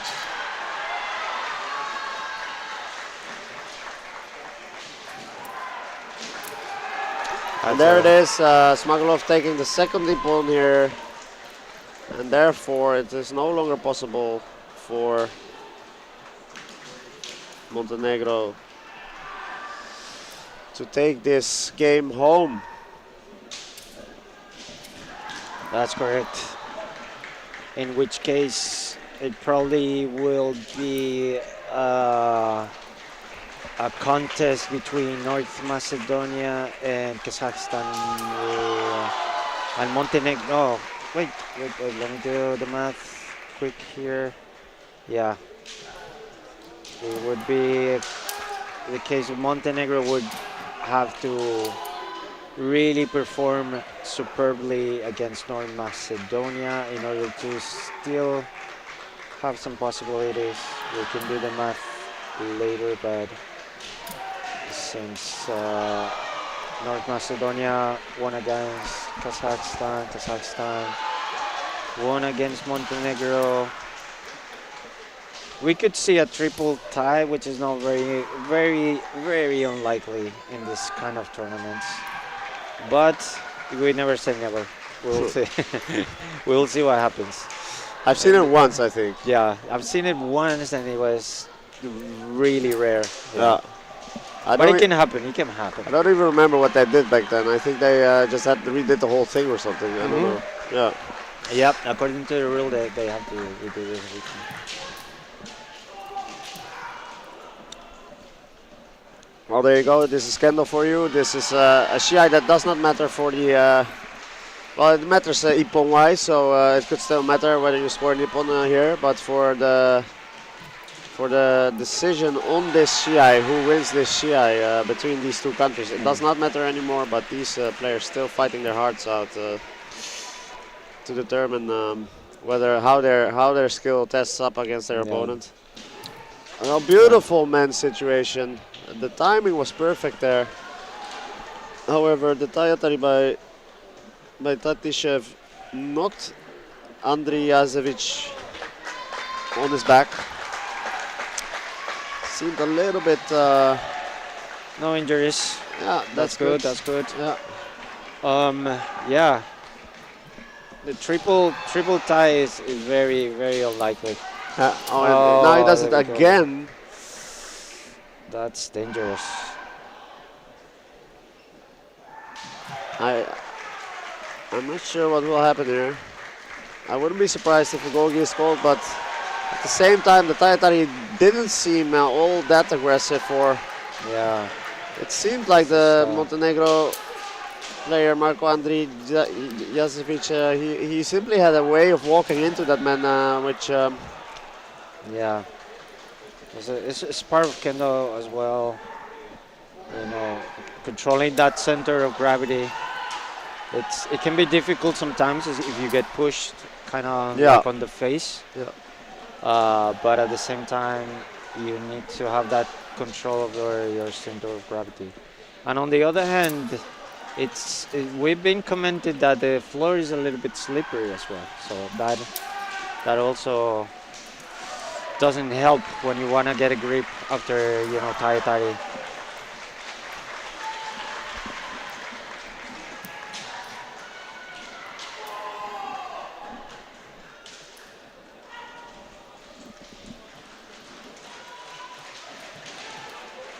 And there it is, Smagulov taking the second Ippon here, and therefore it is no longer possible for Montenegro to take this game home. That's correct. In which case, it probably will be a contest between North Macedonia and Kazakhstan and Montenegro. Oh, wait, let me do the math quick here. Yeah, it would be the case of Montenegro would have to really perform superbly against North Macedonia in order to still have some possibilities. We can do the math later, but since North Macedonia won against Kazakhstan, Kazakhstan won against Montenegro, we could see a triple tie, which is not very unlikely in this kind of tournaments. But we never say never. We'll see. We'll see what happens. I've seen it once, I think. Yeah, I've seen it once, and it was really rare. Yeah. But it can happen. It can happen. I don't even remember what they did back then. I think they just had to redid the whole thing or something. I don't know. Yeah. Yep. According to the rule, they have to redo this. Well, there you go. This is Kendo for you. This is a Shiai that does not matter for the. Well, it matters Ippon wise, so it could still matter whether you score an Ippon here. But for the decision on this Shiai, who wins this Shiai between these two countries, it does not matter anymore. But these players still fighting their hearts out to determine how their skill tests up against their opponent. A beautiful men's situation. The timing was perfect there. However, the Tayatari by Tatishev, not Andriy Yazevic on his back. Seemed a little bit. No injuries. Yeah, That's good. That's good. Yeah. Yeah. The triple tie is very unlikely. And now he does it there we go. again. That's dangerous. I I'm not sure what will happen here. I wouldn't be surprised if a goal gets called, but at the same time, the Taitari didn't seem all that aggressive. For Yeah. it seemed like It's just, the Montenegro player Marko Andri Jasevic, he simply had a way of walking into that man, which yeah. It's part of Kendo as well. You know, controlling that center of gravity. It can be difficult sometimes if you get pushed kind of Yeah. like on the face. Yeah. But at the same time, you need to have that control over your center of gravity. And on the other hand, we've been commented that the floor is a little bit slippery as well. So that also doesn't help when you want to get a grip after tai.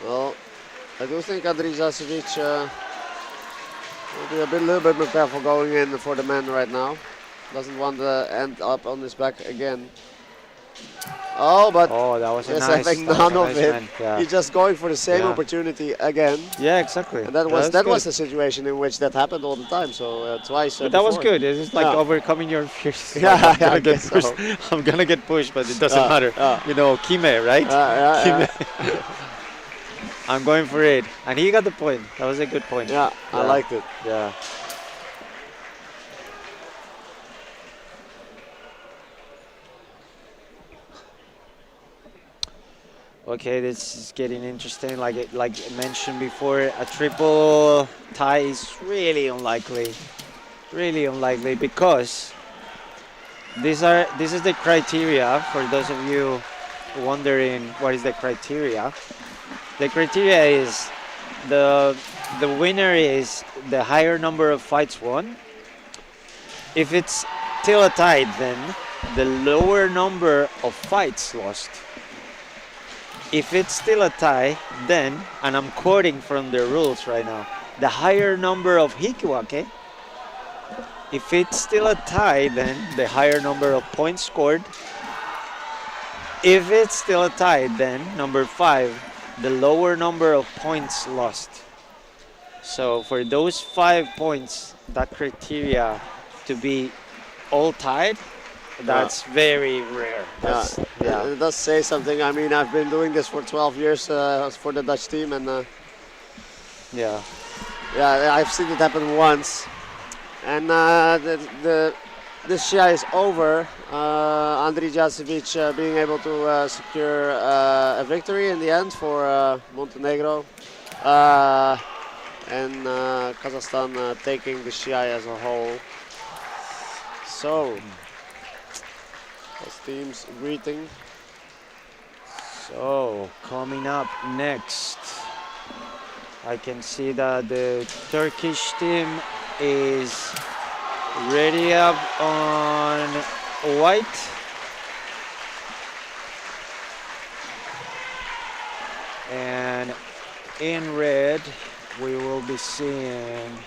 well, I do think Andri Jasevic will be a little bit more careful going in for the man right now. Doesn't want to end up on his back again. Oh, but Oh, that was a yes, nice. I think that was none a of nice it. man. Yeah. He's just going for the same Yeah. opportunity again. Yeah, exactly. And that was good. the situation in which that happened all the time. So twice. But that was before. good. It's just like Yeah. overcoming your fears. Yeah, Like, I'm I gonna get guess pushed. so. I'm gonna get pushed, but it doesn't matter. You know, Kime, right? Yeah. I'm going for it, and he got the point. That was a good point. Yeah, I liked it. Yeah. Okay, this is getting interesting. Like I mentioned before, a triple tie is really unlikely. Really unlikely because this is the criteria for those of you wondering what is the criteria. The criteria is the winner is the higher number of fights won. If it's still a tie, then the lower number of fights lost. If it's still a tie, then, and I'm quoting from the rules right now, the higher number of hikiwake. If it's still a tie, then the higher number of points scored. If it's still a tie, then number 5, the lower number of points lost. So for those 5 points, that criteria to be all tied, that's very rare. That's, It does say something. I mean, I've been doing this for 12 years for the Dutch team, and yeah. I've seen it happen once. And this Shiai is over. Andri Jasevic being able to secure a victory in the end for Montenegro. And Kazakhstan taking the Shiai as a whole. So, those teams greeting. So, coming up next, I can see that the Turkish team is ready up on white. And in red, we will be seeing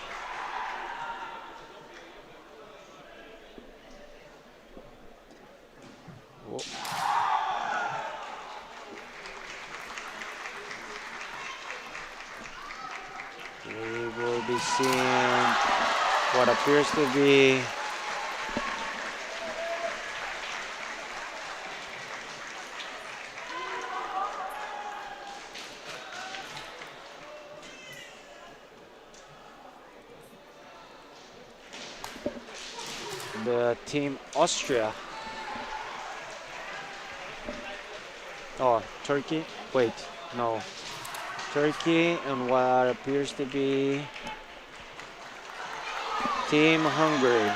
seeing what appears to be the team Austria. Oh, Turkey? Wait, no. Turkey and what appears to be Team Hungary.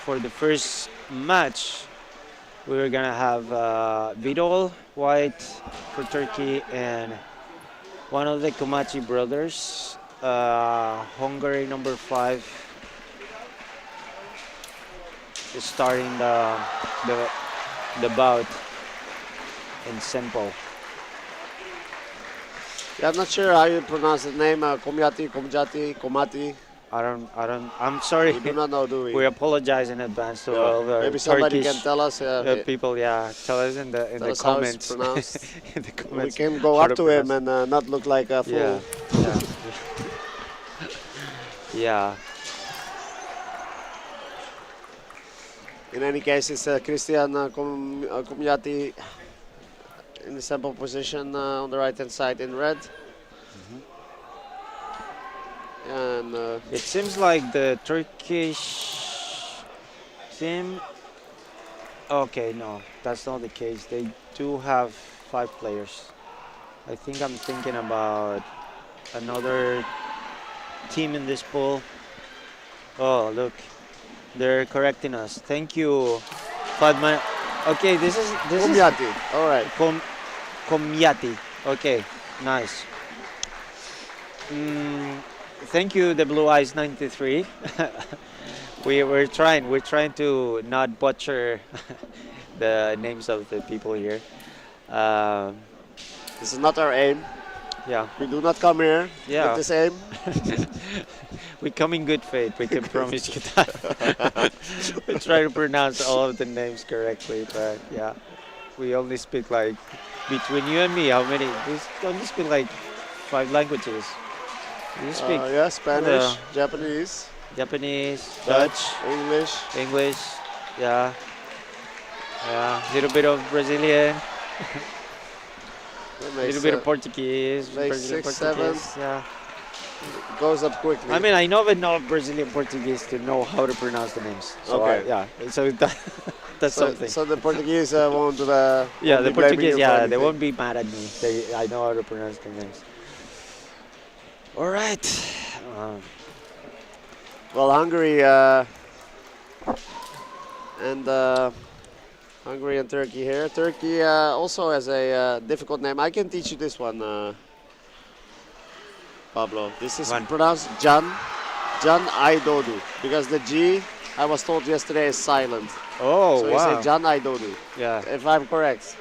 For the first match, we're gonna have Vidol white for Turkey and one of the Komachi brothers, Hungary number 5, is starting the bout. in Senpo. Yeah, I'm not sure how you pronounce the name. Komyati, Komjati, Komati. I'm sorry. We do not know, do we? We apologize in advance to Yeah. all the Maybe somebody can Turkish tell us. people. Yeah, tell us in the Tell us how it's comments. pronounced. In the We comments. can go how up to him pronounce and not look like a it. Yeah, fool. yeah, yeah. In any case, it's Christian Komyati in the sample position on the right hand side in red. And It seems like the Turkish team. Okay, no, that's not the case. They do have 5 players. I think I'm thinking about another team in this pool. Oh, look, they're correcting us. Thank you, Fatma. Okay, this is Komyati. All right. Komyati. Okay, nice. Thank you, the Blue Eyes 93. We're trying to not butcher the names of the people here. Um, This is not our aim. yeah, We do not come here Yeah. with this aim. we come in good faith. We can promise you that. We try to pronounce all of the names correctly, but yeah, we only speak like between you and me. How many? We only speak like 5 languages. You speak Yeah, Spanish, Yeah. Japanese, Japanese, Dutch, English. English, yeah, yeah, a little bit of Brazilian, That a makes, little bit of Portuguese, makes Brazilian 6, 7. Portuguese, yeah. Goes up quickly. I mean, I know enough Brazilian Portuguese to know how to pronounce the names. So Okay. yeah, so that's something. So the Portuguese won't. Yeah, won't the be blaming Portuguese, you for yeah, they anything. won't be mad at me. I know how to pronounce the names. All right. Well, Hungary and Hungary and Turkey here. Turkey also has a difficult name. I can teach you this one, Pablo. This is One. pronounced Can Aidodu, because the G, I was told yesterday, is silent. Oh, So you wow. say Can Aidodu. Yeah, If I'm correct,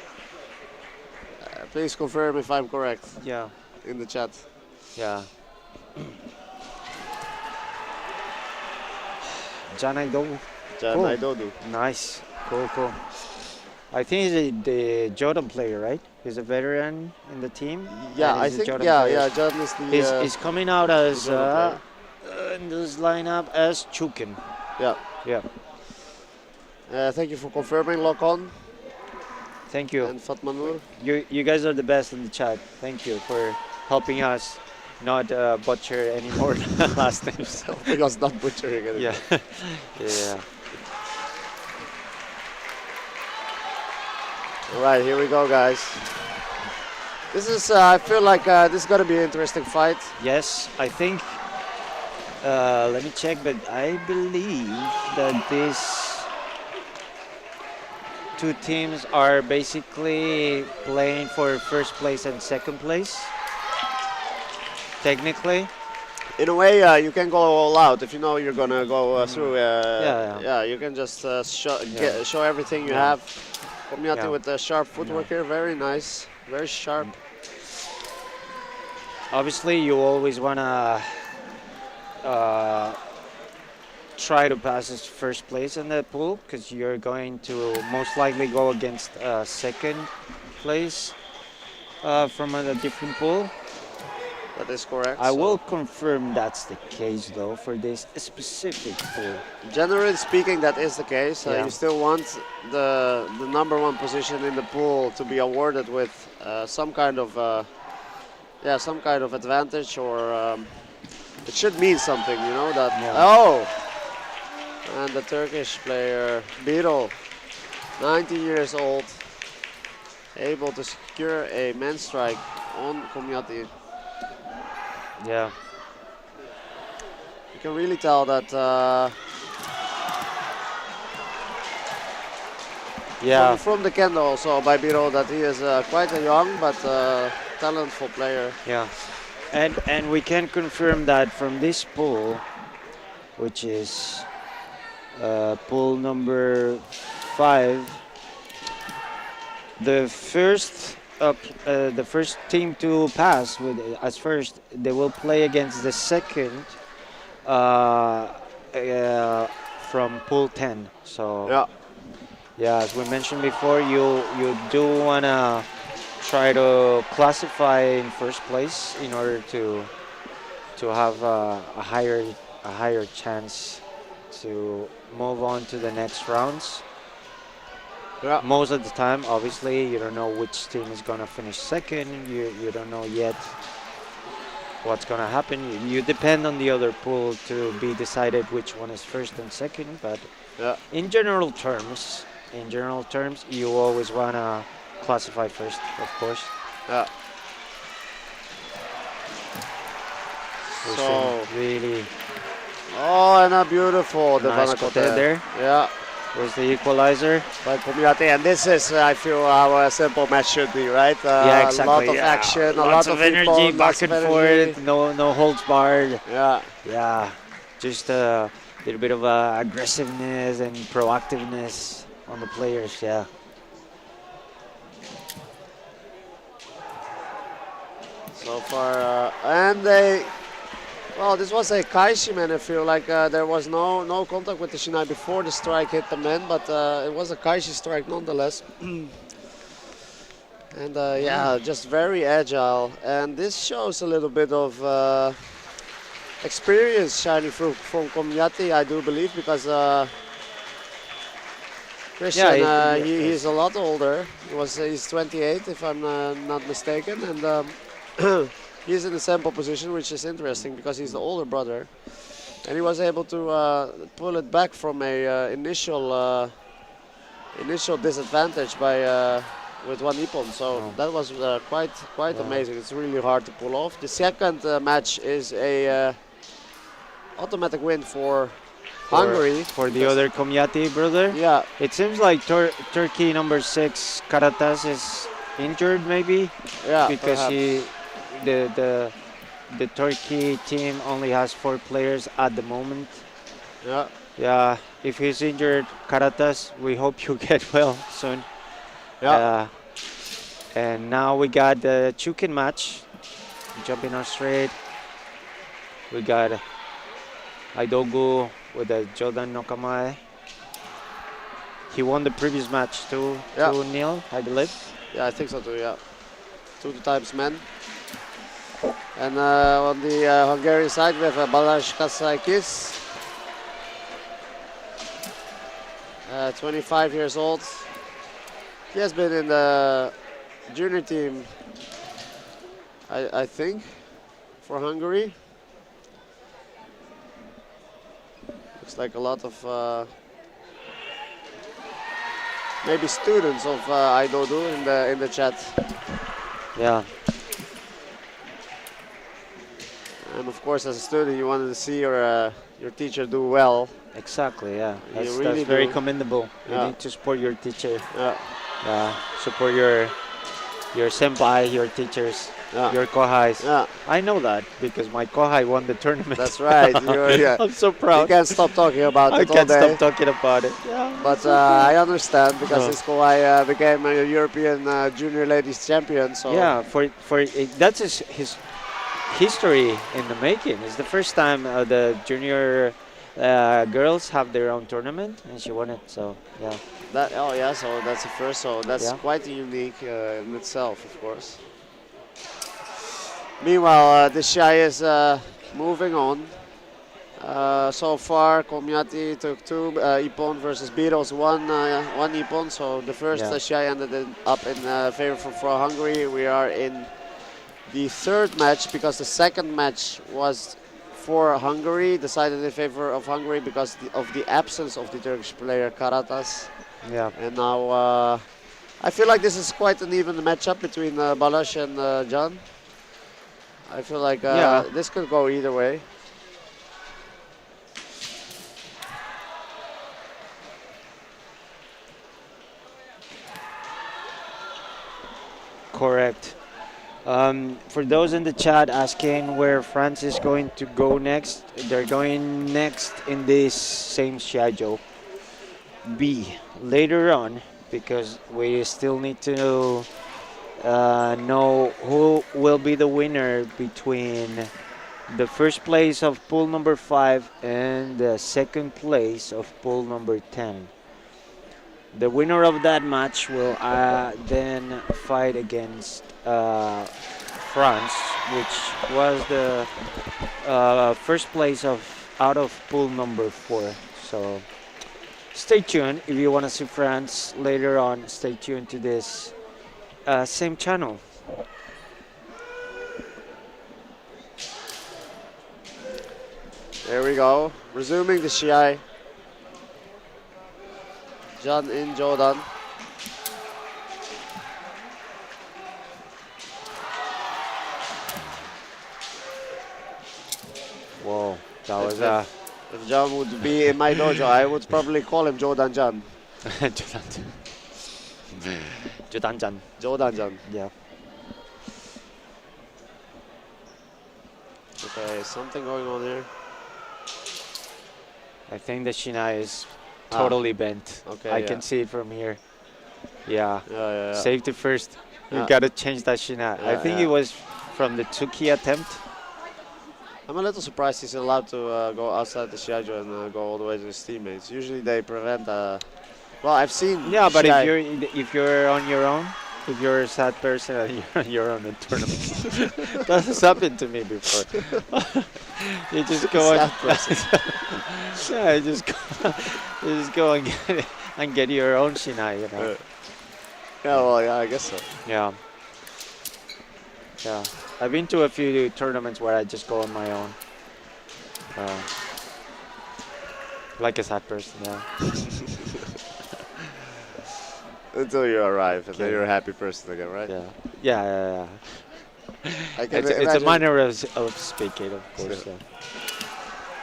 please confirm if I'm correct yeah, in the chat. yeah. Janaido. Can Cool. Aidodu. Nice. Cool, cool. I think he's the Jordan player, right? He's a veteran in the team. Yeah, and I he's a think, Jordan yeah, player. yeah, Can is the. He's coming out as Jordan in this lineup as Chukin. Yeah. Yeah. Thank you for confirming, Lock On Thank you. and Fatmanur. You guys are the best in the chat. Thank you for helping us not butcher any more last names. Helping us not butchering it. Yeah. Yeah. All right, here we go, guys. This is, I feel like this is going to be an interesting fight. Yes, I think. Let me check, but I believe that these 2 teams are basically playing for first place and second place. Technically, In a way, you can go all out if you know you're going to go through. Yeah. You can just show, Yeah. show everything you Yeah. have. Komyati Yeah. with the sharp footwork here, very nice, very sharp. obviously, you always wanna try to pass as first place in the pool because you're going to most likely go against second place from a different pool. That is correct. I so will confirm that's the case though for this specific pool. Generally speaking, that is the case. Yeah. You still want the number 1 position in the pool to be awarded with some kind of advantage, or it should mean something, you know that. Yeah. Oh, and the Turkish player Birol, 19 years old, able to secure a men's strike on Komyati. Yeah, You can really tell that. yeah, From the kendo also by Biro, that he is quite a young but talentful player. yeah. And we can confirm that from this pool, which is pool number 5. The first team to pass with as first, they will play against the second uh, uh, from pool 10. So Yeah. yeah, as we mentioned before, you do wanna try to classify in first place in order to have a higher chance to move on to the next rounds. Yeah. Most of the time, obviously, you don't know which team is gonna finish second. You don't know yet what's gonna happen. You depend on the other pool to be decided which one is first and second. But Yeah. in general terms, you always wanna classify first, of course. Yeah. We're So, seeing really oh, and a beautiful nice Devana kote there. Yeah, Where's the equalizer? by Komiate. And this is, I feel, how a simple match should be, right? Yeah, A lot exactly. of Yeah. action, a Lots lot of energy, people, back lots of and energy. forth. No holds barred. Yeah. Yeah, just a little bit of aggressiveness and proactiveness on the players. Yeah. So far, and they, well, this was a Kaishi man. I feel like there was no contact with the Shinai before the strike hit the man, but it was a Kaishi strike nonetheless. And yeah, just very agile. And this shows a little bit of experience shining through from Komyati, I do believe, because Christian, he's a lot older. He's 28, if I'm not mistaken, and he's in the sample position, which is interesting because he's the older brother, and he was able to pull it back from a initial disadvantage by with one ippon. So that was quite amazing. It's really hard to pull off. The second match is a automatic win for Hungary. For the other Komyati brother. Yeah. It seems like Turkey number 6 Karatas is injured maybe. Yeah. Because Perhaps. the Turkey team only has 4 players at the moment. Yeah. Yeah. If he's injured, Karatas, we hope you get well soon. Yeah. And now we got the Chukin match. Jumping on straight. We got Aidogu with the Jodan Nokamae. He won the previous match 2-0, I believe. Yeah, I think so too, yeah. 2 times men. And on the Hungarian side, we have Balázs Kasaikis. 25 years old. He has been in the junior team, I think, for Hungary. Looks like a lot of maybe students of Aidodu in the chat. Yeah. And of course, as a student, you wanted to see your teacher do well. Exactly, yeah. That's, You really that's very do. commendable. You Yeah. need to support your teacher. Yeah. Support your senpai, your teachers, Yeah. your kohais. Yeah. I know that because my kohai won the tournament. That's right. Yeah. I'm so You proud. can't stop talking about I it all can't day. stop talking about it. Yeah. But I understand because Oh. this Kawhi became a European junior ladies champion. So Yeah, that's his history in the making. It's the first time the junior girls have their own tournament, and she won it. So yeah. so that's the first. So that's Yeah. quite unique in itself, of course. Meanwhile, the Shiai is moving on. So far, Komyati took 2 ippon versus Beatles, one ippon. So the first Yeah. Shiai ended up in favor for Hungary. We are in the third match because the second match was for Hungary, decided in favor of Hungary because of the absence of the Turkish player Karatas. Yeah. And now I feel like this is quite an even matchup between Balázs and John. I feel like this could go either way. Correct. For those in the chat asking where France is going to go next, they're going next in this same Shiaijo B. Later on, because we still need to know who will be the winner between the first place of pool number 5 and the second place of pool number 10. The winner of that match will then fight against France, which was the first place of out of pool number 4. So stay tuned if you want to see France later on. Stay tuned to this same channel. There we go. Resuming the Shiai. John in Jordan. Whoa, that was If John would be in my dojo, I would probably call him Jordan John. Jodan-jan. Jordan John. Yeah. Okay, something going on here. I think the Shinai is totally bent. Okay, I yeah. can see it from here. Yeah. Yeah. Safety first. You Yeah. gotta change that Shinai. I Yeah, think yeah. it was from the Tsuki attempt. I'm a little surprised he's allowed to go outside the Shiaijo and go all the way to his teammates. Usually they prevent. Well, I've seen. Yeah, but Shiai- if you're on your own, if you're a sad person and you're on your own in tournament, that has happened to me before. You just go Sad yeah, you just go and get your own Shinai, you know. Yeah, well, yeah, I guess so. Yeah. Yeah. I've been to a few tournaments where I just go on my own. Like a sad person, yeah. Until you arrive, and then Okay. you're a happy person again, right? Yeah. Yeah. I can It's a imagine. manner of speaking, of course. Yeah.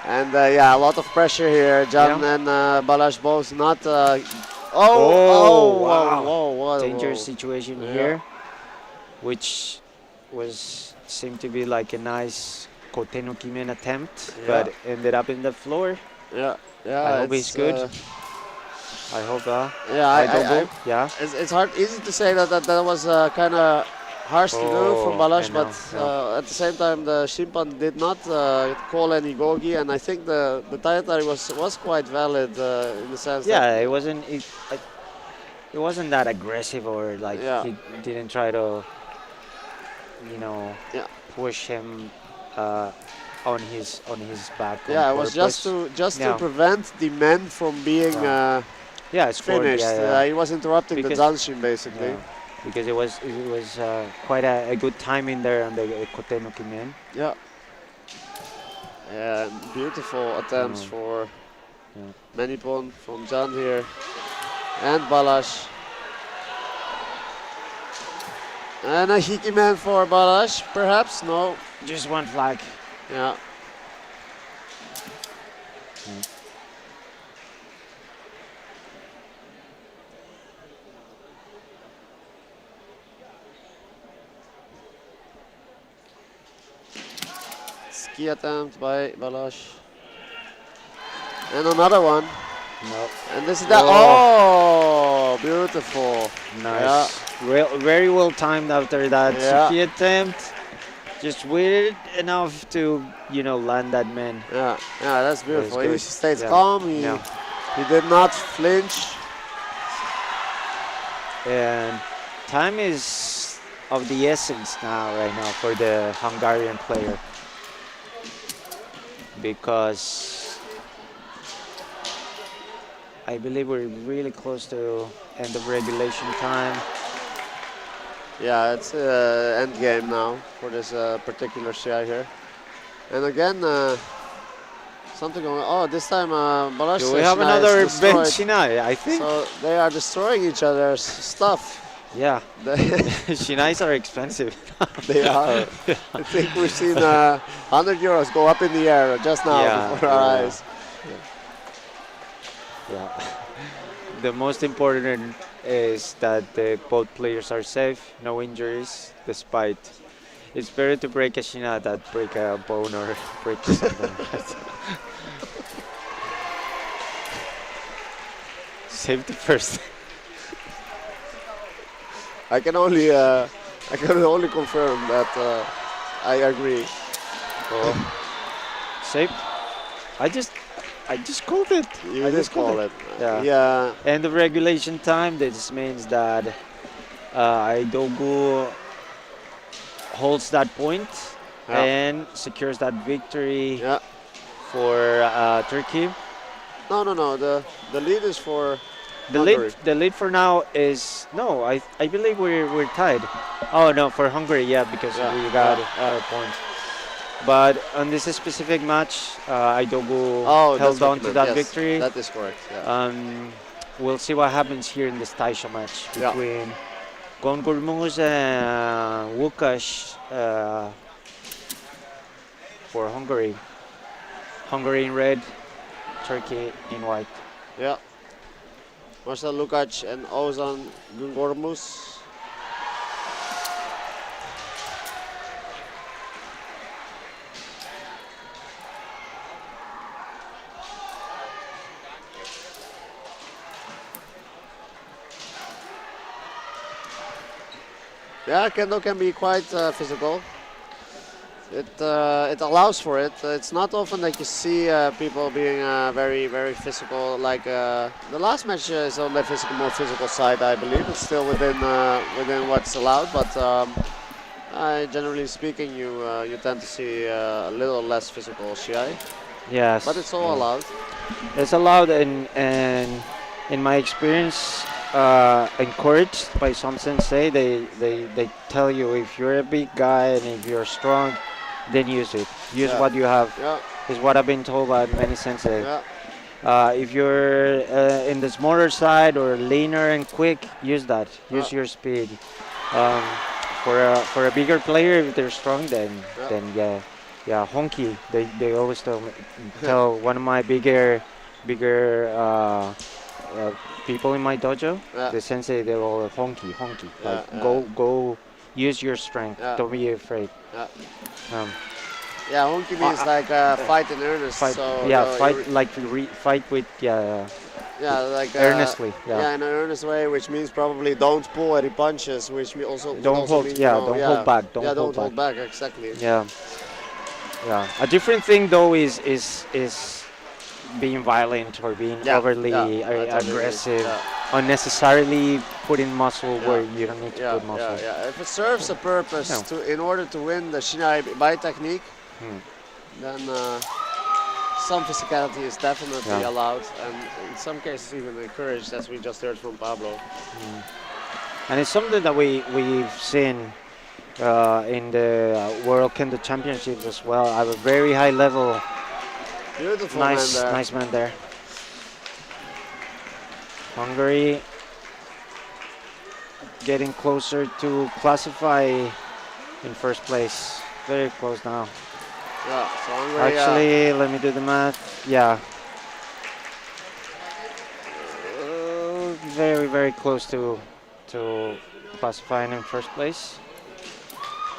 And yeah, a lot of pressure here. John Yeah. and Balazs both not. Oh, wow. Whoa, Dangerous situation Yeah. here, which seemed to be like a nice kote no kimen attempt, but ended up in the floor. Yeah, I hope he's good. I hope Yeah, yeah. it's easy to say that was kind of harsh to do from Oh, Balazs, I know, but at the same time the Shimpan did not call any gogi, and I think the Tayatari was quite valid in the sense that Yeah, it wasn't that aggressive, or like Yeah. he didn't try to, Yeah. push him on his back. on yeah, it was just purpose. to Yeah. prevent the men from being Yeah, it's scored, finished. yeah. He was interrupting Because- the Zanshin basically. Yeah, because it was quite a good timing there on the kote no kimen. Yeah. Yeah, beautiful attempts for Yeah. Manipon from John here and Balazs. And a Hikiman for Balazs, perhaps? No. Just one flag. Yeah. Ski attempt by Balazs. And another one. No. And this is that. Oh, beautiful. Nice. Very well timed after that Yeah. Suki attempt. Just waited enough to, land that man. Yeah, that's beautiful. He good. stays Yeah. calm. Yeah. He did not flinch. And time is of the essence right now for the Hungarian player. Because I believe we're really close to end of regulation time. Yeah, it's end game now for this particular Shiai here. And again, something going on. Oh, this time Balazs Do we have Shinai is another destroyed. bench Shinai? I think. So they are destroying each other's stuff. Yeah. They, Shinais are expensive. they are. I think we've seen 100 euros go up in the air just now Yeah, before our yeah. eyes. Yeah. The most important is that both players are safe, no injuries, despite it's better to break a Shina than break a bone or break something. Safety first. I can only confirm that I agree. Oh, safe. I just I just called it. You I did just called call it. Yeah. Yeah. End of regulation time. This means that Idogu holds that point Yeah. and secures that victory Yeah. for Turkey. No. The lead is for The Hungary. lead for now is no. I believe we're tied. Oh no, for Hungary, yeah, because Yeah, we got yeah. our point. But on this specific match, Idogu Oh, that's held what on you to meant. that Yes, victory. that is correct. Yeah. We'll see what happens here in this Taisho match Yeah. between Gongurmuz and Łukasz for Hungary. Hungary in red, Turkey in white. Yeah. Marcel Lukac and Ozan Gungormus. Yeah, Kendo can be quite physical. It allows for it. It's not often that you see people being very physical. Like the last match is on the more physical side, I believe. It's still within what's allowed, but generally speaking, you tend to see a little less physical Shiai. Yes. But it's all yeah. allowed. It's allowed, and in my experience, encouraged by some sensei. They tell you if you're a big guy and if you're strong, then use it. Use Yeah. what you have. Yeah. Is what I've been told by many sensei. Yeah. If you're in the smaller side or leaner and quick, use that. Use your speed. Um, for a bigger player, if they're strong, then yeah, honky. They always tell one of my bigger people in my dojo. Yeah. The sensei, they're all honky. Yeah, Like yeah. go, use your strength. Yeah. Don't be afraid. Yeah. Um, Yeah, honky means like fight in earnest. fight. So Yeah, you fight like fight with like earnestly. Yeah, in an earnest way, which means probably don't pull any punches, which also would Don't also hold. mean, Yeah, you know, don't hold back. Don't yeah, hold don't back. hold back. Exactly. Yeah. A different thing though is being violent or being overly I totally agree. aggressive, Yeah. unnecessarily putting muscle Yeah. where you don't need to Yeah, put muscle. yeah. If it serves a purpose in order to win the Shiai by technique, then some physicality is definitely allowed, and in some cases even encouraged, as we just heard from Pablo. And it's something that we've seen in the World Kendo Championships as well. At a very high level. Beautiful Nice, man there. nice man there. Hungary getting closer to classify in first place. Very close now. Yeah, so Hungary, Actually, let me do the math. Yeah. Very close to classifying in first place.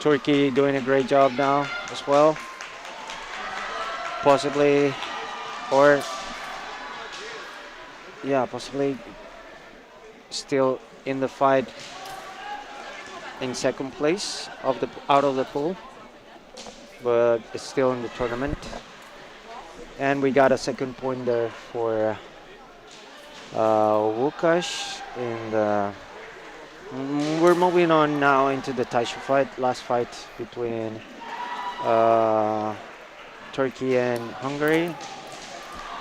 Turkey doing a great job now as well. Possibly, or yeah, possibly still in the fight in second place out of the pool, but it's still in the tournament. And we got a second point there for Łukasz. We're moving on now into the Taisho fight, last fight between Turkey and Hungary.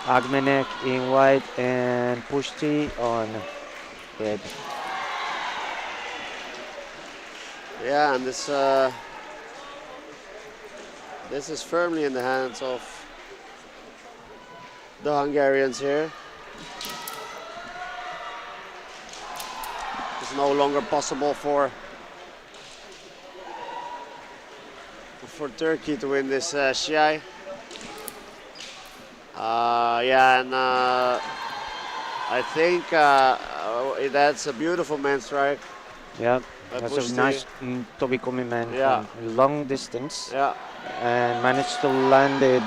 Agmenek in white and Pushti on red. Yeah, and this is firmly in the hands of the Hungarians here. It's no longer possible for Turkey to win this Shiai. And I think that's a beautiful man strike. Yeah, By that's Pushti. a nice Tobikomi man Yeah. from long distance. Yeah, And managed to land it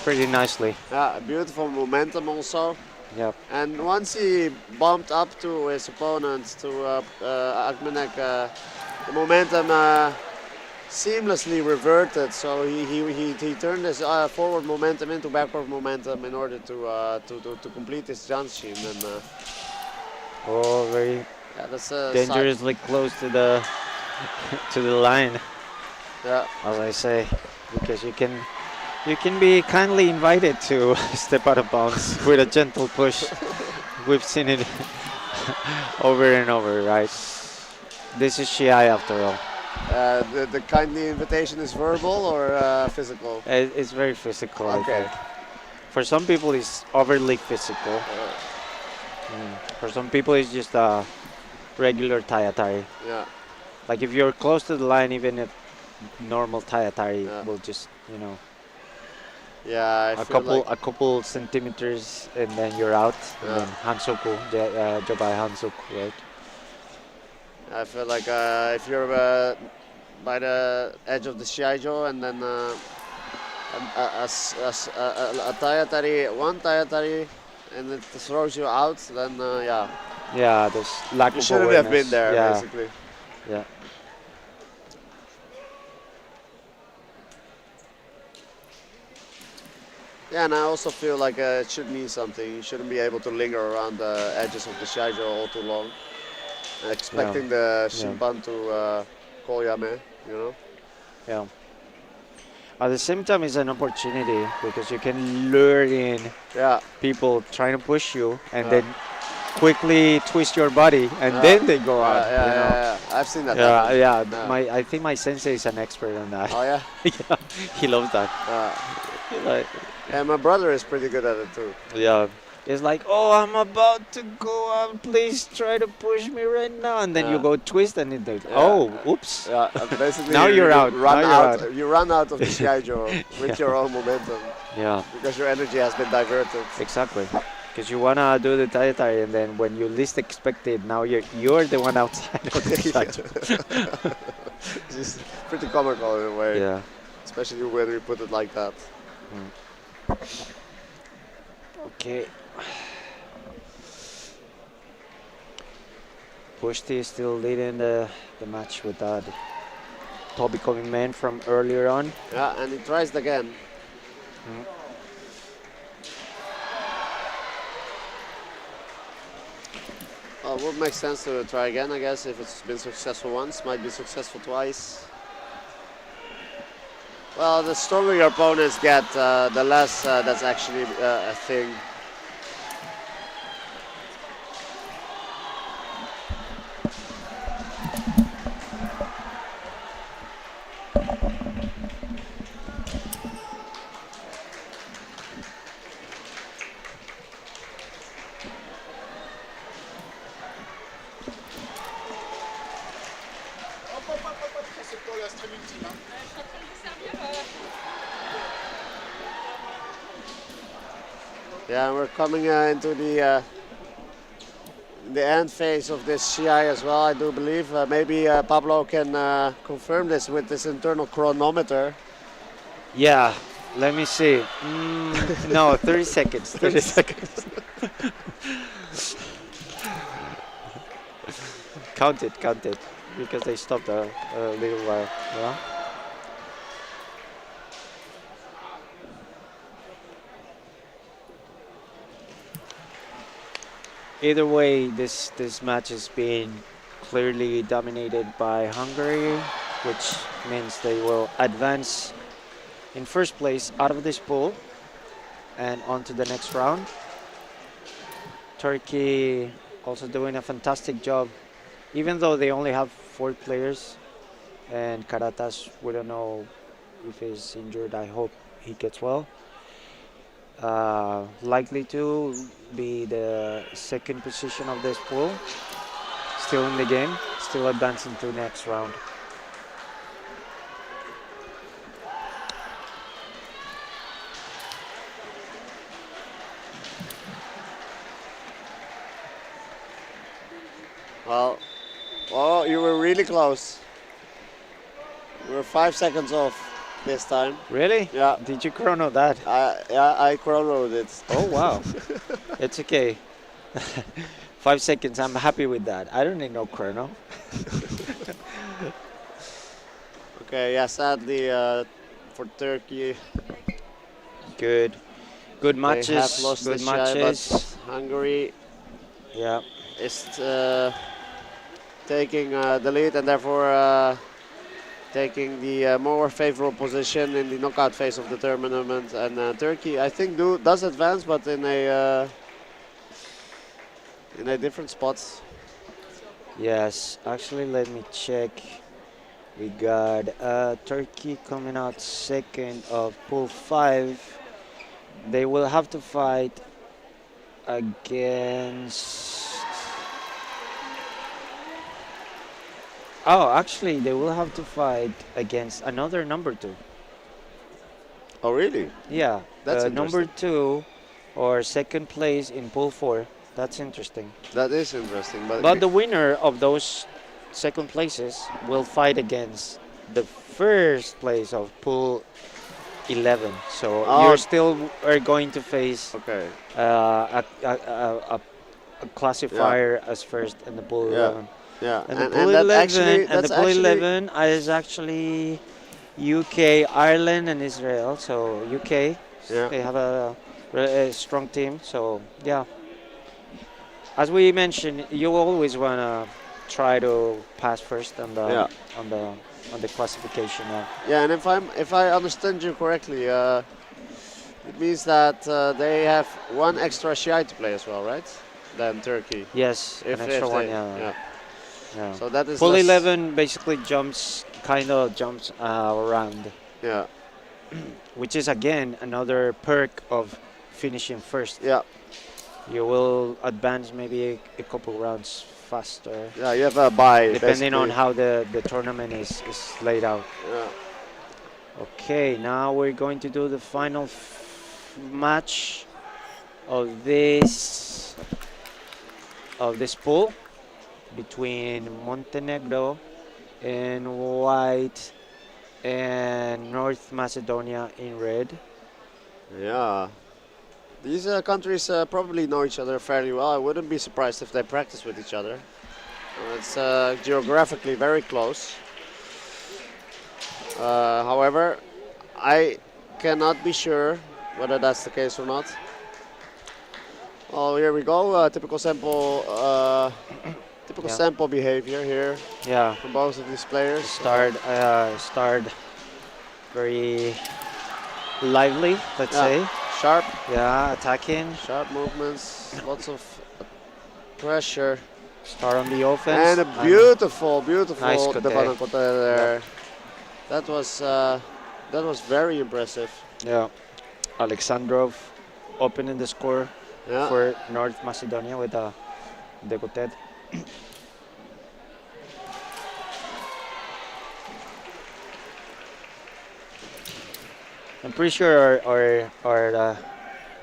pretty nicely. yeah, beautiful momentum also. Yep. And once he bumped up to his opponent, to Akmenek, the momentum seamlessly reverted. So he turned his forward momentum into backward momentum in order to complete his Janshin. And Oh, very yeah, that's a dangerously close to the to the line, yeah. as I say, because you can be kindly invited to step out of bounds with a gentle push. We've seen it over and over, right? This is Shiai after all. The kindly invitation is verbal or physical? It's very physical, I Okay. think. For some people, it's overly physical. For some people, it's just a regular tai-atari. Yeah. Like if you're close to the line, even if normal tai-atari Yeah. will just, Yeah, I a feel couple like a couple centimeters and then you're out. And Yeah. then hansoku, jobai hansoku, right? I feel like if you're by the edge of the Shiaijo and then a Tayatari, one Tayatari, and it throws you out, then yeah, Yeah, there's lack you of shouldn't have awareness. been there, Yeah, basically. yeah. Yeah, and I also feel like it should mean something. You shouldn't be able to linger around the edges of the Shiaijo all too long, expecting the Shimpan to call Yame, you know? Yeah. At the same time, it's an opportunity because you can lure in Yeah. people trying to push you and Yeah. then quickly twist your body and then they go out. Yeah. I've seen that Yeah, happen. yeah. Yeah. I think my sensei is an expert on that. Oh, yeah? Yeah, he loves that. Like, Yeah, my brother is pretty good at it too. yeah. It's like, oh, I'm about to go out. Please try to push me right now. And then you Yeah. go twist and it, oh, oops. Yeah, basically Now you're out. Run Now you're out. out. You run out of the Shiaijo with Yeah. your own momentum Yeah, because your energy has been diverted. exactly. Because you wanna do the tai and then when you least expect it, now you're the one outside of the shot. It's just pretty comical in a way, Yeah. especially when we put it like that. Okay. Pushti is still leading the match with that Toby coming man from earlier on. Yeah, and he tries it again. Well, it would make sense to try again, I guess, if it's been successful once, might be successful twice. Well, the stronger your opponents get, the less that's actually a thing. Yeah, we're coming into the end phase of this Shiai as well, I do believe. Maybe Pablo can confirm this with this internal chronometer. Yeah, let me see. No, 30 seconds. 30 seconds. Count it. Because they stopped a little while. Yeah. Either way, this match is being clearly dominated by Hungary, which means they will advance in first place out of this pool and on to the next round. Turkey also doing a fantastic job, even though they only have 4 players. And Karatas, we don't know if he's injured. I hope he gets well. Likely to be the second position of this pool. Still in the game, still advancing to next round. Well, oh, you were really close. You were 5 seconds off. this time. Really? Yeah. Did you chrono that? I chronoed it. Oh wow. It's okay. 5 seconds. I'm happy with that. I don't need no chrono. Okay, yeah, sadly for Turkey, Good. Good they have matches. lost Good this Shai, but matches. Hungary Yeah. is taking the lead and therefore taking the more favorable position in the knockout phase of the tournament. And Turkey, I think, does advance, but in a different spot. Yes. Actually, let me check. We got Turkey coming out second of pool 5. They will have to fight against. Oh, actually, they will have to fight against another number 2. Oh, really? Yeah, That's number interesting. 2 or second place in pool 4. That's interesting. That is interesting, but But the winner of those second places will fight against the first place of pool 11. So oh, you're still are going to face okay, a yeah, classifier as first in the pool yeah, 11. yeah, And the pool and that 11 actually, and the that's pool actually 11 is actually UK, Ireland, and Israel. So UK, yeah, they have a strong team. So yeah, as we mentioned, you always wanna try to pass first yeah. on the on the classification. Yeah, and if I understand you correctly, it means that they have one extra Shiai to play as well, right? Than Turkey. Yes, an extra If one. they Yeah, yeah. yeah. So that is Pool less. 11 basically kind of jumps around, Yeah, which is again another perk of finishing first. yeah, You will advance maybe a couple rounds faster, yeah. You have a bye depending on basically. how the tournament is laid out. Yeah, Okay, now we're going to do the final match of this pool between Montenegro in white and North Macedonia in red. yeah. These countries probably know each other fairly well. I wouldn't be surprised if they practice with each other. It's geographically very close. However, I cannot be sure whether that's the case or not. Oh, here we go. Typical Yeah, sample behavior here yeah. from both of these players. Start very lively, let's Yeah, say. sharp, Yeah, attacking. sharp movements, lots of pressure, Start on the offense. and a And nice beautiful kote. Devanakote there. Yep. That was very impressive. Yeah. Alexandrov opening the score Yeah, for North Macedonia with a decotet. I'm pretty sure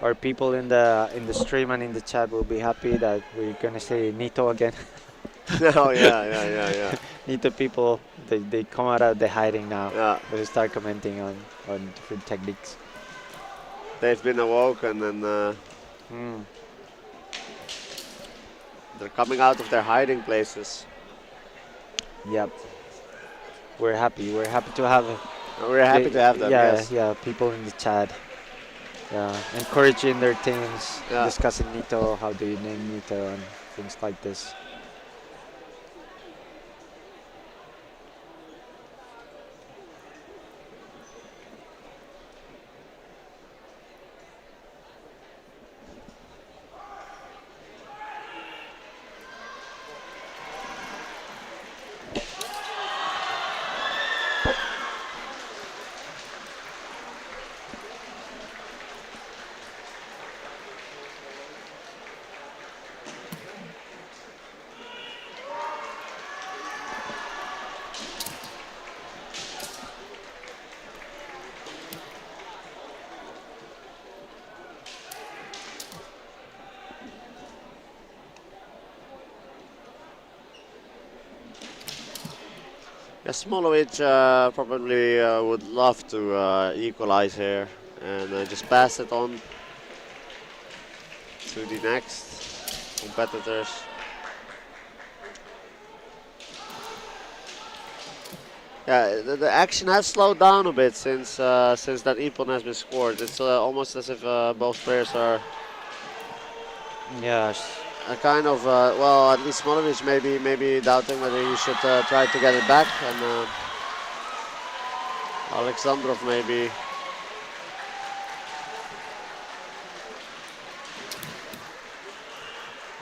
our people in the stream and in the chat will be happy that we're gonna say Nito again. oh yeah. Nito people, they come out of the hiding now. Yeah, They start commenting on different techniques. they've been awoken and Mm. they're coming out of their hiding places. Yep. We're happy. We're happy to have We're happy to have them. yeah, Yes. yeah, people in the chat. Yeah, encouraging their teams, Yeah. discussing Nito, how do you name Nito, and things like this. Yeah, Smolovic probably would love to equalize here and just pass it on to the next competitors. Yeah, the action has slowed down a bit since that Ippon has been scored. It's almost as if both players are Yes. kind of well, at least Smolovic maybe doubting whether he should try to get it back, and Alexandrov maybe.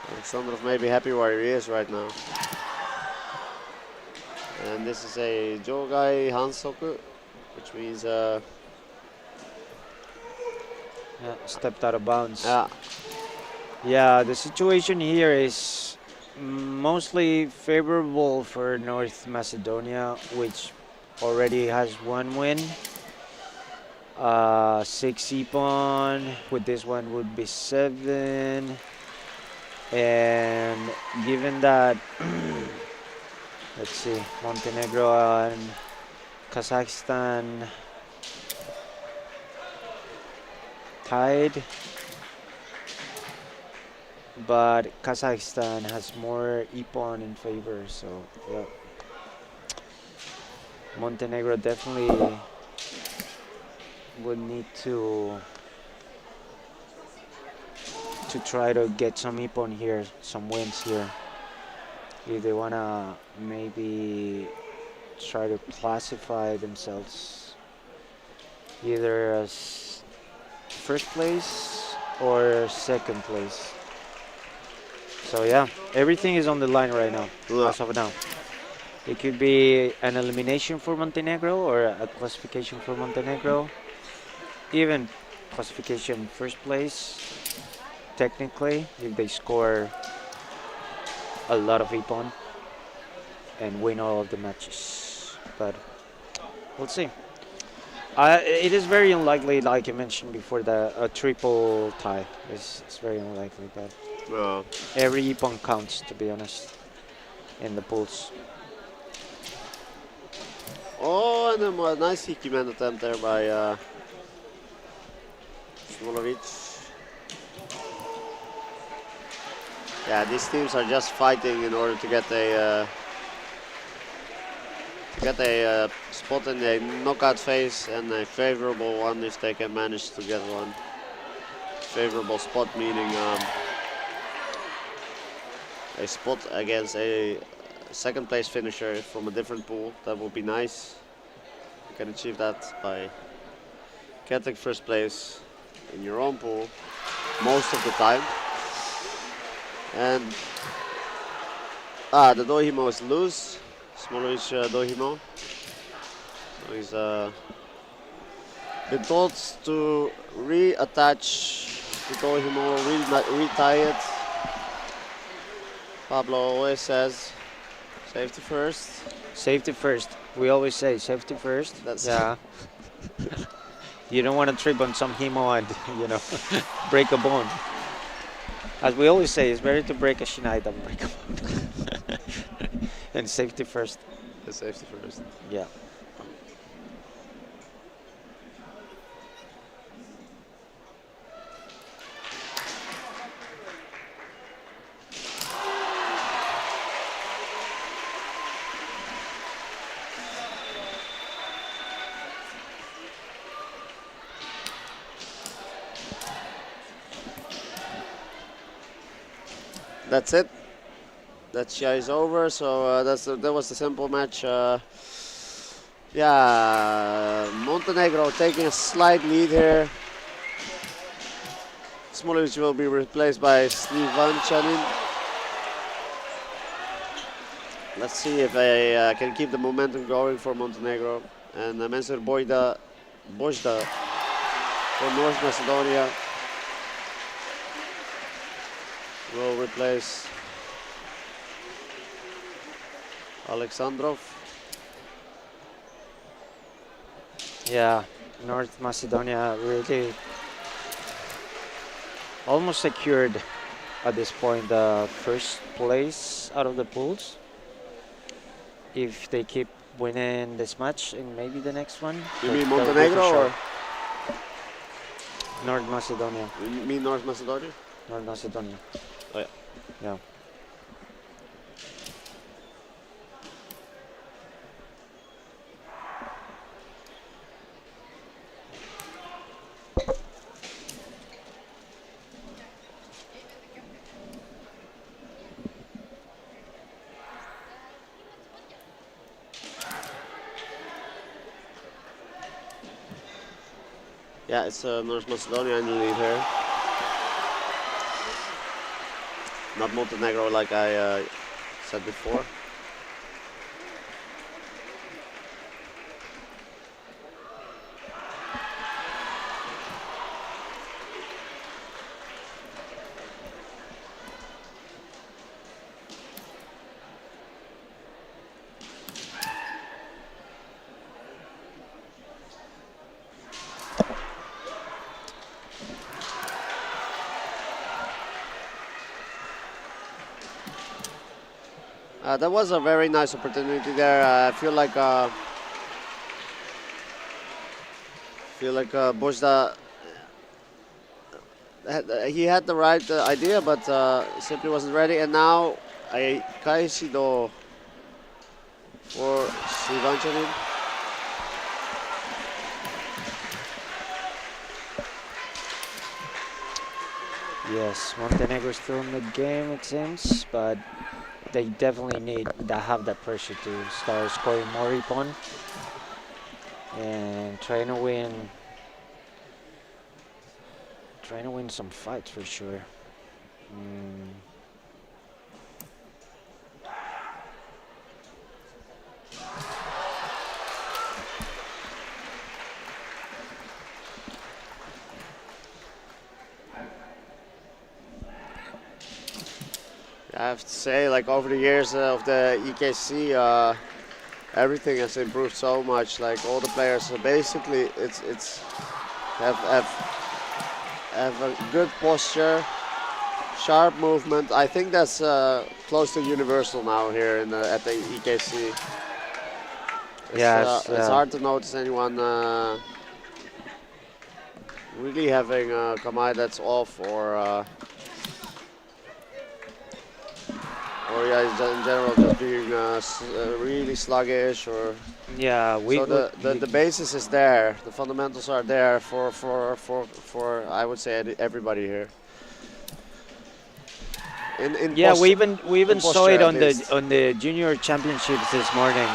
Alexandrov may be happy where he is right now. And this is a Jogai Hansoku, which means Yeah, stepped out of bounds. yeah, Yeah, the situation here is mostly favorable for North Macedonia, which already has one win. 6 Epon, with this one would be 7. And given that, let's see, Montenegro and Kazakhstan tied, but Kazakhstan has more Epon in favor, so yeah. Montenegro definitely would need to try to get some Epon here, some wins here, if they wanna maybe try to classify themselves either as first place or second place. So yeah, everything is on the line right now, Yeah. as of now. It could be an elimination for Montenegro or a classification for Montenegro. Even classification first place, technically, if they score a lot of Epon and win all of the matches. But we'll see. It is very unlikely, like you mentioned before, that a triple tie is very unlikely. But every Epon counts, to be honest, in the pools. Oh, and a nice Hikiman attempt there by Smolovic. Yeah, these teams are just fighting in order to get a spot in the knockout phase, and a favorable one if they can manage to get one. Favorable spot meaning a spot against a second place finisher from a different pool. That would be nice. You can achieve that by getting first place in your own pool most of the time. And the Dohimo is loose. Smolovic Dohimo. So he's been told to reattach the Dohimo, retie it. Pablo always says safety first. Safety first. We always say safety first. That's Yeah. You don't want to trip on some hemo and, break a bone. As we always say, it's better to break a shinai than break a bone. And safety first. the safety first. Yeah. That's it. That Shiai is over. So that was the simple match. Yeah, Montenegro taking a slight lead here. Smolovic will be replaced by Slivanchanin. Let's see if they can keep the momentum going for Montenegro. And Mensur Bojda for North Macedonia will replace Alexandrov. Yeah, North Macedonia really almost secured at this point the first place out of the pools. If they keep winning this match and maybe the next one. You That- mean that would be for Montenegro sure. or North Macedonia? you mean North Macedonia? North Macedonia. Oh, yeah. Yeah. Yeah, it's North Macedonia in the lead here. Not Montenegro like I said before. That was a very nice opportunity there. I feel like Bojda he had the right idea, but simply wasn't ready. And now a Kaishido for Sivanchanin. Yes, Montenegro is still in the game, it seems, but they definitely need to have that pressure to start scoring more Ippon and trying to win some fights for sure. Mm. I have to say, like over the years of the EKC, everything has improved so much. Like all the players, basically, it's have a good posture, sharp movement. I think that's close to universal now here in at the EKC. It's hard to notice anyone really having a Kamae that's off or yeah, in general just being really sluggish or. Yeah, So the basis is there. The fundamentals are there for I would say everybody here. Yeah, we even saw it on least. the junior championships this morning.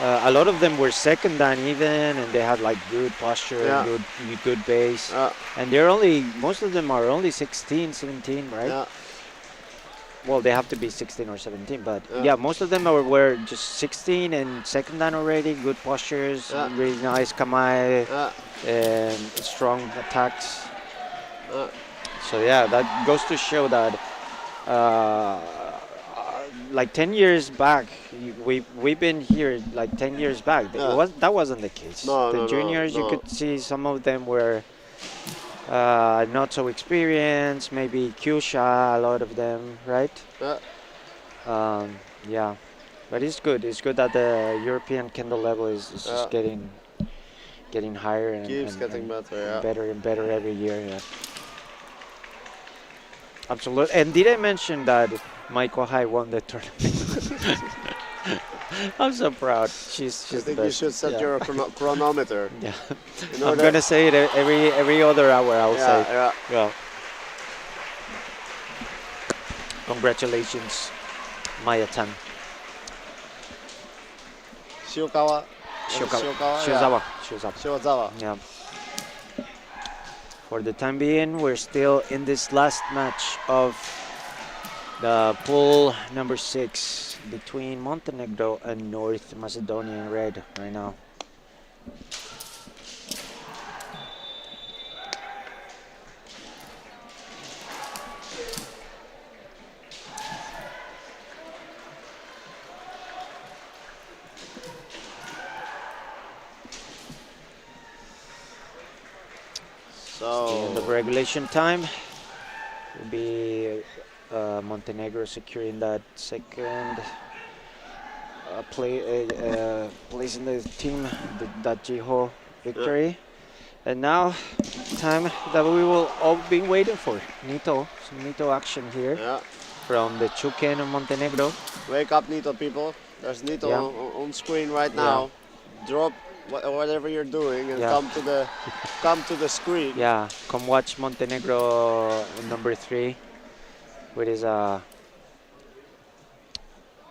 A lot of them were second dan even, and they had like good posture Yeah. and good base. And most of them are only 16, 17, right? Yeah. Well, they have to be 16 or 17, but Yeah. yeah, most of them were just 16 and second dan already. Good postures, Yeah. really nice kamae, Yeah. and strong attacks. Yeah. So yeah, that goes to show that, like 10 years back, we've been here like 10 years back. Yeah. That wasn't the case. No, The no, no, juniors, you no. could see some of them were not so experienced. Maybe Kyusha, a lot of them, right? Yeah. Yeah, but it's good. It's good that the European Kendo level is just getting higher and Keeps getting better. Yeah. better and better every year. Yeah. Absolutely. And did I mention that Maiko Hai won the tournament? I'm so proud. She's I the think you best. should set Yeah. your chronometer. Yeah. In I'm order- gonna say it every other hour. I'll say. Yeah, Yeah. Congratulations, Maya-tan. Shiokawa. Shiozawa. Shiozawa. Yeah. For the time being, we're still in this last match of the pool number 6 between Montenegro and North Macedonia in red right now. The end of regulation time will be Montenegro securing that second place in the team, that Jiho victory. And now, time that we will all been waiting for. Nito, some Nito action here Yeah. from the Chuken of Montenegro. Wake up, Nito, people. There's Nito Yeah. on screen right Yeah. now. Drop whatever you're doing and Yeah. come to the screen. Yeah, come watch Montenegro number 3, which is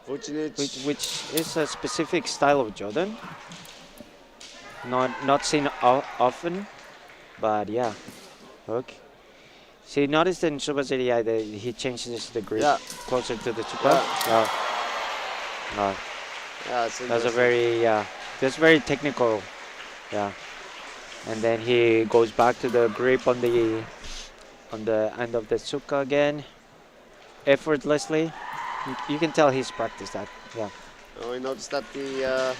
Vucinic. which is a specific style of Jordan. Not seen often, but yeah. Okay. See, notice in Super Serie A that he changes the grip Yeah. closer to the chupa. Yeah. No, Yeah, it's that's a interesting. very that's very technical. Yeah. And then he goes back to the grip on the end of the tsuka again, effortlessly. You can tell he's practiced that. Yeah. We noticed that the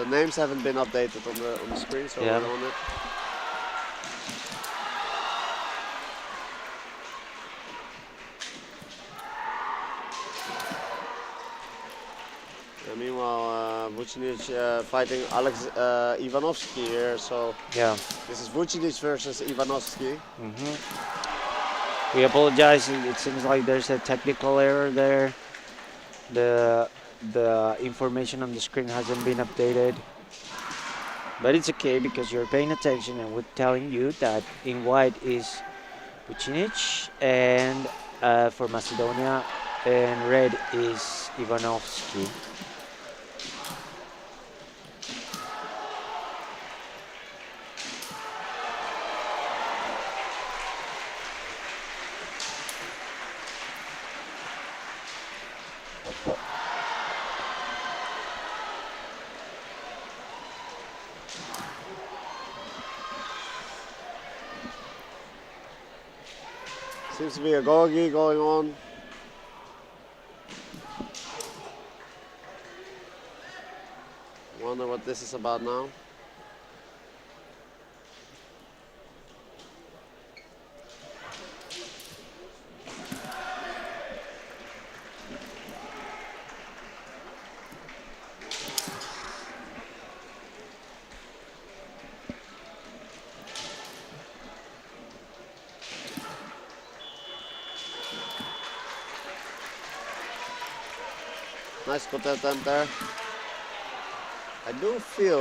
names haven't been updated on the screen, so Yeah. we're on it. Meanwhile, Vucinic fighting Alex Ivanovsky here, so Yeah. this is Vucinic versus Ivanovsky. We apologize. It seems like there's a technical error there. The information on the screen hasn't been updated. But it's okay because you're paying attention and we're telling you that in white is Vucinic and for Macedonia, and red is Ivanovsky. Seems to be a gogi going on. Wonder what this is about now. Nice put attempt there. I do feel,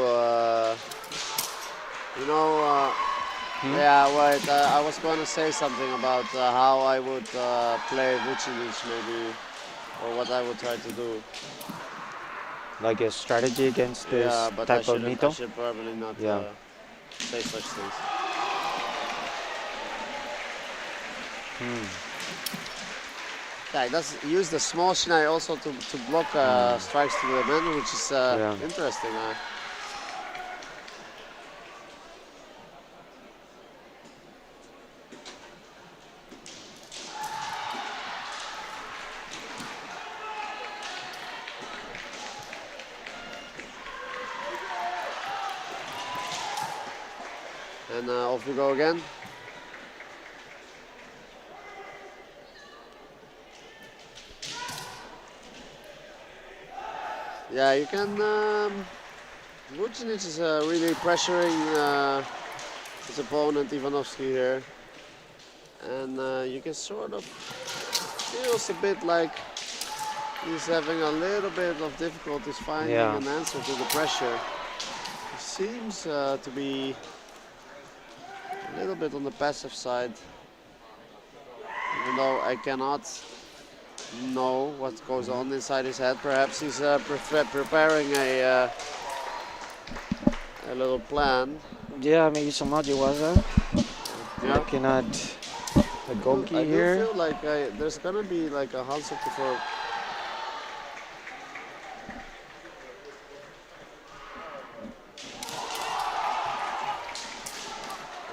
yeah, wait, I was going to say something about how I would play Vucinic maybe, or what I would try to do. Like a strategy against this Yeah, but I type of Nito. should probably not Yeah. say such things. Yeah, he does use the small Shinai also to block strikes to the man, which is interesting. And off we go again. Yeah, you can. Vucinic is really pressuring his opponent Ivanovsky here, and you can sort of feels a bit like he's having a little bit of difficulties finding an answer to the pressure. He seems to be a little bit on the passive side, even though I cannot know what goes on inside his head. Perhaps he's preparing a little plan. Yeah, maybe some Majiwaza. Yeah. Looking at the goalkeeper I do here. feel like there's gonna be like a Hansuku for.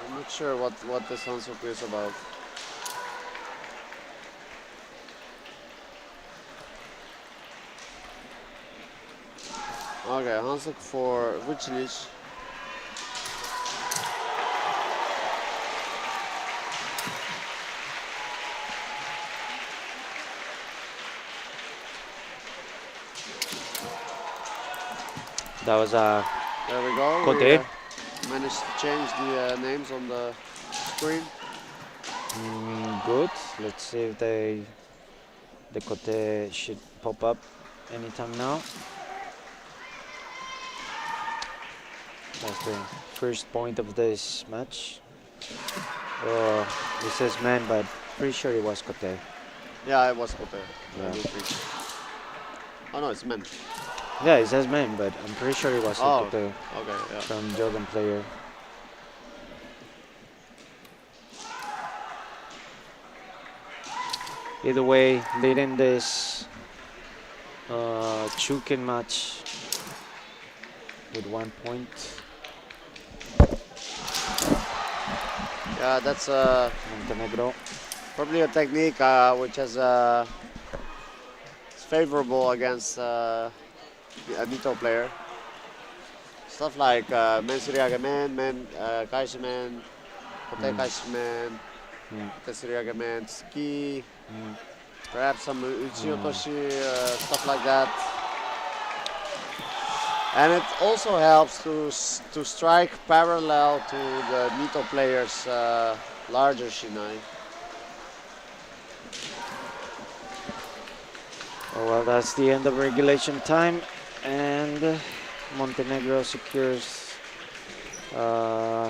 I'm not sure what this Hansuku is about. Okay, Hansuku for Vucinic. That was a There we go. We Kote. managed to change the names on the screen. Good. Let's see if the Kote should pop up anytime now. That's the first point of this match. It says man, but pretty sure it was Kote. Yeah, it was Kote. Yeah. Oh no, it's men. Yeah, it says man, but I'm pretty sure it was Oh, Kote okay, yeah. from Jordan player. Either way, leading this Chuken match with 1 point. Yeah, that's Montenegro. probably a technique which is favorable against a Nito player. Stuff like men Suriagamen, men Kaishimen, Kote Kaishimen, Kote Suriagamen, Ski, perhaps some Uchiotoshi, stuff like that. And it also helps to strike parallel to the Nito player's larger Shinai. Oh, well, that's the end of regulation time, and Montenegro secures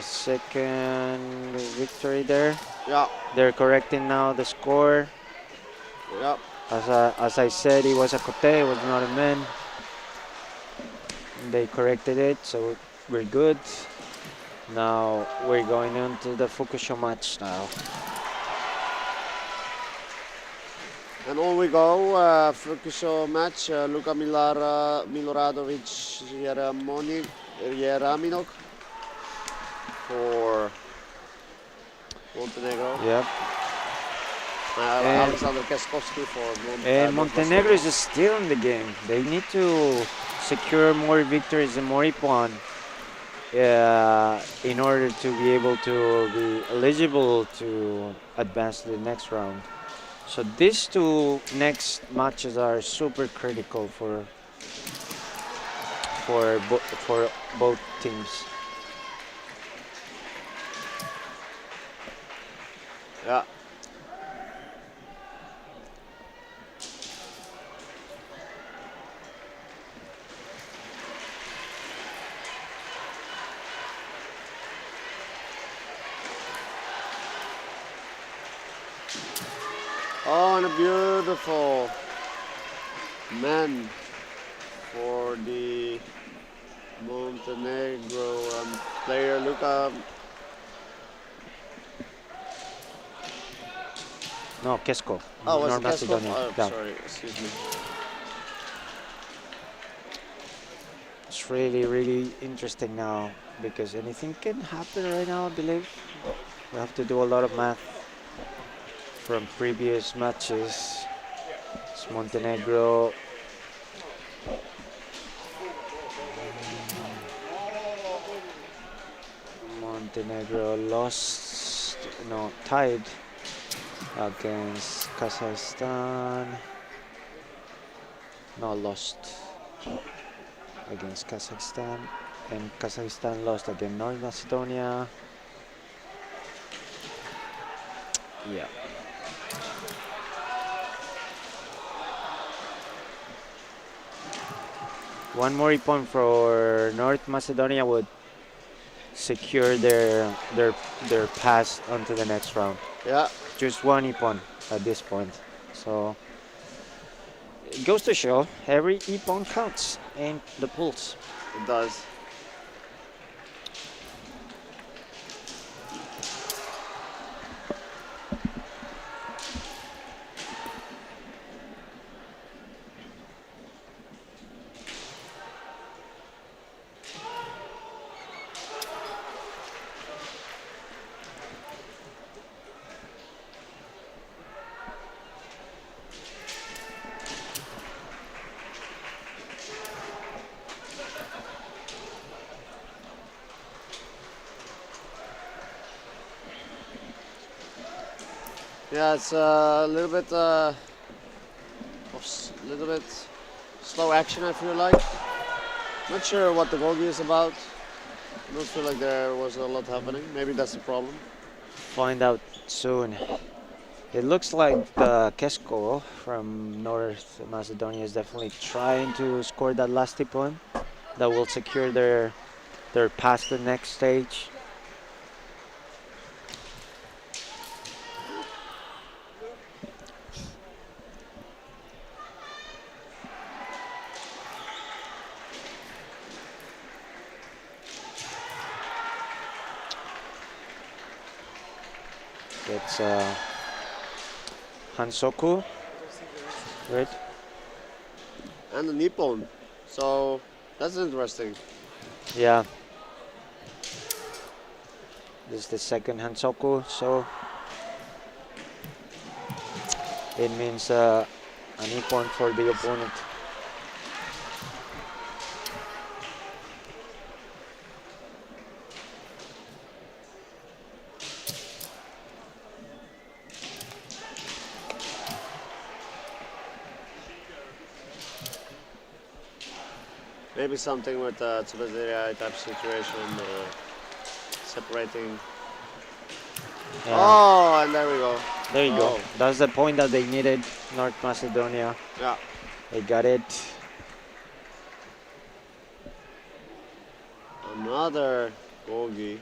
second victory there. Yeah, They're correcting now the score. yeah. As I said, it was a Kote, it was not a men. They corrected it, so we're good. Now we're going on to the Fukusho match now. And on we go, Fukusho match, Luka Miloradovic Jeraminok for Montenegro. Yep. Alexander Keskowski for And Montenegro is still in the game. They need to secure more victories and more ipon in order to be able to be eligible to advance to the next round. So these two next matches are super critical for both teams. Yeah. Oh, and a beautiful man for the Montenegro player Luka. No, Kesko. Oh, was North it Keskov? Macedonia. Oh, Yeah. sorry, excuse me. It's really, really interesting now because anything can happen right now, I believe. We have to do a lot of math from previous matches. It's Montenegro. Montenegro lost, no, tied against Kazakhstan. No, lost against Kazakhstan. And Kazakhstan lost against North Macedonia. Yeah. One more point for North Macedonia would secure their pass onto the next round. Yeah. Just one ipon at this point. So it goes to show every ipon counts in the pools. It does. Yeah, it's a little bit slow action, I feel like. Not sure what the goalkeeper is about. I don't feel like there was a lot happening. Maybe that's the problem. Find out soon. It looks like the Kesko from North Macedonia is definitely trying to score that last point that will secure their pass to the next stage. It's Hansoku, right? And the Nippon. So that's interesting. Yeah. This is the second Hansoku, so it means an e-point for the opponent. Maybe something with Tsubazeria type situation, separating. Yeah. Oh, and there we go. There you go. Oh. That's the point that they needed, North Macedonia. Yeah. They got it. Another bogey.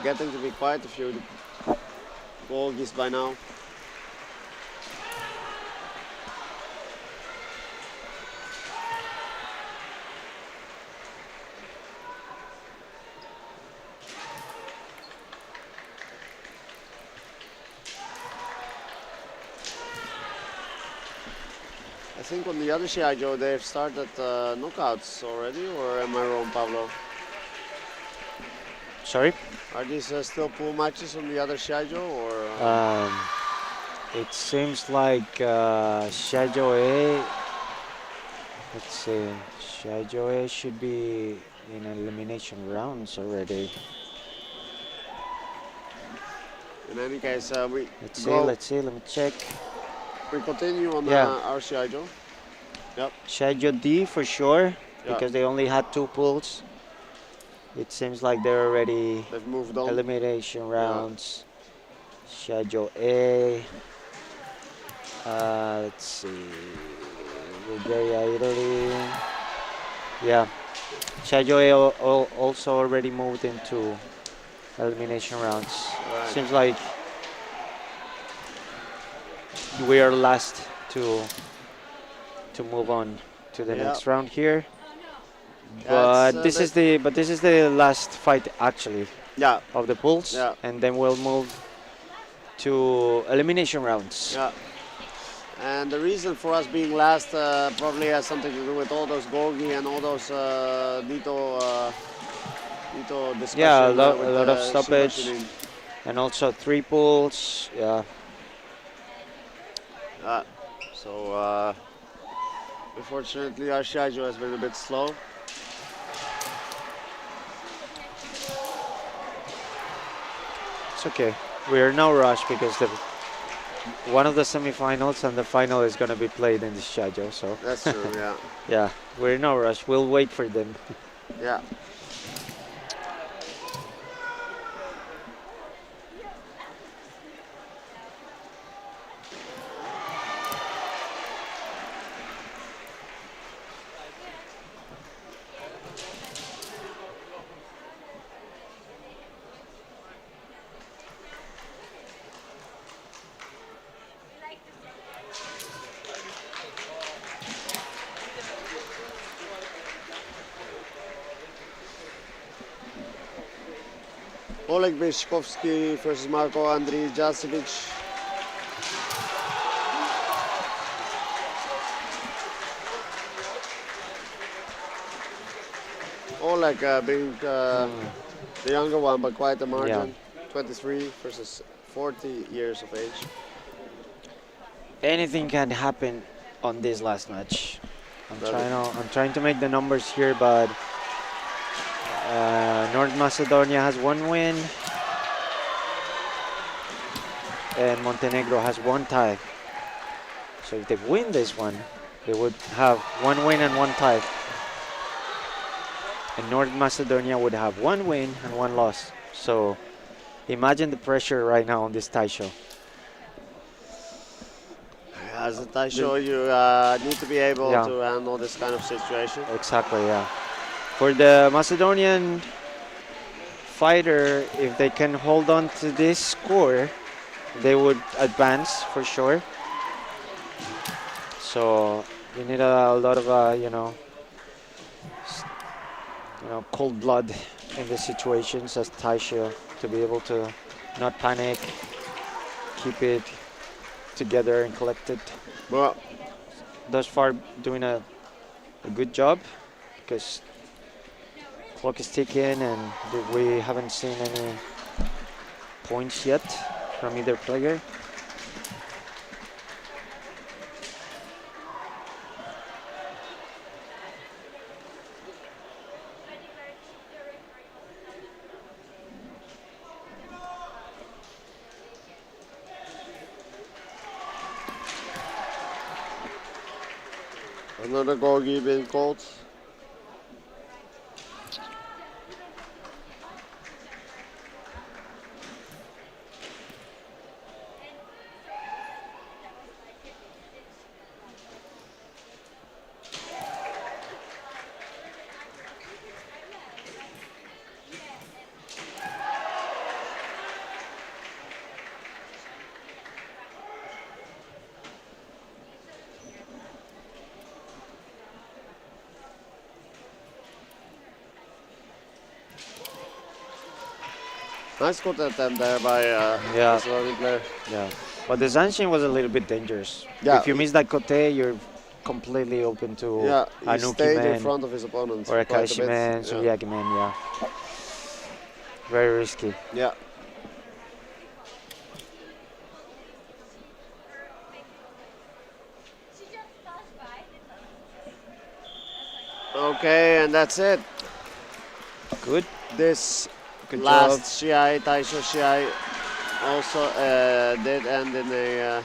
Getting to be quite a few bogeys by now. I think on the other Shiai-jo they've started knockouts already, or am I wrong, Pablo? Sorry? Are these still pool matches on the other Shiai-jo, or? It seems like Shiai-jo A. Let's see. Shiai-jo A should be in elimination rounds already. In any case, we Let's go. see. Let's see. Let me check. We continue on Yeah. our Shiai-jo. Yep. Shiai-jo D for sure, Yeah. because they only had 2 pools. It seems like they're already They've moved on. elimination rounds. Shiai-jo A. Let's see. Bulgaria, Italy. Yeah. Shiai-jo A also already moved into elimination rounds. Right. Seems like we are last to move on to the Yeah. next round here. Yeah, But this is the last fight actually Yeah. of the pools, Yeah. and then we'll move to elimination rounds. Yeah. And the reason for us being last probably has something to do with all those Gogi and all those Nito discussion. Yeah, with a lot of Shiba stoppage, Shirin. and also 3 pools. Yeah, So unfortunately our Shiai-jo has been a bit slow. it's okay. We are no rush because one of the semifinals and the final is going to be played in the Shiai-jo. So That's true, yeah. yeah, we're in no rush. We'll wait for them. Yeah. Oleg Beshkovsky versus Marko Andriy Jasevic. Oleg being the younger one, but quite a margin. 23 versus 40 years of age. Anything can happen on this last match. Really? I'm trying to make the numbers here, but North Macedonia has 1 win. and Montenegro has one tie. So if they win this one, they would have one win and one tie. And North Macedonia would have one win and one loss. So imagine the pressure right now on this Taisho. As a Taisho, you need to be able Yeah. to handle this kind of situation. Exactly, yeah. For the Macedonian fighter, if they can hold on to this score, they would advance for sure. So you need a lot of cold blood in the situations as Taisho to be able to not panic, keep it together and collected. Well, Thus far, doing a good job because clock is ticking and we haven't seen any points yet from either player. another goalgie being called. Nice good attempt there by Yeah. the Slovenian player. Yeah, but the Zanshin was a little bit dangerous. Yeah, If you miss that Kote, you're completely open to Yeah, a he Nuki stayed in man front of his opponent or a quite a Kaishi bit. man, Yeah. Suriaki man, yeah. Very risky. Yeah. Okay, and that's it. Good. This Good last job. Shiai, Taisho Shiai, also did end in a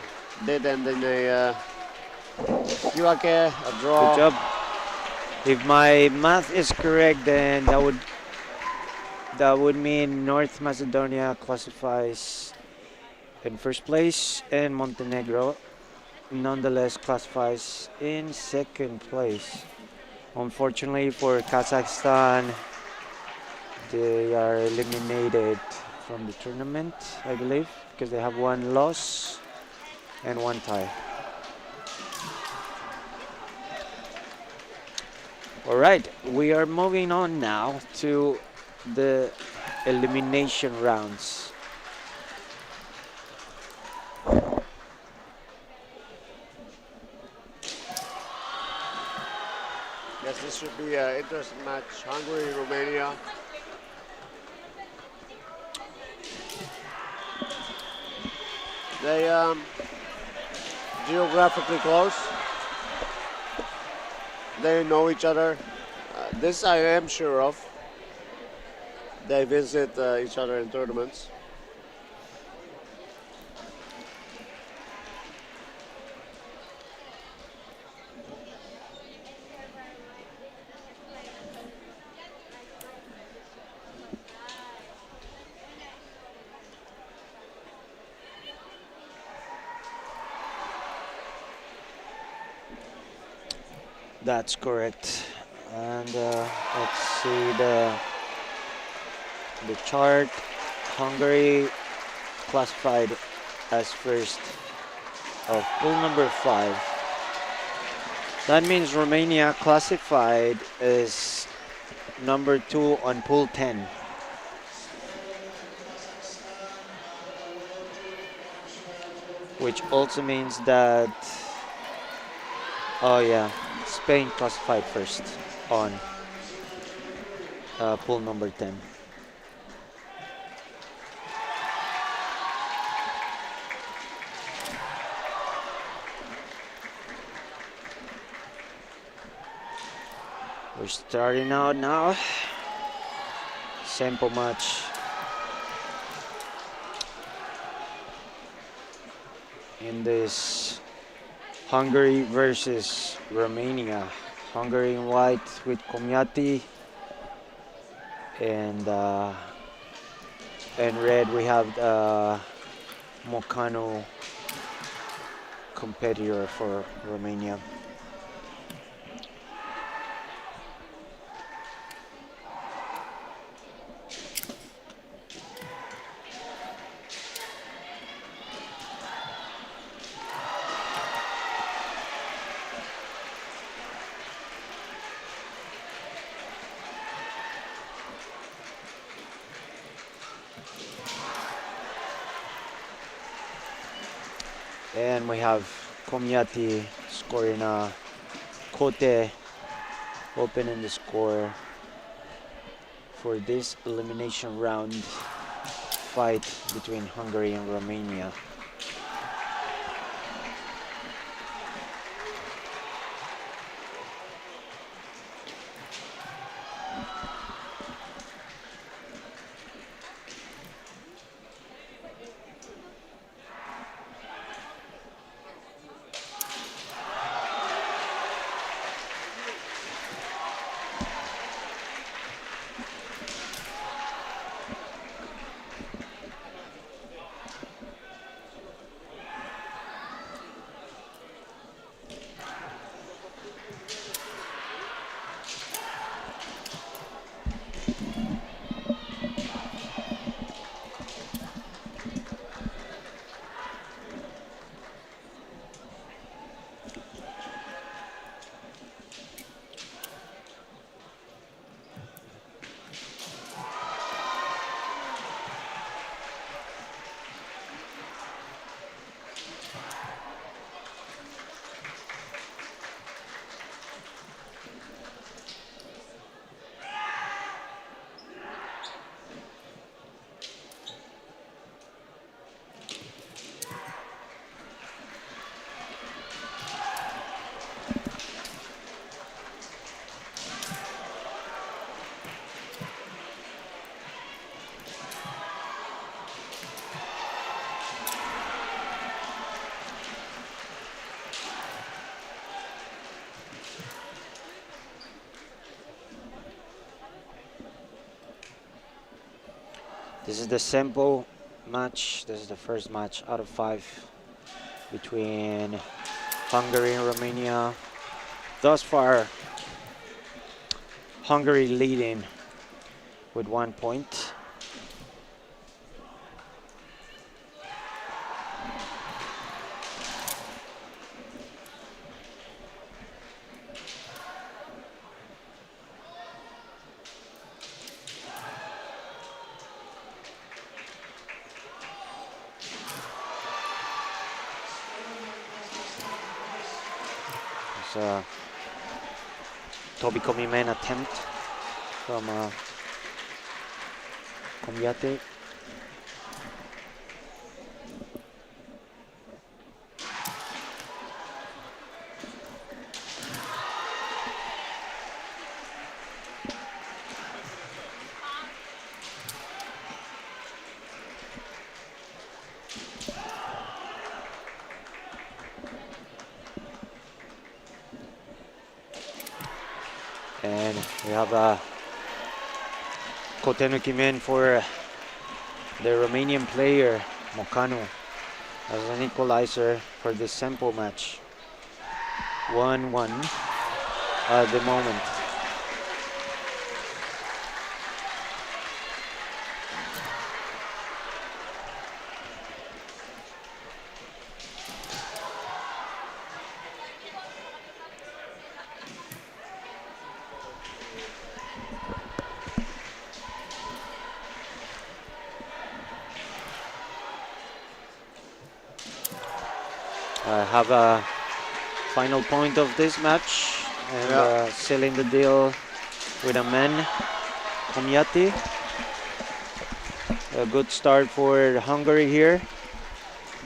Yuake, a draw. Good job. If my math is correct, then that would mean North Macedonia classifies in first place and Montenegro nonetheless classifies in second place. Unfortunately for Kazakhstan, they are eliminated from the tournament, I believe, because they have one loss and one tie. All right, we are moving on now to the elimination rounds. Yes, this should be an interesting match. Hungary, Romania. They geographically close. They know each other. This I am sure of. They visit each other in tournaments. That's correct. And let's see the chart. Hungary classified as first of pool number 5. That means Romania classified as number 2 on pool 10. Which also means that, oh yeah, Spain classified first on pool number 10. We're starting out now. Simple match. in this Hungary versus Romania. Hungary in white with Komyati, and in red we have Mokano competitor for Romania. And we have Komyati scoring a Kote opening the score for this elimination round fight between Hungary and Romania. This is the Sempo match. This is the first match out of 5 between Hungary and Romania. Thus far, Hungary leading with 1 point. Tobi main attempt from Komyate. And we have a Kotenuki men for the Romanian player Mokano as an equalizer for this Sempo match. 1-1 at the moment. I have a final point of this match and sealing the deal with a men Komyati. A good start for Hungary here,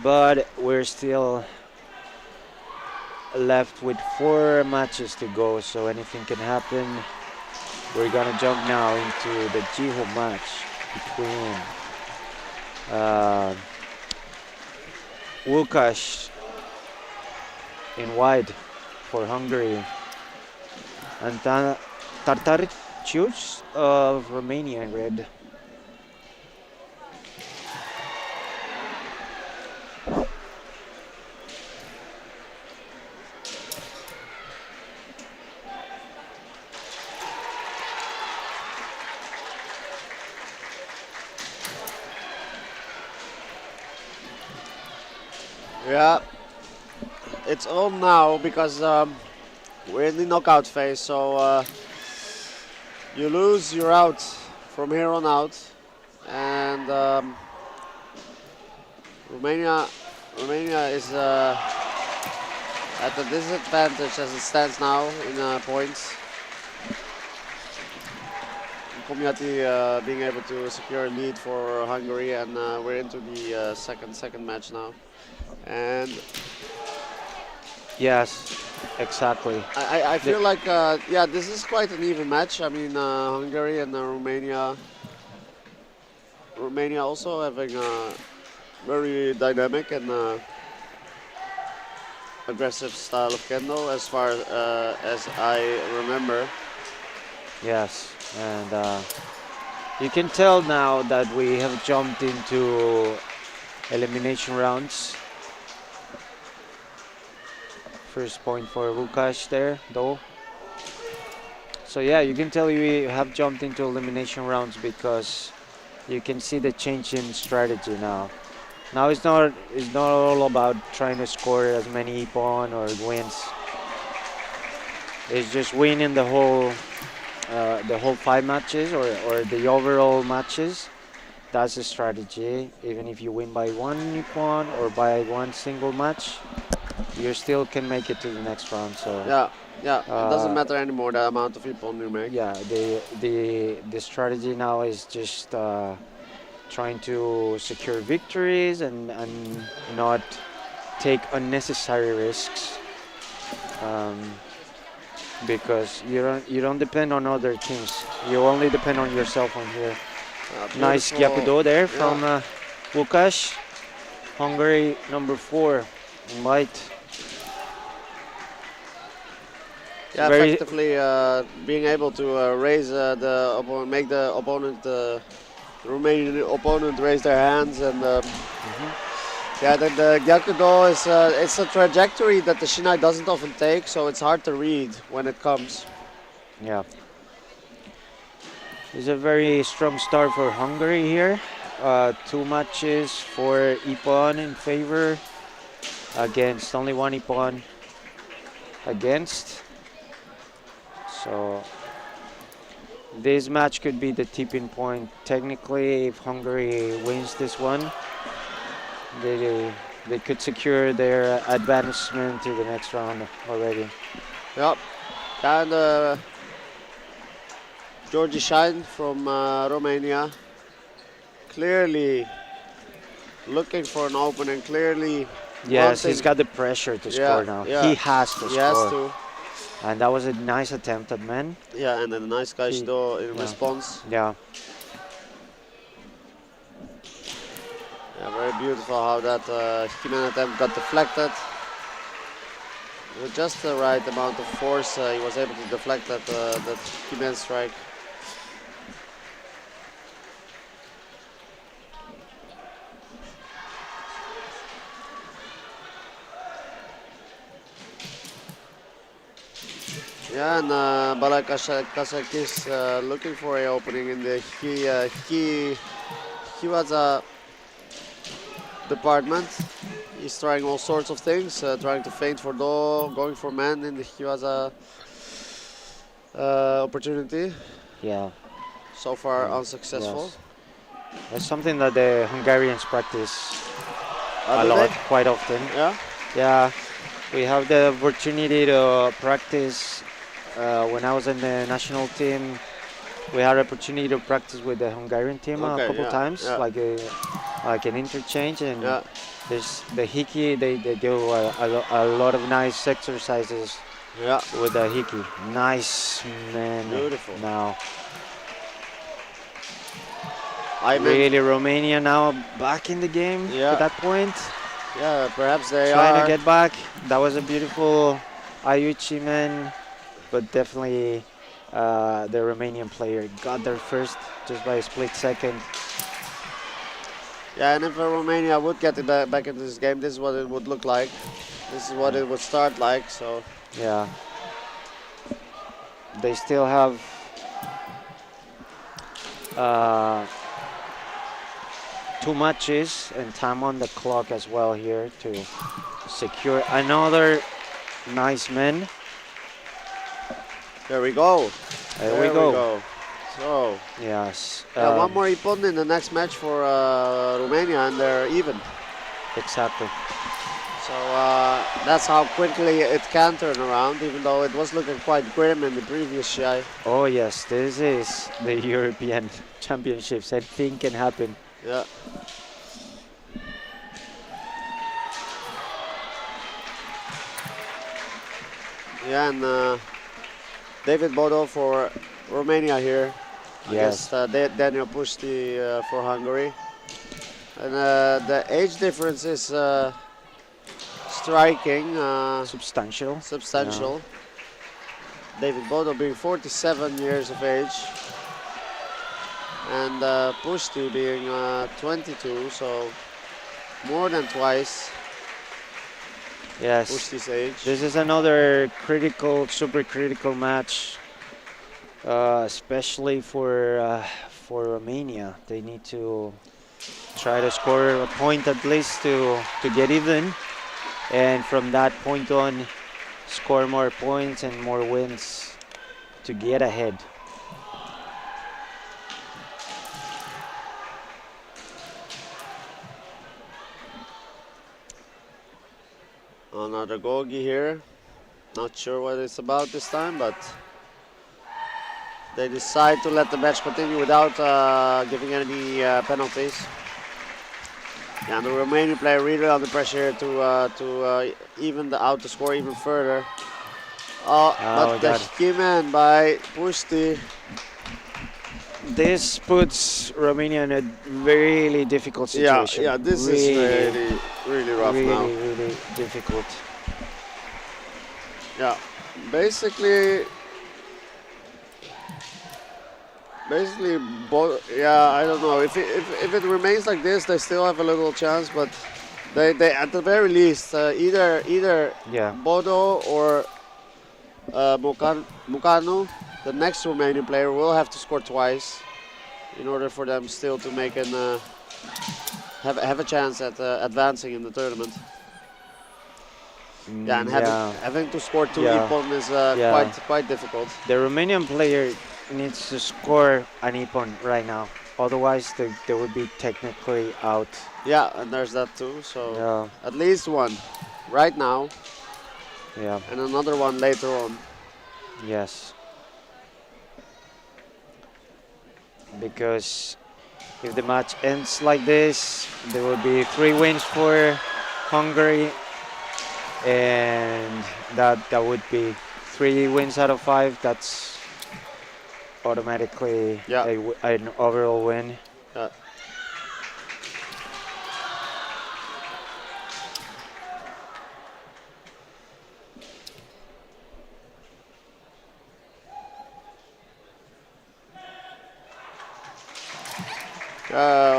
but we're still left with 4 matches to go, so anything can happen. We're gonna jump now into the Jiho match between Łukasz in white for Hungary, and Tartarcius of Romania in red. Yeah, it's on now because we're in the knockout phase. So you lose, you're out from here on out, and Romania is at a disadvantage as it stands now in points. Komjati being able to secure a lead for Hungary, and we're into the second match now. And Yes, exactly. I feel like yeah, this is quite an even match. I mean, Hungary and Romania also having a very dynamic and aggressive style of kendo, as far as I remember. Yes, and you can tell now that we have jumped into elimination rounds. First point for Łukasz there, though. So yeah, you can tell we have jumped into elimination rounds because you can see the change in strategy now. Now it's not all about trying to score as many ippon or wins. It's just winning the whole 5 matches or the overall matches. That's the strategy. Even if you win by one ippon or by one single match, you still can make it to the next round. So Yeah, it doesn't matter anymore the amount of ippon you make. yeah, the strategy now is just trying to secure victories and not take unnecessary risks. Because you don't depend on other teams. You only depend on yourself on here. Nice Beautiful. Gyakudo there from Łukasz. Hungary number 4 in white. Yeah, Very- effectively being able to raise the opponent, make the opponent, the Romanian opponent, raise their hands, and yeah, the Gyakudo is it's a trajectory that the Shinai doesn't often take, so it's hard to read when it comes. Yeah. It's a very strong start for Hungary here. 2 matches for ippon in favor against only 1 ippon against. So this match could be the tipping point. Technically, if Hungary wins this one, they could secure their advancement to the next round already. Yep, and Georgi Shine from Romania, clearly looking for an opening, clearly Yes, wanting- he's got the pressure to Yeah, score now. yeah. He has to He score. has to. And that was a nice attempt at man. Yeah, and then a nice Taisho in Yeah. response. Yeah. Yeah, very beautiful how that Himen attempt got deflected. With just the right amount of force, he was able to deflect that Himen strike. Yeah, and Balai Kasakis looking for an opening in the Hiwaza department. He's trying all sorts of things, trying to feint for do, going for man in the Hiwaza opportunity. Yeah. So far Mm, unsuccessful. yes. That's something that the Hungarians practice a do lot, they? quite often. Yeah. Yeah, we have the opportunity to practice. When I was in the national team, we had opportunity to practice with the Hungarian team a Okay, couple yeah, times, yeah. like an interchange. And Yeah. there's the hiki. They do a lot of nice exercises Yeah. with the hiki. Nice, man. Beautiful. Now, I mean, really, Romania now back in the game Yeah. at that point. Yeah, perhaps they trying are. to get back. That was a beautiful Ayuchi man, but definitely the Romanian player got there first just by a split second. Yeah, and if Romania would get it back into this game, this is what it would look like. This is what it would start like. So Yeah. They still have uh, 2 matches and time on the clock as well here to secure another nice man. there we go. There we go. So Yes. one more opponent in the next match for Romania, and they're even. Exactly. So that's how quickly it can turn around, even though it was looking quite grim in the previous Shiai. Oh yes, this is the European Championships. Anything can happen. Yeah. Yeah, and David Bodo for Romania here. Yes. Against Daniel Pusti for Hungary. And the age difference is striking, Substantial. substantial. David Bodo being 47 years of age. And Pusti being 22, so more than twice Yes. Pusti's age. This is another critical, super critical match, especially for Romania. They need to try to score a point at least to get even, and from that point on, score more points and more wins to get ahead. Another gogi here. Not sure what it's about this time, but they decide to let the match continue without giving any penalties. Yeah, and the Romanian player really under pressure to even out the score even further. But the God. Hikimen by Pusti. This puts Romania in a really difficult situation. Yeah, this is really rough now. Really difficult. Yeah, basically, yeah, I don't know. If it remains like this, they still have a little chance, but they at the very least either Yeah. Bodo or Mukanu, the next Romanian player, will have to score twice in order for them still to make an have a chance at advancing in the tournament. Yeah, and having to score two ippon is quite difficult. The Romanian player needs to score an ippon right now. Otherwise, they would be technically out. Yeah, and there's that too. So Yeah. at least one right now, Yeah. and another one later on. Yes. Because if the match ends like this, there will be 3 wins for Hungary, and that would be 3 wins out of 5. That's automatically an overall win.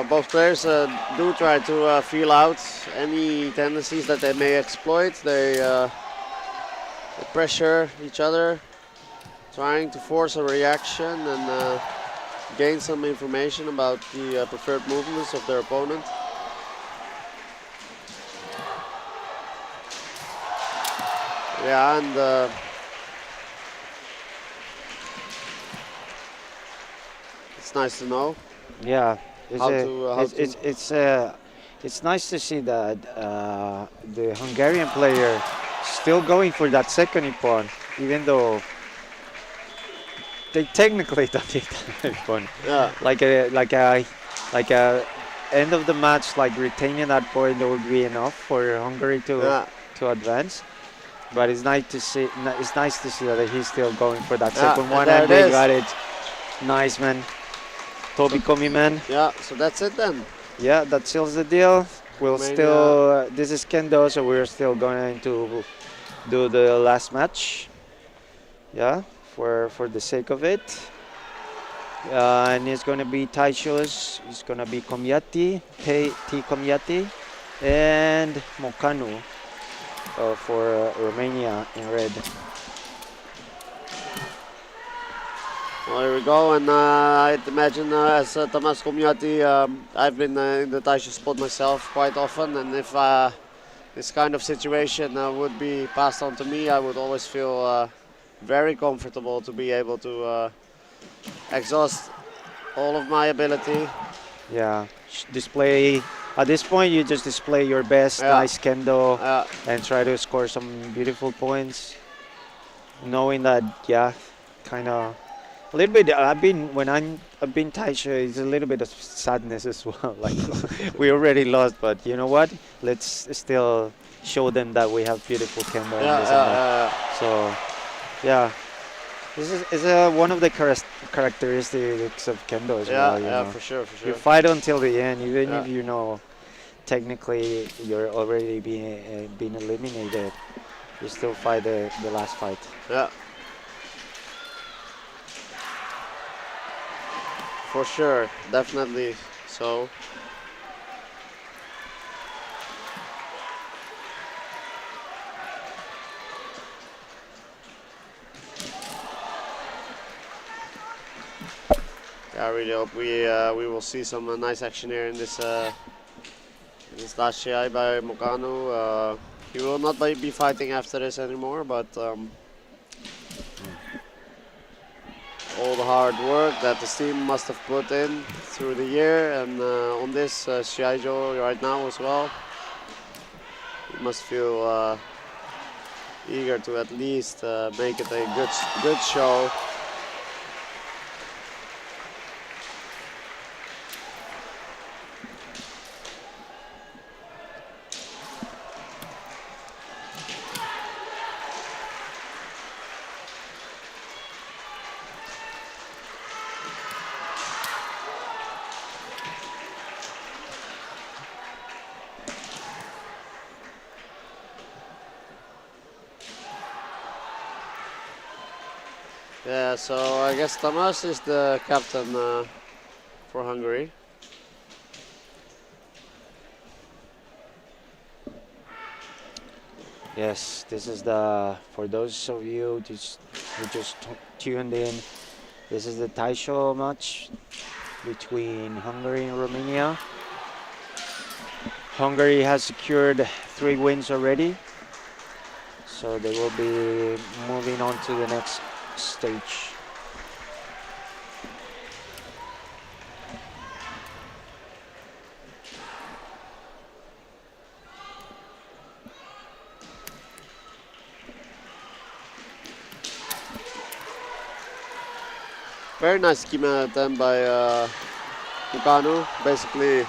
Both players do try to feel out any tendencies that they may exploit. They pressure each other, trying to force a reaction and gain some information about the preferred movements of their opponent. Yeah, and it's nice to know. Yeah, it's nice to see that the Hungarian player still going for that second ippon, even though they technically don't need that ippon. Yeah. Like a end of the match, like retaining that point, that would be enough for Hungary to advance. But it's nice to see. It's nice to see that he's still going for that second one, and they got it. Nice, man. Toby Komi, man. Yeah, so that's it then. Yeah, that seals the deal. we'll Romania. still. This is Kendo, so we're still going to do the last match. Yeah, for the sake of it. And it's gonna be Taisho's. It's gonna be Komyati, T Komyati, and Mokanu for Romania in red. Well, there we go, and I'd imagine as Tamas Komyati, I've been in the Taisho spot myself quite often, and if this kind of situation would be passed on to me, I would always feel very comfortable to be able to exhaust all of my ability. Yeah, display. At this point, you just display your best, Yeah. nice Kendo, Uh, and try to score some beautiful points. Knowing that, yeah, kind of a little bit. I've been Taisho, it's a little bit of sadness as well. Like we already lost, but you know what? Let's still show them that we have beautiful Kendo and this and that. So, yeah, this is one of the characteristics of Kendo as well. You know, for sure, for you sure. fight until the end, even Yeah. if you know technically you're already being eliminated. You still fight the last fight. Yeah. For sure, definitely so. Yeah, I really hope we will see some nice action here in this last Shiai by Mokanu. He will not be fighting after this anymore, but all the hard work that the team must have put in through the year, and on this Shiai-jo right now as well, he must feel eager to at least make it a good show. Yeah, so I guess Tamas is the captain for Hungary. Yes, this is the for those of you who just tuned in. This is the Taisho match between Hungary and Romania. Hungary has secured 3 wins already, so they will be moving on to the next stage. Very nice scheme attempt by Mokanu, basically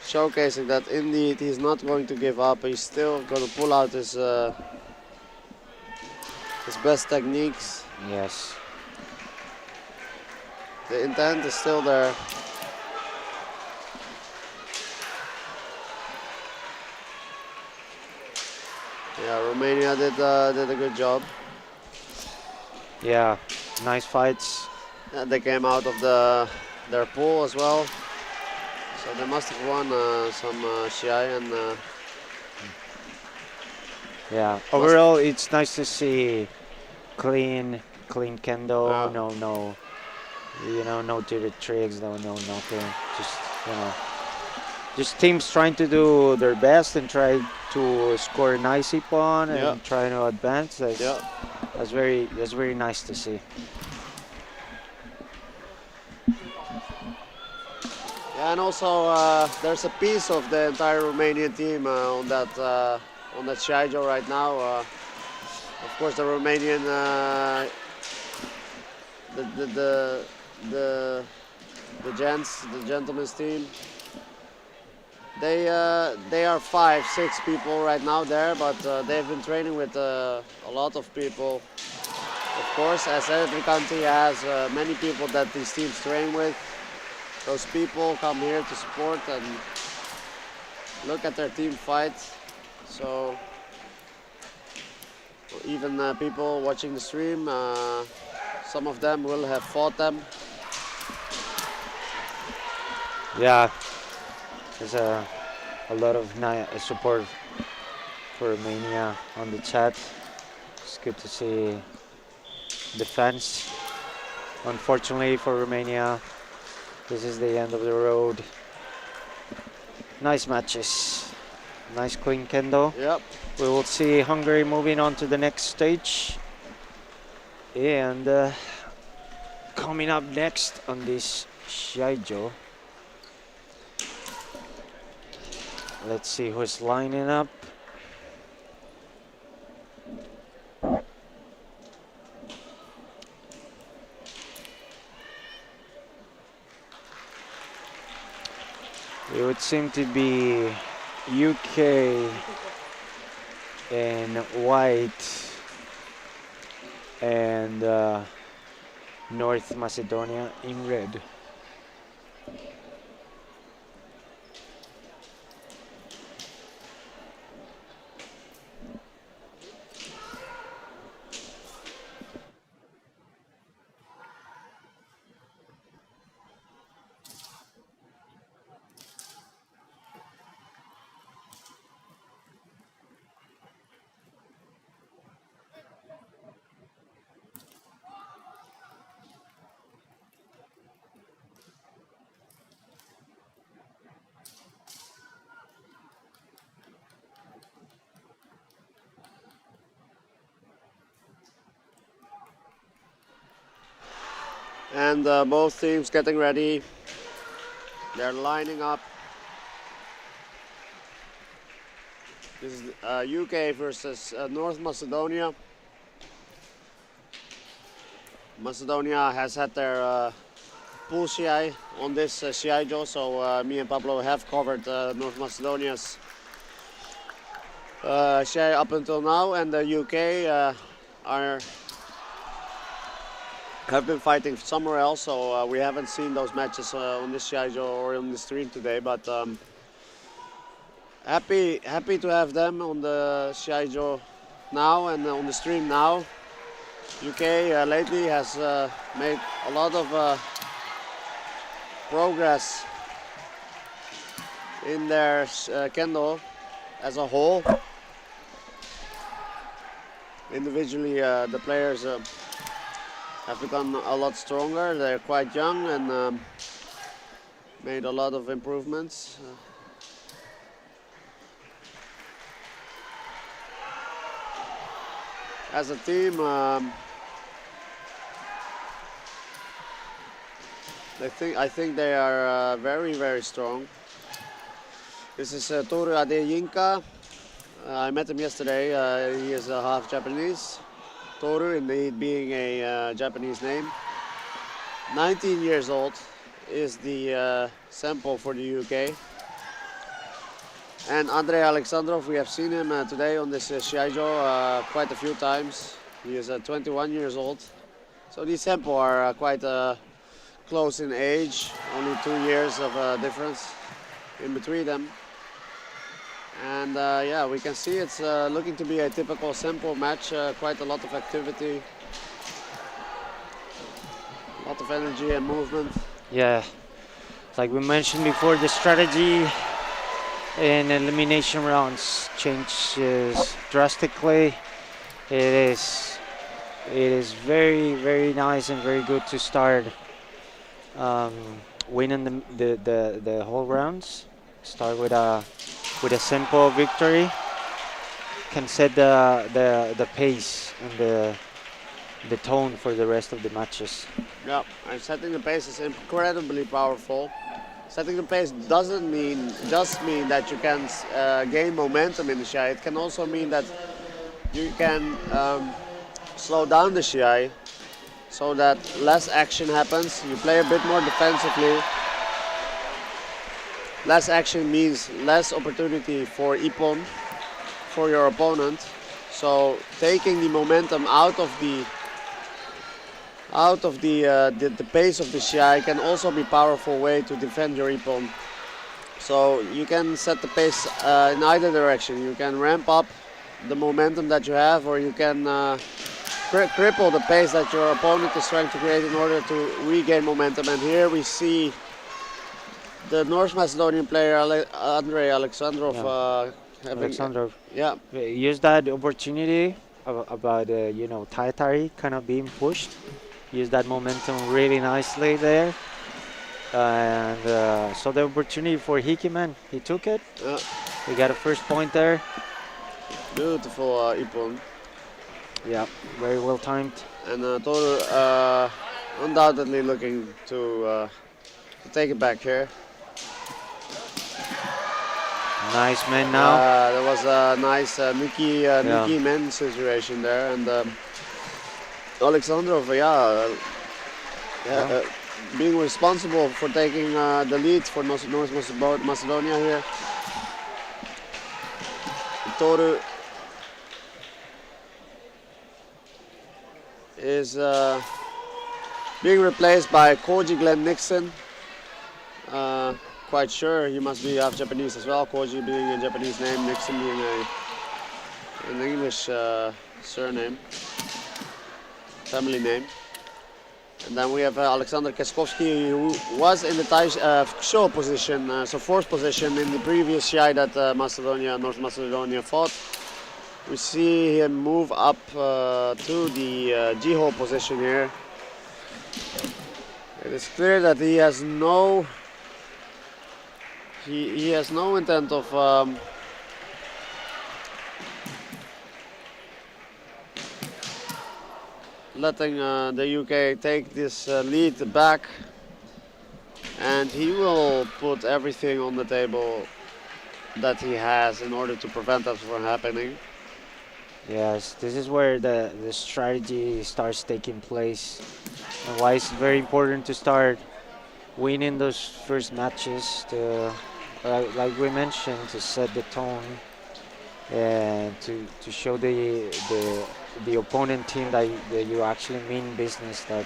showcasing that indeed he's not going to give up. He's still going to pull out his best techniques. Yes. The intent is still there. Yeah, Romania did a good job. Yeah, nice fights. And they came out of their pool as well. So they must have won some Shiai and Yeah, overall it's nice to see clean Kendo. Yeah. No dirty tricks, no nothing. Just just teams trying to do their best and try to score nice ippon and Yeah. try to advance. yeah. That's very nice to see. Yeah, and also there's a piece of the entire Romanian team on that Shiai-jo right now. Of course, the Romanian the gentlemen's team. They are 5-6 people right now there, but they've been training with a lot of people. Of course, as every country has many people that these teams train with. those people come here to support and look at their team fight. So even people watching the stream, some of them will have fought them. Yeah, there's a lot of support for Romania on the chat. It's good to see the fans. Unfortunately for Romania, this is the end of the road. Nice matches. Nice clean kendo. Yep. We will see Hungary moving on to the next stage. And coming up next on this Shiai-jo. Let's see who's lining up. It would seem to be UK in white and North Macedonia in red. And both teams getting ready. They're lining up. This is UK versus North Macedonia. Macedonia has had their pool Shiai on this Shiai-jo, so me and Pablo have covered North Macedonia's Shiai up until now, and the UK have been fighting somewhere else, so we haven't seen those matches on this Shiai-jo or on the stream today, but happy to have them on the Shiai-jo now and on the stream now. UK lately has made a lot of progress in their kendo as a whole. Individually, the players have become a lot stronger. They're quite young and made a lot of improvements. As a team, I think they are very strong. This is Toru Adeyinka. I met him yesterday. He is half Japanese. Toru, indeed, being a Japanese name. 19 years old is the sample for the UK. And Andrei Alexandrov, we have seen him today on this Shiai-jo quite a few times. He is 21 years old. So these sample are quite close in age, only 2 years of difference in between them. And yeah, we can see it's looking to be a typical sample match, quite a lot of activity, a lot of energy and movement. Yeah, like we mentioned before, the strategy in elimination rounds changes drastically. It is very nice and very good to start winning the whole rounds. Start with a simple victory. Can set the pace and the tone for the rest of the matches. Yeah, and setting the pace is incredibly powerful. Setting the pace doesn't just mean that you can gain momentum in the Shiai. It can also mean that you can slow down the Shiai so that less action happens. You play a bit more defensively. Less action means less opportunity for ippon, for your opponent. So taking the momentum out of the out of the pace of the Shiai can also be powerful way to defend your ippon. So you can set the pace in either direction. You can ramp up the momentum that you have, or you can cripple the pace that your opponent is trying to create in order to regain momentum. And here we see the North Macedonian player Andrei Alexandrov having Alexandrov yeah. use that opportunity about Tai kind of being pushed. Use that momentum really nicely there. And so the opportunity for Hikiman, he took it. He got a first point there. Beautiful ippon. Yeah, very well timed. And Toru undoubtedly looking to take it back here. Nice man now. There was a nice Nikki men situation there, and Alexandrov, being responsible for taking the lead for North Macedonia here. Toru is being replaced by Koji Glenn Nixon. Quite sure he must be half Japanese as well. Koji being a Japanese name, Nixon being an English surname, family name. And then we have Alexander Keskovsky, who was in the Fukusho position, so fourth position in the previous Shiai that North Macedonia fought. We see him move up to the Jiho position here. It is clear that he has no intent of letting the UK take this lead back, and he will put everything on the table that he has in order to prevent that from happening. Yes, this is where the strategy starts taking place, and why it's very important to start winning those first matches to, like we mentioned, to set the tone and to show the opponent team that you actually mean business, that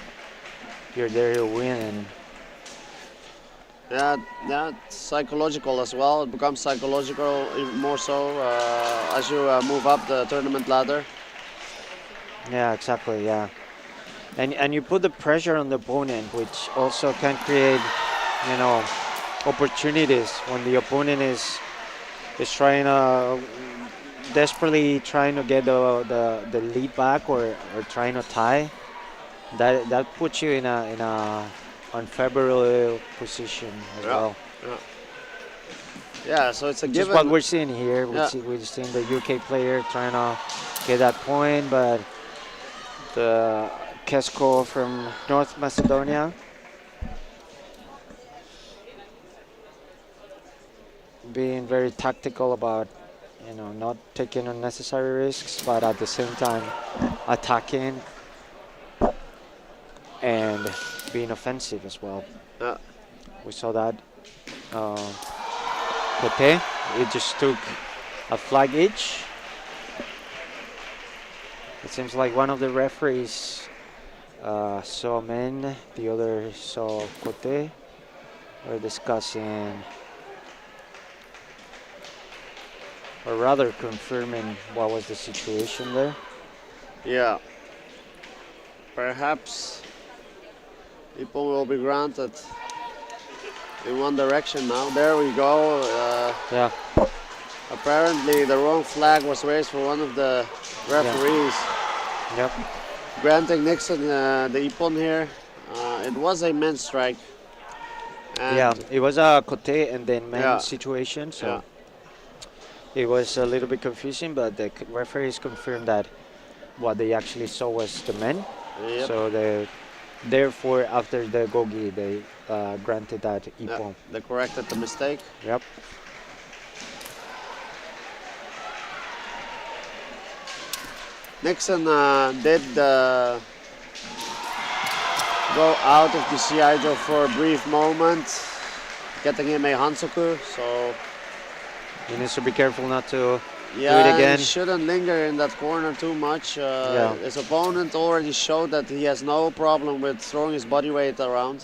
you're there to win. Yeah, psychological as well. It becomes psychological even more so as you move up the tournament ladder. Yeah, exactly. Yeah, and you put the pressure on the opponent, which also can create, opportunities when the opponent is trying to desperately trying to get the lead back or trying to tie. That puts you in a unfavorable position as well. Yeah, so it's a Just given. what we're seeing here. We're seeing the UK player trying to get that point, but the Kesko from North Macedonia being very tactical about not taking unnecessary risks, but at the same time attacking and being offensive as well. We saw that. Kote, it just took a flag each. It seems like one of the referees saw men, the other saw Kote. We're discussing, or rather confirming what was the situation there. Yeah. Perhaps Ippon will be granted in one direction now. There we go. Yeah. Apparently the wrong flag was raised for one of the referees. Yep. Granting Nixon the Ippon here. It was a men's strike. And Yeah, it was a Kote and then men situation, so it was a little bit confusing, but the referees confirmed that what they actually saw was the men. Yep. So therefore, after the Gogi, they granted that Ippon. They corrected the mistake. Yep. Nixon did go out of the Shiai-jo for a brief moment, getting him a Hansoku, so He needs to be careful not to Yeah, he again. shouldn't linger in that corner too much. Yeah. His opponent already showed that he has no problem with throwing his body weight around.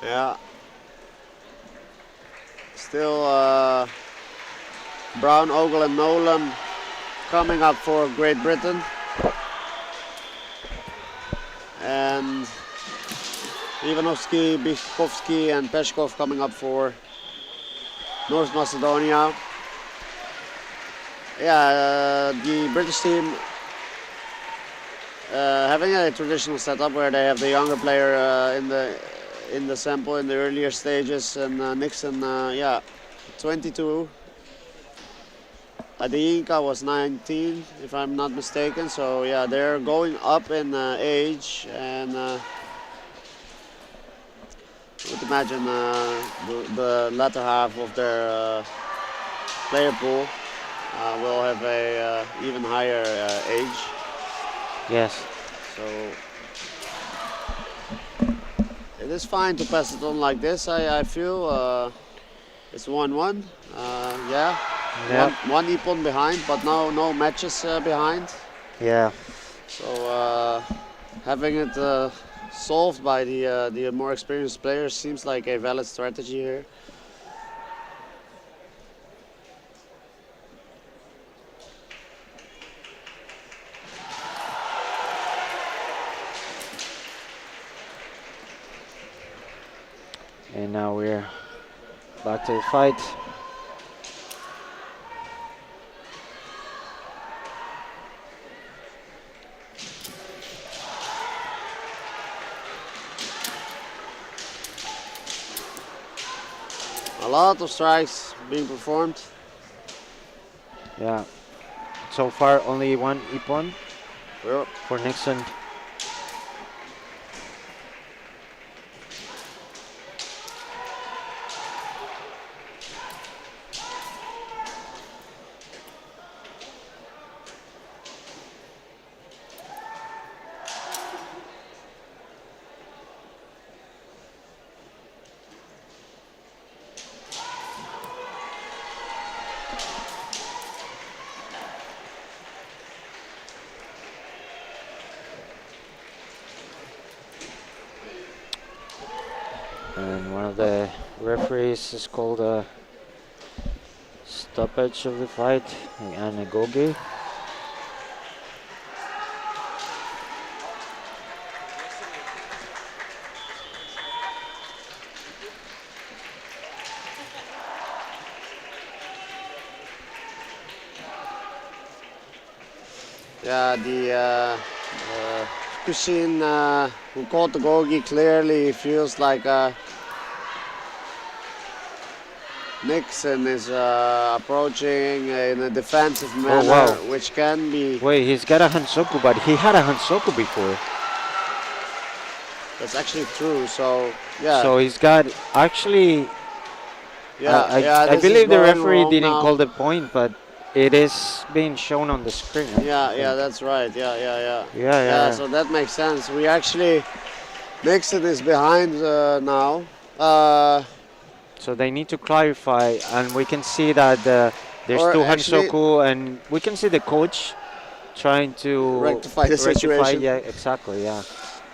Yeah. Still Brown, Ogle and Nolan coming up for Great Britain. And Ivanovsky, Bikovsky and Peshkov coming up for North Macedonia. Yeah, the British team having a traditional setup where they have the younger player in the sample in the earlier stages, and Nixon, yeah, 22. Adeyinka was 19, if I'm not mistaken. So yeah, they're going up in age, and I would imagine the latter half of their player pool will have a even higher age. Yes. So it is fine to pass it on like this. I feel it's 1-1. Yeah. Yeah. One Ippon behind, but no matches behind. Yeah. So having it solved by the more experienced players seems like a valid strategy here. And now we're back to the fight. A lot of strikes being performed. Yeah. So far, only one Ippon Well, for Nixon. And one of the referees is called a stoppage of the fight, Anagogi. yeah, the Kushin who caught the Gogi clearly feels like Nixon is approaching in a defensive manner, wow. which can be. Wait, he's got a Hansoku, but he had a Hansoku before. That's actually true. So yeah, So he's got actually. yeah, I this is believe the going referee wrong didn't now. call the point, but it is being shown on the screen. I Yeah, think. that's right. Yeah. Yeah. So that makes sense. We actually Nixon is behind now. So they need to clarify, and we can see that there's Or two actually- Hansoku, and we can see the coach trying to Rectify the situation. Yeah, exactly. Yeah,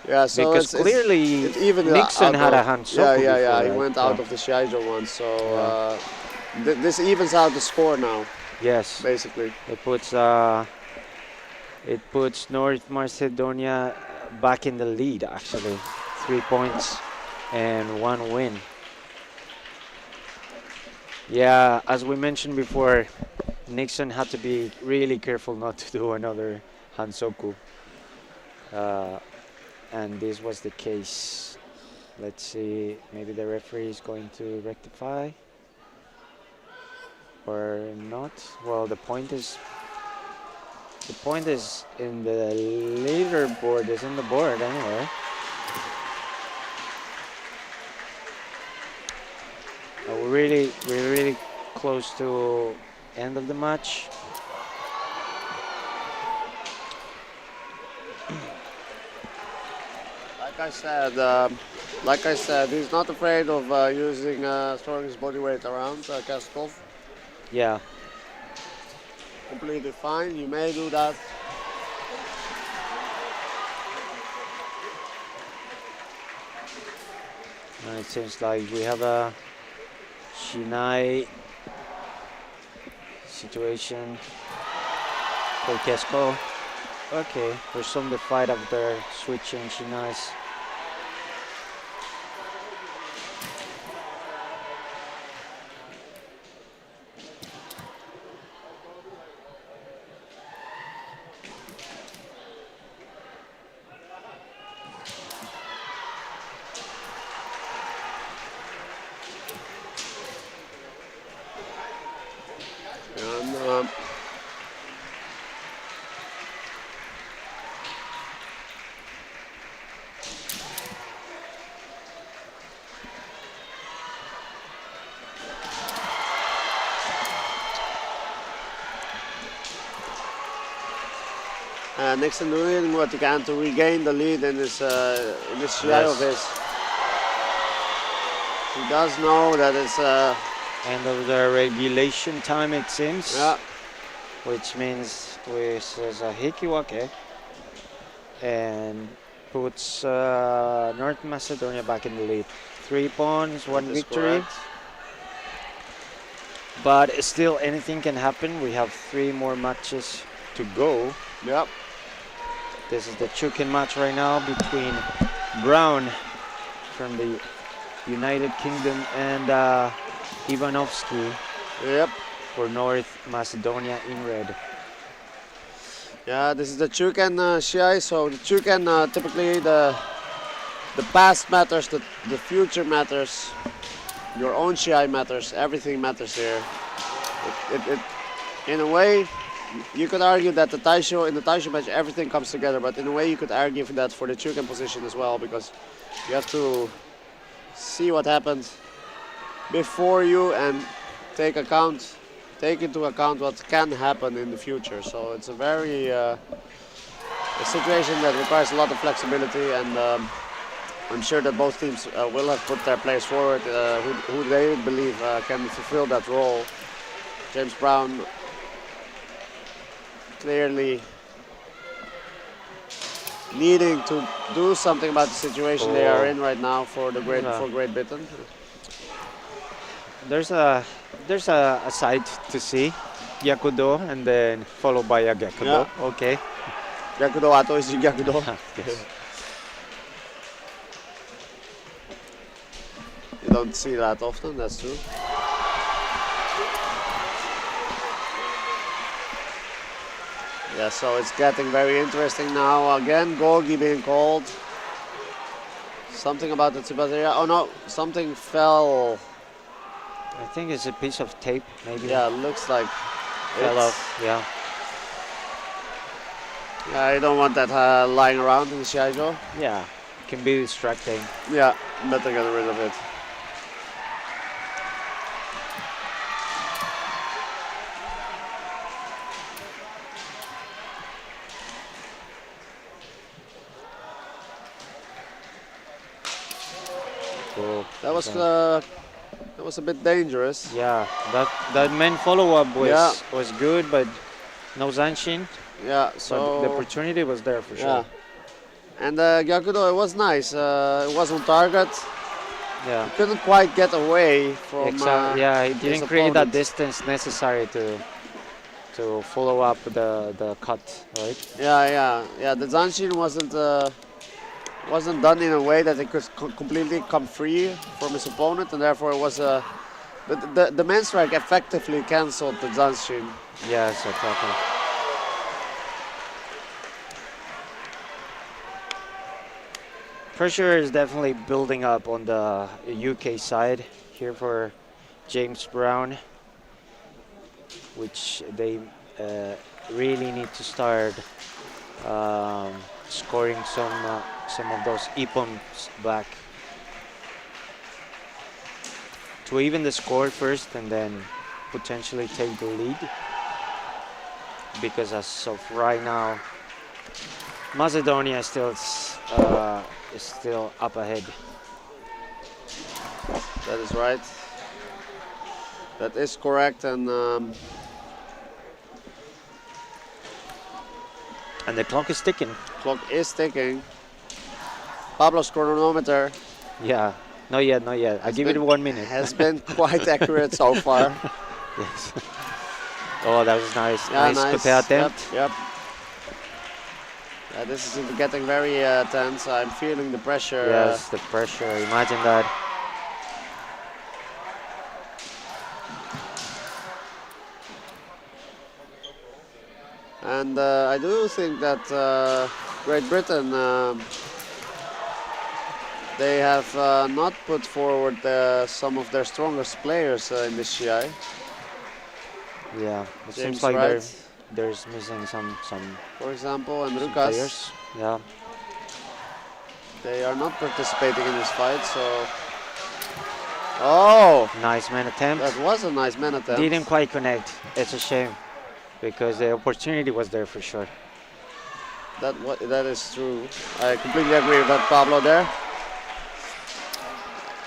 Yeah, so because clearly it even Nixon out had a of- Hansoku Yeah. before, He right? went out Yeah. of the Shiai-jo one. So Yeah. this evens out the score now, Yes, basically. it puts North Macedonia back in the lead. Actually, 3 points and 1 win. Yeah, as we mentioned before, Nixon had to be really careful not to do another Hansoku. And this was the case. Let's see, maybe the referee is going to rectify or not. Well, the point is in the leaderboard, is in the board anyway. We're really close to end of the match. Like I said, he's not afraid of using throwing his body weight around. Kaskov, Yeah, completely fine. You may do that. and it seems like we have a Shinai situation for Kesko. Okay, resume the fight after switching Shinai's. And, Nixon doing what he can to regain the lead in this Shiai of his. He does know that it's End of the regulation time, it seems. yeah. Which means we says a Hikiwake and puts North Macedonia back in the lead. 3 points, 1 That is victory. correct. But still, anything can happen. We have 3 more matches to go. Yep. This is the Chukin match right now between Brown from the United Kingdom and Ivanovsky Yep. for North Macedonia in red. Yeah, this is the Chukan Shiai. So the Chukan typically the past matters, the future matters, your own Shiai matters, everything matters here. It in a way, you could argue that in the Taisho match everything comes together, but in a way you could argue for that for the Chukan position as well, because you have to see what happens before you and take into account what can happen in the future. So it's a very a situation that requires a lot of flexibility, and I'm sure that both teams will have put their players forward who they believe can fulfill that role. James Brown clearly needing to do something about the situation they are in right now for Great Britain. There's a side to see, Yakudo, and then followed by a Gekudo. Yeah. Okay. Gyakudo Ato is Gyakudo. Yes. You don't see that often, that's true. Yeah, so it's getting very interesting now. Again, Gogi being called. Something about the Tsibateria. Oh no, something fell. I think it's a piece of tape, maybe. Yeah, looks like Fell it's- off. Yeah. Yeah, you don't want that lying around in the Shiaijo. Yeah. Can be distracting. Yeah, better get rid of it. Cool. That was a bit dangerous. Yeah. That main follow-up was Yeah. was good, but no Zanshin. Yeah, But so the opportunity was there for yeah. sure. And Gyakudo, it was nice. It was on target. Yeah. Couldn't quite get away from. Yeah, he his didn't create that opponent. distance necessary to follow up the cut, right? Yeah. The Zanshin wasn't done in a way that it could completely come free from his opponent, and therefore it was the main strike effectively cancelled the Zanshin. Yes, exactly. Pressure is definitely building up on the UK side here for James Brown, which they really need to start scoring some of those ippons back to even the score first, and then potentially take the lead, because as of right now, Macedonia is still up ahead. That is right. That is correct, and And the clock is ticking. clock is ticking. Pablo's chronometer Yeah, not yet, not yet. I give it been- 1 minute. has been quite accurate so far. Yes. Oh, that was nice. Yeah, nice nice. Pepe attempt. Yep. Yeah, this is getting very tense. I'm feeling the pressure. Yes, the pressure. Imagine that. And I do think that Great Britain, they have not put forward some of their strongest players in this Shiai. Yeah, it James seems like Wright, there's missing some for example, and some Rukas. players. Yeah. They are not participating in this fight, so. Oh! Nice man attempt. That was a nice man attempt. Didn't quite connect. It's a shame, because the opportunity was there for sure. That is true. I completely agree with that, Pablo, there.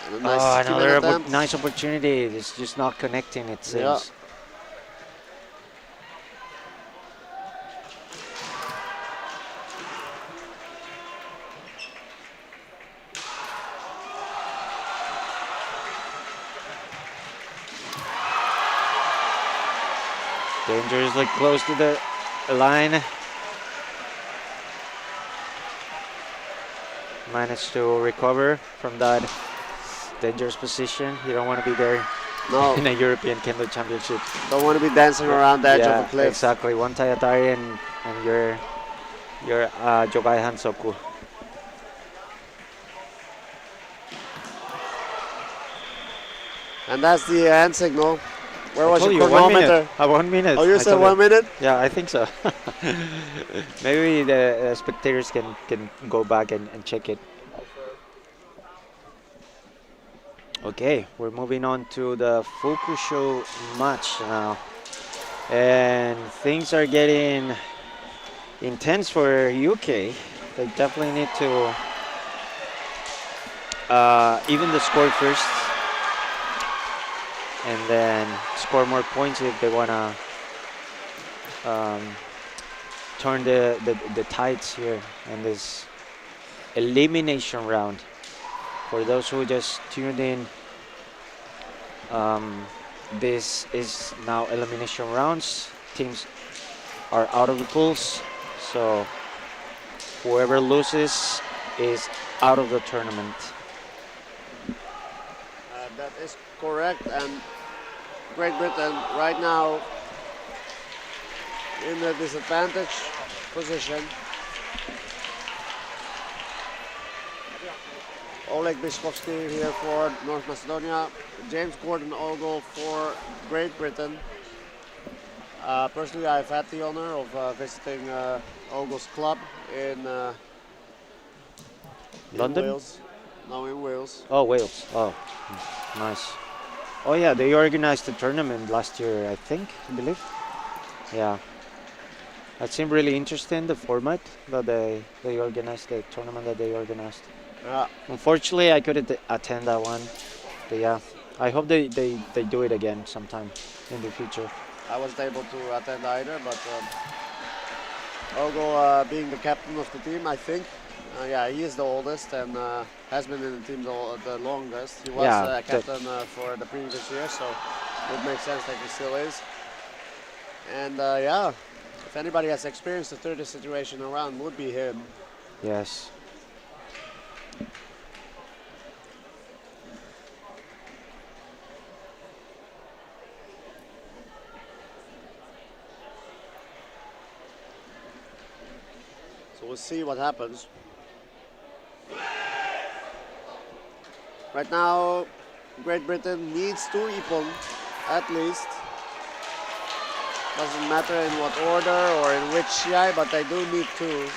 And a nice Oh, human another attempt. nice opportunity. It's just not connecting, it seems. Yeah. Dangerously close to the line. Managed to recover from that dangerous position. You don't want to be there No, in a European Kendo Championship. don't want to be dancing around the edge Yeah, of a cliff. exactly. One Tayatari and you're Jogai Hansoku. And that's the hand signal. Where was Told your you, 1 chronometer? minute. 1 minute. Oh, you I said told 1 minute? Yeah, I think so. Maybe the spectators can go back and check it. Okay, we're moving on to the Fukusho match now. And things are getting intense for UK. They definitely need to even the score first, and then score more points if they want to turn the tides here in this elimination round. For those who just tuned in, this is now elimination rounds. Teams are out of the pools, so whoever loses is out of the tournament. That is correct. And Great Britain right now in the disadvantage position. Oleg Biskovsky here for North Macedonia. James Gordon-Ogle for Great Britain. Personally, I've had the honor of visiting Ogle's club in London? Wales. No, in Wales. Oh, Wales. Oh, nice. Oh yeah, they organized the tournament last year, I believe. Yeah. That seemed really interesting, the format that they organized, the tournament that they organized. Unfortunately, I couldn't attend that one. But yeah, I hope they do it again sometime in the future. I wasn't able to attend either, but Ogle being the captain of the team, I think. Yeah, he is the oldest and has been in the team the longest. He was Yeah, captain for the previous year, so it makes sense that he still is. And yeah, if anybody has experienced the 30 situation around, would be him. Yes. So we'll see what happens. Right now, Great Britain needs 2 Ippon at least. Doesn't matter in what order or in which Shiai, but they do need 2.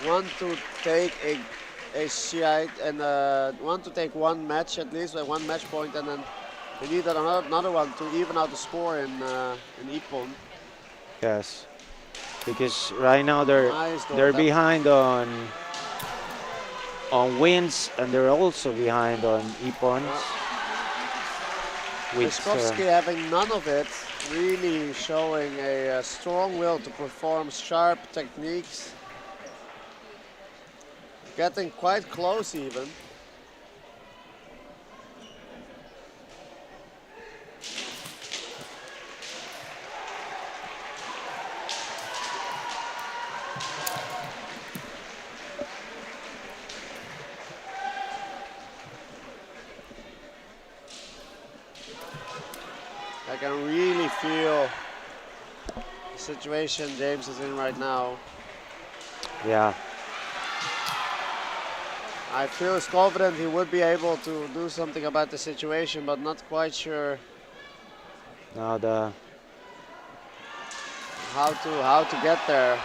Want to take a Shiai and want to take 1 match at least, 1 match point, and then They need another one to even out the score in Ippon. Yes, because right now they're Nice door they're attempt. behind on wins, and they're also behind on Ippon. With Bishkovsky having none of it, really showing a strong will to perform sharp techniques. Getting quite close even. I can really feel the situation James is in right now. yeah, I feel he's confident he would be able to do something about the situation, but not quite sure now the how to get there.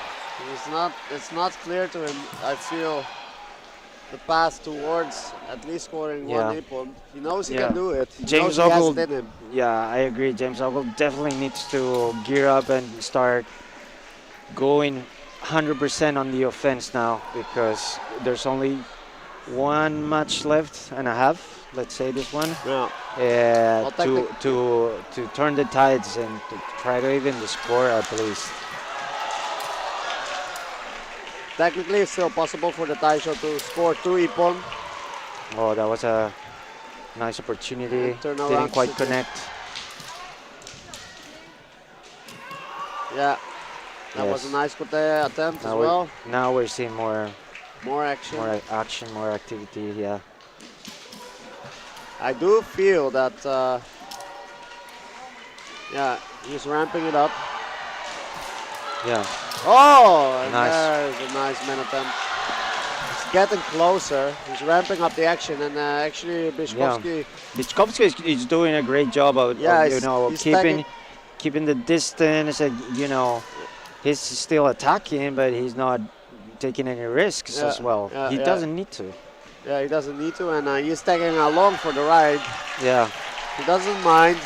It's not clear to him, I feel, the path towards at least scoring Yeah. one Ippon. He knows he Yeah. can do it. He James knows he has Ogle, it in him. yeah, I agree. James Ogle definitely needs to gear up and start going 100% on the offense now, because there's only one match left and a half. Let's say this one. Yeah. To turn the tides and to try to even the score at least. Technically, it's still possible for the Taisho to score 2 Ippon. Oh, that was a nice opportunity. And turn Didn't around quite situation. connect. Yeah, that was a Yes. nice attempt as Now well. now we're seeing more More action. action, more activity. Yeah. I do feel that, yeah, he's ramping it up. Yeah. Oh, and Nice. there's a nice man attempt. He's getting closer. He's ramping up the action, and actually Bishkovsky, Bichkovsky is doing a great job of he's keeping the distance. And, he's still attacking, but he's not taking any risks as well. He doesn't need to. Yeah, he doesn't need to, and he's tagging along for the ride. Yeah. He doesn't mind.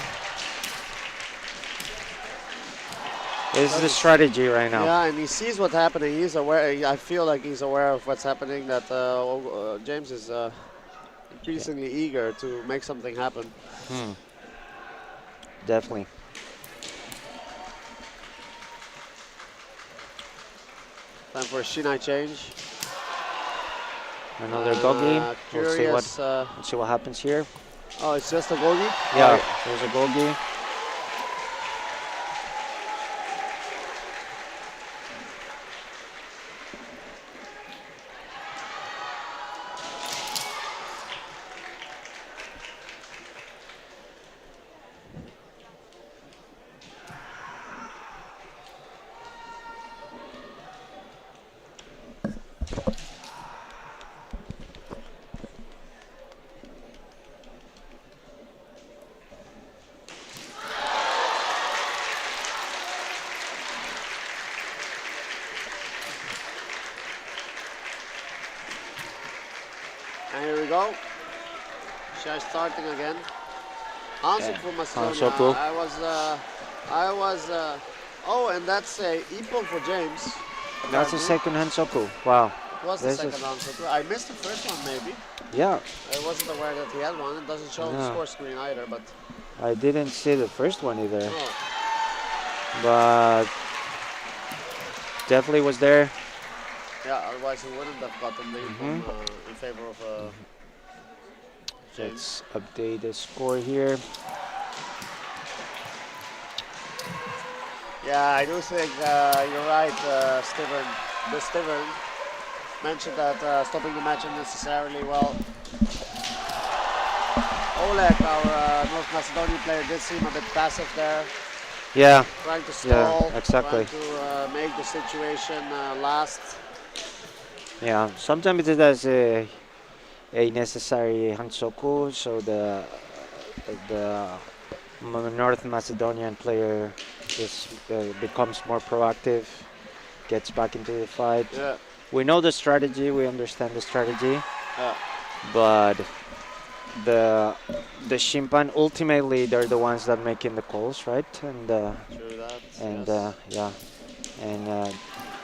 It's the strategy right now. Yeah, and he sees what's happening. He's aware. I feel like he's aware of what's happening. That James is increasingly eager to make something happen. Definitely. Time for a Shinai change. Another gogi. Curious. Let's see what happens here. Oh, it's just a gogi? Yeah, Oh, there's a gogi. And here we go. Shiai starting again. Hansen for Macedonia. Hansoku. Oh, and that's a Ippon for James. That's the second Hansoku. Wow. It was the This second is- Hansoku. I missed the first one maybe. Yeah, I wasn't aware that he had one. It doesn't show on the No. score screen either, but I didn't see the first one either, oh. but definitely was there. Yeah, otherwise he wouldn't have gotten the Ippon in favor of James. Let's update the score here. Yeah, I do think you're right, Steven. Steven mentioned that stopping the match unnecessarily. Well, Oleg, our North Macedonian player, did seem a bit passive there, Yeah, trying to stall, exactly. trying to make the situation last. yeah. Sometimes it has a necessary Hansoku, so the North Macedonian player becomes more proactive, gets back into the fight. Yeah. We know the strategy, we understand the strategy, Yeah. but the the Shimpan ultimately they're the ones that making the calls, right? True that. And Yes. yeah, and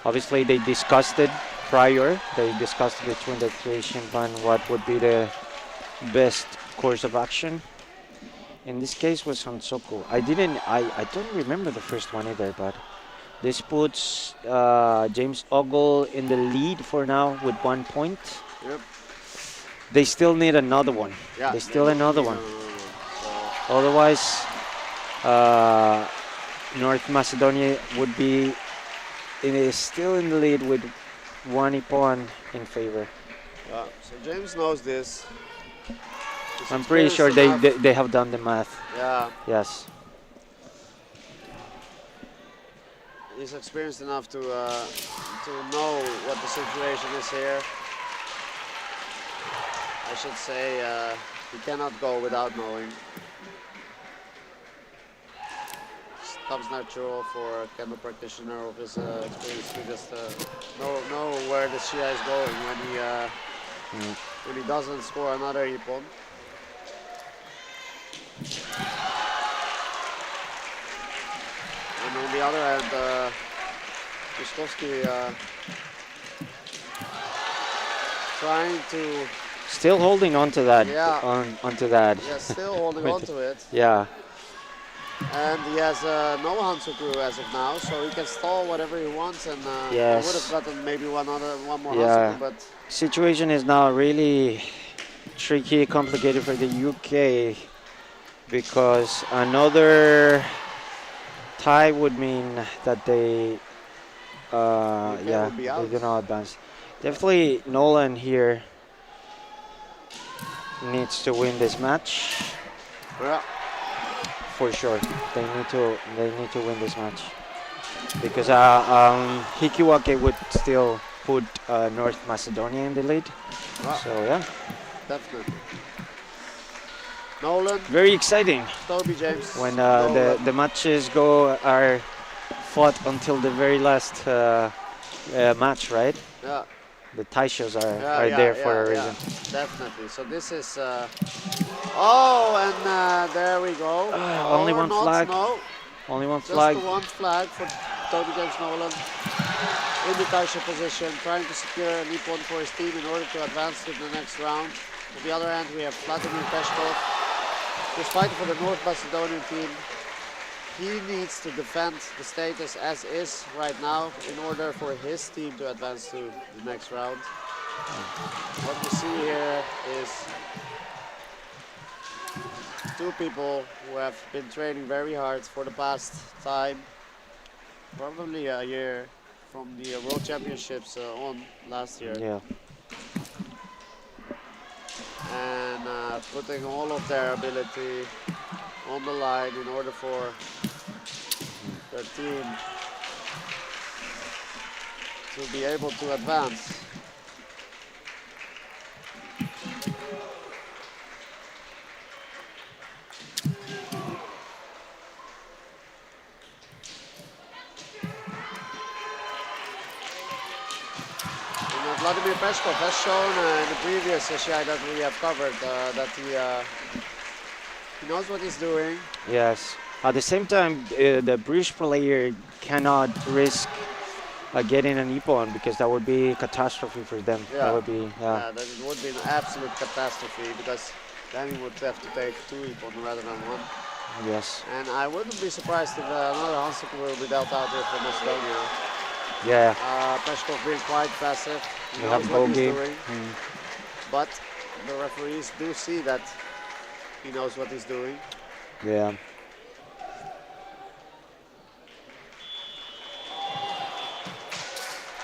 obviously they discussed it prior. They discussed between the three Shimpan what would be the best course of action. In this case was Hansoku. I don't remember the first one either, but this puts James Ogle in the lead for now with 1 point. Yep. They still need another one. Yeah. They still another need one. another one. Otherwise, uh, North Macedonia would be still in the lead with 1 point in favor. Yeah. So James knows this. He's I'm pretty sure experienced enough. they have done the math. Yeah. Yes. He's experienced enough to know what the situation is here. I should say he cannot go without knowing. Comes natural for a kendo practitioner of his experience to just know where the Shiai is going when he doesn't score another ippon. And on the other hand, Krzyzewski trying to Still holding on to that. Yeah. Onto that. still holding on to it. Yeah. And he has no Hansoku as of now, so he can stall whatever he wants, and he Yes. would have gotten maybe one more Yeah. Hansoku, but Situation is now really tricky, complicated for the UK because another tie would mean that they UK would be they out. do not advance. Definitely Nolan here needs to win this match yeah, for sure. They need to win this match because Hikiwake would still put North Macedonia in the lead. So yeah, definitely. Nolan, very exciting Toby James. when Nolan. the matches are fought until the very last match, right? Yeah, The Taishos are yeah, there for yeah, a yeah, reason. definitely. So this is and there we go. Only Or one not, flag. No, Only one just flag. the one flag for Toby James Nolan in the Taisho position, trying to secure a ippon for his team in order to advance to the next round. On the other hand, we have Vladimir Peshkov, who's fighting for the North Macedonian team. He needs to defend the status as is right now in order for his team to advance to the next round. What we see here is two people who have been training very hard for the past time, probably a year from the World Championships on last year, Yeah. and putting all of their ability on the line in order for their team to be able to advance. And Vladimir Peshkov has shown in the previous Shiai that we have covered that he knows what he's doing. Yes. At the same time, the British player cannot risk getting an ippon because that would be catastrophe for them. Yeah. That would be That it would be an absolute catastrophe because then he would have to take two ippon rather than one. yes. And I wouldn't be surprised if another Hansoku will be dealt out here for Macedonia. Yeah. Peshkov being quite passive. He We knows have what he's bogey. doing. But the referees do see that he knows what he's doing. Yeah.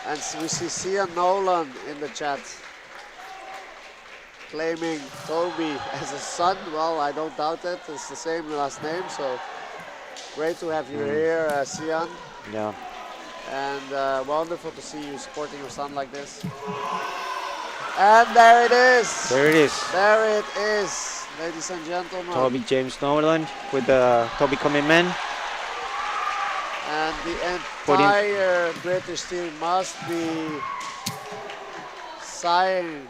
And we see Sia Nolan in the chat claiming Toby as a son. Well, I don't doubt it. It's the same last name, so great to have you here, Sian. Yeah. And wonderful to see you supporting your son like this. And there it is. There it is. There it is, ladies and gentlemen. Toby James Nolan with the Toby commitment. And the Put in- entire British team must be sighing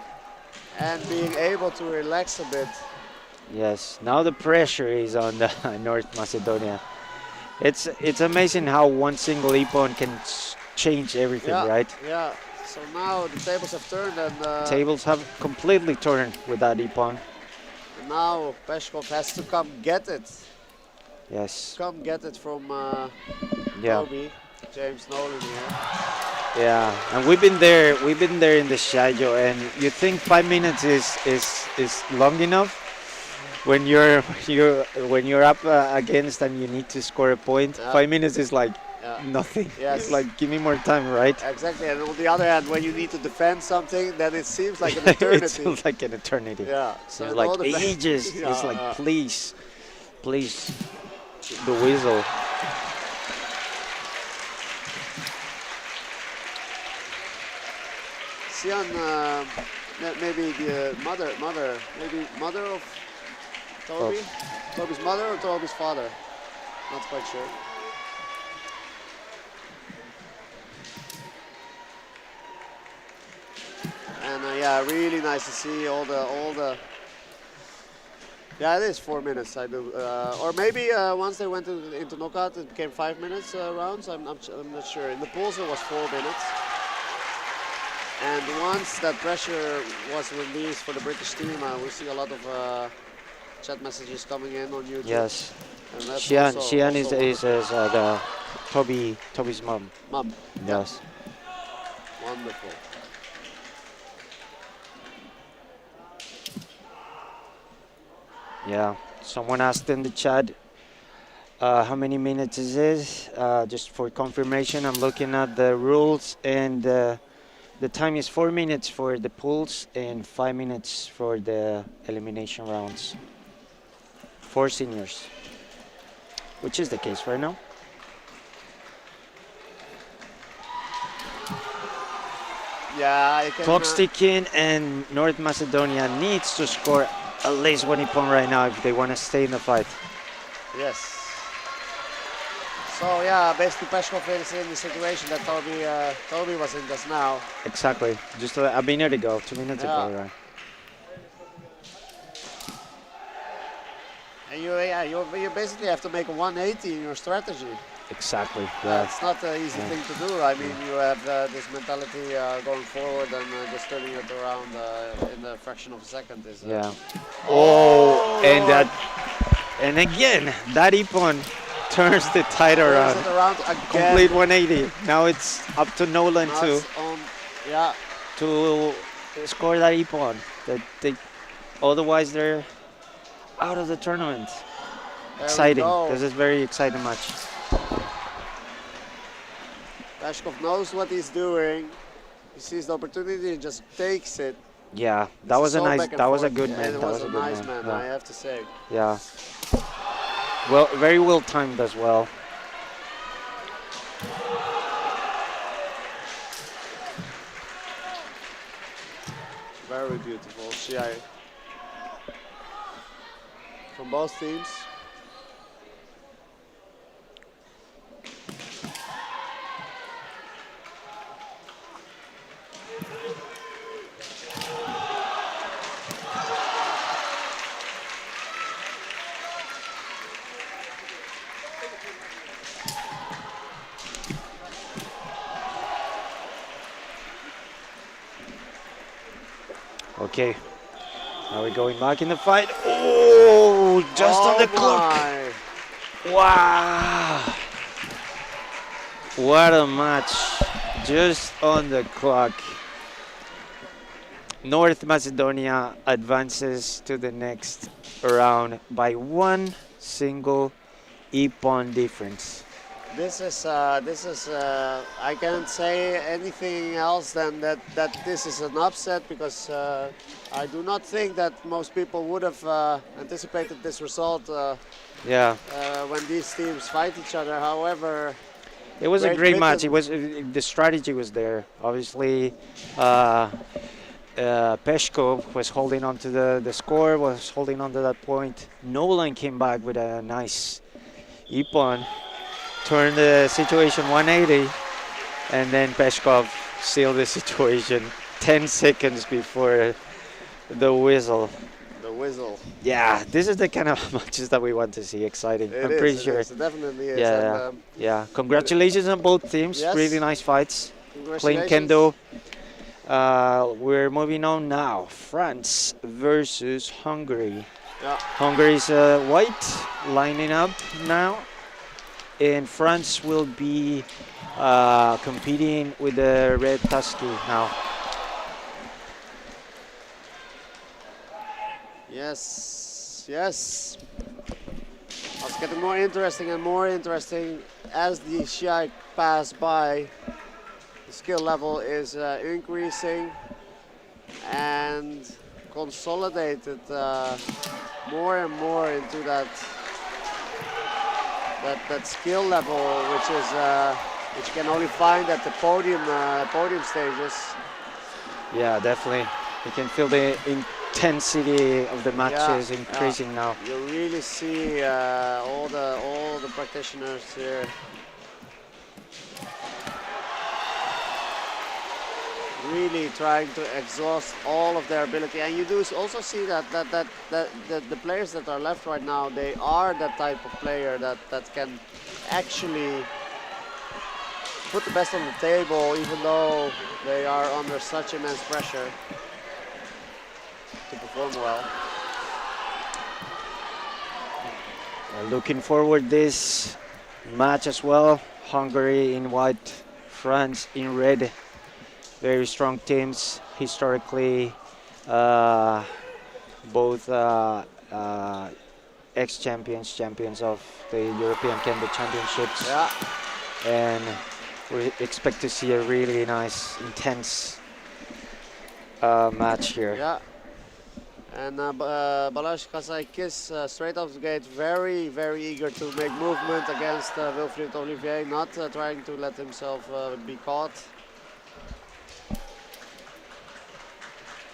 and being able to relax a bit Yes. Now the pressure is on the North Macedonia. It's amazing how one single ippon can change everything, Yeah, right? yeah. So now the tables have turned, Tables have completely turned with that ippon. and now Peshkov has to come get it. Yes. Come get it from Yeah. Toby, James Nolan here. Yeah. And we've been there. We've been there in the Shiai-jo, and you think 5 minutes is long enough when you're up against and you need to score a point. Yeah. 5 minutes is like Yeah. nothing. Yes. It's like give me more time, right? Exactly, and on the other hand, when you need to defend something, then it seems like an It eternity. feels like an eternity. Yeah, So so it's it all like depends. ages. Yeah, It's like please, please, the whistle. Sian, maybe the mother of Toby, Toby's mother or Toby's father, not quite sure. And yeah, really nice to see all the. Yeah, it is 4 minutes. I do, or maybe once they went into knockout, it became 5 minutes rounds. I'm not sure. In the pools, it was 4 minutes. And once that pressure was released for the British team, we see a lot of chat messages coming in on YouTube. Yes. And that's Xian, also, Xian also is the Toby's mom. Mom. Yes. Wonderful. Yeah. Someone asked in the chat how many minutes is this? Just for confirmation, I'm looking at the rules, and the time is 4 minutes for the pools and 5 minutes for the elimination rounds for seniors, which is the case right now. Yeah, I can. Clock's ticking, and North Macedonia needs to score at least one ippon right now if they want to stay in the fight. Yes. So yeah, basically Peshkov is in the situation that Toby was in just now. Exactly. Just a minute ago, 2 minutes Yeah. ago, right? And you basically have to make a 180 in your strategy. Exactly. Yeah. It's not an easy thing to do. I mean, you have this mentality going forward and just turning it around in a fraction of a second is. Yeah. Oh, and that, and again, that ippon turns the tide around. Turns it around again. Complete 180. Now it's up to Nolan Now to it's on, yeah. to score that ippon. That they, otherwise they're out of the tournament. There we Exciting. go. This is very exciting match. Peshkov knows what he's doing. He sees the opportunity and just takes it. Yeah, that This was is a so nice. back and That was a forth. good Yeah, man. It That was was a a good nice man. man, I have to say. Yeah. Well, very well timed as well. Very beautiful. Shiai. From both teams. Okay. Now we're going back in the fight. Oh, just on the clock. My. Wow. What a match. Just on the clock. North Macedonia advances to the next round by one single ippon difference. This is I can't say anything else than that this is an upset because I do not think that most people would have anticipated this result Yeah. when these teams fight each other. However, It was a Great great match. It Britain. was the strategy was there. Obviously, Peshko was holding on to the score, was holding on to that point. Nolan came back with a nice ippon, turned the situation 180, and then Peshkov sealed the situation 10 seconds before the whistle. the whistle. Yeah, this is the kind of matches that we want to see. Exciting. It I'm is. pretty It sure. is. It definitely is. And, Yeah, yeah. Congratulations on both teams. Really yes. nice fights. Clean Congratulations. kendo. We're moving on now. France versus Hungary. Yeah. Hungary is white lining up now, and France will be competing with the red Tusky now. Yes. Yes. It's getting more interesting and more interesting as the Shiai pass by. The skill level is increasing and consolidated more and more into that skill level, which is which you can only find at the podium stages. Yeah, definitely. You can feel the intensity of the matches increasing now. You really see all the practitioners here really trying to exhaust all of their ability, and you do also see that the players that are left right now, they are that type of player that can actually put the best on the table, even though they are under such immense pressure to perform well. Looking forward this match as well. Hungary in white, France in red. Very strong teams historically. Both ex-champions, champions of the European Kendo Championships. Yeah. And we expect to see a really nice, intense match here. Yeah. And Balázs Kasaikis straight off the gate, very, very eager to make movement against Wilfried Olivier, not trying to let himself be caught.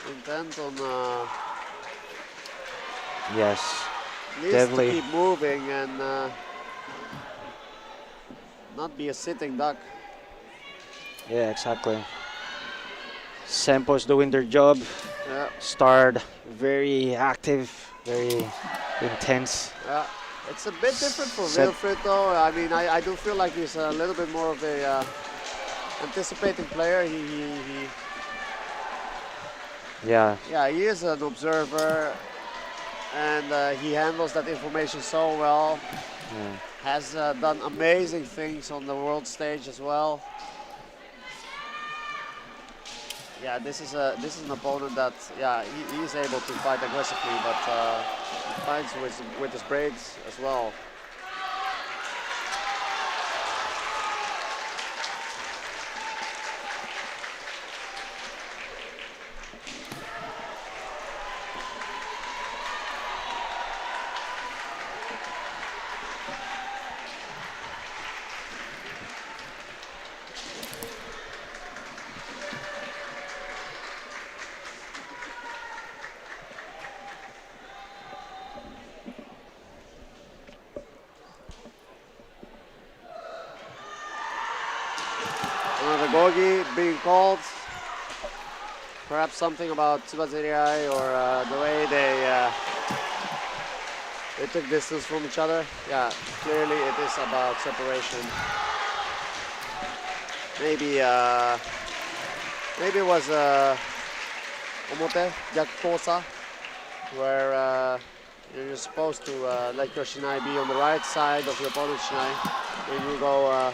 Intent on Yes, at least definitely. to keep moving and not be a sitting duck. Yeah, exactly. Sempo's doing their job. Yeah. Start very active, very intense. Yeah. It's a bit different for Set- Wilfried though. I mean, I do feel like he's a little bit more of a anticipating player. Yeah, He is an observer, and he handles that information so well. yeah. Has done amazing things on the world stage as well. Yeah, this is an opponent that he is able to fight aggressively, but he fights with his braids as well. Another gogi being called. Perhaps something about Tsubaziriai or the way they took distance from each other. Yeah, clearly it is about separation. Maybe it was omote, gyakukosa, where you're supposed to let your shinai be on the right side of your opponent's shinai when you go.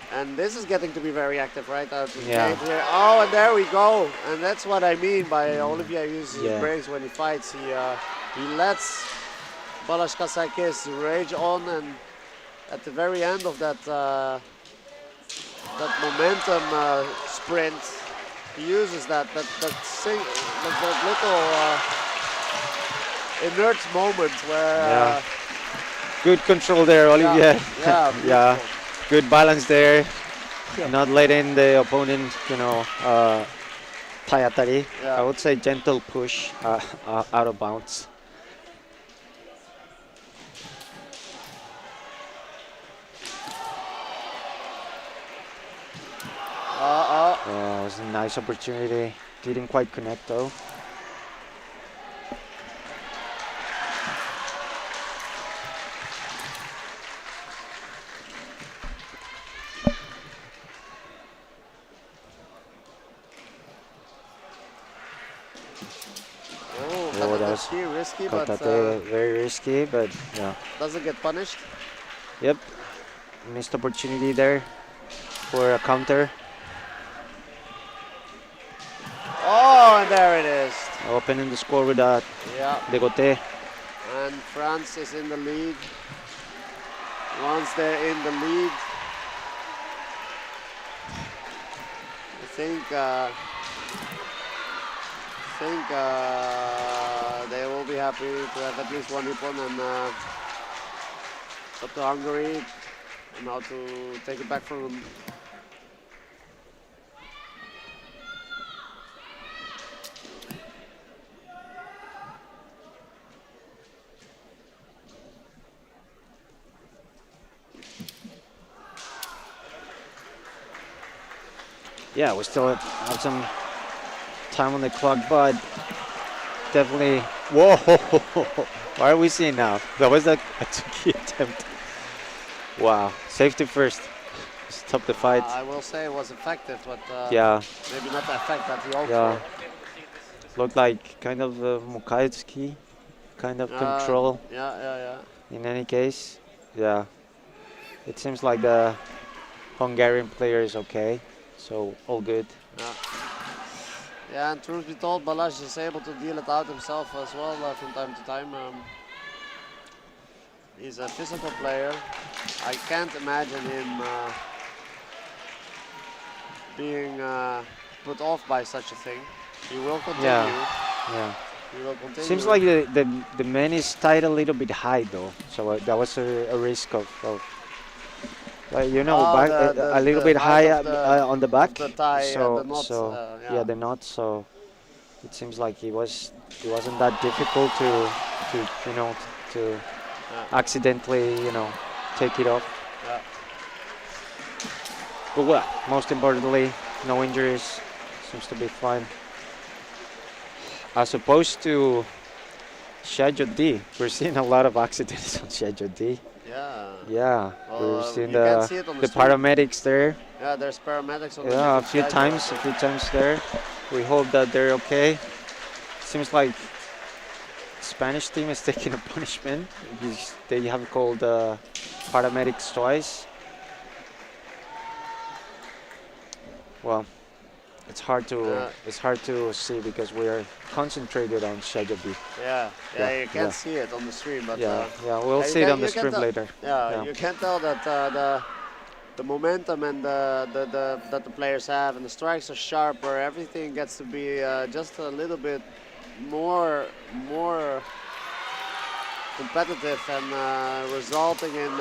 And this is getting to be very active, right? Yeah. Here. Oh, and there we go. And that's what I mean by Olivier uses Yeah. his brains when he fights. He lets Balázs Kasaikis rage on, and at the very end of that momentum sprint, he uses that little inert moment where. Yeah. Good control there, Olivier. Yeah. Yeah. Beautiful. Good balance there. Not letting the opponent, tie atari. Yeah. I would say gentle push out of bounds. It was a nice opportunity. Didn't quite connect though. Oh, Oh, that katate was ski, risky, but katate, very risky, but yeah. doesn't get punished. Yep, missed opportunity there for a counter. Oh, and there it is. Opening the score with a Yeah, degote. and France is in the lead. Once they're in the lead, I think they will be happy to have at least one Nippon and up to Hungary and how to take it back from them. Yeah, we still have some time on the clock, but definitely. Whoa! What are we seeing now? That was a key attempt. Wow, safety first. Stop the fight. I will say it was effective, but Yeah, maybe not the effect that he hoped yeah. for. Looked like kind of Mukaitsuki kind of control. Yeah. In any case, yeah. It seems like the Hungarian player is okay, so all good. Yeah, and truth be told, Balazs is able to deal it out himself as well from time to time. He's a physical player. I can't imagine him being put off by such a thing. He will continue. Yeah. He will continue. Seems like the man is tied a little bit high though, so that was a risk of like, you know, back, a little bit high on the back. the tie, so the knot. so Yeah. the knot. So it seems like it wasn't that difficult to you know to accidentally take it off. Yeah. But well, most importantly, no injuries. Seems to be fine. As opposed to Shiaijo D, we're seeing a lot of accidents on Shiaijo D. Yeah. Yeah, Well, we're seeing you can see it on the the street. paramedics there. Yeah, there's paramedics on the Yeah, a different few sides. times there. We hope that they're okay. Seems like Spanish team is taking a punishment. They have called paramedics twice. Well, it's hard to see because we are concentrated on Shiaijo B. Yeah, Yeah, you can't yeah. see it on the stream, but Yeah, we'll see it on the stream later. Yeah, you can tell that the momentum and that the players have, and the strikes are sharp, where everything gets to be just a little bit more competitive and resulting in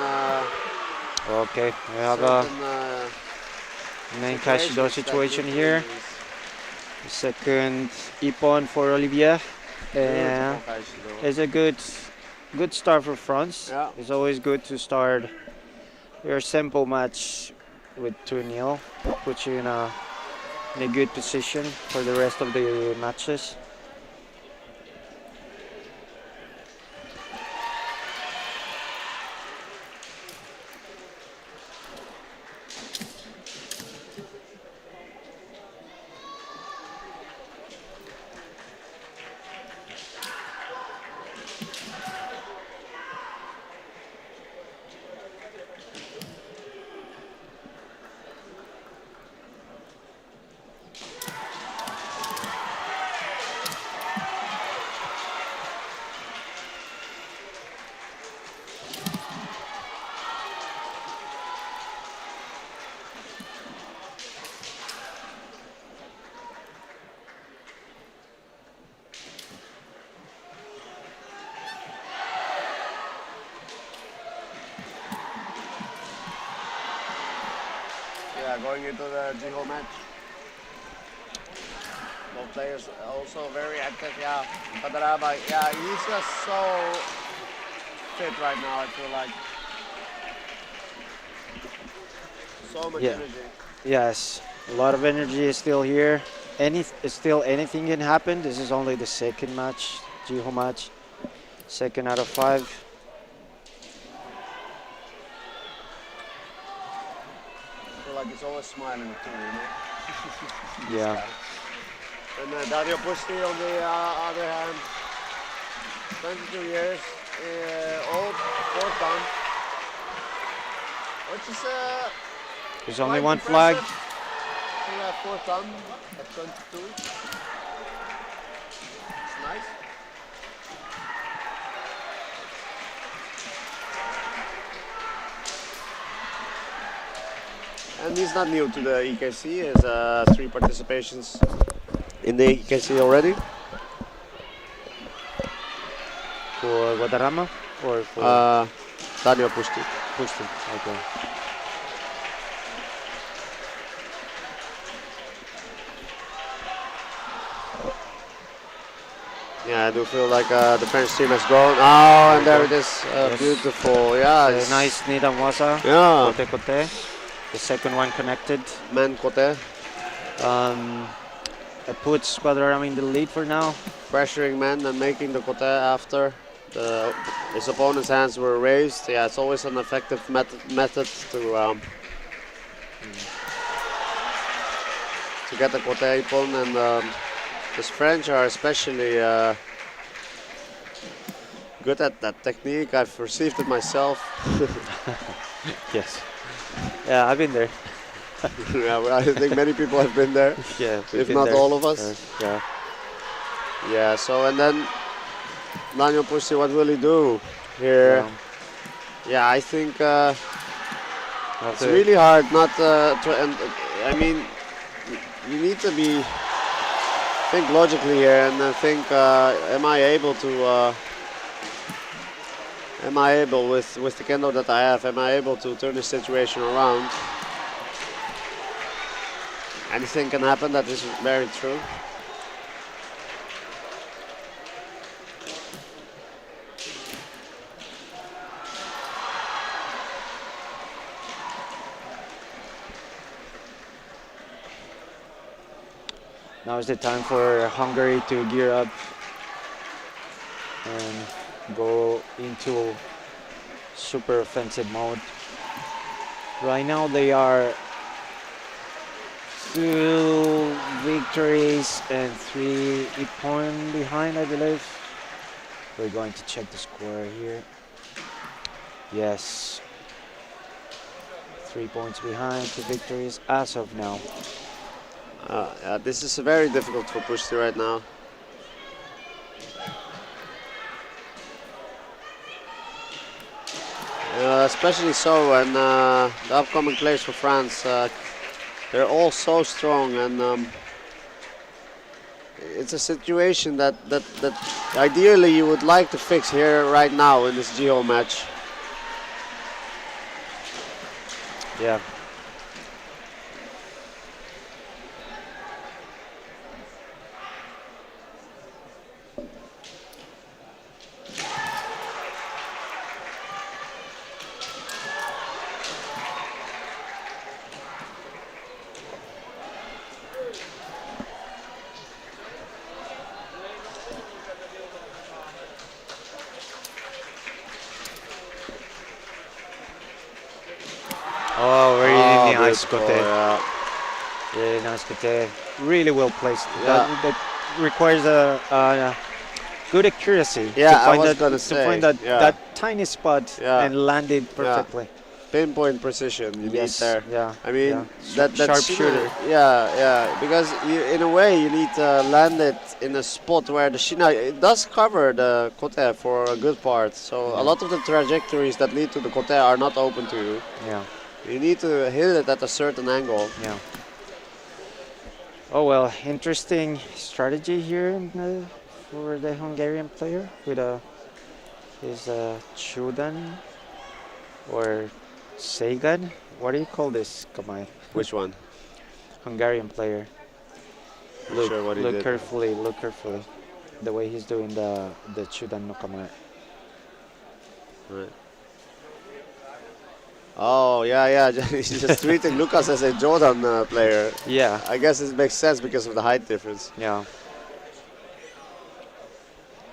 Okay, we have a certain main Kashido situations that situation lead to here. injuries. The second Ippon for Olivier. And Beautiful Taisho. it's a good start for France. Yeah. It's always good to start your simple match with 2-0. Puts you in a good position for the rest of the matches. Yeah, going into the Jiho match. Both players also very active. Yeah, Padaraba. Yeah, he's just so fit right now. I feel like so much Yeah. energy. Yes, a lot of energy is still here. Still anything can happen. This is only the second match, Jiho match. Second out of 5. I feel like he's always smiling too, you know? Yeah. And Dario Pusti on the other hand, 22 years, old, fourth dan, which is There's only quite one flag. impressive. Yeah, fourth dan at 22. It's nice. And he's not new to the EKC. He has 3 participations in the EKC already. For Guadarrama or for Daniel Pusti. Pushti? Okay. Yeah, I do feel like the French team has gone. Oh, and there it is. Yes. Beautiful. Yeah. A nice Nidamwasa. Yeah. Kote kote. The second one connected. Man Kote. It puts Guadarrama in the lead for now. Pressuring men and making the Kote after his opponent's hands were raised. Yeah, it's always an effective method to get the Kote ipon, and these French are especially good at that technique. I've received it myself. Yes. Yeah, I've been there. Yeah, well, I think many people have been there, Yeah, if not all of us. Yeah. Yeah, so and then Daniel Pusti, what will he do here? Yeah, I think it's really hard not to. And I mean, you need to think logically here and think: am I able to? Am I able with the kendo that I have? Am I able to turn the situation around? Anything can happen. That is very true. Now is the time for Hungary to gear up and go into super offensive mode. Right now they are 2 victories and 3 ipon behind, I believe. We're going to check the score here. Yes. 3 points behind, 2 victories as of now. This is very difficult for Pusti right now. Especially so when the upcoming players for France, they're all so strong, and it's a situation that ideally you would like to fix here right now in this Geo match. Yeah. Oh, very nice beautiful, Kote. yeah. Really nice Kote. Really well placed. Yeah. That requires a good accuracy Yeah, to I find was that, gonna to say, find that, yeah. that tiny spot Yeah. and land it perfectly. Pinpoint precision you need there. Yeah. I mean, yeah. that Sharp Shina- shooter. Yeah, because in a way you need to land it in a spot where the Shina, it does cover the kote for a good part. So Yeah. a lot of the trajectories that lead to the kote are not open to you. Yeah. You need to hit it at a certain angle. Yeah. Oh well, interesting strategy here for the Hungarian player with his Chudan or Seigan. What do you call this, Kamai? Which one? Hungarian player. Not Look, sure what he look did. carefully. Look carefully. The way he's doing the Chudan no Kamai. Right. Oh yeah. He's just treating Lucas as a Jordan player. Yeah. I guess it makes sense because of the height difference. Yeah.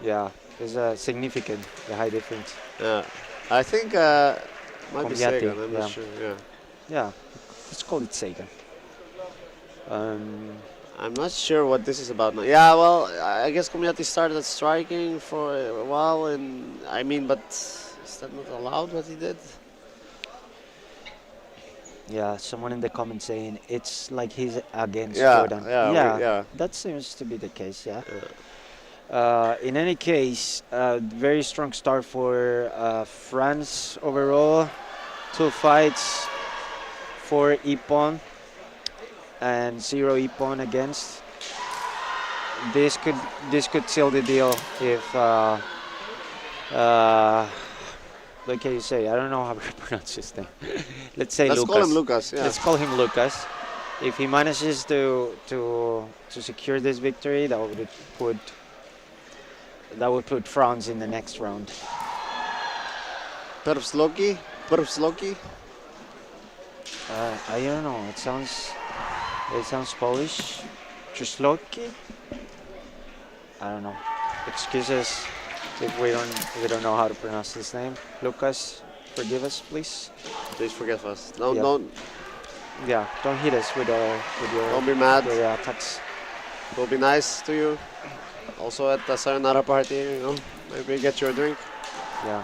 Yeah. It's significant, the high difference. Yeah. I think might be Kombiati, Sega, I'm yeah. not sure. Yeah. Yeah. Let's call it Seigan. I'm not sure what this is about now. Yeah, well, I guess Community started striking for a while, and I mean, but is that not allowed what he did? Yeah, someone in the comments saying it's like he's against Yeah, Jordan. yeah, Yeah, yeah. that seems to be the case, yeah. Yeah. In any case, very strong start for France overall. Two fights, four Ippon and zero Ippon against. This could this could seal the deal if uh, what can you say? I don't know how to pronounce his name. Let's say Let's Lucas. call him Lucas. Yeah. Let's call him Lucas. If he manages to secure this victory, put that would put France in the next round. Pervsloki. Pervsloki. I don't know. It sounds Polish. Trusloki. I don't know. Excuses if we don't know how to pronounce his name. Lucas, forgive us, please. Please forgive us. Don't Yeah. don't Yeah, don't hit us with your don't be mad. your attacks. We'll be nice to you. Also at the sayonara party, maybe get you a drink. Yeah.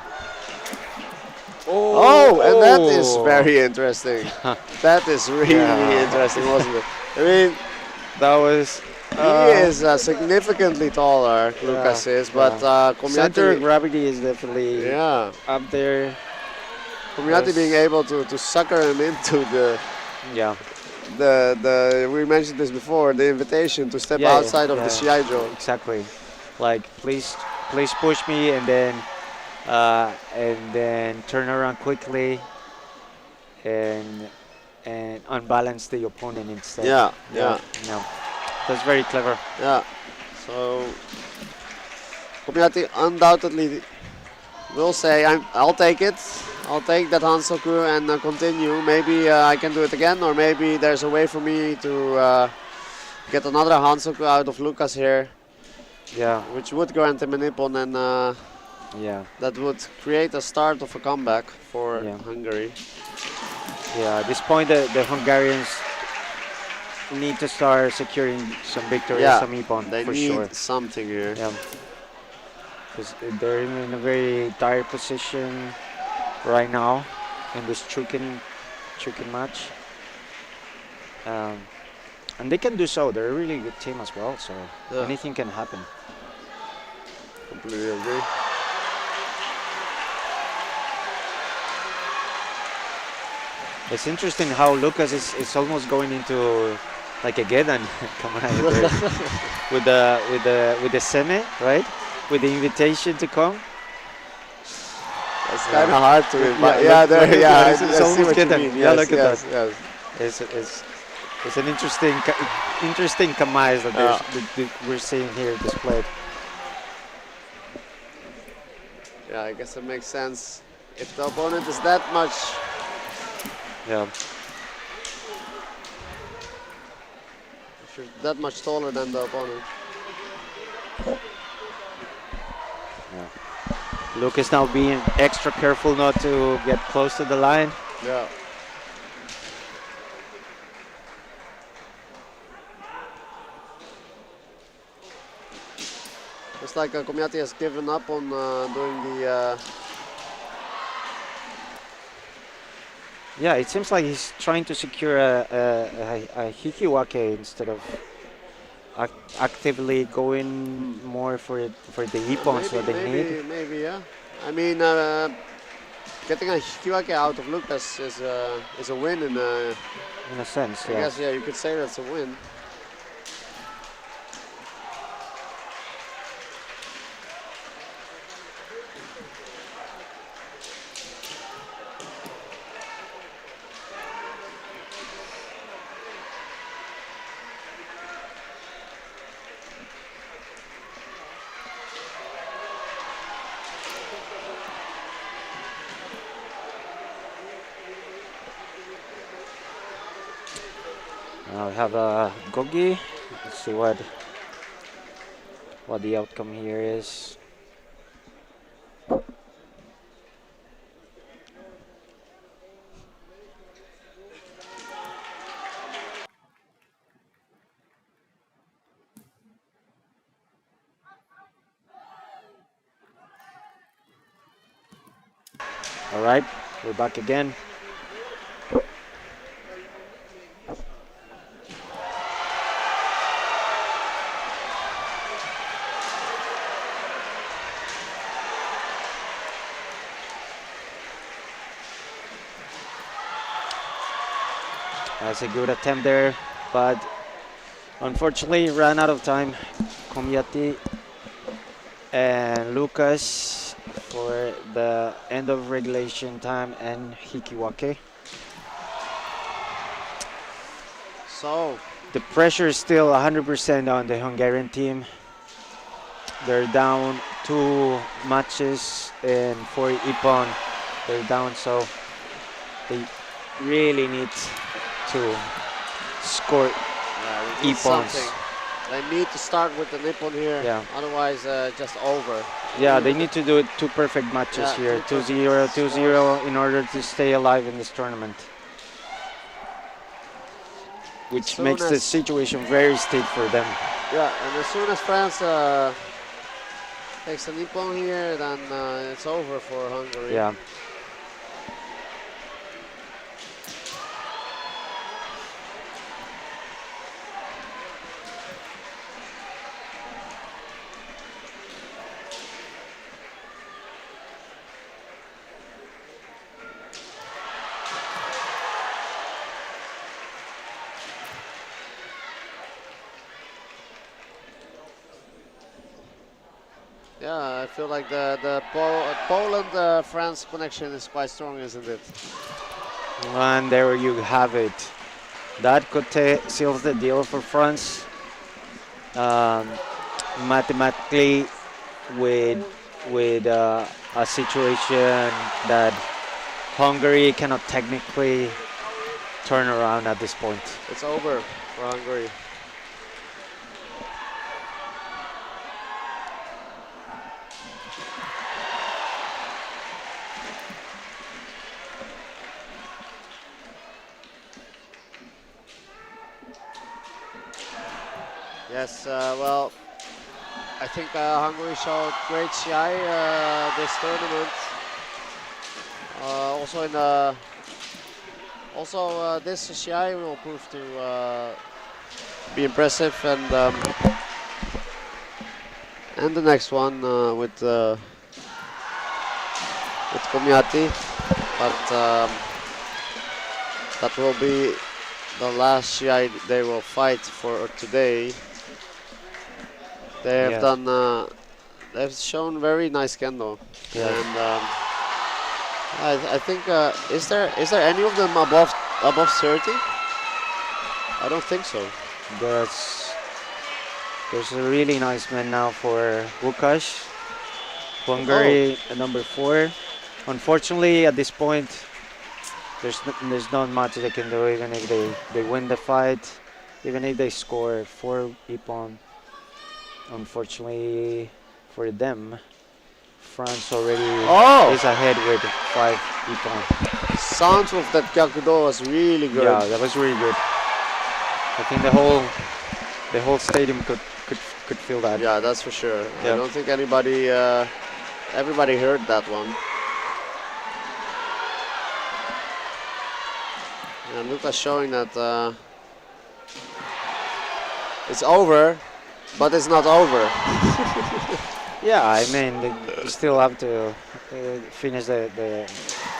Oh, and that is very interesting. That is really Yeah. interesting, wasn't it? I mean, That was. he is significantly taller, Lucas is, but Center of Community, gravity is definitely yeah, up there. Community Yes. being able to sucker him into Yeah. the we mentioned this before, the invitation to step outside of the Shiai-jo. Exactly. Like, please push me, and then turn around quickly, and unbalance the opponent instead. Yeah, yeah, No, that's very clever. yeah. So Community undoubtedly will say, I'll take it. I'll take that Hansoku and continue. Maybe I can do it again, or maybe there's a way for me to get another Hansoku out of Lucas here, Yeah, which would grant him an Ippon, and yeah, that would create a start of a comeback for Yeah. Hungary. yeah. At this point, the Hungarians need to start securing some victories, Yeah, some Ippon, They for need sure. something here. Yeah, because they're in a very dire position right now in this Chukin match. And they can do so. They're a really good team as well, so Yeah. anything can happen. Completely agree. It's interesting how Lucas is almost going into like a Gedan with the semi, right? With the invitation to come. It's kind of hard to invite. Yeah, look at yeah, that. It's I see almost what you Gedan. mean. Yeah, Yes, look at yes, that. yes. It's an interesting kameis that, that we're seeing here displayed. Yeah, I guess it makes sense. If the opponent is that much, Yeah. if you're that much taller than the opponent. Luke is now being extra careful not to get close to the line. Yeah. It's like Komiati has given up on doing the. Yeah, it seems like he's trying to secure a Hikiwake instead of actively going more for the Ippons that they need. Maybe, yeah. I mean, getting a Hikiwake out of Lucas is a win in In a sense, I yeah. guess, yeah, you could say that's a win. Now we have Gogi. Let's see what the outcome here is. All right, we're back again. That's a good attempt there, but unfortunately ran out of time. Komiati and Lucas for the end of regulation time and Hikiwake. So, The pressure is still 100% on the Hungarian team. They're down 2 matches and for Ippon they're down, so they really need to score we need Ippons. something. They need to start with the Nippon here. Yeah. Otherwise, just over. Yeah, Even they if need to do it 2 perfect matches Yeah, here, 2 perfect 2-0 in order to stay alive in this tournament. Which Soon makes the as- situation very steep for them. Yeah, and as soon as France takes a Nippon here, then it's over for Hungary. Yeah. Yeah, I feel like the Poland-France connection is quite strong, isn't it? And there you have it. That could seals the deal for France. Mathematically, with a situation that Hungary cannot technically turn around at this point. It's over for Hungary. Yes, well, I think Hungary showed great Shiai this tournament. This Shiai will prove to be impressive, and the next one with Komiati, but that will be the last Shiai they will fight for today. They have Yes. done. They've shown very nice kendo, Yes. and I think is there any of them above 30? I don't think so. There's a really nice man now for Łukasz. Hungary at number 4. Unfortunately, at this point, there's not much they can do. Even if they win the fight, even if they score 4 Ippon. Unfortunately for them, France already is ahead with 5 Ippon. Sound of that Gyakudo was really good. Yeah, that was really good. I think the whole stadium could feel that. Yeah, that's for sure. Yeah. I don't think everybody heard that one. And Lucas showing that it's over, but it's not over. Yeah, I mean they still have to finish the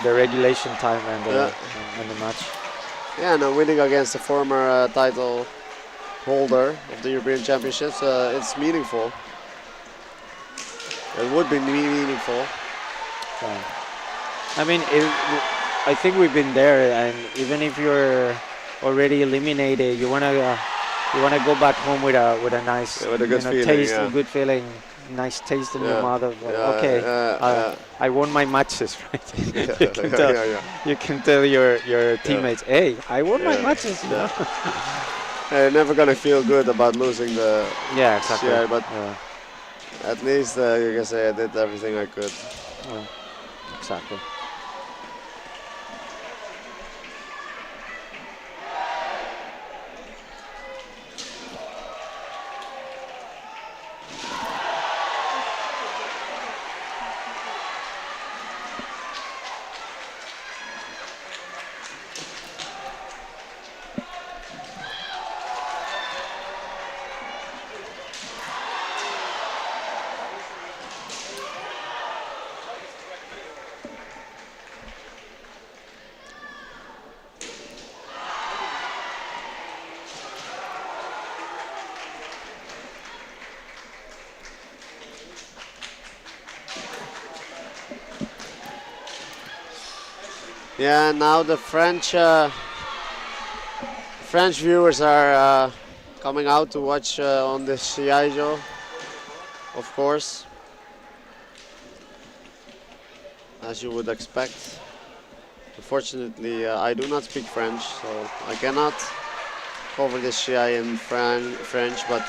regulation time and the match. Yeah, and winning against the former title holder of the European Championships, it's meaningful. It would be meaningful. I mean, I think we've been there, and even if you're already eliminated, you wanna go back home with a nice, With a good feeling, taste, yeah. a good feeling, nice taste in your Yeah. mouth of like, Yeah, okay, yeah. I won my matches, right? Yeah, you can tell, yeah. you can tell your teammates, hey, I won my Yeah. matches. You know? You're never gonna feel good about losing the Yeah, exactly. Shiai, but Yeah, at least you can say I did everything I could. yeah, exactly. Yeah, now the French viewers are coming out to watch on the Shiaijo, of course, as you would expect. Unfortunately, I do not speak French, so I cannot cover this Shiai in French, but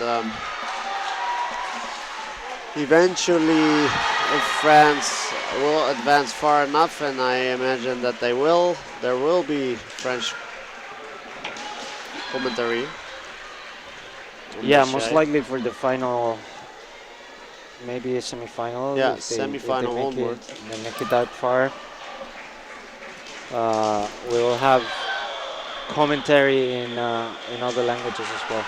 eventually, if France will advance far enough, and I imagine that they will, there will be French commentary. On Yeah, the most Shiai. likely for the final, maybe a semifinal. Yeah, If they semifinal make onward. they make it that far. We will have commentary in other languages as well.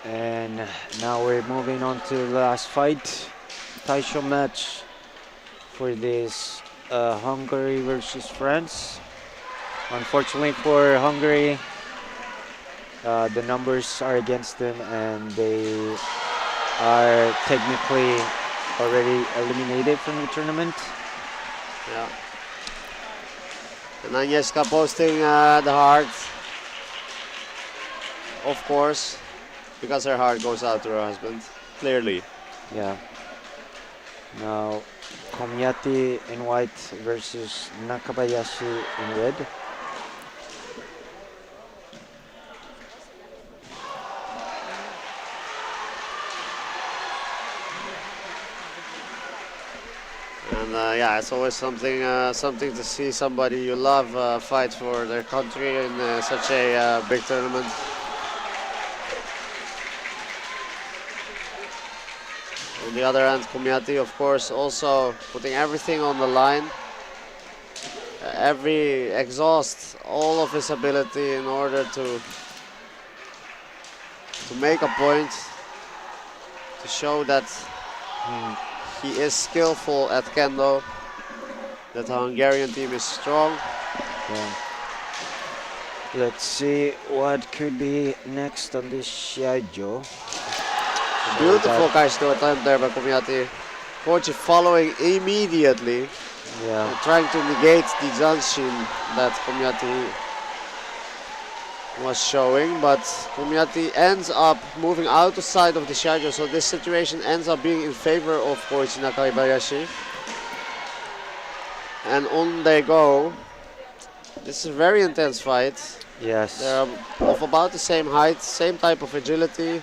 And now we're moving on to the last fight, Taisho match for this Hungary versus France. Unfortunately for Hungary, the numbers are against them and they are technically already eliminated from the tournament. Yeah. And Agnieszka posting the heart, of course, because her heart goes out to her husband, clearly. Yeah. Now, Komiati in white versus Nakabayashi in red. And yeah, it's always something to see somebody you love fight for their country in such a big tournament. On the other hand, Komiati, of course, also putting everything on the line. Every exhaust all of his ability in order to make a point, to show that he is skillful at Kendo, that the Hungarian team is strong. Yeah. Let's see what could be next on this Shiai-jo. Beautiful Kaishito attempt there by Komiati. Koichi following immediately, Yeah. trying to negate the Zanshin that Komiati was showing, but Komiati ends up moving out of sight of the Shiai-jo, so this situation ends up being in favor of Koichi Nakabayashi. And on they go. This is a very intense fight. Yes. They're of about the same height, same type of agility.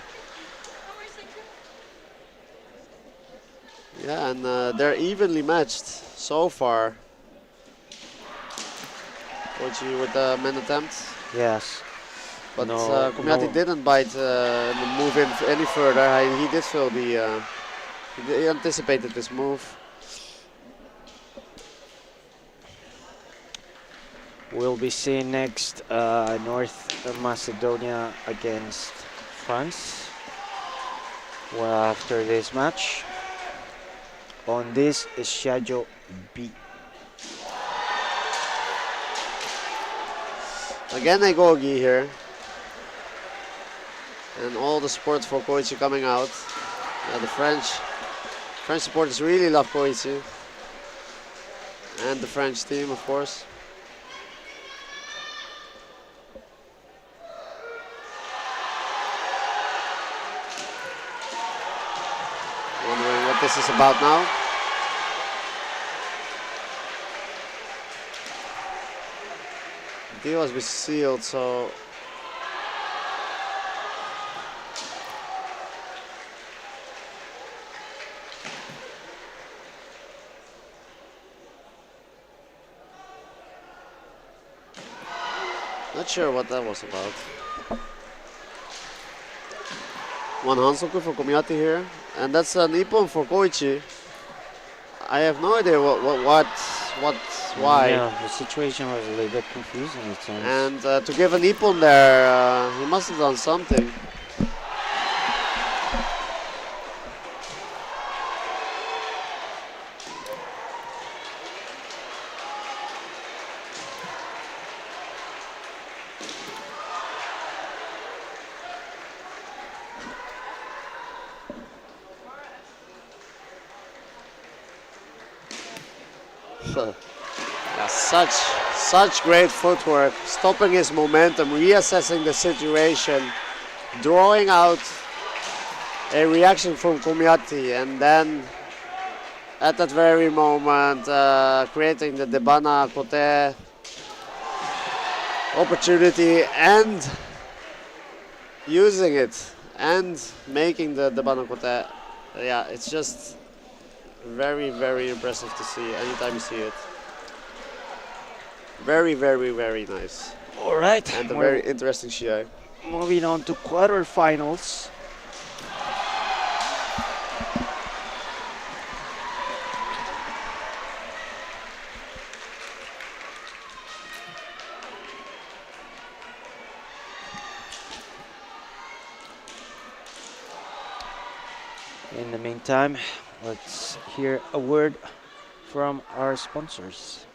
Yeah, and they're evenly matched so far. Koichi with the main attempt. Yes. But No, Komiati no. didn't bite and move in any further. He did feel the. He anticipated this move. We'll be seeing next North Macedonia against France. Well, after this match. On this is Shiaijo B. Again, a gogi here. And all the support for Koichi coming out. The French supporters really love Koichi. And the French team, of course. Wondering what this is about now. The deal has been sealed, so not sure what that was about. One Hansoku for Komiati here, and that's an Ippon for Koichi. I have no idea why. Yeah, the situation was a little bit confusing at times. And to give an Ippon there, he must have done something. Yeah, such great footwork, stopping his momentum, reassessing the situation, drawing out a reaction from Komiati, and then at that very moment creating the Debana Kote opportunity and using it and making the Debana Kote. Yeah, it's just very, very impressive to see anytime you see it. Very, very, very nice. All right, And a we're very interesting Shiai. moving on to quarterfinals. In the meantime, let's hear a word from our sponsors.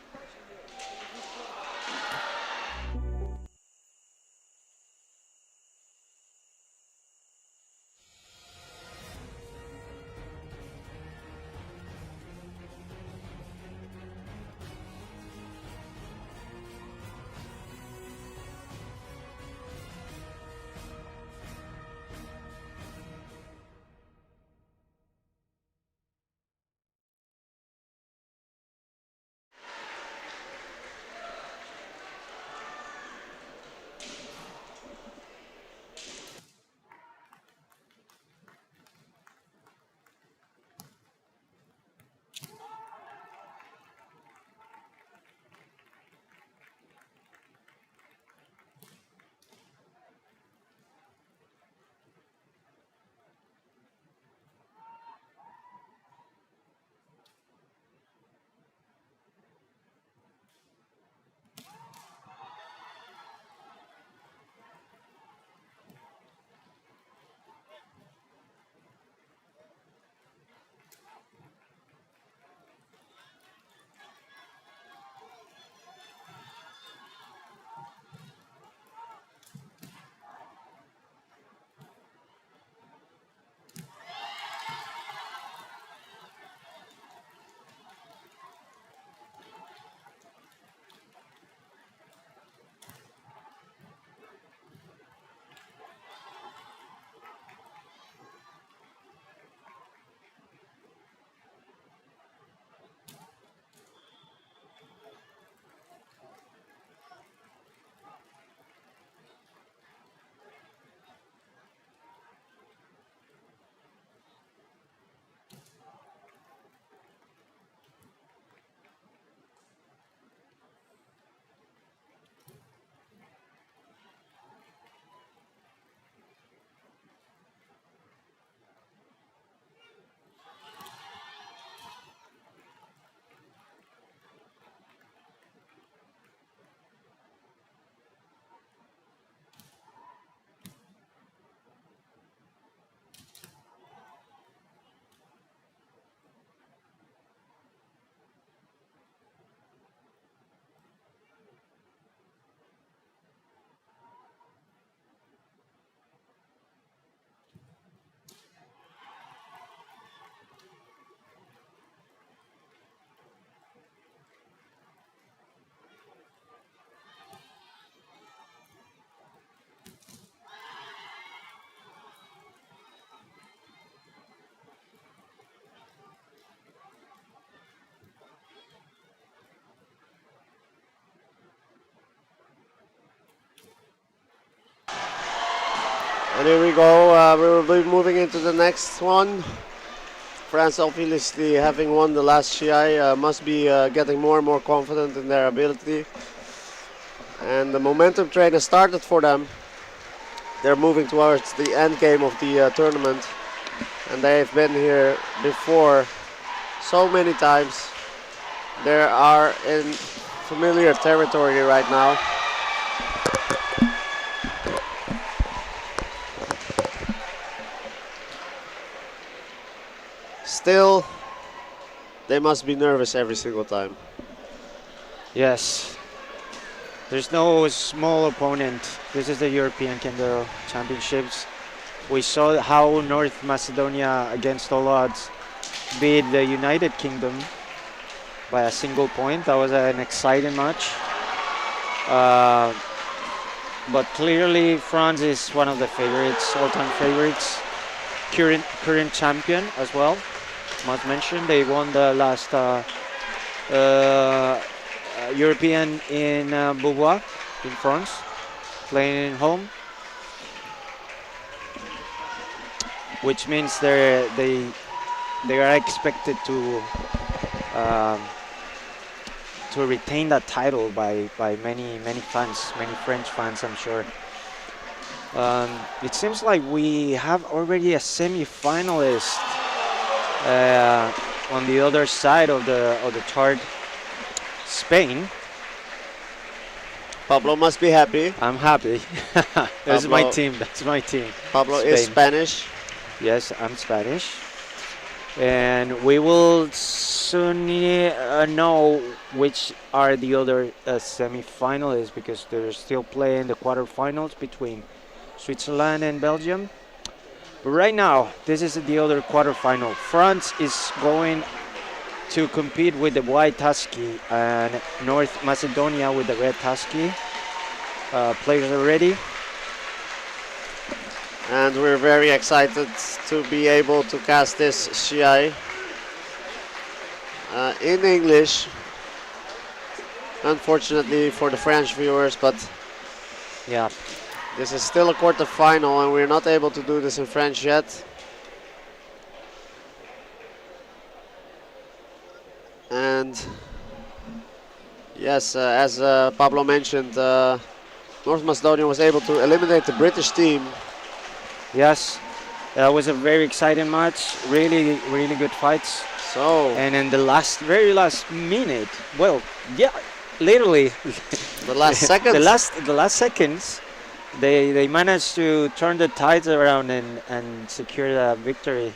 And here we go. We will be moving into the next one. France, obviously having won the last Shiai, must be getting more and more confident in their ability. And the momentum train has started for them. They're moving towards the end game of the tournament. And they've been here before so many times. They are in familiar territory right now. Still, they must be nervous every single time. Yes, there's no small opponent. This is the European Kendo Championships. We saw how North Macedonia, against all odds, beat the United Kingdom. by a single point. That was an exciting match. Uh, but clearly, France is one of the favorites, all-time favorites. Current champion as well. Must mention they won the last European in Beauvoir in France, playing in home, which means they are expected um, to retain that title by many fans, many French fans, I'm sure. It seems like we have already a semi-finalist on the other side of the chart, Spain. Pablo must be happy. I'm happy. That's my Pablo- team. That's my team. Pablo is Spain. Spanish. Yes, I'm Spanish. And we will soon know which are the other semi-finalists, because they're still playing the quarterfinals between Switzerland and Belgium. But right now, this is the other quarterfinal. France is going to compete with the white Tusky, and North Macedonia with the red Tusky. Players are ready. And we're very excited to be able to cast this Shiai in English. Unfortunately for the French viewers, but Yeah, this is still a quarterfinal and we're not able to do this in French yet. And yes, as Pablo mentioned, North Macedonia was able to eliminate the British team. yes. That was a very exciting match. Really, really good fights. So And in the very last minute, well, yeah, literally, the last seconds. the last seconds, they managed to turn the tides around and secure the victory.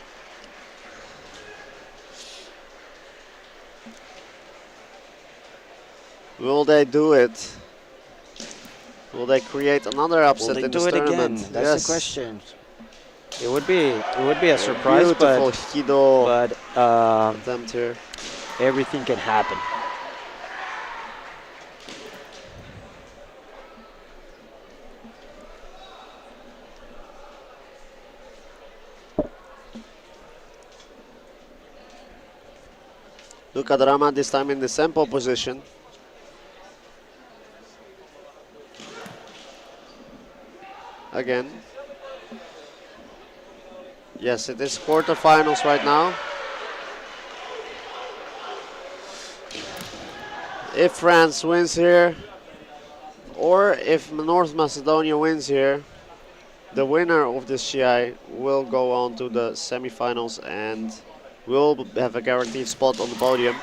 Will they do it? Will they create another Will upset they in do this it tournament? again? That's Yes. the question. It would be a surprise, Beautiful Hido but attempt here. everything can happen. Luca Drama this time in the sample position. Again. Yes, it is quarterfinals right now. If France wins here, or if North Macedonia wins here, the winner of this Shiai will go on to the semifinals and will have a guaranteed spot on the podium.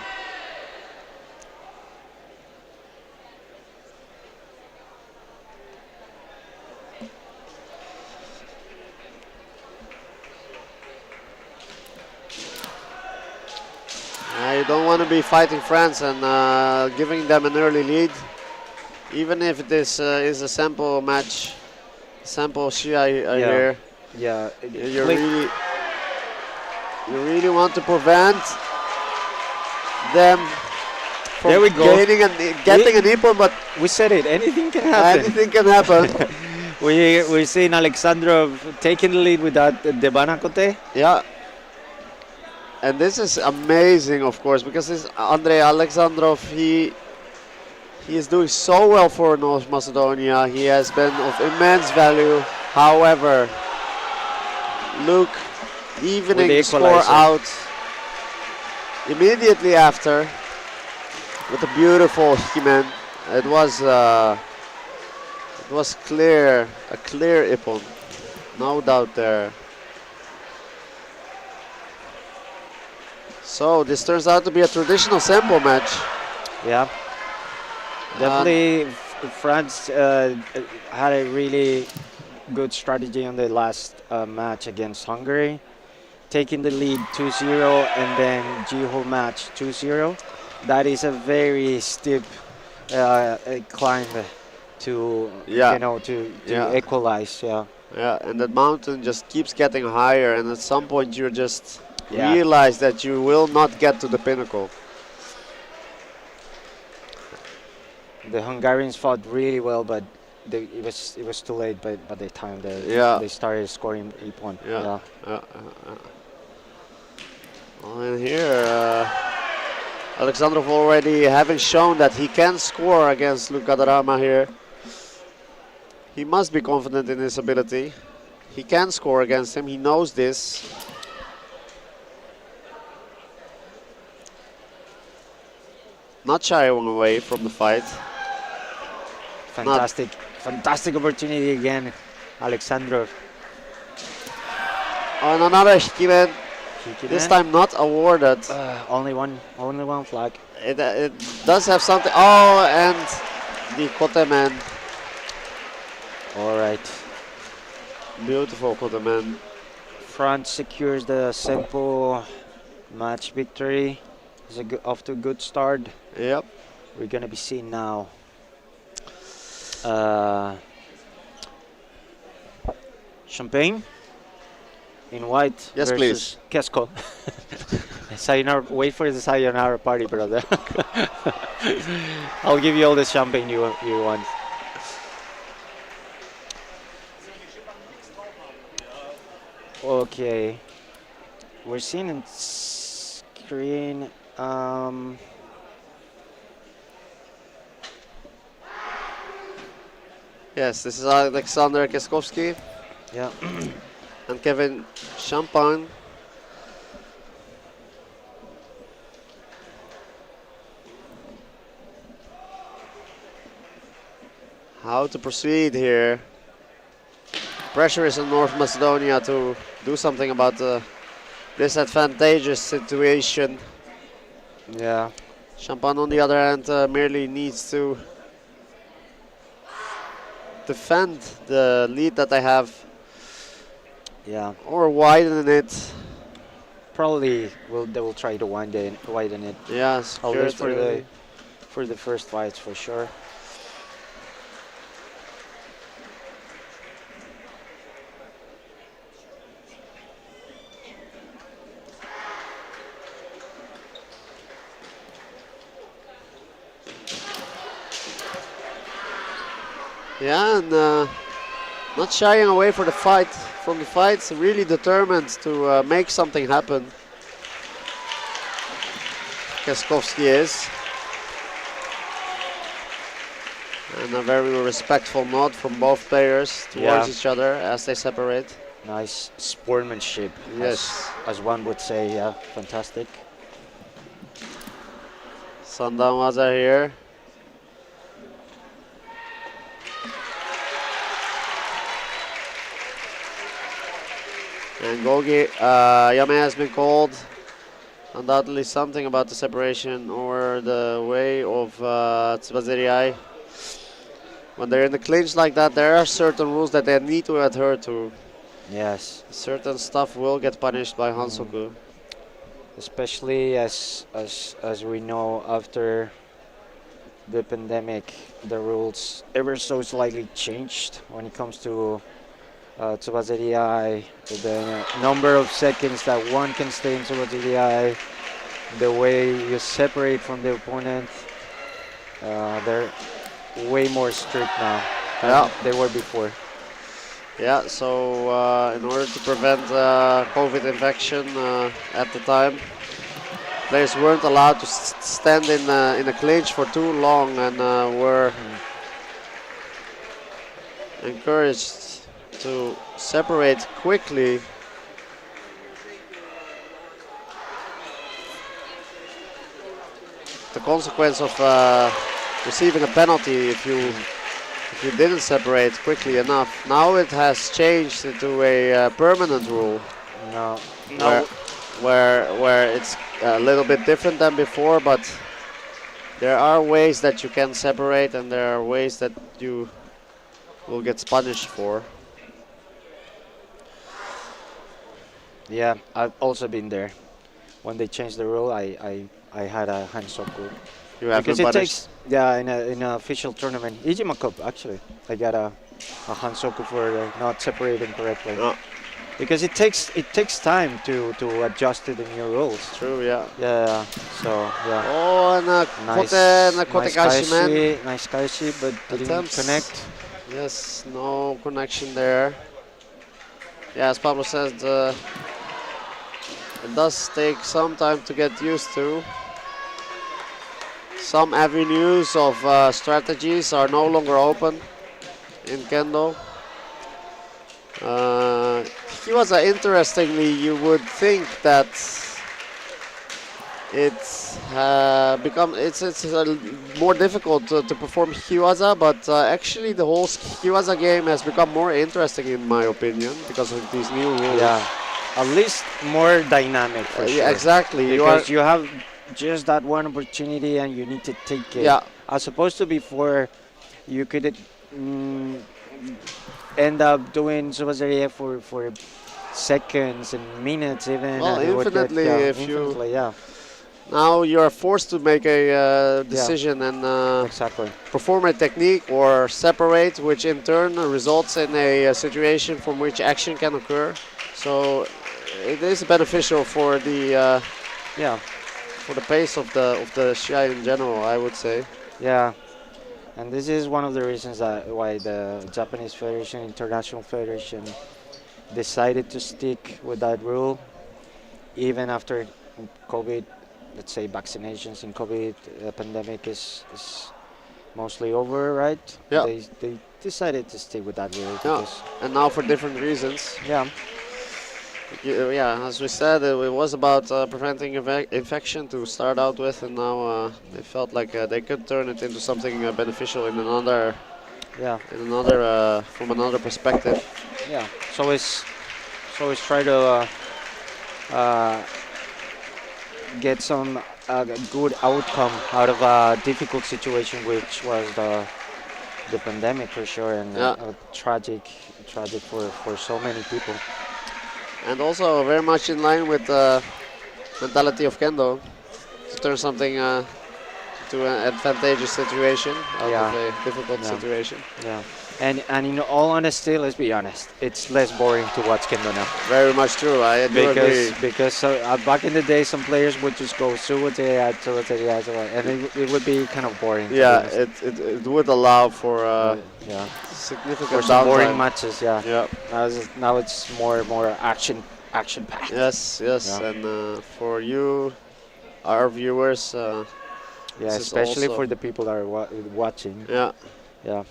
You don't want to be fighting France and giving them an early lead, even if this is a sample match, sample Shiai here. Yeah, You really want to prevent them from There we go. getting an ippon, but we said it. Anything can happen. anything can happen. We're seeing Alexandrov taking the lead with that Debanakote. Yeah. And this is amazing, of course, because this Andrei Alexandrov, he is doing so well for North Macedonia. He has been of immense value. However, look, evening With the score equalizer. out immediately after with a beautiful Himen. It was clear, a clear ippon, no doubt there. So this turns out to be a traditional sample match. Yeah, definitely. France had a really good strategy on the last match against Hungary, taking the lead 2-0 and then Jiho match 2-0. That is a very steep climb to Yeah. to Yeah. equalize. Yeah, Yeah, and that mountain just keeps getting higher, and at some point you just Yeah. realize that you will not get to the pinnacle. The Hungarians fought really well, but it was too late. By the time Yeah. they started scoring 8-1. Yeah. Yeah. Well, and here, Alexandrov already having shown that he can score against Luka Darama here. He must be confident in his ability. He can score against him. He knows this. Not shying away from the fight. Fantastic opportunity again, Alexandrov. On another Hikimen, this time not awarded. Only one flag. It does have something. Oh, and the Kotemen. All right. Beautiful Kotemen. France secures the Sempo match victory. It's off to a good start. Yep. We're gonna be seeing now Champagne in white Yes, versus Kesko. Sayonara, wait for the sayonara party, brother. I'll give you all the champagne you want. Okay, we're seeing in screen. Yes, this is Alexander Keskowski Yeah. and Kevin Champagne. How to proceed here? Pressure is in North Macedonia to do something about the disadvantageous situation. Yeah. Champagne, on the other hand, merely needs to defend the lead that I have Yeah. or widen it. Probably they will try to widen it. Yes, At least for the first fights for sure. Yeah, and not shying away from the fights, really determined to make something happen. Keskowski is. And a very respectful nod from both players towards each other as they separate. Nice sportsmanship. Yes. As one would say, yeah, fantastic. Sandan Waza here. And Gogi Yame has been called. Undoubtedly something about the separation or the way of Tsubazeriai. When they're in the clinch like that, there are certain rules that they need to adhere to. Yes. Certain stuff will get punished by Hansoku. Especially as we know, after the pandemic, the rules ever so slightly changed when it comes to Tsubazeriai, the number of seconds that one can stay in Tsubazeriai, the way you separate from the opponent. They're way more strict now than they were before. Yeah, so in order to prevent COVID infection at the time, players weren't allowed to stand in a clinch for too long and were encouraged to separate quickly. The consequence of receiving a penalty if you didn't separate quickly enough. Now it has changed into a permanent rule. No. Where it's a little bit different than before, but there are ways that you can separate and there are ways that you will get punished for. Yeah, I've also been there. When they changed the rule, I had a Hansoku. You have because been it punished? takes in an official tournament, Ijima Cup actually. I got a Hansoku for not separating correctly. Oh. because it takes time to adjust to the new rules. True, yeah. Yeah. So yeah. Oh, and Nice, Kote nice Gashi man Kaishi, nice Kaishi, but didn't attempts. connect. Yes, no connection there. Yeah, as Pablo says, it does take some time to get used to. Some avenues of strategies are no longer open in Kendo. He was interestingly, you would think that it's more difficult to perform Hiwaza, but actually the whole Hiwaza game has become more interesting in my opinion because of these new rules. Yeah, at least more dynamic for Yeah, sure. exactly. Because you have just that one opportunity and you need to take it. Yeah. As opposed to before, you could mm, end up doing Subazaria for seconds and minutes even. Well, and it would get, infinitely yeah, if you infinitely, yeah, now you are forced to make a decision and exactly. perform a technique or separate, which in turn results in a situation from which action can occur. So it is beneficial for the Yeah, pace of the Shiai in general, I would say. yeah. And this is one of the reasons that why the Japanese Federation, International Federation, decided to stick with that rule even after COVID, let's say vaccinations in COVID pandemic is mostly over, right? Yeah. They decided to stick with that rule Yeah, because and now for different reasons. yeah, Yeah, as we said, it was about preventing infection to start out with, and now they felt like they could turn it into something beneficial in yeah, from another perspective. yeah. So it's try to uh, get some good outcome out of a difficult situation, which was the pandemic for sure, and Yeah. tragic for so many people. And also very much in line with the mentality of Kendo to turn something to an advantageous situation out Yeah. of a difficult Yeah. situation. Yeah, and in all honesty, let's be honest, it's less boring to watch Kendo now. Very much true. I do agree. Because back in the day, some players would just go Suwateya, and it would be kind of boring. To be Yeah, honest. it would allow for Yeah, significant for some boring downtime. matches. Yeah. Yeah. Now it's more action packed. Yes, yes, Yeah. and for you, our viewers, Yeah, this is especially also- for the people that are watching. yeah. Yeah.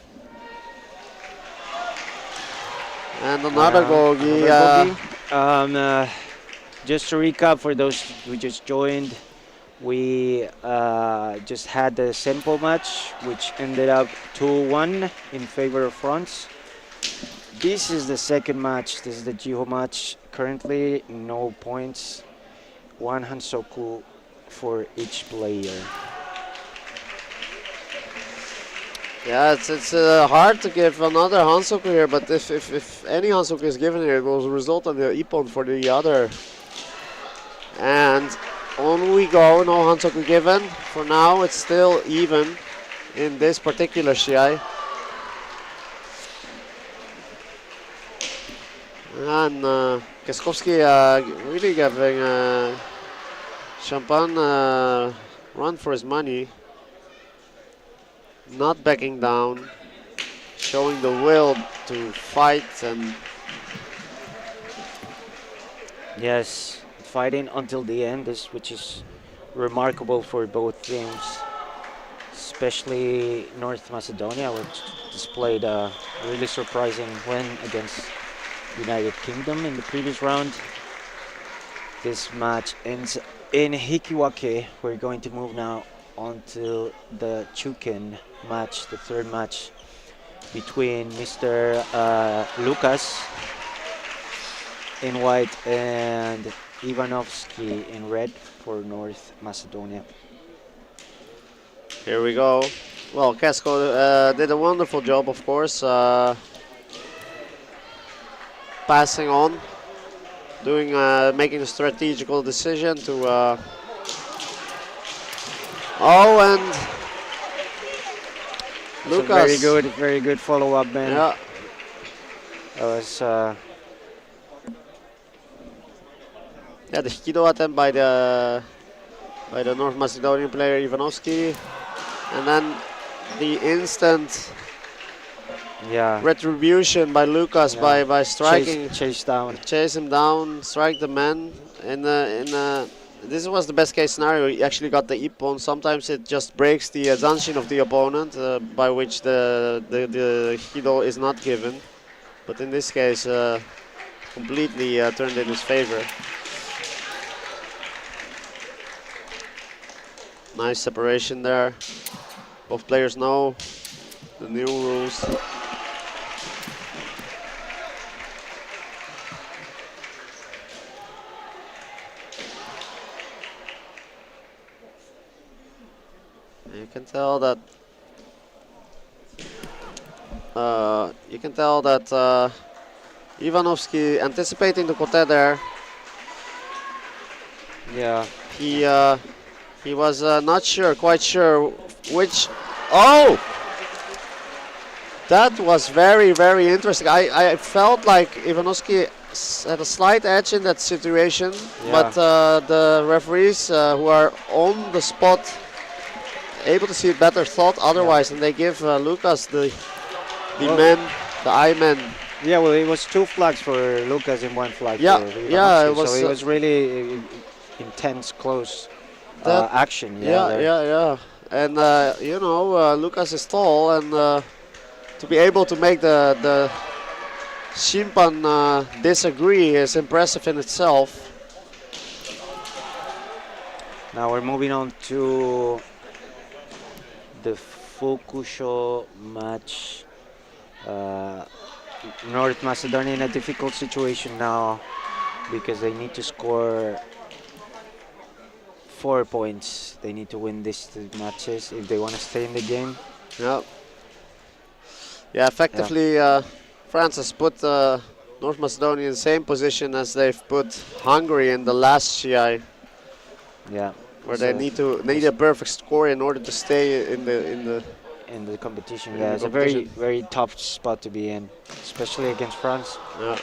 And another gogi. Another gogi. Just to recap for those who just joined, we just had the sample match, which ended up 2-1 in favor of France. This is the second match. This is the Jiho match. Currently, no points. One Hansoku for each player. Yeah, it's hard to give another Hansoku here, but if any Hansoku is given here, it will result in the Ippon for the other. And on we go, no Hansoku given. For now, it's still even in this particular Shiai. And Kaskowski really giving Champagne run for his money. Not backing down, showing the will to fight and Yes, fighting until the end, which is remarkable for both teams, especially North Macedonia, which displayed a really surprising win against United Kingdom in the previous round. This match ends in Hikiwake. We're going to move now on to the Chuken match, the third match between Mr. Lucas in white and Ivanovsky in red for North Macedonia. here we go. Well, Casco did a wonderful job, of course, passing on, making a strategical decision to. Oh, and So Lucas. very good follow-up, man. Yeah, That was Yeah, the Hikido attempt by the North Macedonian player Ivanovsky, and then the instant Yeah. retribution by Lucas Yeah. by striking, Chase down. chase him down, strike the man. This was the best case scenario. He actually got the ippon. Sometimes it just breaks the zanshin of the opponent, by which the Hikido is not given. But in this case, completely turned in his favor. Nice separation there. Both players know the new rules. You can tell that. Ivanovsky anticipating the kote there. Yeah. He was not sure, quite sure which. Oh, that was very, very interesting. I felt like Ivanovsky had a slight edge in that situation, Yeah. but the referees who are on the spot able to see it better thought otherwise, and they give Lucas the Well- men, the I men. Yeah, well, it was 2 flags for Lucas and 1 flag Yeah, for Ivanovsky, yeah, it was, so it was really intense, close That- action. Yeah, there. yeah. And Lucas is tall, and to be able to make the Shimpan disagree is impressive in itself. Now we're moving on to the Fukusho match. North Macedonia in a difficult situation now because they need to score 4 points. They need to win these 2 matches if they want to stay in the game. Yeah. Yeah, effectively, France has put North Macedonia in the same position as they've put Hungary in the last Shiai, Yeah. where So they need a perfect score in order to stay in the in the competition, in yeah, the it's a very competition. very tough spot to be in, especially against France. Yeah.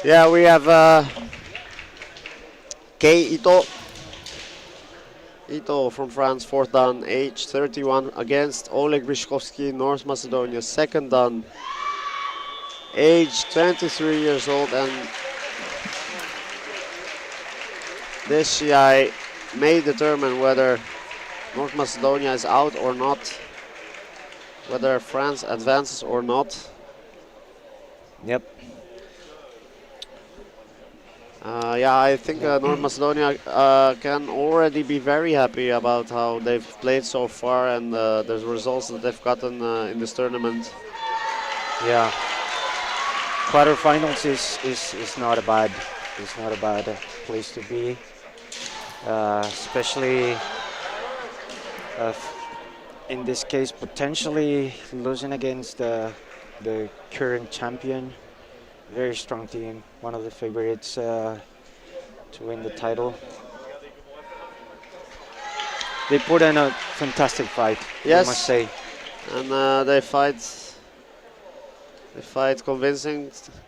Yeah, we have Kei Ito from France, 4th dan, age 31, against Oleg Brishkovsky, North Macedonia, 2nd dan, age 23 years old. And this Shiai may determine whether North Macedonia is out or not, whether France advances or not. Yep. Yeah, I think North Macedonia can already be very happy about how they've played so far and the results that they've gotten in this tournament. Yeah. Quarterfinals is not a bad place to be, especially in this case potentially losing against the current champion. Very strong team, one of the favorites to win the title. They put in a fantastic fight, I must Yes. say. And they fight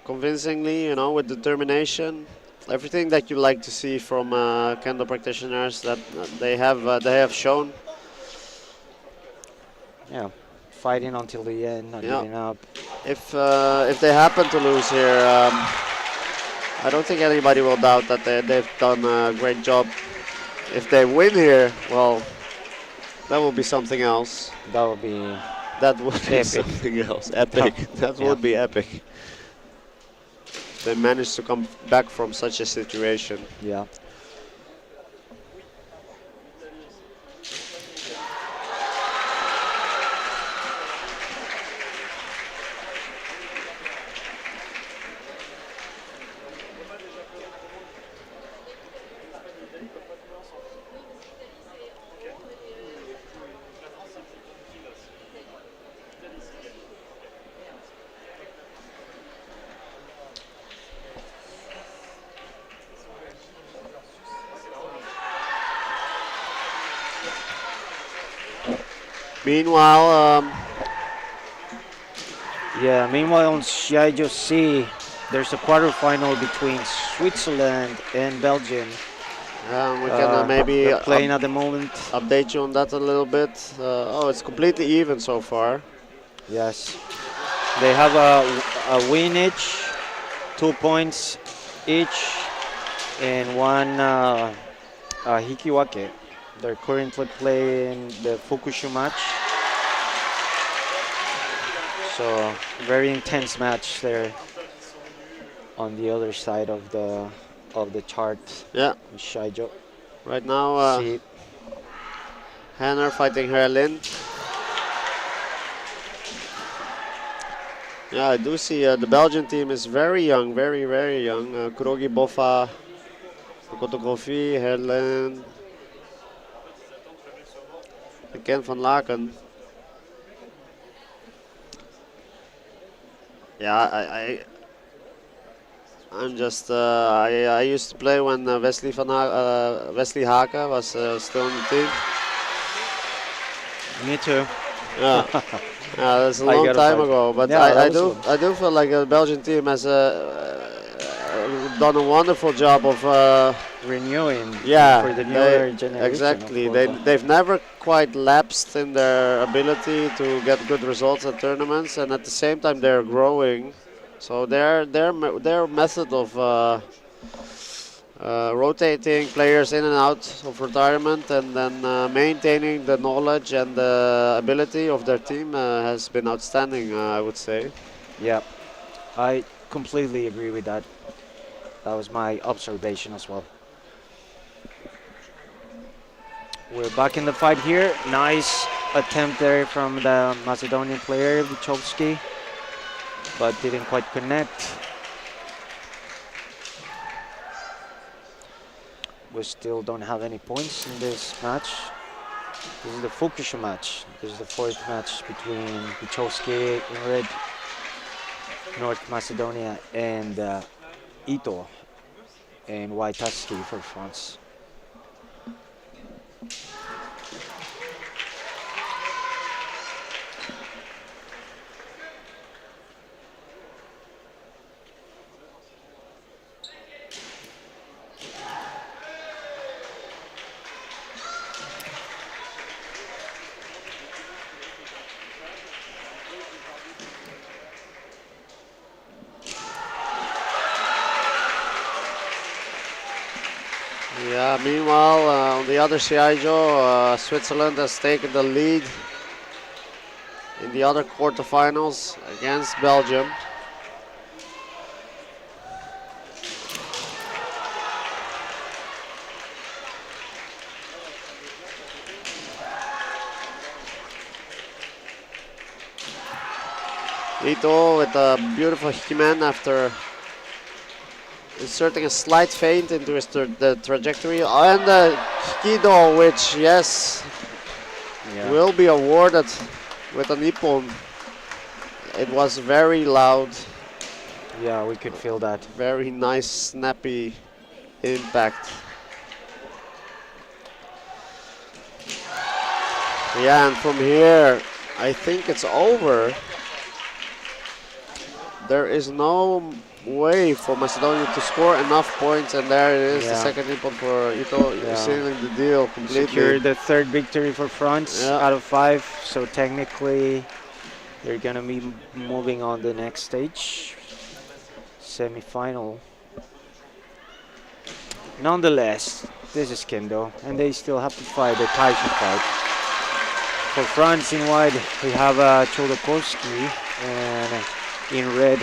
convincingly, with determination. Everything that you like to see from kendo practitioners that they have shown. Yeah, fighting until the end, not Yeah. giving up. If they happen to lose here, I don't think anybody will doubt that they've done a great job. If they win here, well, that will be something else. That would be That would be Epic. something else. Epic. That Yeah. would be epic. They managed to come back from such a situation. yeah. Meanwhile, Yeah, meanwhile on Shiaijo C, there's a quarterfinal between Switzerland and Belgium. we can maybe They're playing at the moment. update you on that a little bit. Oh, it's completely even so far. Yes. They have a win each, 2 points each, and one Hikiwake. They're currently playing the Fukusho match. So very intense match there on the other side of the chart. Yeah, Shiaijo. right now, See, Hanner fighting Herlin. Yeah, I do see the Belgian team is very young, very, very young. Kurogi Bofa, Makoto Kofi, Herlin, and Ken van Laken. Yeah, I'm just I used to play when Wesley Haka was still in the team. me too. Yeah, yeah, that's a I long gotta time fight. ago. But Yeah, that was fun. I do feel like the Belgian team has done a wonderful job of Renewing yeah, for the newer generation. exactly. Of course. They've never quite lapsed in their ability to get good results at tournaments, and at the same time they're growing. So their method of rotating players in and out of retirement and then maintaining the knowledge and the ability of their team has been outstanding, I would say. Yeah, I completely agree with that. That was my observation as well. We're back in the fight here. Nice attempt there from the Macedonian player, Vichovsky, but didn't quite connect. We still don't have any points in this match. This is the Fukusho match. This is the fourth match between Vichovsky in red, North Macedonia, and Ito and Wojtaszki for France. Yeah, meanwhile, on the other Shiaijo, Switzerland has taken the lead in the other quarterfinals against Belgium. Ito with a beautiful hikimen after inserting a slight feint into his the trajectory, and the hikido, which, yes, Yeah. will be awarded with an ippon. It was very loud, Yeah, we could feel that. very nice, snappy impact. Yeah, and from here, I think it's over. There is no way for Macedonia to score enough points, and there it is, the Yeah. second input for Ito, Yeah. sealing the deal completely. Secure the third victory for France Yeah. out of 5. So technically, they're gonna be moving on the next stage, semifinal. Nonetheless, this is Kendo, and they still have to fight the Taisho fight. For France in white, we have Chodorkovsky, and in red,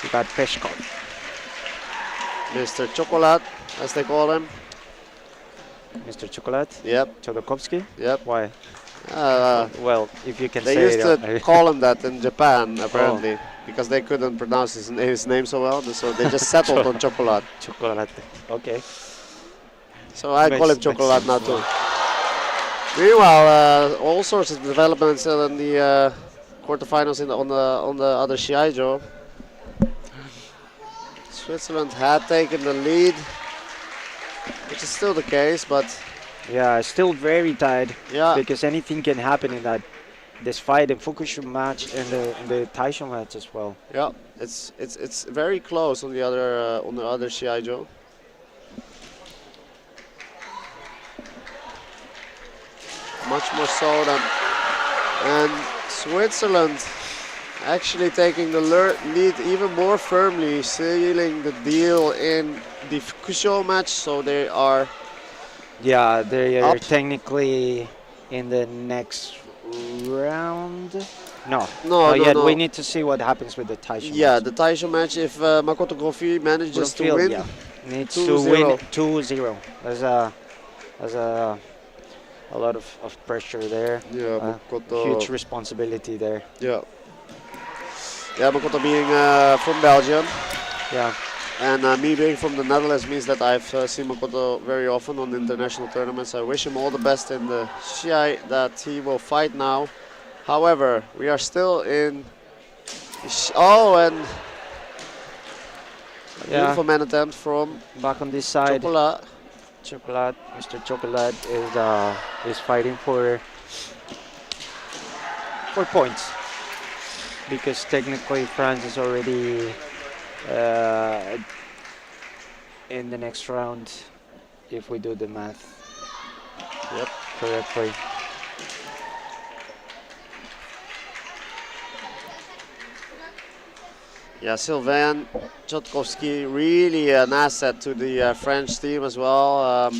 we got Peshkov. Mr. Chocolate, as they call him. Mr. Chocolate, Yep, Chodorkovsky. yep. Why? Uh, Well, if you can they say used it. to call him that in Japan, Oh. apparently, because they couldn't pronounce his name so well, so they just settled on Chocolate. Chocolate. Okay. So I call him Makes Chocolate sense, now too. Meanwhile, all sorts of developments in the quarterfinals on the other Shiaijo. Switzerland had taken the lead, which is still the case, but Yeah, still very tight yeah, because anything can happen in that this fight in Fukusho match and the Taisho match as well. Yeah, it's very close on the other Shiai-jo. Much more so than, and Switzerland actually taking the lead even more firmly, sealing the deal in the Fukusho match. So they are Yeah, they are up. technically in the next round. No, No, not no, yet. We no. need to see what happens with the Taisho Yeah, match. the Taisho match. If Makoto Kofi manages to Broomfield, win, yeah, needs to 2-0. win 2-0. There's a lot of pressure there. Yeah, Huge Makoto. responsibility there. Yeah, yeah, Makoto being from Belgium. Yeah, And me being from the Netherlands means that I've seen Makoto very often on international tournaments. I wish him all the best in the Shiai that he will fight now. However, we are still in. And a yeah. beautiful man attempt from Back on this side, Chocolat. Chocolate, Mr. Chocolate is fighting for points because technically France is already uh, in the next round if we do the math Yep. correctly. Yeah, Sylvain Chotkowski, really an asset to the French team as well.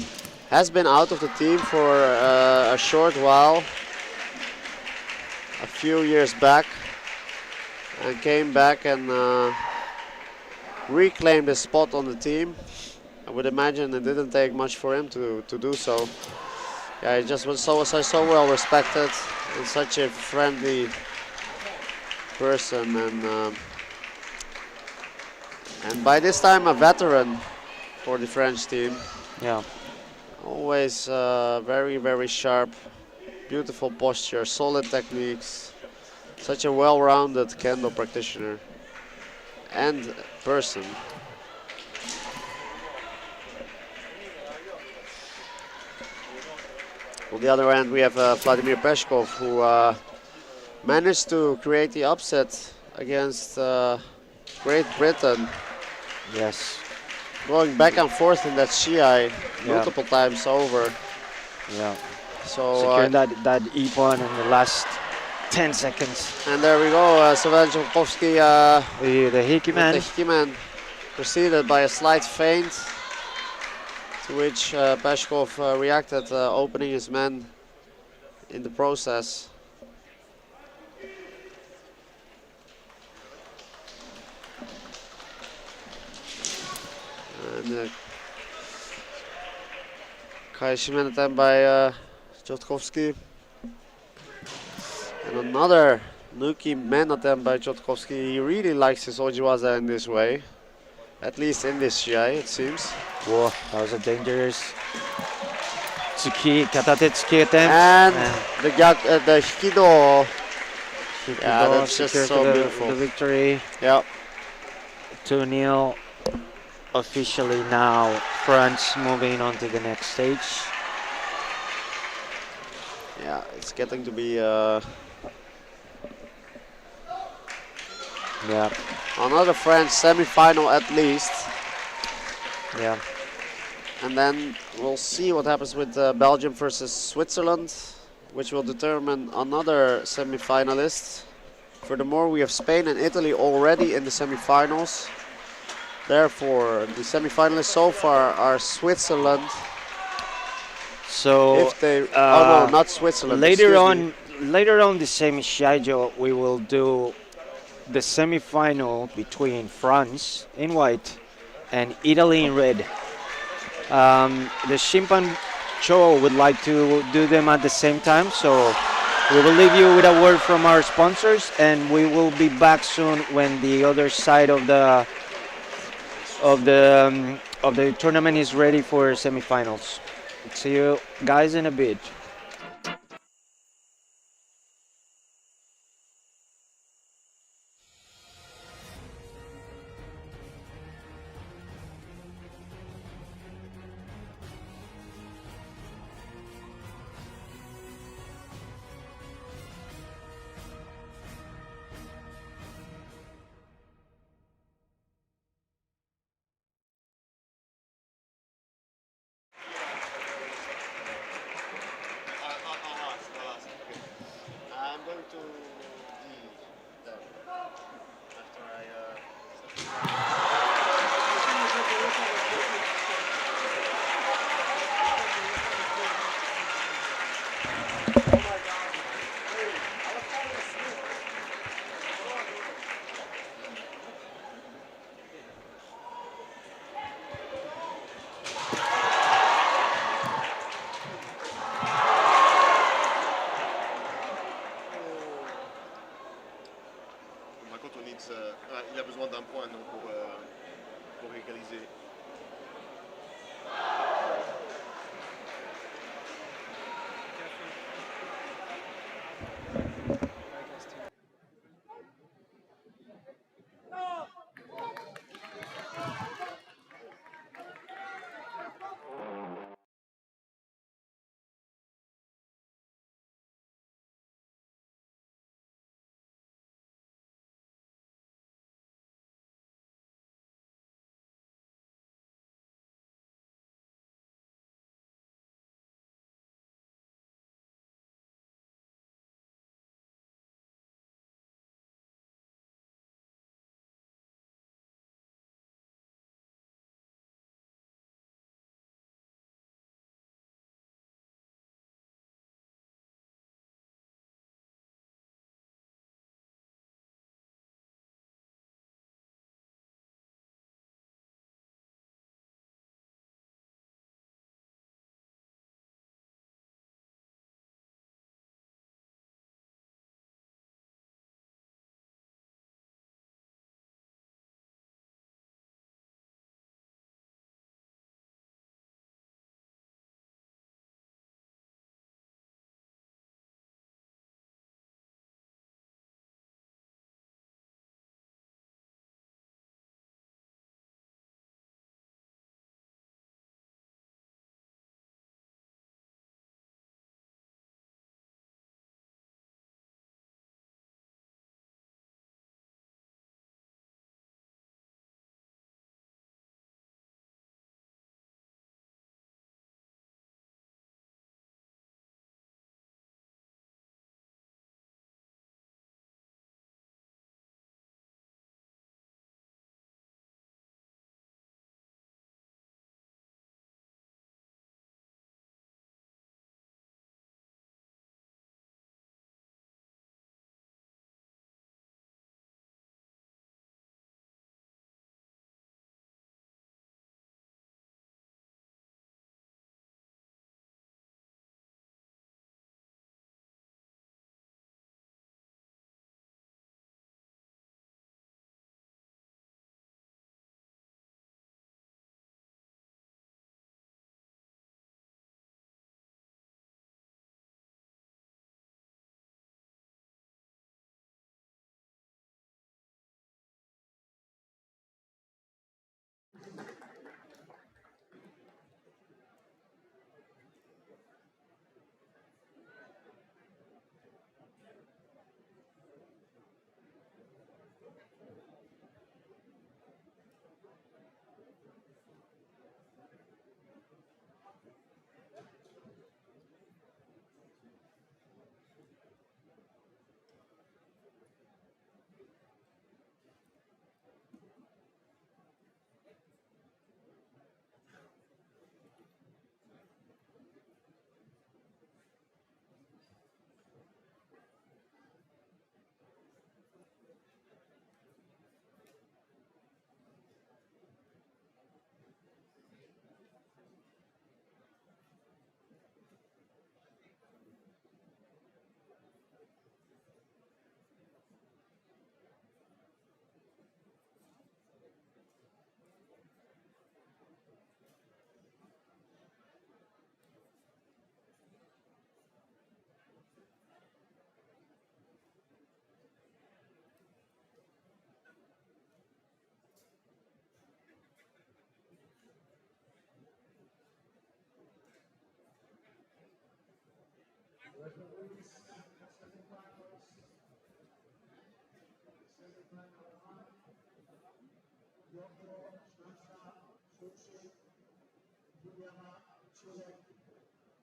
Has been out of the team for a short while, a few years back, and came back and reclaimed his spot on the team. I would imagine it didn't take much for him to do so. Yeah, he just was so well respected and such a friendly person, and by this time a veteran for the French team. Yeah, Always very, very sharp, beautiful posture, solid techniques. Such a well-rounded kendo practitioner and person. On the other end, we have Vladimir Peshkov, who managed to create the upset against Great Britain, yes, going back and forth in that Shiai Yeah. multiple times over. yeah. So Securing that E-pon in the last 10 seconds. and there we go, Sylvain Chotkowski The Hickey with man. the Hickey preceded by a slight feint, to which Peshkov reacted, opening his man in the process. And Kaishimen attempt by Chotkowski. And another Nuki men attempt by Chotkowski. He really likes his Ojiwaza in this way. At least in this Shiai, it seems. Whoa, that was a dangerous katate tsuki attempt. And the Hikido. Yeah, Hikido that's just secures so the, beautiful. the victory. Yeah. 2-0. Officially now, France moving on to the next stage. Yeah, it's getting to be Yeah, another French semi-final at least. yeah. And then we'll see what happens with Belgium versus Switzerland, which will determine another semi-finalist. Furthermore, we have Spain and Italy already in the semi-finals. Therefore, the semi-finalists so far are Switzerland. So If they, oh no, not Switzerland. later excuse me. on the same Shiai-jo, we will do the semi-final between France in white and Italy in red. The Shimpan Cho would like to do them at the same time, so we will leave you with a word from our sponsors, and we will be back soon when the other side of the tournament is ready for semifinals. See you guys in a bit.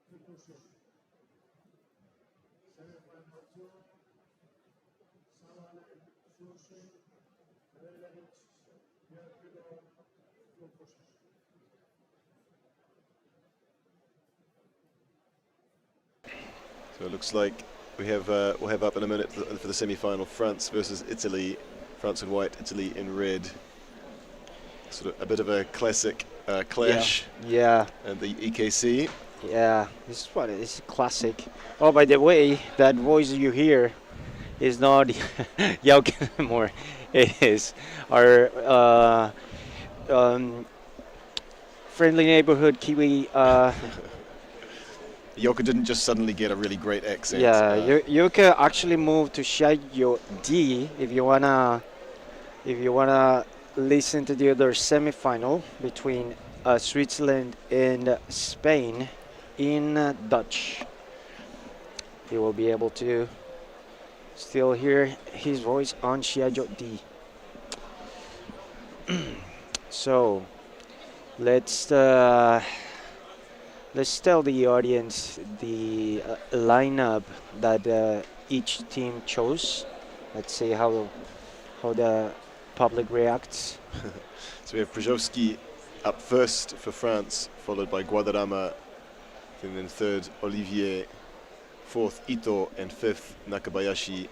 Fukusho. Semifinal 2, Sawale Sushi, Leidan, Fukusho. So it looks like we'll have up in a minute for the semi-final France versus Italy. France in white, Italy in red. Sort of a bit of a classic clash Yeah, at the EKC. yeah. This is what it is. Classic. Oh, by the way, that voice you hear is not Yauke anymore. It is our um, friendly neighborhood Kiwi. Yoka didn't just suddenly get a really great accent. Yeah, Yuka actually moved to Shiaijo D. If you wanna listen to the other semifinal between Switzerland and Spain in Dutch, you will be able to still hear his voice on Shiaijo D. So let's let's tell the audience the lineup that each team chose. Let's see how the public reacts. So we have Przewski up first for France, followed by Guadarrama, and then third Olivier, fourth Ito, and fifth Nakabayashi.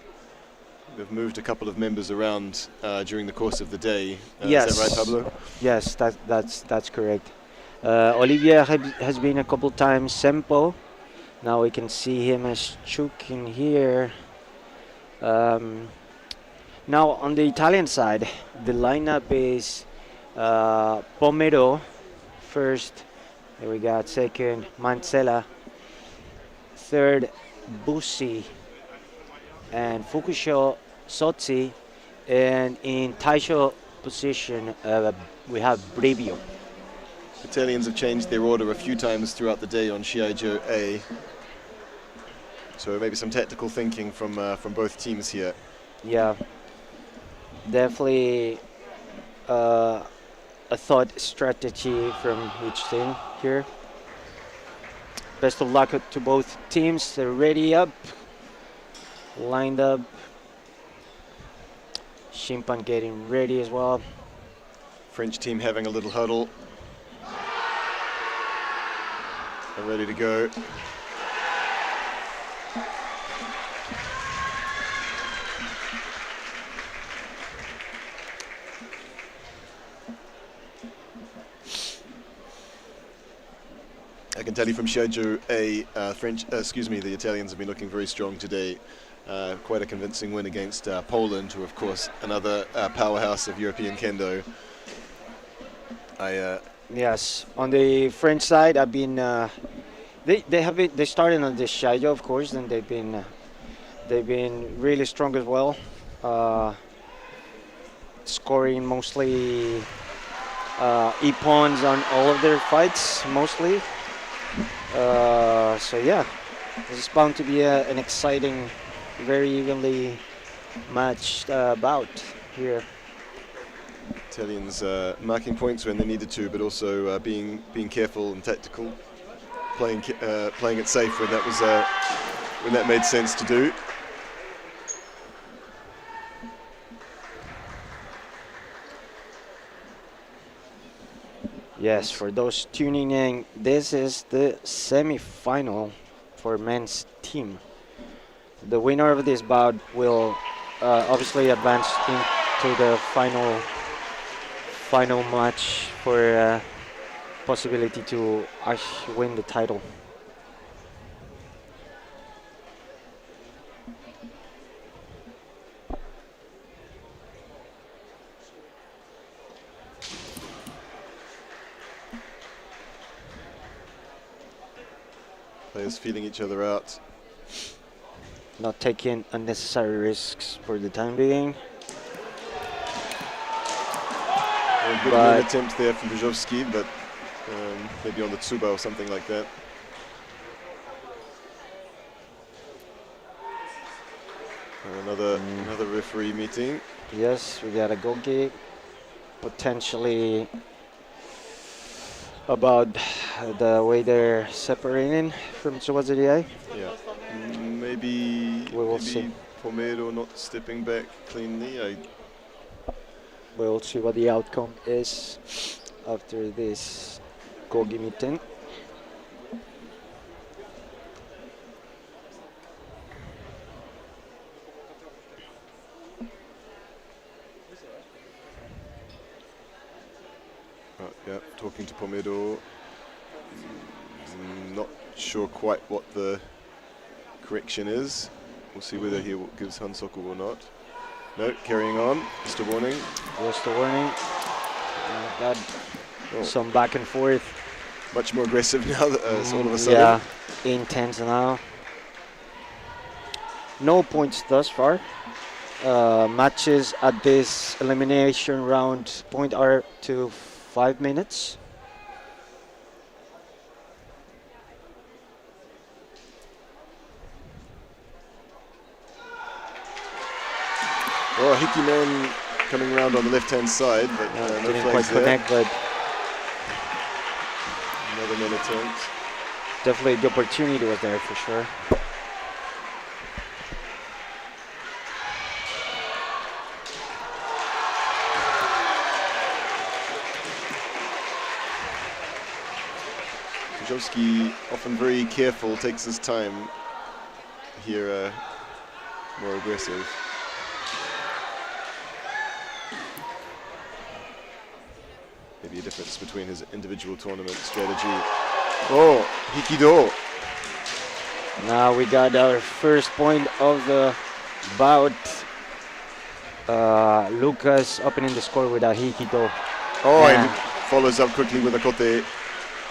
We've moved a couple of members around during the course of the day. Yes. Is that right, Pablo? Yes, that's correct. Olivier has been a couple times Sempo. Now we can see him as Chuk in here. Now on the Italian side, the lineup is Pomero first. There we got second Mancella, third Bussi, and Fukusho Sotsi, and in Taisho position we have Brevio. Italians have changed their order a few times throughout the day on Shiaijo A. So maybe some tactical thinking from both teams here. Yeah, definitely a thought strategy from each team here. Best of luck to both teams. They're ready up, lined up. Shimpan getting ready as well. French team having a little huddle. They're ready to go. I can tell you from Shiaijo A, the Italians have been looking very strong today. Quite a convincing win against Poland, who, of course, another powerhouse of European Kendo. Yes, on the French side, I've been. They started on the Shiaijo, of course, and they've been really strong as well, scoring mostly e-pawns on all of their fights, mostly. So yeah, this is bound to be an exciting, very evenly matched bout here. Italians marking points when they needed to, but also being careful and tactical, playing it safe when that made sense to do. Yes, for those tuning in, this is the semi-final for men's team. The winner of this bout will obviously advance into the final match for possibility to actually win the title. Players feeling each other out. Not taking unnecessary risks for the time being. A good win attempt there from Przewski, but maybe on the Tsuba or something like that. Another referee meeting. Yes, we got a goal kick. potentially about the way they're separating from Tsubasa. Yeah. Maybe We will see. maybe Pomero not stepping back cleanly. We will see what the outcome is after this Kogi meeting. Yeah, talking to Pomero. Not sure quite what the correction is. We'll see whether he gives Hansoku or not. No, carrying on. Just a warning. Just a warning. Got Oh, some back and forth. much more aggressive now. So all of a sudden. Yeah, intense now. No points thus far. Matches at this elimination round point are to 5 minutes. Oh, Hickey-man coming around on the left-hand side, but no Didn't flags quite there. connect, but Another men attempt. definitely the opportunity was there for sure. Krzyzewski, often very careful, takes his time. Here, more aggressive. Maybe a difference between his individual tournament strategy. Oh, Hikido. Now we got our first point of the bout. Lucas opening the score with a Hikido. Oh, Yeah. and follows up quickly with a kote.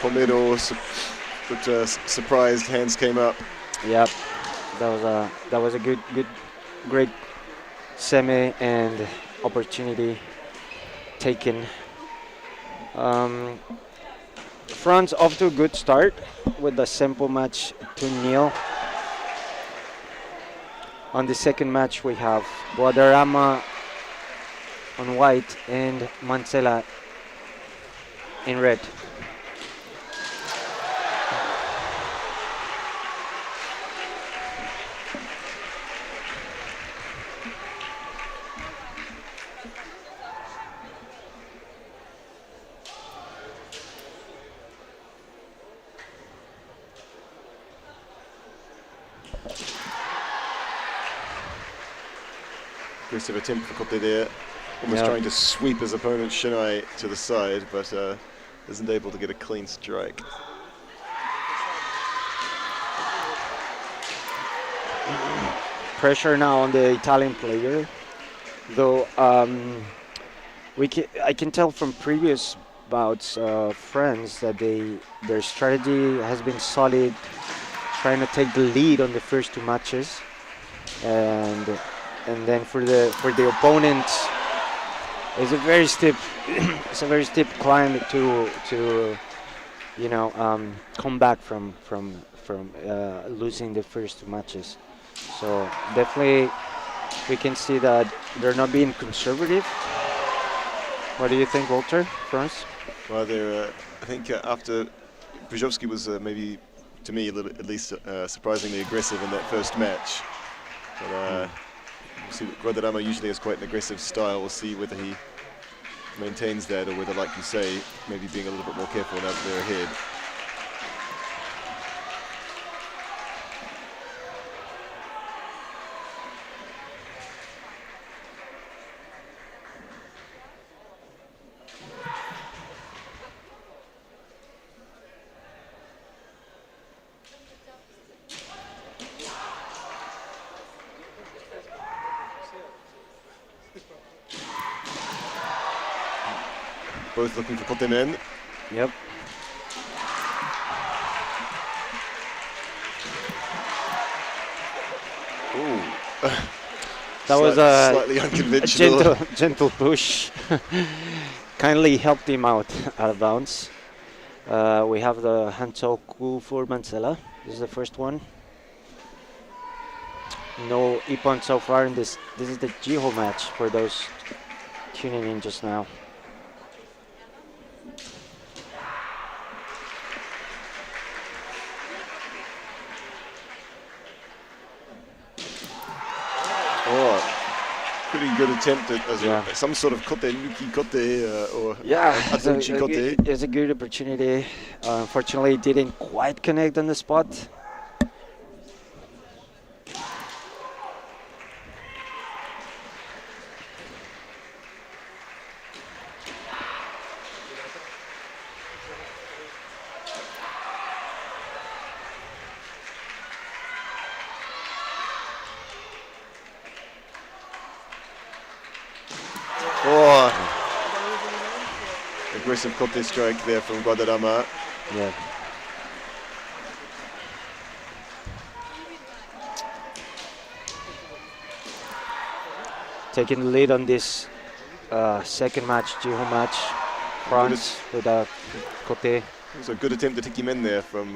Pomero, but surprised, hands came up. Yep, that was a great semi and opportunity taken. France off to a good start with the simple match 2-0. On the second match we have Guadarrama on white and Mancela in red. Aggressive attempt for Kote there. Almost Yeah. trying to sweep his opponent Shinai to the side, but isn't able to get a clean strike. Pressure now on the Italian player, though I can tell from previous bouts friends that their strategy has been solid, trying to take the lead on the first two matches, and then for the opponent, it's a very steep it's a very steep climb to come back from losing the first two matches. So definitely we can see that they're not being conservative. What do you think, Walter, France? Well, I think after Brzezinski was maybe, to me, at least surprisingly aggressive in that first match. But we'll see. Guadarrama usually has quite an aggressive style. We'll see whether he maintains that or whether, like you say, maybe being a little bit more careful now that they're ahead. Both looking for Kote men. Yep. Ooh. That was a slightly unconventional. gentle push. Kindly helped him out of bounds. We have the Hansoku for Mancela. This is the first one. No Ippon so far in this. This is the Jiho match for those tuning in just now. good attempt at Yeah. some sort of kote, nuki kote, or Yeah, atauchi kote. it's a good opportunity. Unfortunately, it didn't quite connect on the spot. Oh, aggressive kote strike there from Guadarrama. Yeah. Taking the lead on this second match, Jiho match. France with a kote. It was a good attempt to take him in there from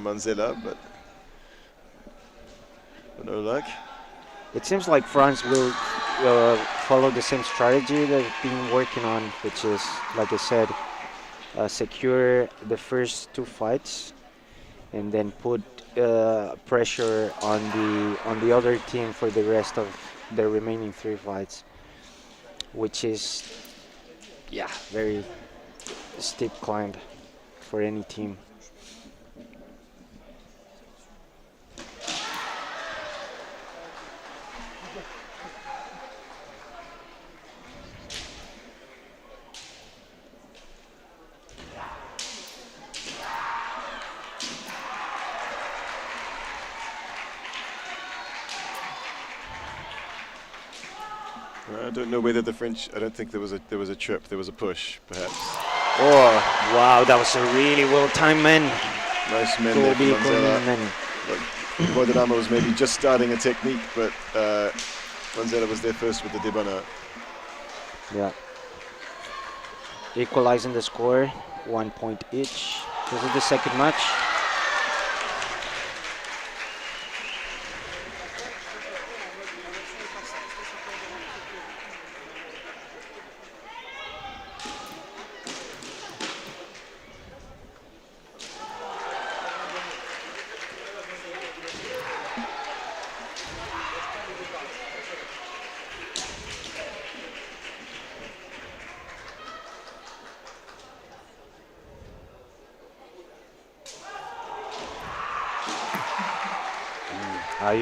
Manzella, but no luck. It seems like France will follow the same strategy they've been working on, which is, like I said, secure the first two fights and then put pressure on the other team for the rest of the remaining three fights, which is, yeah, very steep climb for any team. I don't know whether the French. I don't think there was a trip. There was a push, perhaps. Oh, wow, that was a really well-timed man. Nice men there from Kobe Manzella. Konin. Guadarrama was maybe just starting a technique, but Manzella was there first with the debana. Yeah. Equalizing the score, 1 point each. This is the second match.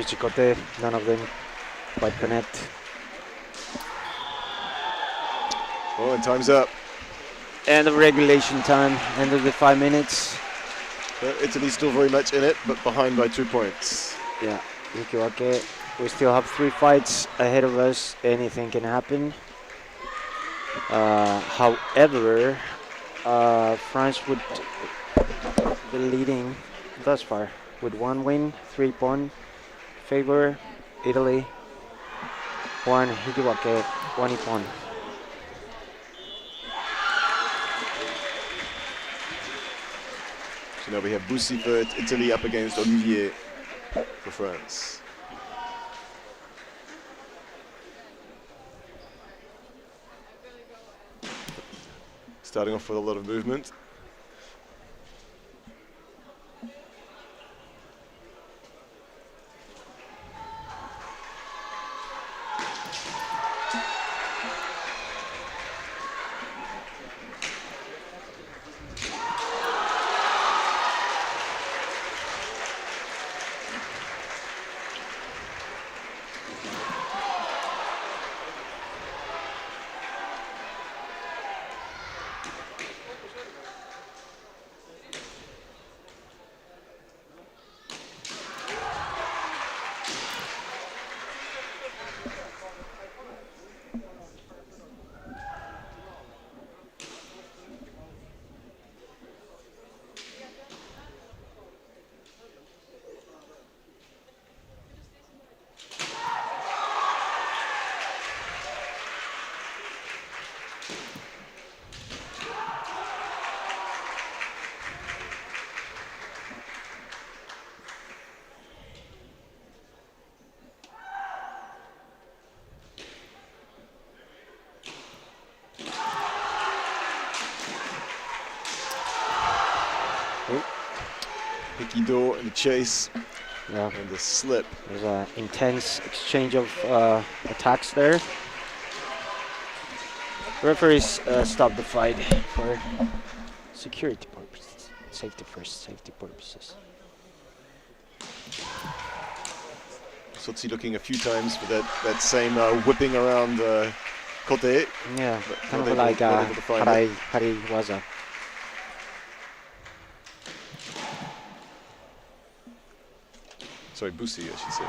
Chikote, none of them quite connect. Oh, and time's up. End of regulation time, end of the 5 minutes. Italy's still very much in it, but behind by 2 points. Yeah, Ikiwake. We still have 3 fights ahead of us. Anything can happen. However, France would be leading thus far with 1 win, 3 point favor Italy. 1 Hikiwake, 1 Ippon. So now we have Bussi for Italy up against Olivier for France. Starting off with a lot of movement. Ikido in the chase. Yeah. And the slip. There's an intense exchange of attacks there. Referees stopped the fight for security purposes. Safety first, safety purposes. Sotsi looking a few times for that same whipping around Kote. Yeah, But kind not of able- like not able to find it. Hari Waza. Sorry, Busi, I should say.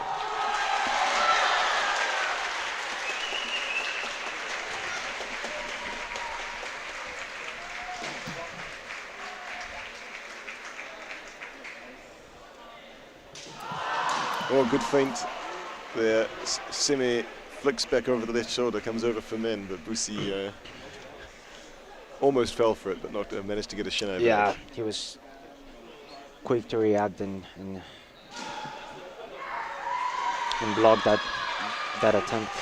Oh, good feint there. Simi flicks back over the left shoulder, comes over for men, but Busi almost fell for it, but not managed to get a Shiai Yeah, back. he was quick to react and block that attempt.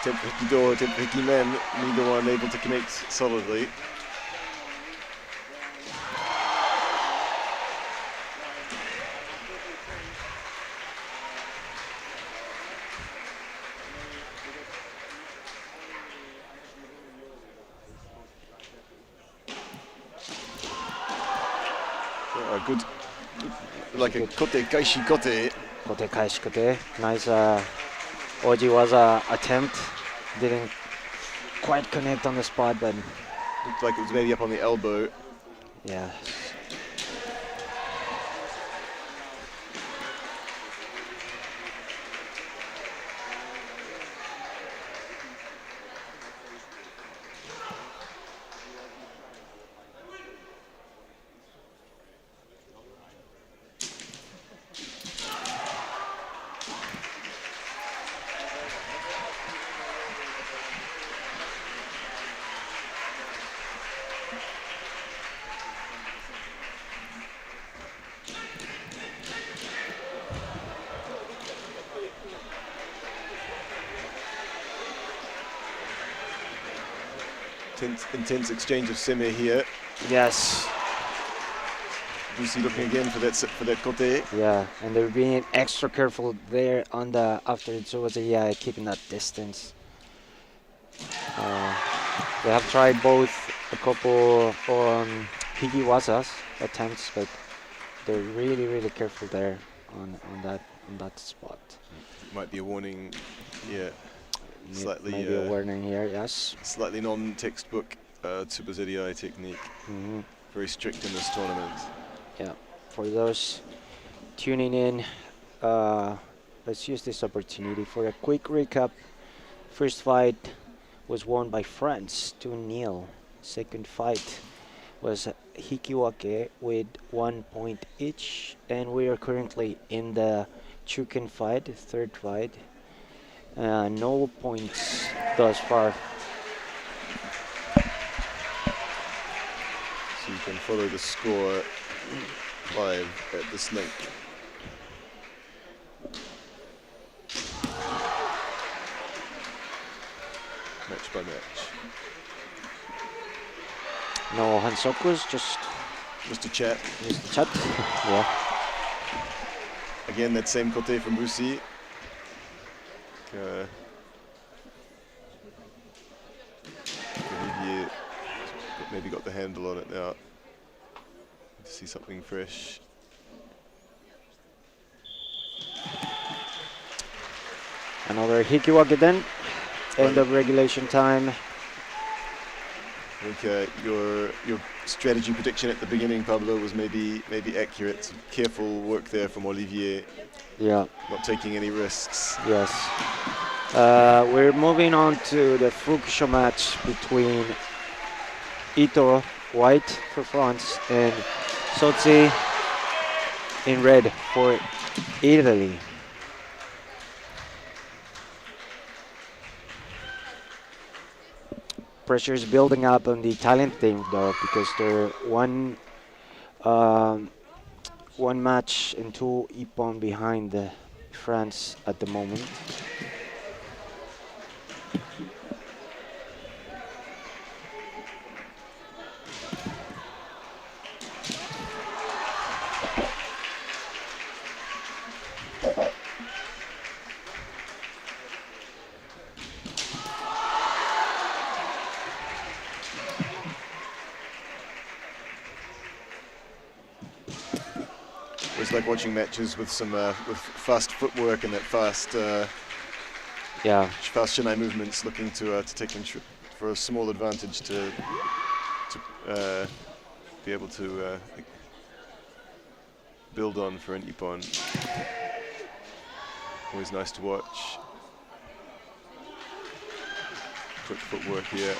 Tempeki Tempeki men, neither one able to connect solidly. Good, like a kote, kaishi kote. Kote kaishi kote. Nice Oji Waza attempt. Didn't quite connect on the spot, but Looked like it was maybe up on the elbow. yeah. Intense exchange of semi here. Yes. Busi looking again for that kote. Yeah, and they're being extra careful there on the after it was keeping that distance. They have tried both a couple Higi Wazas attempts, but they're really careful there on that spot. Might be a warning. Yeah, slightly Maybe a warning here. Yes. slightly non-textbook Tsubazeri technique. Hmm. Very strict in this tournament. Yeah. For those tuning in, let's use this opportunity for a quick recap. First fight was won by France 2-0. Second fight was Hikiwake with 1 point each, and we are currently in the Chuken fight, third fight. No points thus far. So you can follow the score live at this link. Match by match. No Hansokus, just Just a chat. the chat. Yeah. Again, that same kote from Busi. Olivier maybe got the handle on it now. To see something fresh. Another Hikiwake then. End of regulation time. I think your strategy prediction at the beginning, Pablo, was maybe accurate. Some careful work there from Olivier, Yeah. not taking any risks. Yes. We're moving on to the Fukusho match between Ito, white for France, and Sotsi in red for Italy. Pressure is building up on the Italian team though, because they're one match and two ippon behind France at the moment. It's like watching matches with some with fast footwork and that Yeah, fast Shiai movements, looking to take for a small advantage to be able to build on for an ippon. Always nice to watch. Quick footwork here.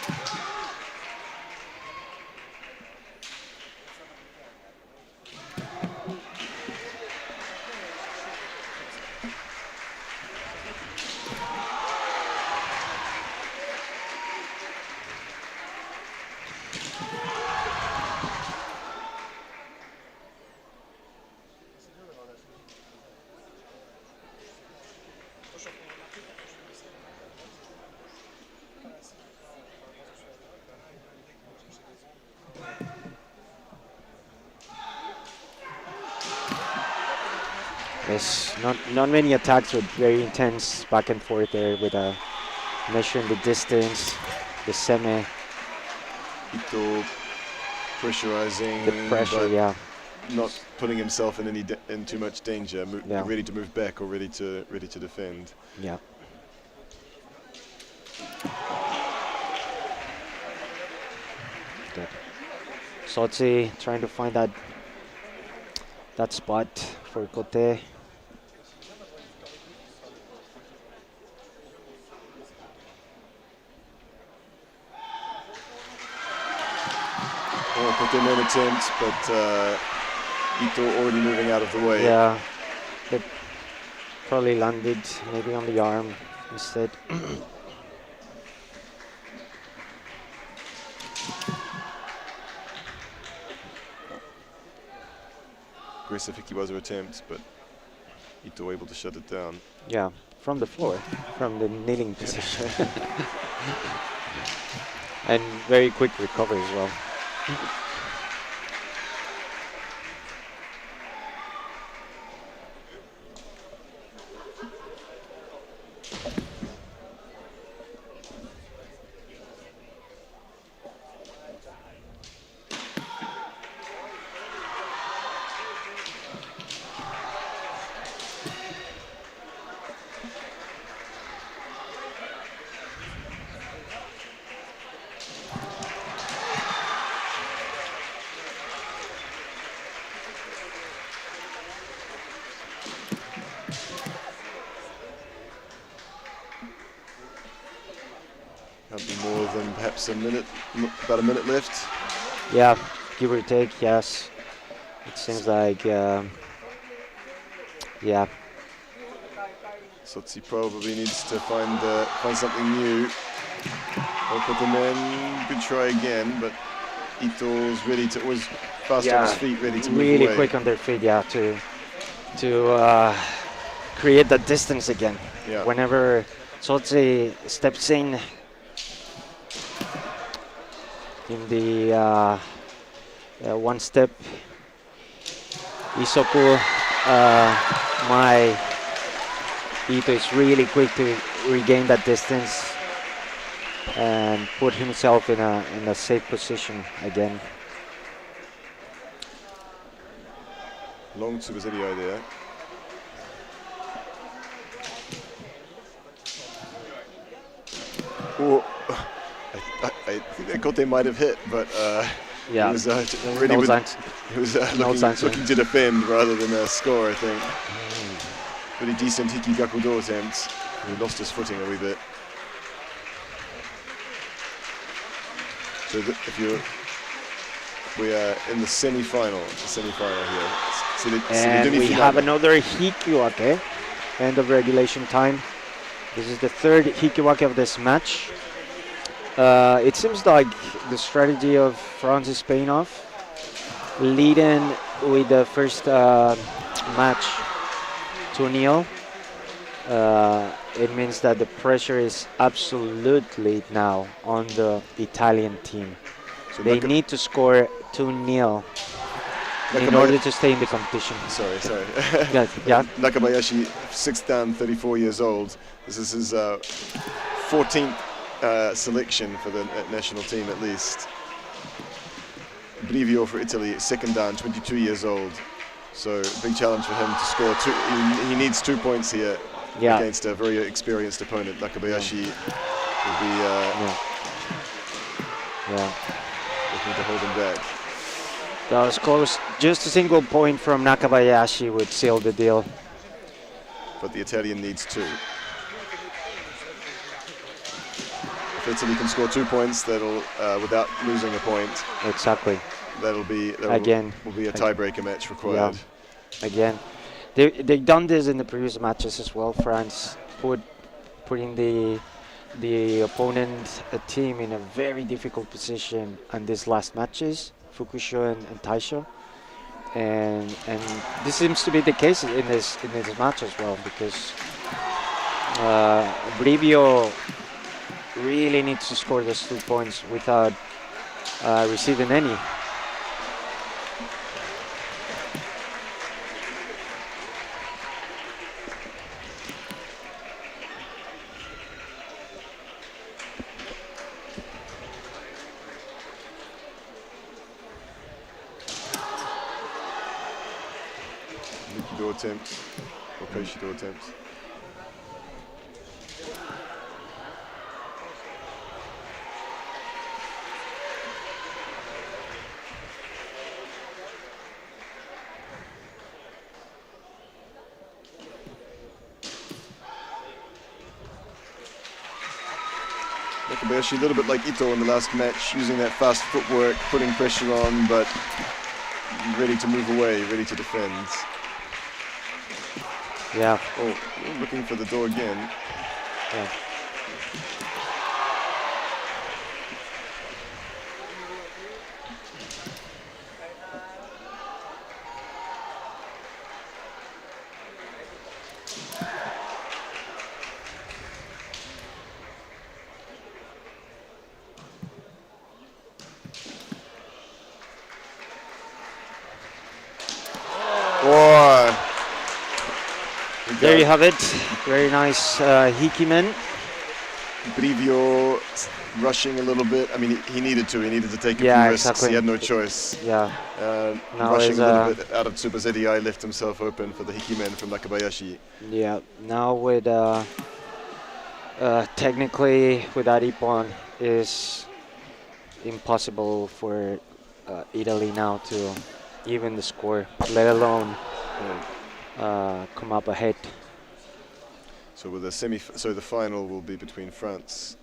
there's not many attacks, but very intense back and forth there with measuring the distance, the semi, Ito pressurizing, the pressure. but Yeah, not putting himself in in too much danger. Yeah. Ready to move back or ready to defend. yeah. Good. Sotsi trying to find that spot for Kote. Oh, put in an attempt, but Ito already moving out of the way. Yeah, that probably landed maybe on the arm instead. Aggressive Hikiwaza attempt, but Ito able to shut it down. Yeah, from the floor, from the kneeling position. And very quick recovery as well. That'll be more than perhaps a minute, about a minute left. Yeah, give or take, yes. It seems like, yeah, Sotsi probably needs to find something new. Or put them in. Good try again, but Ito's ready to was fast on his feet, ready to move really away. quick on their feet, yeah, to create that distance again. Yeah. Whenever Sotsi steps in the one step, Isoku, my Ito is really quick to regain that distance and put himself in a safe position again. Long Tsubaseri there. Oh, I think that Kote might have hit, but Yeah, he was no with, chance. he was No chance. looking to defend rather than score, I think. Pretty decent Hiki Gakudo attempts. He lost his footing a wee bit. So we are in the semi-final here. And we have another Hikiwake, end of regulation time. This is the third Hikiwake of this match. It seems like the strategy of France is paying off. Leidan with the first match 2-0 it means that the pressure is absolutely now on the Italian team. So They need to score 2-0 in order to stay in the competition. Sorry. Yeah, yeah. Nakabayashi, 6th dan, 34 years old. This is his 14th selection for the national team at least. Brivio for Italy, 2nd dan, 22 years old. So big challenge for him to score two. He needs 2 points here against a very experienced opponent. Nakabayashi will be looking to hold him back. That was close. Just a single point from Nakabayashi would seal the deal. But the Italian needs 2. If Italy can score 2 points, that'll without losing a point. Exactly. Will be a tiebreaker match required. Yeah. Again, they've done this in the previous matches as well. France putting the opponent team in a very difficult position in these last matches, Fukusho and Taisho, and this seems to be the case in this match as well, because Brivio really needs to score those 2 points without receiving any. Nikido attempt, or Koishido attempt. Nakabayashi, a little bit like Ito in the last match, using that fast footwork, putting pressure on, but ready to move away, ready to defend. Yeah. Oh, looking for the door again. Yeah. There you have it. Very nice Hikimen. Brivio rushing a little bit. I mean, he needed to. He needed to take a few risks. Exactly. He had no choice. Yeah. Rushing a little bit out of Tsubaseti, left himself open for the Hikimen from Nakabayashi. Yeah. Now with technically with that Ippon is impossible for Italy now to even the score, let alone come up ahead. So with the the final will be between France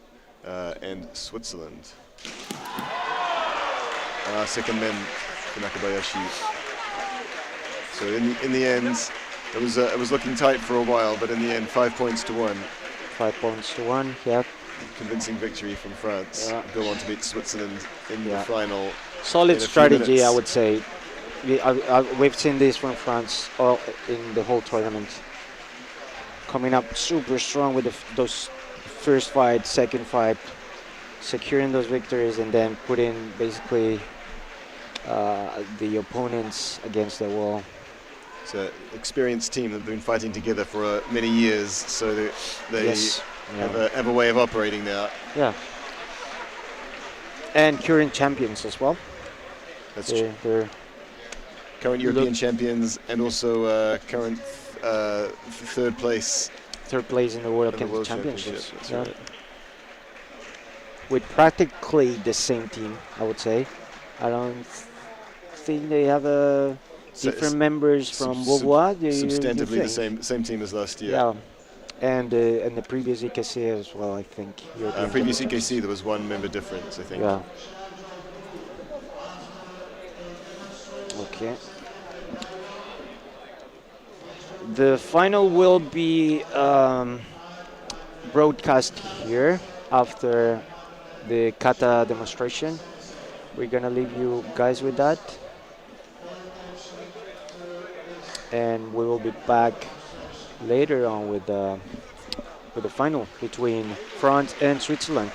and Switzerland. Second men for Nakabayashi. So in the end, it was looking tight for a while, but in the end, 5 points to 1. 5 points to 1. Yeah. Convincing victory from France. Go on to beat Switzerland in the final. Solid strategy, I would say. We've seen this from France in the whole tournament. Coming up super strong with those first fight, second fight, securing those victories, and then putting basically the opponents against the wall. It's an experienced team that have been fighting together for many years, so they have a way of operating now. Yeah. And current champions as well. That's true. They're current European champions and also current third place. Third place in the World Kendo Championship. That's right. With practically the same team, I would say. I don't think they have different members from Beauvoir. Substantively the same team as last year. Yeah. And the previous EKC as well, I think. Previous EKC, there was one member difference, I think. Yeah. Okay. The final will be broadcast here after the kata demonstration. We're gonna leave you guys with that, and we will be back later on with the final between France and Switzerland.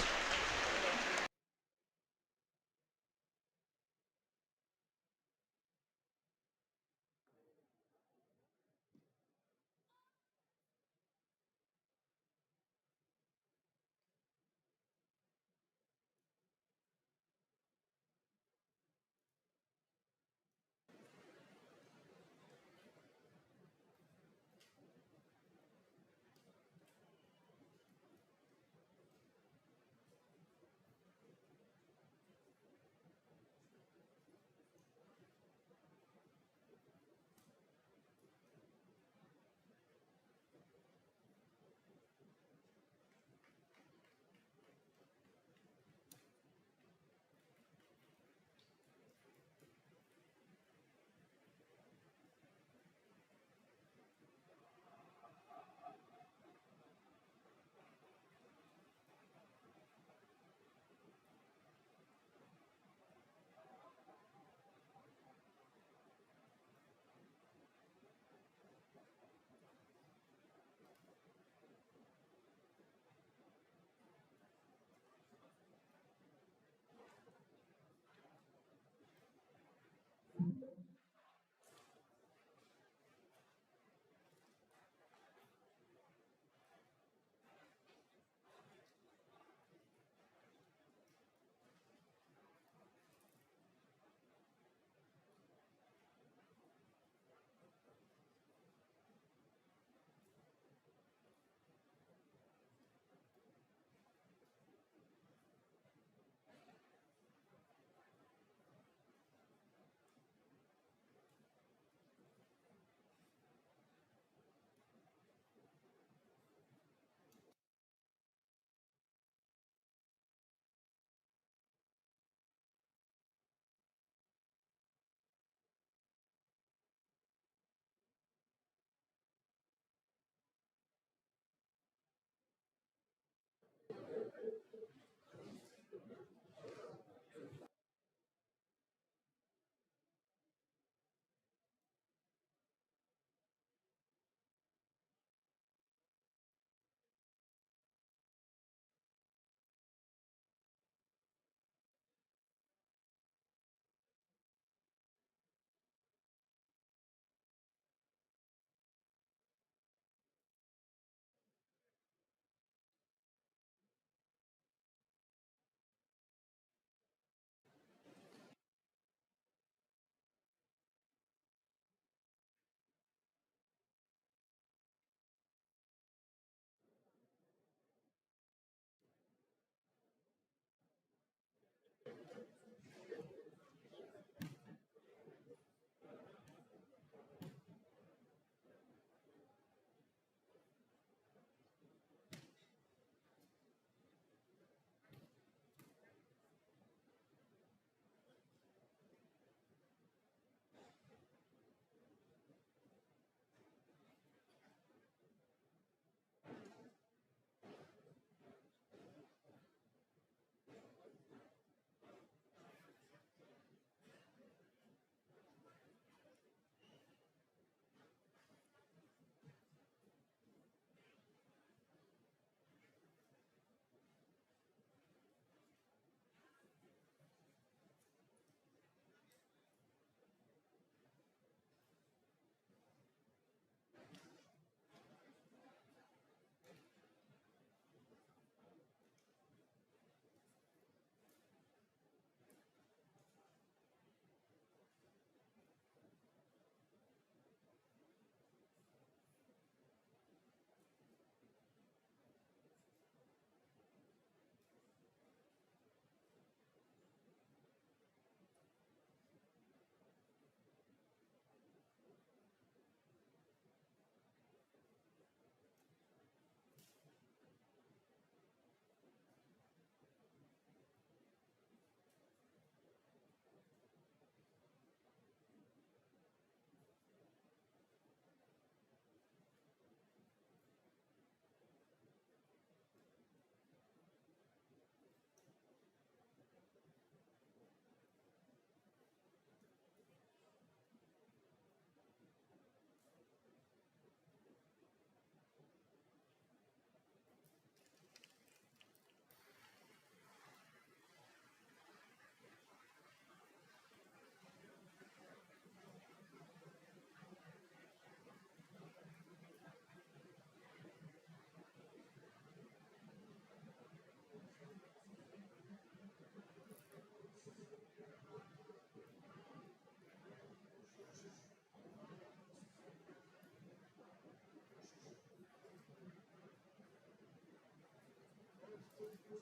I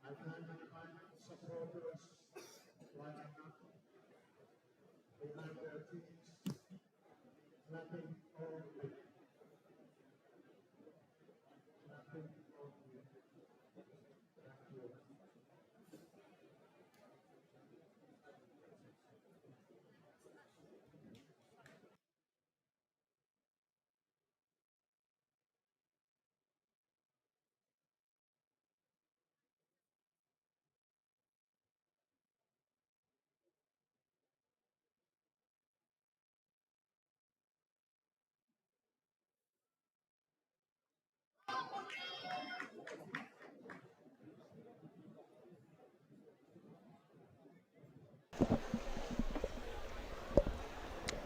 thank my supporters lining up behind their teams, clapping all the way. Clapping all the way. Thank you.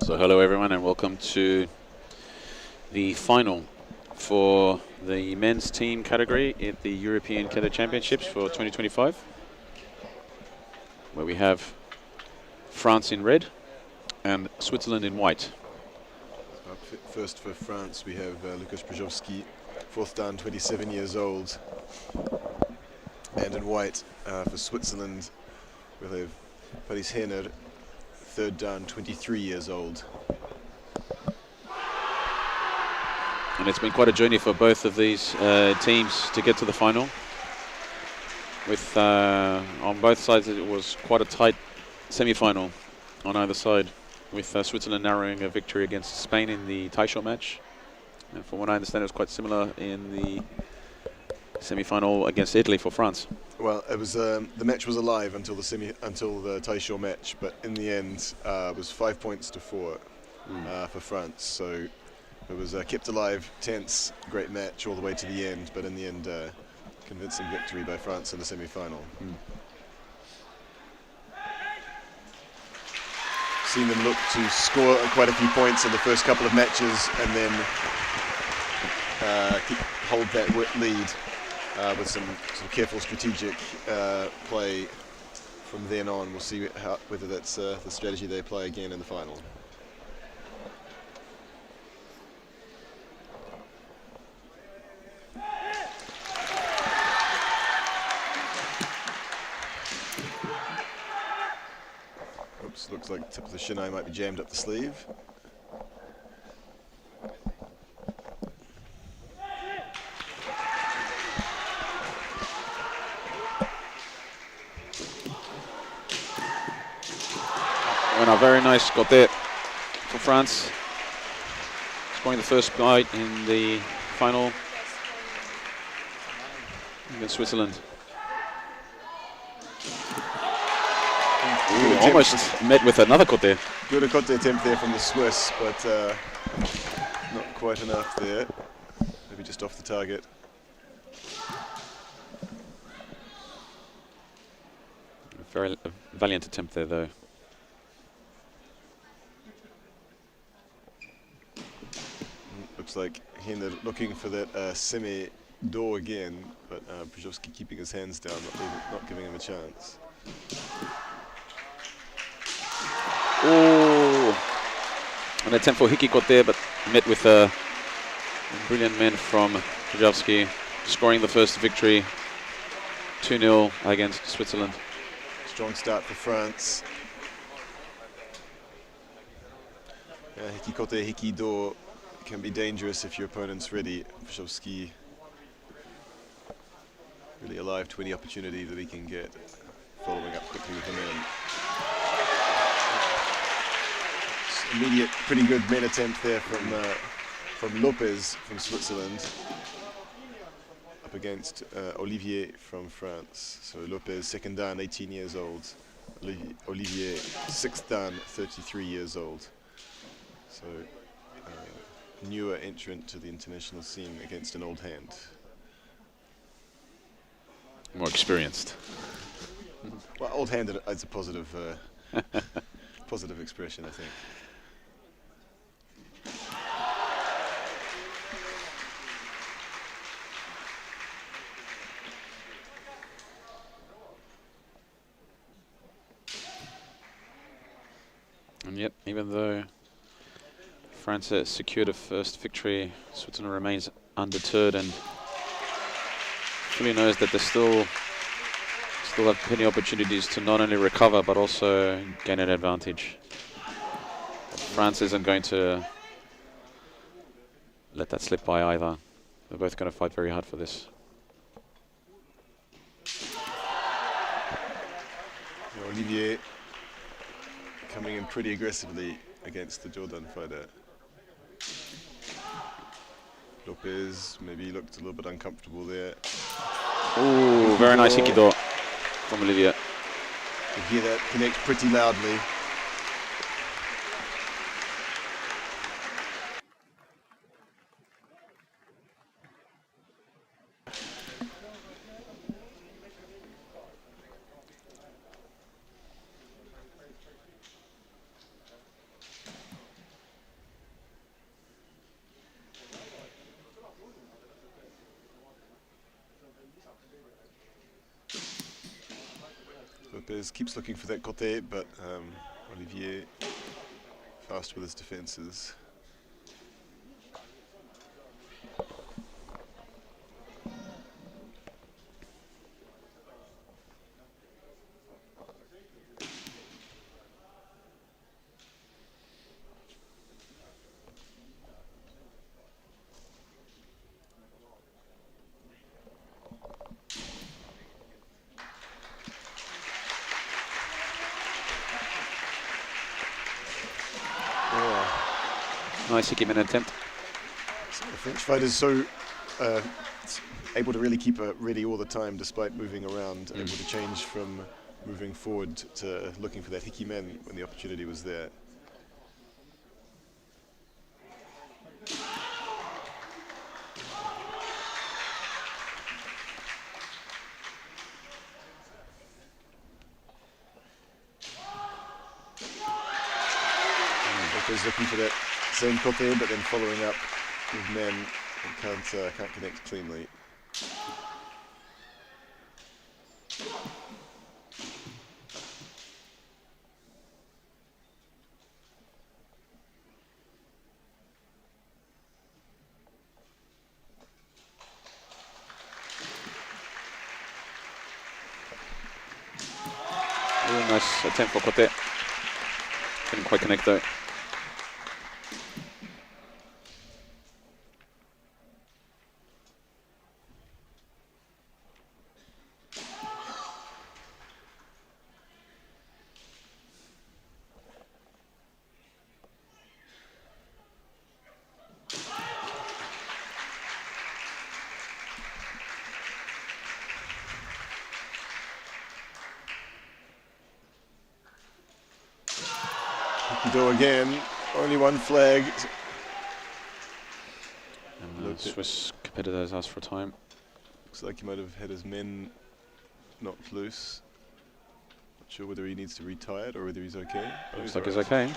So hello everyone and welcome to the final for the men's team category at the European Kendo Championships for 2025, where we have France in red and Switzerland in white. First for France, we have Lukas Brzozowski, fourth dan, 27 years old. And in white for Switzerland, we'll have Paris Henner, third dan, 23 years old. And And it's been quite a journey for both of these teams to get to the final. With on both sides, it was quite a tight semi-final on either side, with Switzerland narrowing a victory against Spain in the Taisho match. And from what I understand, it was quite similar in the semi-final against Italy for France. Well, it was the match was alive until the Taisho match, but in the end, it was 5 points to 4 for France. So it was kept alive, tense, great match all the way to the end. But in the end, convincing victory by France in the semi-final. Seen them look to score quite a few points in the first couple of matches, and then hold that lead with some careful strategic play from then on. We'll see whether that's the strategy they play again in the final. Oops, looks like the tip of the shinai might be jammed up the sleeve. And a very nice côté for France, scoring the first bite in the final against Switzerland. Ooh, almost met with another côté. Good côté attempt there from the Swiss, but not quite enough there. Maybe just off the target. Very valiant attempt there, though. Looks like Hinder looking for that semi-do again, but Brzozowski keeping his hands down, not giving him a chance. Oh, an attempt for Hikiko there, but met with a brilliant man from Brzozowski, scoring the first victory, 2-0 against Switzerland. Strong start for France. Hikikote, Hikido can be dangerous if your opponent's ready. Brzozowski really alive to any opportunity that he can get, following up quickly with the man. Immediate, pretty good main attempt there from Lopez from Switzerland, up against Olivier from France. So Lopez, second dan, 18 years old. Olivier, sixth dan, 33 years old. So newer entrant to the international scene against an old hand. More experienced. Well, old hand is a positive, positive expression, I think. And yet, even though France has secured a first victory, Switzerland remains undeterred and fully knows that they still have plenty of opportunities to not only recover but also gain an advantage. France isn't going to let that slip by either. They're both going to fight very hard for this. Olivier coming in pretty aggressively against the Jordan fighter. Lopez maybe looked a little bit uncomfortable there. Ooh, very nice Hikido from Olivier. You hear that connect pretty loudly. Lopez keeps looking for that côté, but Olivier fast with his defenses. Nice Hikimen attempt. So the French fighter's so able to really keep it ready all the time despite moving around, able to change from moving forward to looking for that Hikimen when the opportunity was there. He's looking for that same kote, but then following up with men and can't connect cleanly. Really nice attempt for kote. Couldn't quite connect though. Go again, only one flag. And the Swiss competitors asked for time. Looks like he might have had his men knocked loose. Not sure whether he needs to retire it or whether he's okay. Looks like he's okay.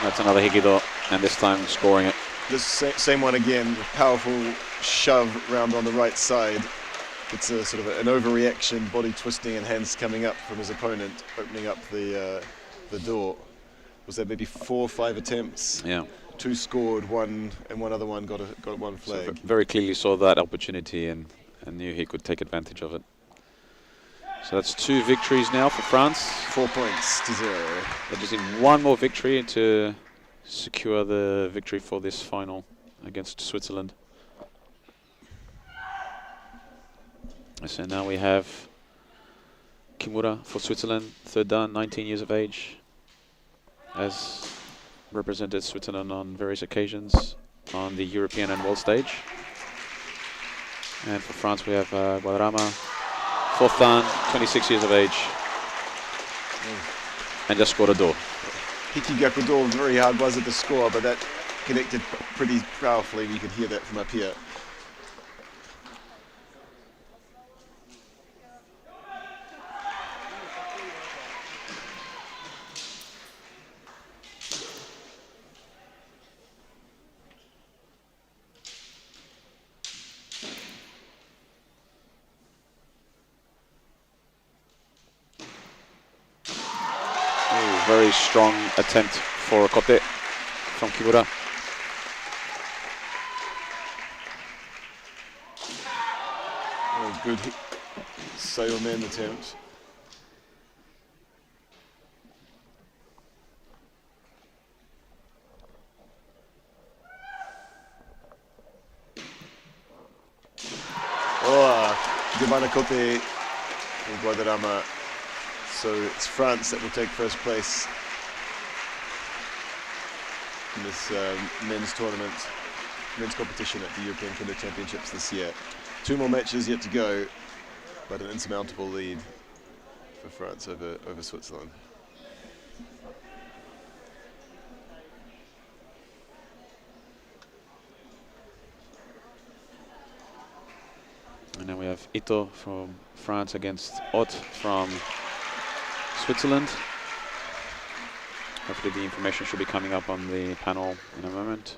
That's another Hikido, and this time scoring it. This same one again, powerful shove round on the right side. It's a sort of an overreaction, body twisting and hands coming up from his opponent, opening up the door. Was there maybe 4 or 5 attempts? Yeah. 2 scored, one and one other one got one flag. So very clearly saw that opportunity and knew he could take advantage of it. So that's 2 victories now for France. 4 points to 0. They just need one more victory to secure the victory for this final against Switzerland. So now we have Kimura for Switzerland, third dan, 19 years of age, has represented Switzerland on various occasions on the European and world stage. And for France we have Guadarrama, fourth dan, 26 years of age, and just scored a door. Hikigaku door, very hard buzzer to score, but that connected pretty powerfully. You could hear that from up here. Very strong attempt for kote from Kimura. Oh, good sailman attempt. Oh, Gimana kote from Guadarrama. So it's France that will take first place in this men's tournament, men's competition at the European Kendo Championships this year. 2 more matches yet to go, but an insurmountable lead for France over Switzerland. And then we have have Ito from France against Ott from Switzerland. Hopefully the information should be coming up on the panel in a moment.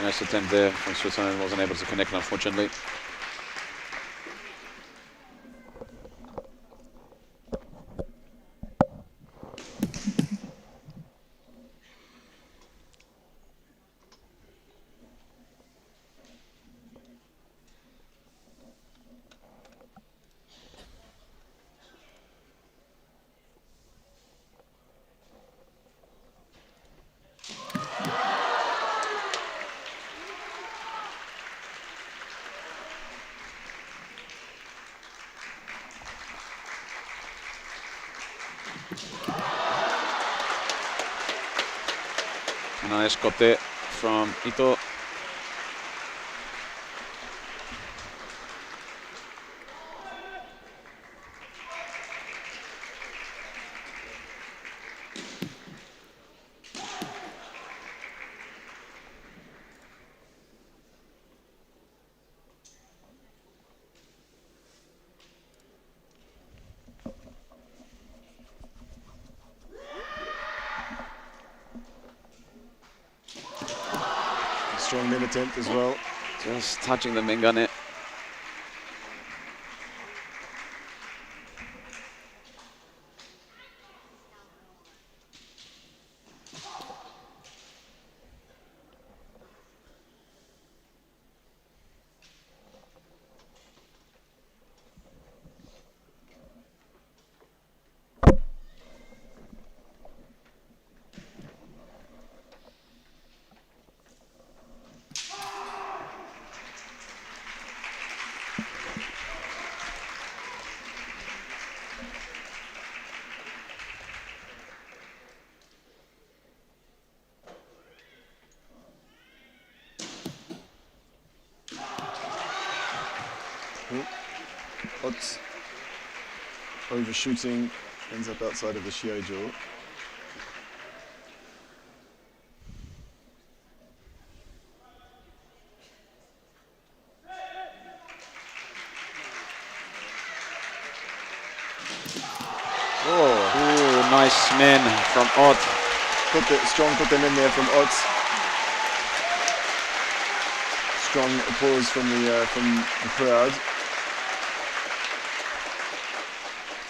Nice attempt there from Switzerland, wasn't able to connect unfortunately. Nice kote from Ito. Strong min attempt as well. Just touching the Minga net. Ott overshooting, ends up outside of the Shiai-jo. Ooh, nice min from Ott. Strong put them in there from Ott. Strong applause from the crowd.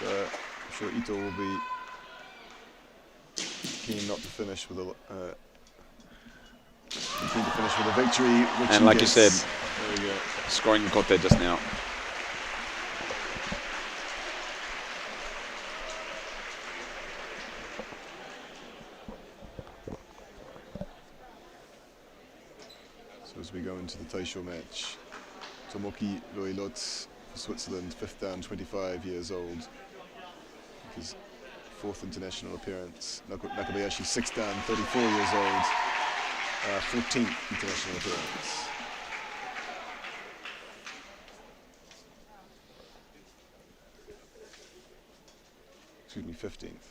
I'm sure Ito will be keen not to finish with a victory. Which And he like you gets. said, There we go. scoring kote just now. So as we go into the Taisho match, Tomoki Loilot for Switzerland, 5th down, 25 years old. His 4th international appearance. Nakabayashi, 6th down, 34 years old. 14th international appearance. Excuse me, 15th.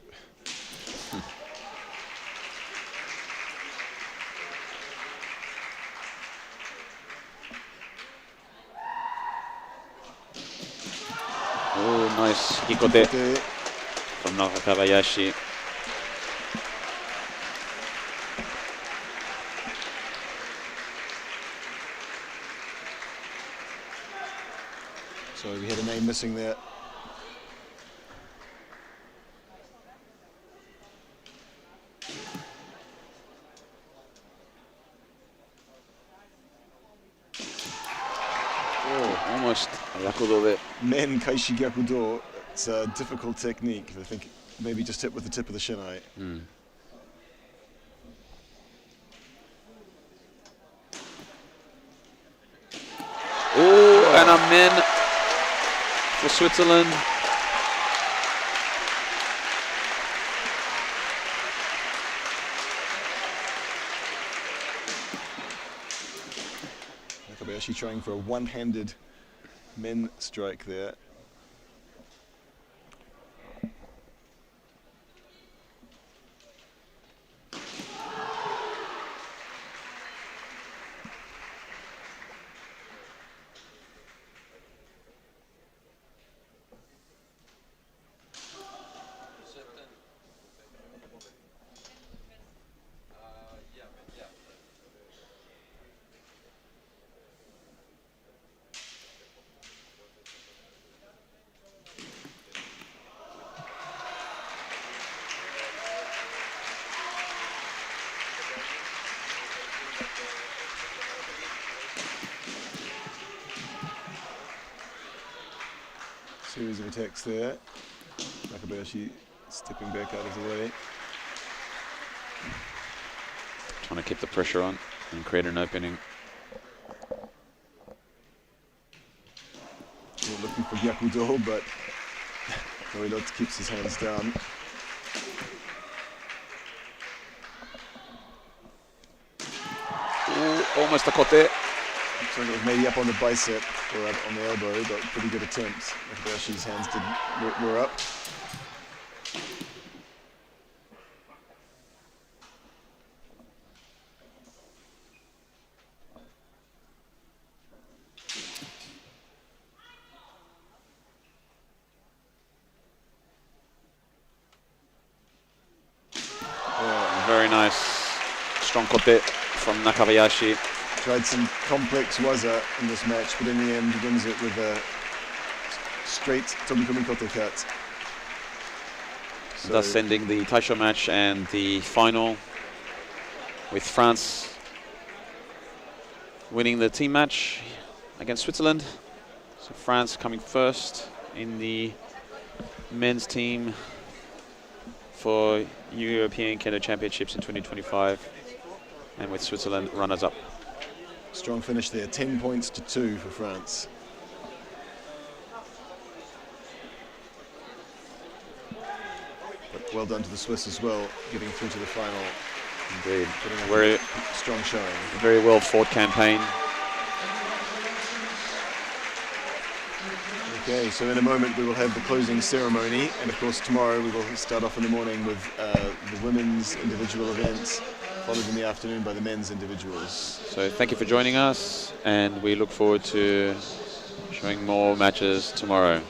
Oh, nice hikote Hikote. from Nakabayashi. So we had a name missing there. Oh, almost rakudo there. Men Kaishi Gyakudo. It's a difficult technique. I think maybe just hit with the tip of the shinai. Oh, and a min for Switzerland. Nakabayashi trying for a one-handed men strike there. Series of attacks there. Nakabayashi stepping back out of the way. Trying to keep the pressure on and create an opening. Not looking for Gyakudo, but Norilot keeps his hands down. Ooh, almost a kote. Looks like it was maybe up on the bicep or up on the elbow, but pretty good attempts. Nakabayashi's hands were up. Very nice, strong kote from Nakabayashi. Tried some complex waza in this match, but in the end he wins it with a straight Tobikomi kote cut. So Thus ending the Taisho match and the final with France winning the team match against Switzerland. So France coming first in the men's team for European Kendo Championships in 2025, and with Switzerland runners-up. strong finish there, 10 points to 2 for France. But well done to the Swiss as well, getting through to the final. Indeed. Putting up Very, a strong showing. very well fought campaign. Okay, so in a moment we will have the closing ceremony, and of course tomorrow we will start off in the morning with the women's individual events, followed in the afternoon by the men's individuals. So thank you for joining us, and we look forward to showing more matches tomorrow.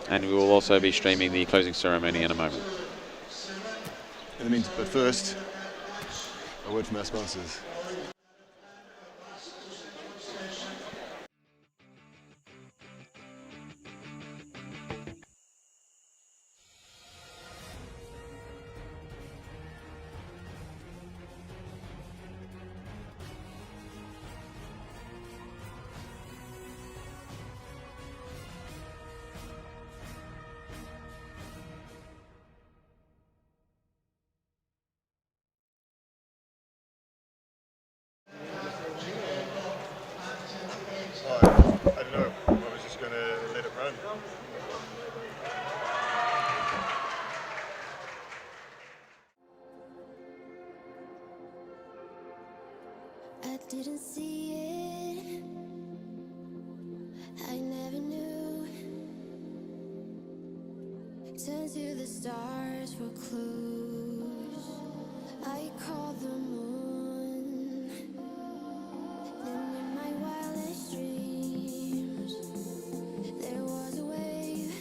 And we will also be streaming the closing ceremony in a moment. In the meantime, but first, a word from our sponsors. I don't know, I was just going to let it run. I didn't see it. I never knew. Turn to the stars for clues. I called the moon. Then in my wildest dreams, there was a wave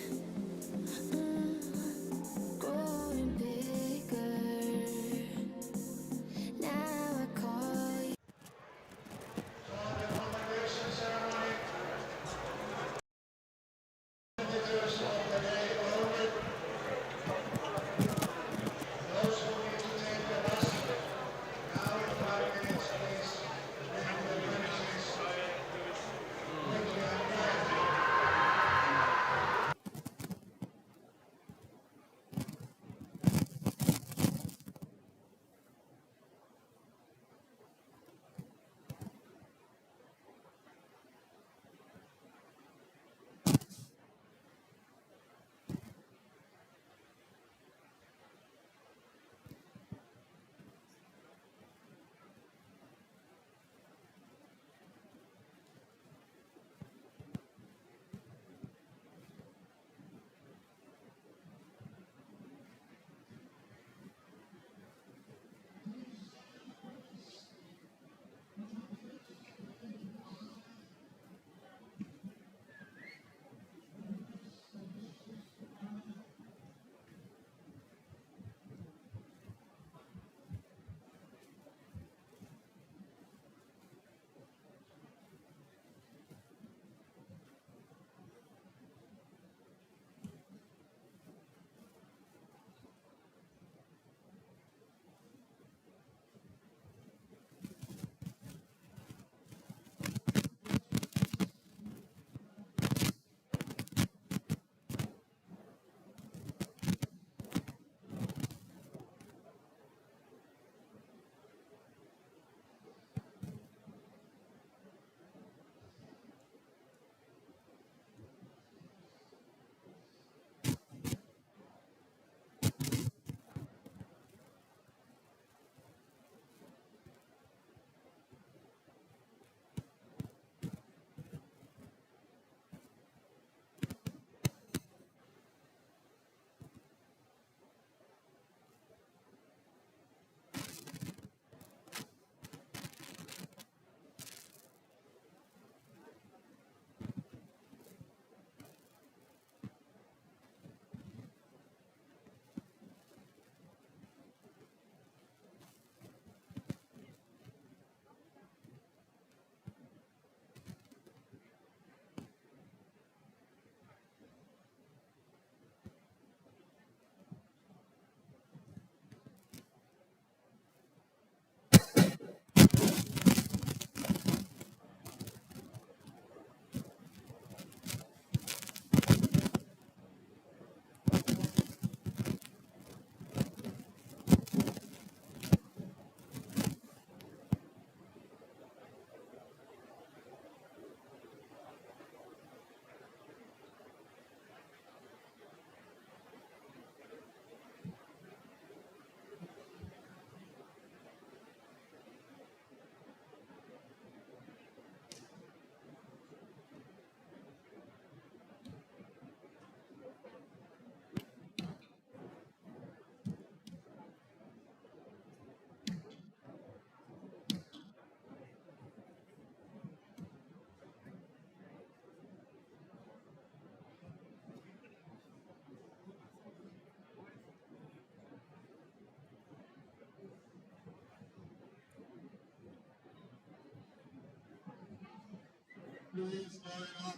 Please line up.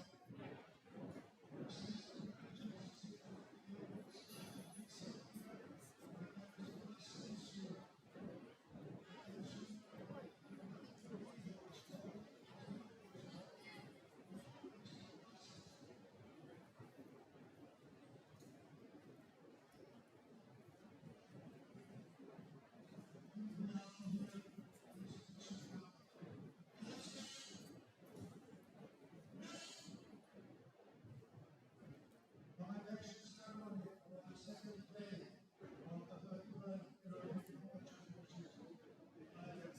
Elimination ceremony for the second day of the 31st European Kendo Championship in Leidan.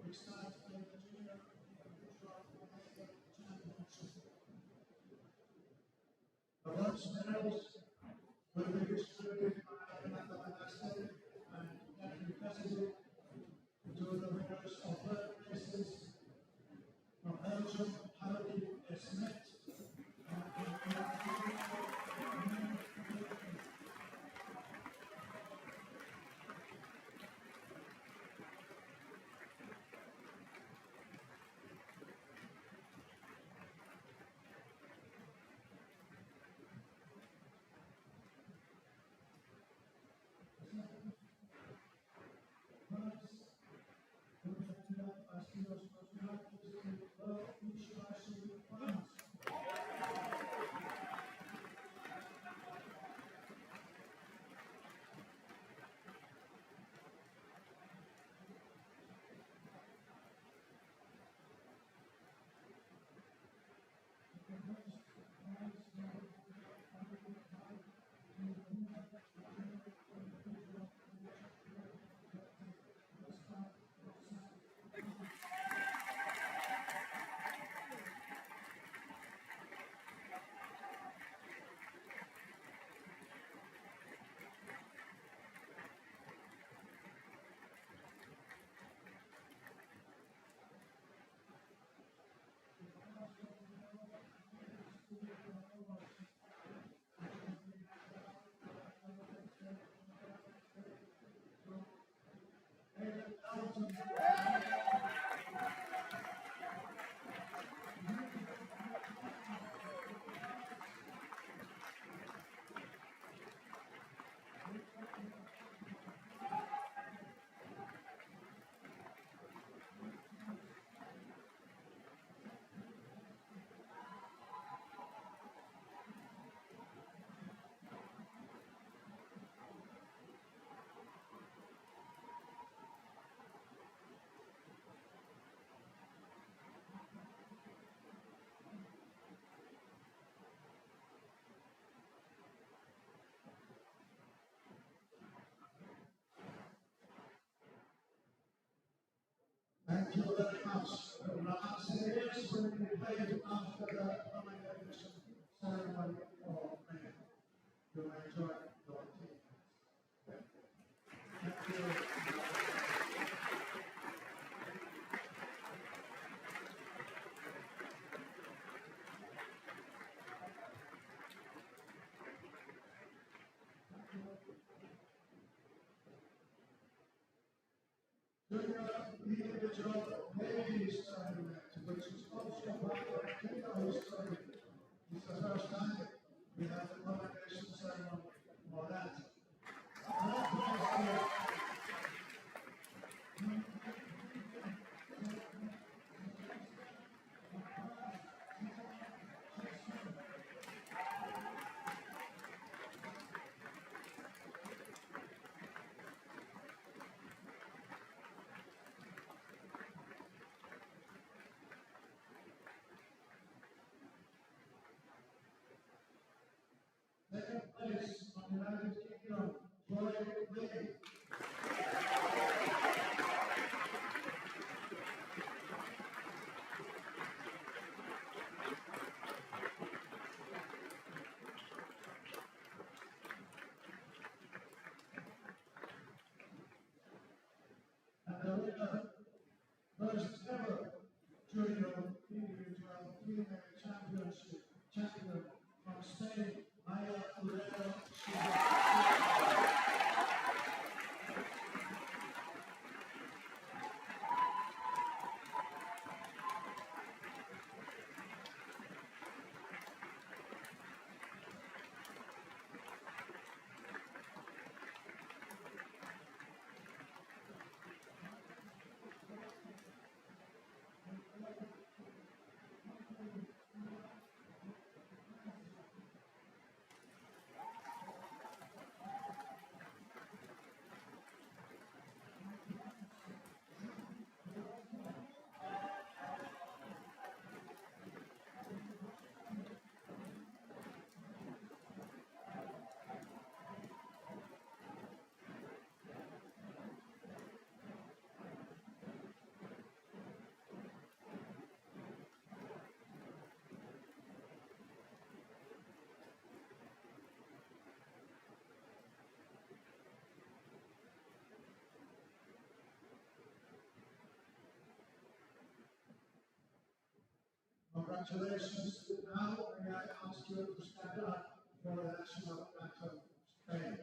We start with the junior individual Kendo Championship. The bronze medals will be distributed by Renata Velasquez and Catherine Cassidy to the winners of third places from Belgium, Harry Smith. Thank you very much. The last series will be played after the elimination ceremony for men. You enjoy your team. Thank you. Junior individual ladies tournament, which is also part of Kendo history. It's the first time we have the elimination ceremony for that. Congratulations. Now, may I ask you to stand up for the national anthem, Spain.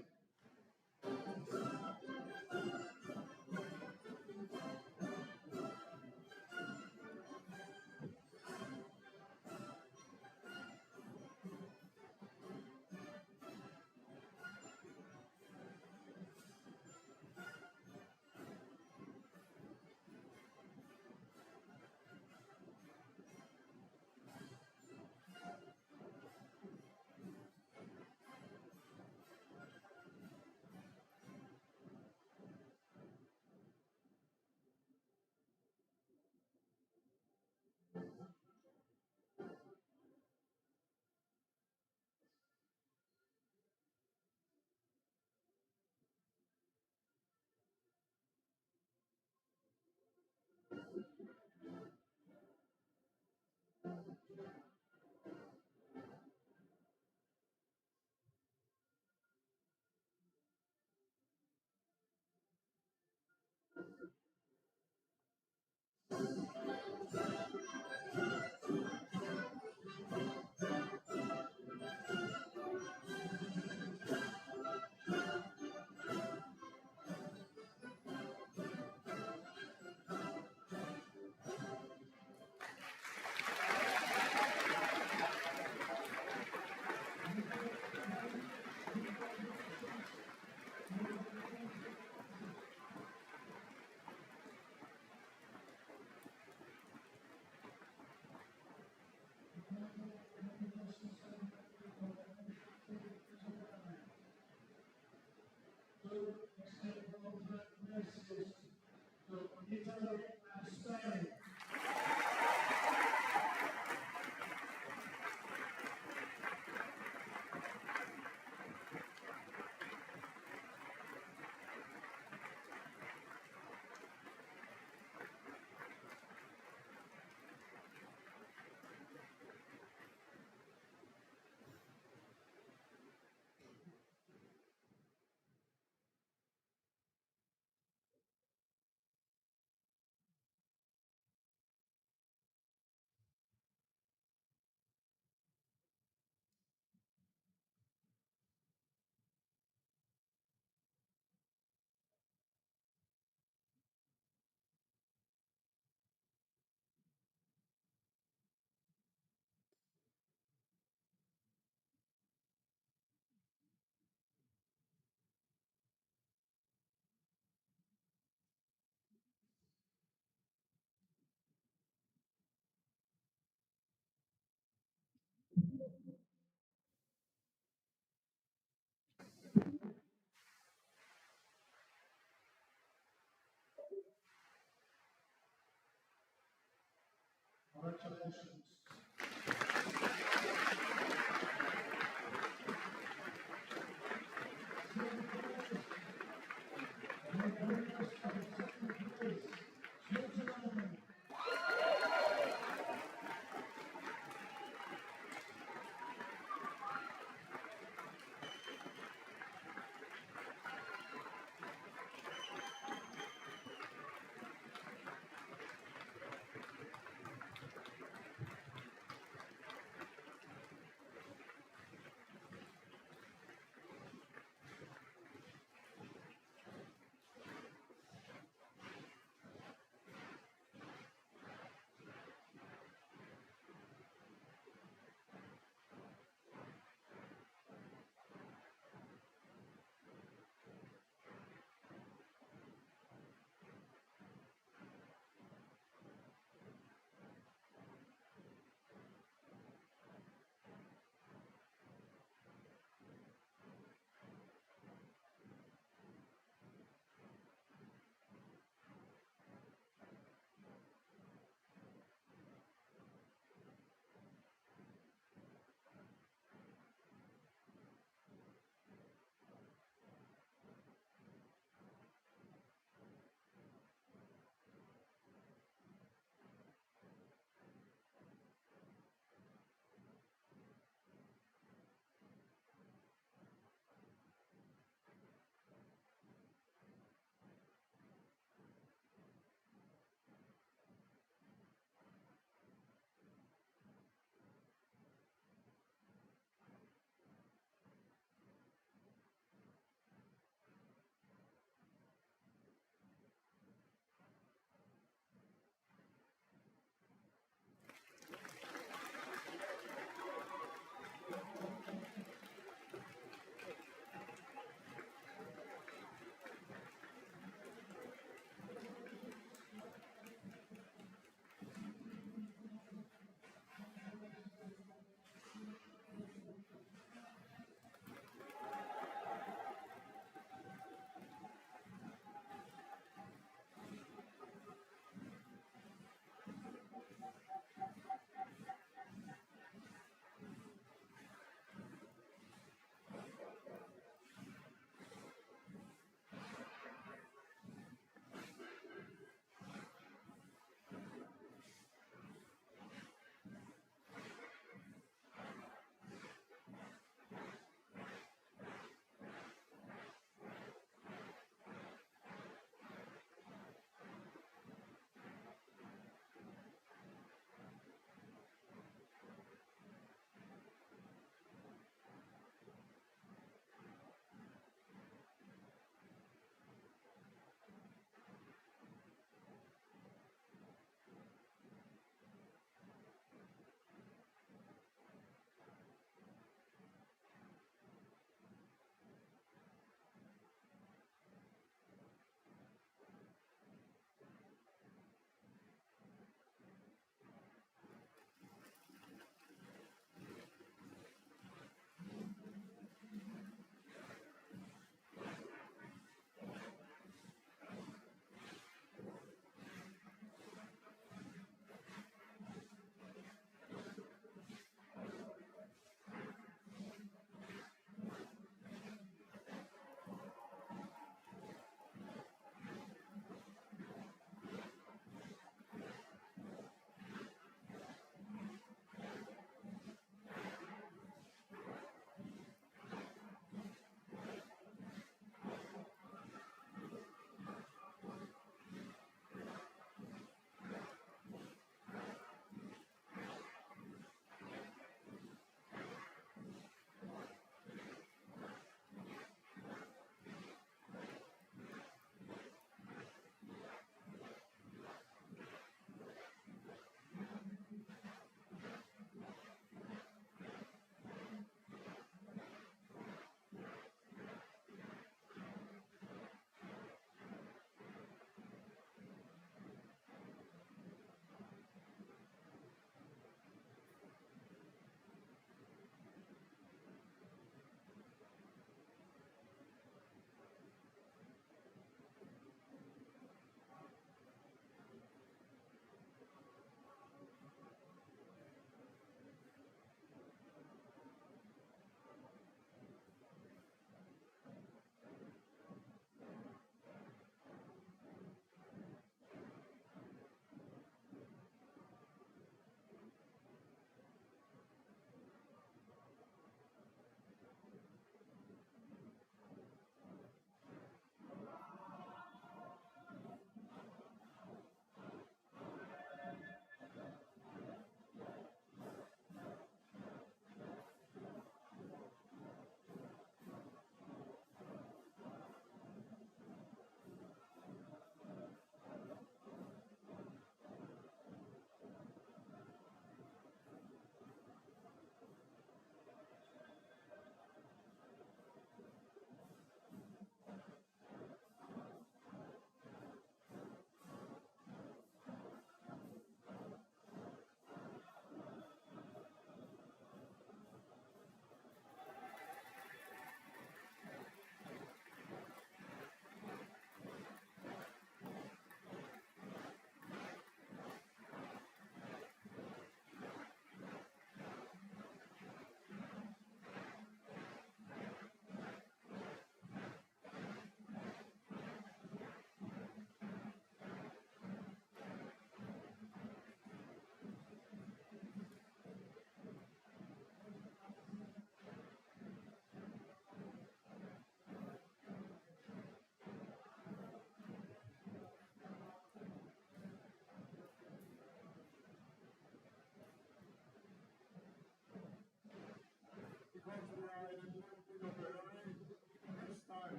Congratulations.